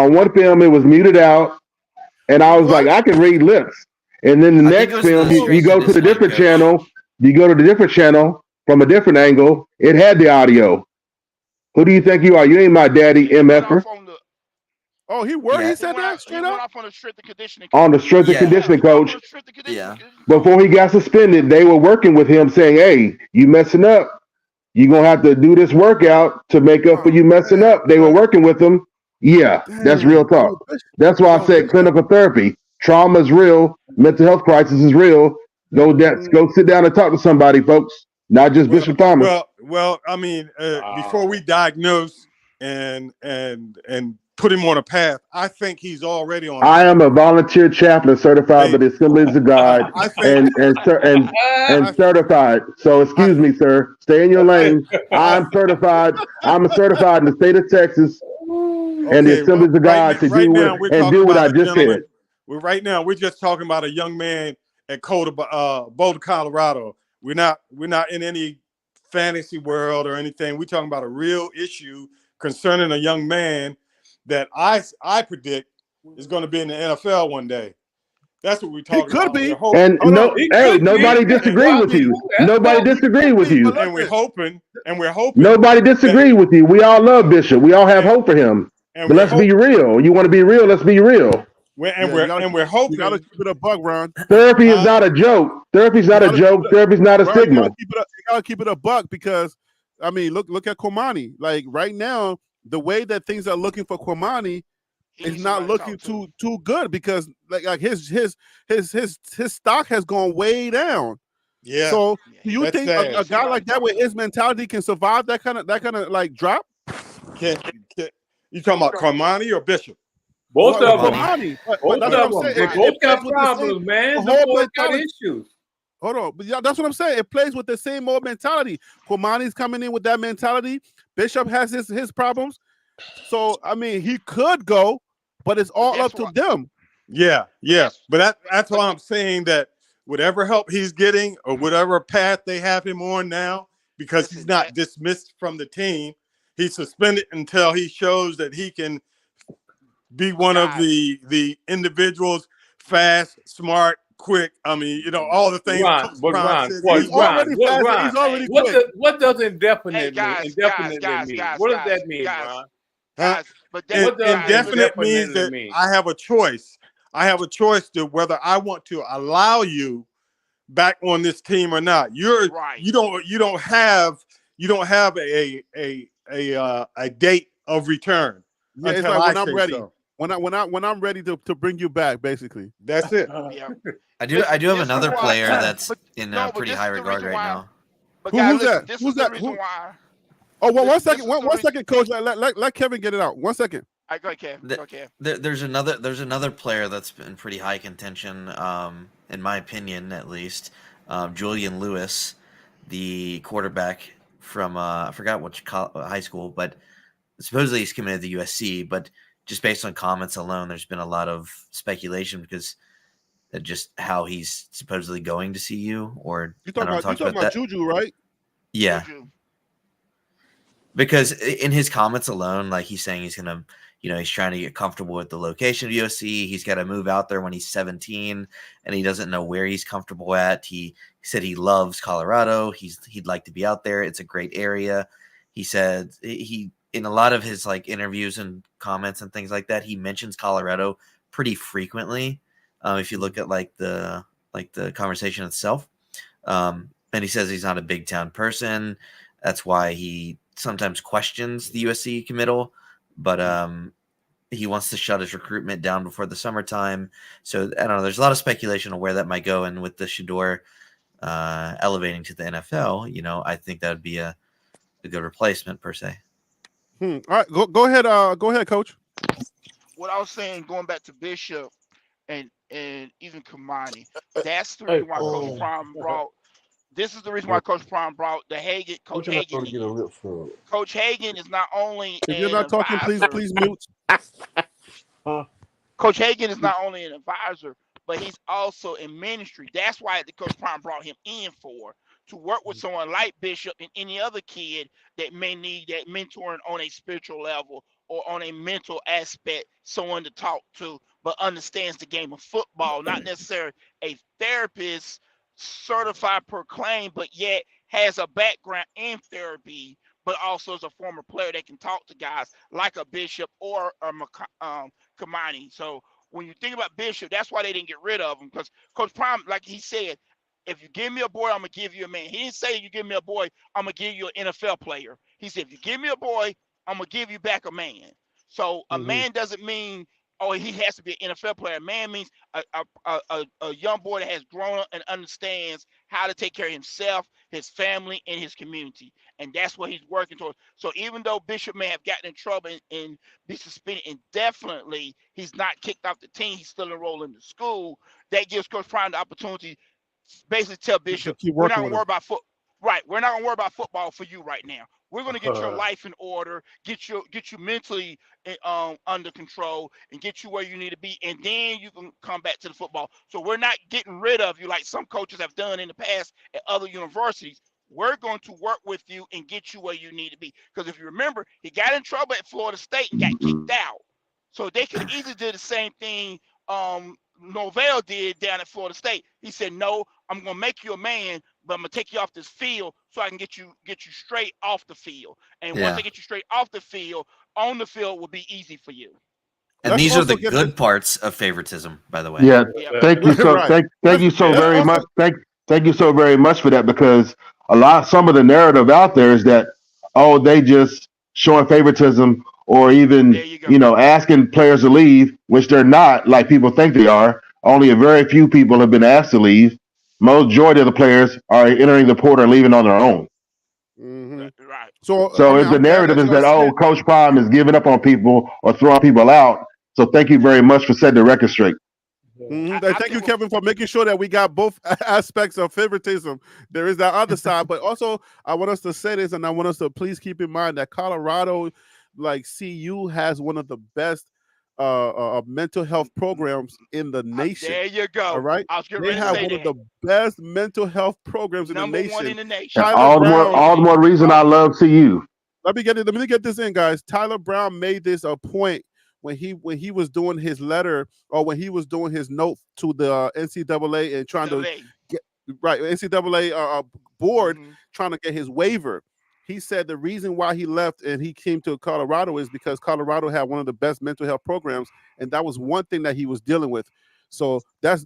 And I was like, I can read lips. And then the next film, you go to the different channel. You go to the different channel from a different angle. It had the audio. Who do you think you are? You ain't my daddy, MFer. Oh, he said that straight up? On the strength and conditioning coach. Yeah. Before he got suspended, they were working with him saying, "Hey, you messing up. You're going to have to do this workout to make up for you messing up." They were working with him. Yeah, that's real talk. That's why I said clinical therapy. Trauma is real. Mental health crisis is real. Go sit down and talk to somebody, folks. Not just Bishop Thomas. Well, I mean, before we diagnose and put him on a path, I think he's already on. I am a volunteer chaplain certified by the Assemblies of God and certified. So excuse me, sir. Stay in your lane. I'm certified. I'm certified in the state of Texas and the Assemblies of God to do what I just said. Right now, we're just talking about a young man at Boulder, Colorado. We're not in any fantasy world or anything. We're talking about a real issue concerning a young man that I predict is going to be in the NFL one day. That's what we're talking about. He could be. And nobody disagreed with you. Nobody disagreed with you. And we're hoping. Nobody disagreed with you. We all love Bishop. We all have hope for him. But let's be real. You want to be real? Let's be real. We're hoping. You gotta keep it a buck, Ron. Therapy is not a joke. Therapy's not a joke. Therapy's not a stigma. You gotta keep it a buck because, I mean, look at Cormani. Like right now, the way that things are looking for Cormani is not looking too good because like his stock has gone way down. Yeah. So do you think a guy like that with his mentality can survive that kind of like drop? You talking about Cormani or Bishop? Both of them. Cormani. Both of them. They both got problems, man. They both got issues. Hold on, but yeah, that's what I'm saying. It plays with the same old mentality. Cormani's coming in with that mentality. Bishop has his problems. So I mean, he could go, but it's all up to them. Yeah. But that's why I'm saying that whatever help he's getting or whatever path they have him on now, because he's not dismissed from the team, he's suspended until he shows that he can be one of the individuals, fast, smart, quick. I mean, all the things. Ron, he's already fast. Ron, he's already quick. What does indefinite Hey, guys, mean? What does that mean, Ron? But indefinite means that I have a choice. I have a choice to whether I want to allow you back on this team or not. You don't have a date of return. Yeah, it's like when I'm ready. So. When I'm ready to bring you back, basically. That's it. I do have another player that's in pretty high regard right now. But guys, who's that? This who's is that? the reason why. Oh, well, one second, Coach. Let Kevin get it out. 1 second. All right, go ahead, Kev. There's another player that's in pretty high contention, in my opinion, at least. Julian Lewis, the quarterback from I forgot which high school, but supposedly he's committed to USC. But just based on comments alone, there's been a lot of speculation because just how he's supposedly going to see you. Or you're talking about Juju, right? Yeah. Juju. Because in his comments alone, like he's saying he's gonna, he's trying to get comfortable with the location of USC. He's got to move out there when he's 17, and he doesn't know where he's comfortable at. He said he loves Colorado. He'd like to be out there. It's a great area. He said he in a lot of his like interviews and comments and things like that, he mentions Colorado pretty frequently. If you look at like the conversation itself, and he says he's not a big town person. That's why he sometimes questions the USC committal, but he wants to shut his recruitment down before the summertime. So I don't know. There's a lot of speculation on where that might go, and with the Shedeur elevating to the NFL, I think that would be a good replacement per se. All right, go ahead. Go ahead, Coach. What I was saying, going back to Bishop and even Cormani, that's the reason why Coach Prime brought. This is the reason why Coach Prime brought the Hagan. Coach Hagan. Coach Hagan is not only. If you're not talking, please mute. Coach Hagan is not only an advisor, but he's also in ministry. That's why the Coach Prime brought him in to work with someone like Bishop and any other kid that may need that mentoring on a spiritual level or on a mental aspect, someone to talk to, but understands the game of football, not necessarily a therapist. Certified proclaimed, but yet has a background in therapy, but also is a former player that can talk to guys like a Bishop or a Cormani. So when you think about Bishop, that's why they didn't get rid of him, because Coach Prime, like he said, if you give me a boy, I'm gonna give you a man. He didn't say you give me a boy, I'm gonna give you an NFL player. He said if you give me a boy, I'm gonna give you back a man. So a man doesn't mean he has to be an NFL player. Man means a young boy that has grown up and understands how to take care of himself, his family, and his community. And that's what he's working towards. So even though Bishop may have gotten in trouble and be suspended indefinitely, he's not kicked off the team. He's still enrolled in the school. That gives Coach Prime the opportunity to basically tell Bishop, we're not going to worry about football. Right, we're not going to worry about football for you right now. We're going to get your life in order, get you mentally under control, and get you where you need to be, and then you can come back to the football. So we're not getting rid of you like some coaches have done in the past at other universities. We're going to work with you and get you where you need to be. Because if you remember, he got in trouble at Florida State and got kicked out. So they could easily do the same thing Novell did down at Florida State. He said, no, I'm going to make you a man, but I'm going to take you off this field so I can get you straight off the field. And once I get you straight off the field, on the field will be easy for you. And these are the good parts of favoritism, by the way. Yeah, thank you so thank you so very much. Thank you so very much for that, because some of the narrative out there is that they just showing favoritism or even asking players to leave, which they're not like people think they are. Only a very few people have been asked to leave. Majority of the players are entering the portal and leaving on their own. Right. So if the narrative is that Coach Prime is giving up on people or throwing people out. So thank you very much for setting the record straight. Thank you, Kevin, for making sure that we got both aspects of favoritism. There is that other side, but also I want us to say this, and I want us to please keep in mind that Colorado, like CU, has one of the best mental health programs in the nation. There you go. All right, they have one of the best mental health programs in the nation. Number one in the nation. All the more reason I love CU. Let me get this in, guys. Tyler Brown made this a point when he was doing his letter, or when he was doing his note to the NCAA and trying to get NCAA board, trying to get his waiver. He said the reason why he left and he came to Colorado is because Colorado had one of the best mental health programs, and that was one thing that he was dealing with. So that's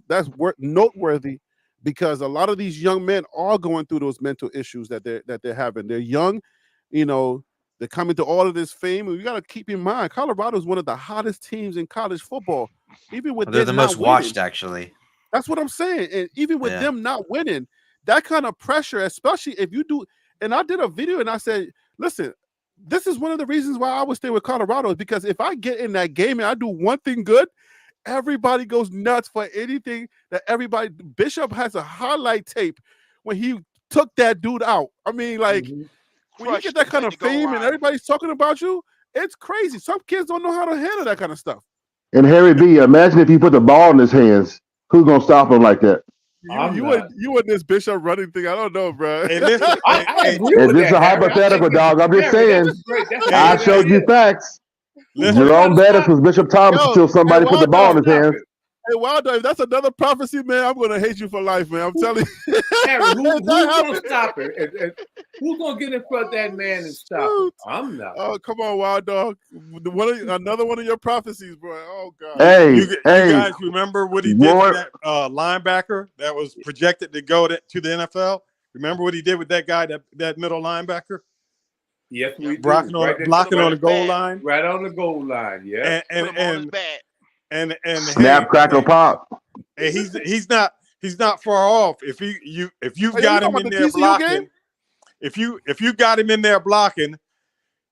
noteworthy, because a lot of these young men are going through those mental issues that they're having. They're young, they're coming to all of this fame. And you got to keep in mind, Colorado is one of the hottest teams in college football. Even with they're the most watched, actually. That's what I'm saying. And even with them not winning, that kind of pressure, especially if you do. And I did a video and I said, listen, this is one of the reasons why I would stay with Colorado, is because if I get in that game and I do one thing good, everybody goes nuts for anything that everybody. Bishop has a highlight tape when he took that dude out. I mean, like, when you get that kind of fame and everybody's talking about you, it's crazy. Some kids don't know how to handle that kind of stuff. And Harry B, imagine if you put the ball in his hands. Who's gonna stop him like that? You and this Bishop running thing, I don't know, bro. Hey, listen, this is a hypothetical, dog. I'm just saying. I showed you facts. Jerome Bettis was Bishop Thomas until somebody put the ball in his hands. Hey, Wilder, if that's another prophecy, man, I'm going to hate you for life, man. I'm telling you. Harry, who's going to stop it? Who's going to get in front of that man and stop him? I'm not. Oh, come on, Wild Dog. Another one of your prophecies, bro. Oh, God. Hey, you guys remember what he did with that linebacker that was projected to go to the NFL? Remember what he did with that guy, that middle linebacker? Yes, we do. Blocking on the goal line. Right on the goal line, yeah. And snap, crackle, pop. And he's not far off. If you've got him in there blocking, if you got him in there blocking,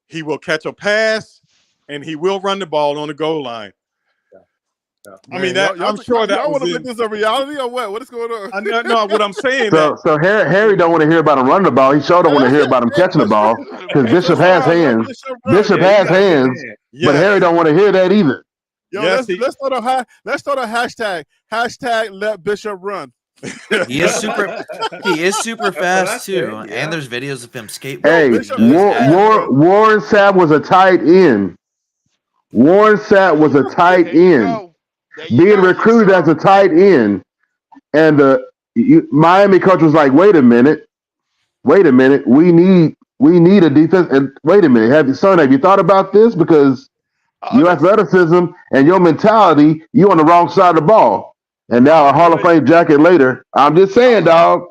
he will catch a pass and he will run the ball on the goal line. I mean, I'm sure that. I want to make this a reality or what? What is going on? No, what I'm saying. So Harry don't want to hear about him running the ball. He sure don't want to hear about him catching the ball, because Bishop has hands. Bishop has hands, but Harry don't want to hear that either. Yo, let's start a hashtag. Hashtag let Bishop run. He is super fast too, and there's videos of him skateboarding. Hey, Warren Sapp was a tight end. Warren Sapp was a tight end. Being recruited as a tight end, and the Miami coach was like, "Wait a minute, we need a defense." And wait a minute, have you thought about this? Because your athleticism and your mentality, you on the wrong side of the ball. And now a Hall of Fame jacket later. I'm just saying, dog.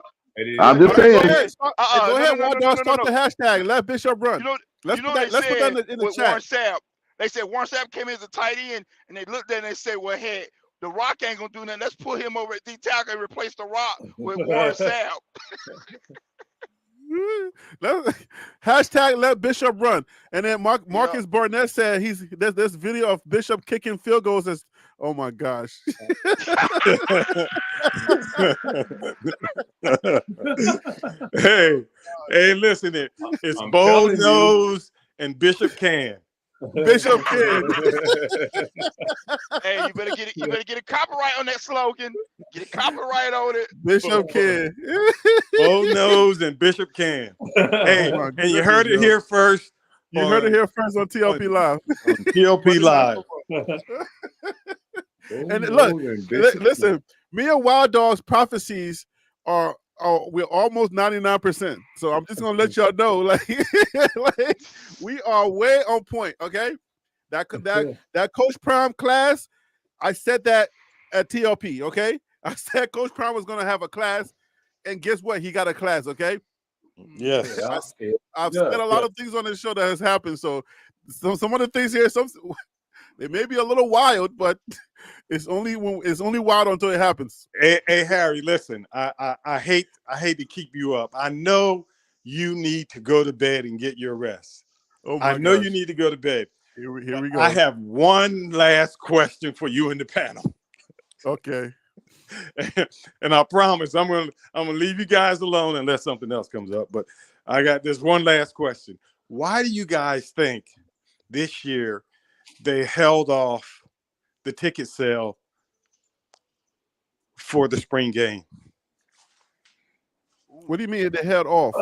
I'm just saying. Go ahead, Wild Dog. Start the hashtag. Let Bishop run. Let's put that in the chat. Warren Sapp. They said Warren Sapp came in as a tight end, and they looked at it and they said, well, hey, the Rock ain't going to do nothing. Let's put him over at D tackle and replace the Rock with Warren Sapp. Hashtag let Bishop run. And then Marcus Barnett said there's video of Bishop kicking field goals. Oh my gosh. hey, listen, it's Bold Nose and Bishop Can. Bishop Can. Hey, you better get a copyright on that slogan. Get a copyright on it. Bishop Can. Bold Nose and Bishop Can. Hey, and you heard it here first. You heard it here first on TLP Live. TLP Live. And look, listen, me and Wild Dog's prophecies are we're almost 99%. So I'm just gonna let y'all know, like we are way on point. Okay, that Coach Prime class, I said that at TLP. Okay, I said Coach Prime was gonna have a class, and guess what? He got a class. Okay. Yes. I've said a lot of things on this show that has happened. So some of the things here, they may be a little wild, but it's only wild until it happens. Hey, Harry, listen, I hate to keep you up. I know you need to go to bed and get your rest. I know you need to go to bed. Here we go. I have one last question for you in the panel. Okay. And I promise I'm gonna leave you guys alone unless something else comes up. But I got this one last question. Why do you guys think this year they held off the ticket sale for the spring game? What do you mean they held off?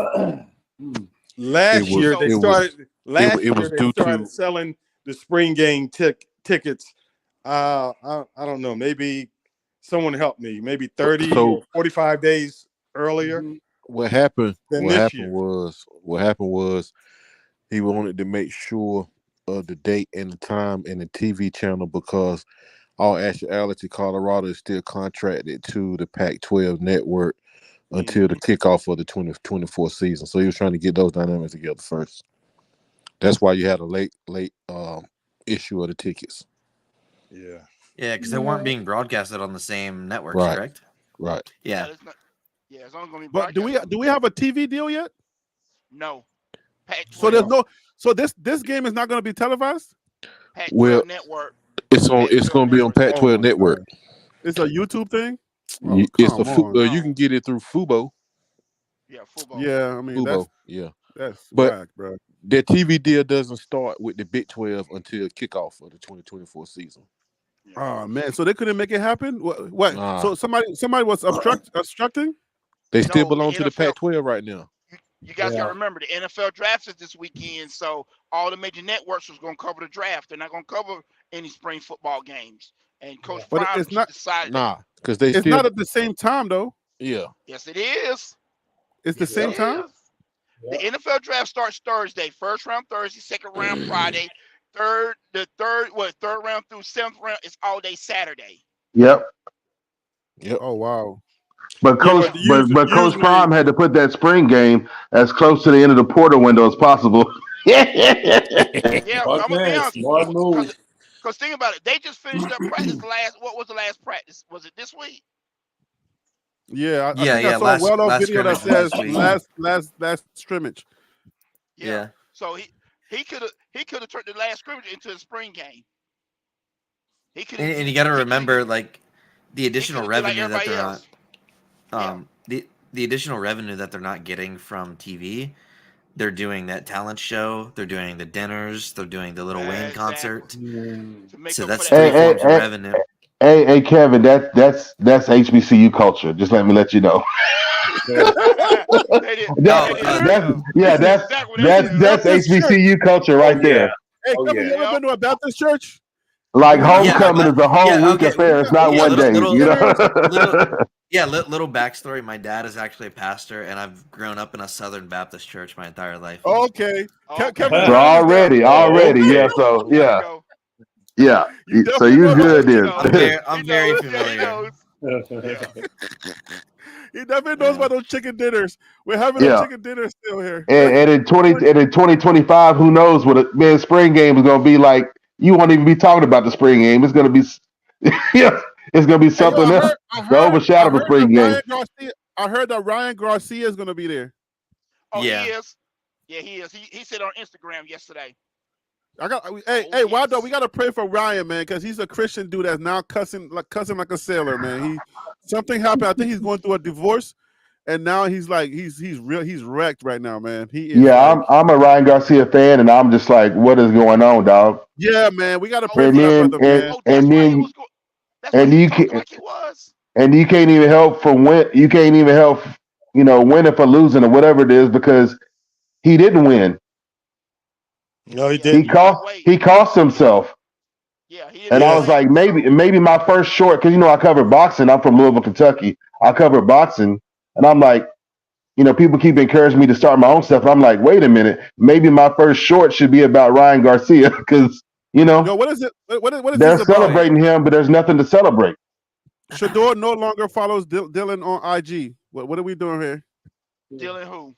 Last year they started selling the spring game tickets. I don't know, maybe someone help me, maybe 30 or 45 days earlier. What happened was he wanted to make sure of the date and the time and the TV channel, because all actuality Colorado is still contracted to the Pac-12 network until the kickoff of the 2024 season. So he was trying to get those dynamics together first. That's why you had a late issue of the tickets. Yeah, because they weren't being broadcasted on the same networks, Right. correct? Right. Yeah. It's only gonna be. But do we have a TV deal yet? No. Pac-12. So there's no. So this game is not going to be televised. Pac-12 network. It's going to be on Pac-12 network. It's a YouTube thing. You can get it through Fubo. Yeah, Fubo. Yeah, I mean Fubo. that's but whack, bro. Their TV deal doesn't start with the Big 12 until kickoff of the 2024 season. Oh man, so they couldn't make it happen. What? Nah. So somebody was obstructing. They still belong to the Pac-12 right now. You guys got to remember the NFL draft is this weekend, so all the major networks was going to cover the draft. They're not going to cover any spring football games. And Coach Prime decided. Because it's not at the same time though. Yeah. Yes, it is. It's the same time. The NFL draft starts Thursday. First round Thursday, second round Friday, third round through seventh round is all day Saturday. Yep. Oh wow. But Coach Prime had to put that spring game as close to the end of the portal window as possible. Yeah, I'm gonna be honest. Because think about it, they just finished up practice what was the last practice? Was it this week? Yeah, I saw a well-off video that says last scrimmage. Yeah. So he could have turned the last scrimmage into a spring game. And you got to remember, like, the additional revenue that they're not, the additional revenue that they're not getting from TV. They're doing that talent show. They're doing the dinners. They're doing the Little Wayne concert. So that's three forms of revenue. Hey, Kevin, that's HBCU culture. Just let me let you know. That's HBCU culture right there. Hey, Kevin, you ever been to a Baptist church? Like homecoming is a whole week affair. It's not one day. Little backstory. My dad is actually a pastor, and I've grown up in a Southern Baptist church my entire life. Okay. Kevin, so already, yeah. So yeah. So you good then? I'm very familiar. He definitely knows about those chicken dinners. We're having a chicken dinner still here. And in 2025, who knows what a spring game is going to be like? You won't even be talking about the spring game. It's going to be, it's going to be something else to overshadow the spring game. I heard that Ryan Garcia is going to be there. Oh, yeah. He is. Yeah, he is. He said on Instagram yesterday. Hey, Waldo, we gotta pray for Ryan, man, because he's a Christian dude that's now cussing like a sailor, man. Something happened. I think he's going through a divorce, and now he's wrecked right now, man. I'm a Ryan Garcia fan, and I'm just like, what is going on, dog? Yeah, man, we gotta pray for that brother, man. And you can't even help winning for losing or whatever it is, because he didn't win. No, he didn't. He cost himself. Yeah, and I was like, maybe my first short, because I covered boxing. I'm from Louisville, Kentucky. I covered boxing, and I'm like, people keep encouraging me to start my own stuff. And I'm like, wait a minute, maybe my first short should be about Ryan Garcia, because what is it? What is they're this celebrating him, but there's nothing to celebrate. Shador no longer follows Dylan on IG. What are we doing here? Dylan who?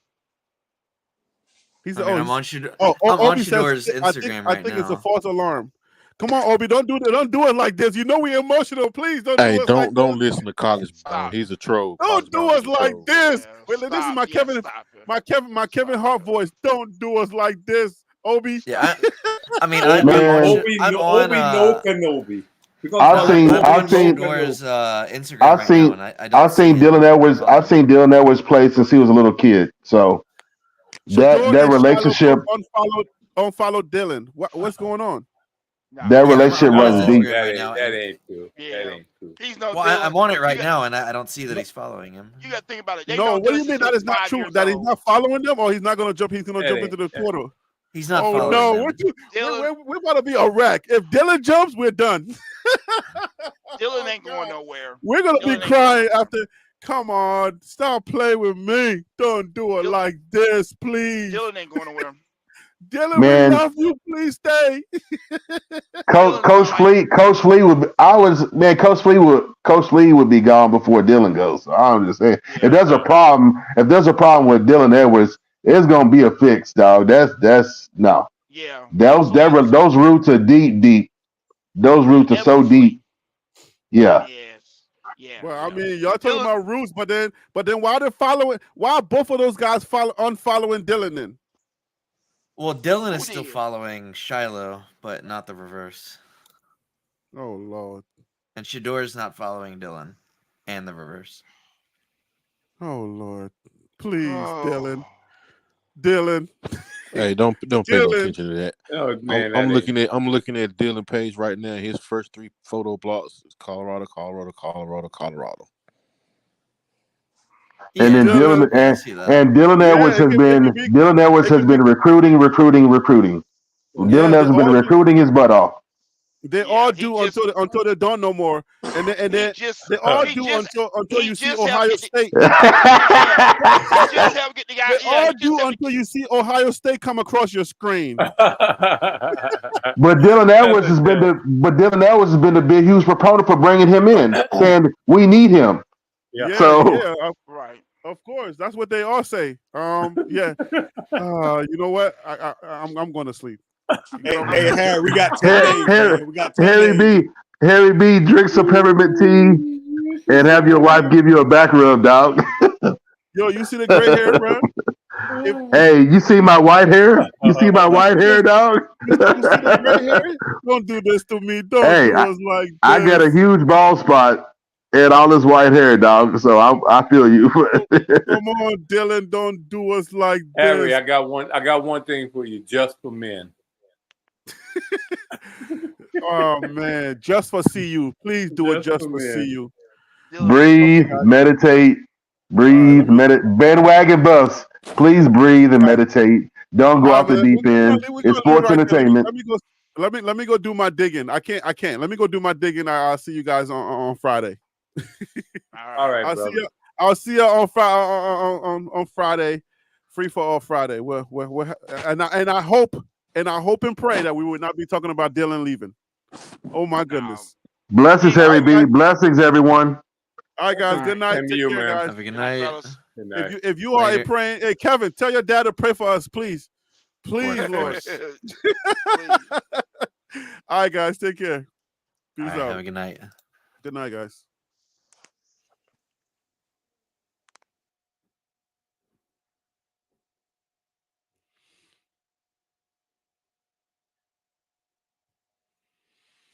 I'm on Shador's Instagram right now. I think it's a false alarm. Come on, Obi, don't do it like this. We're emotional. Please don't. Don't listen to College Brown. He's a troll. Don't do us like this. Wait, this is my Kevin Hart voice. Don't do us like this, Obi. Yeah, I mean, Obi no Kenobi. I've seen Shador's Instagram right now, and I don't I've seen see him Dylan Edwards. following. I've seen Dylan Edwards play since he was a little kid. So Shador that and relationship, Shiloh unfollowed Dylan. What's going on? Nah, that Yeah, relationship I'm on his runs deep. Instagram right now. That ain't true. Yeah. That ain't true. he's no Well, Dylan. I'm on it right You now, and I don't see that he's following him. You got to think about it. They No, know what do Dylan you mean since that is not 5 true? years That he's old. not following them, or he's not going to jump? He's going to That jump ain't- into the portal. He's not Oh following no, them. we're about to be a wreck. If Dylan jumps, we're done. Dylan ain't going nowhere. We're gonna Dylan be ain't crying after. Come on, stop playing with me. Don't do it like this, please. Dylan ain't going nowhere. Dylan, Man. we love you. Please stay. Coach Fleet would. Coach Fleet would be gone before Dylan goes. So I'm just saying, if there's a problem with Dylan Edwards, it's gonna be a fix, dog. That's no. Yeah. Those roots are deep. Those roots are so deep. Yeah. Yes. Yeah. Well, I mean, y'all talking about roots, but then why they're following? Why both of those guys unfollowing Dylan then? Well, Dylan is still following Shiloh, but not the reverse. Oh Lord. And Shador is not following Dylan, and the reverse. Oh Lord. Please, Dylan. Hey, don't pay no attention to that. Oh, man, I'm looking at Dylan page right now. His first 3 photo blocks is Colorado. And then Dylan Edwards has been recruiting. Dylan Edwards has been recruiting his butt off. They all do until they don't no more, and then they all do until you see Ohio State. They all do until you see Ohio State come across your screen. But Dylan Edwards has been the big huge proponent for bringing him in, saying we need him. Right. Of course, that's what they all say. Yeah. You know what? I'm going to sleep. Hey, Harry, we got Harry B, drink some peppermint tea and have your wife give you a back rub, dog. Yo, you see the gray hair, bro? Hey, you see my white hair? You see my white hair, dog? You see the gray hair? Don't do this to me. Don't do us like this. I got a huge bald spot and all this white hair, dog. So I feel you. Come on, Dylan. Don't do us like this. Harry, I got one thing for you, just for men. Oh man, just for CU. Please do it just for CU. Breathe, meditate, bandwagon buffs. Please breathe and meditate. Don't go out the deep end. It's sports entertainment. Let me go do my digging. I can't. Let me go do my digging. I'll see you guys on Friday. All right, I'll see you on Friday. Free for all Friday. And I hope and pray that we would not be talking about Dylan leaving. Oh my goodness. Blessings, Harry B. Blessings, everyone. All right, guys. Good night. Take care, guys. Have a good night. If you are praying, hey Kevin, tell your dad to pray for us, please. Please, Lord. All right, guys. Take care. Peace out. Have a good night. Good night, guys.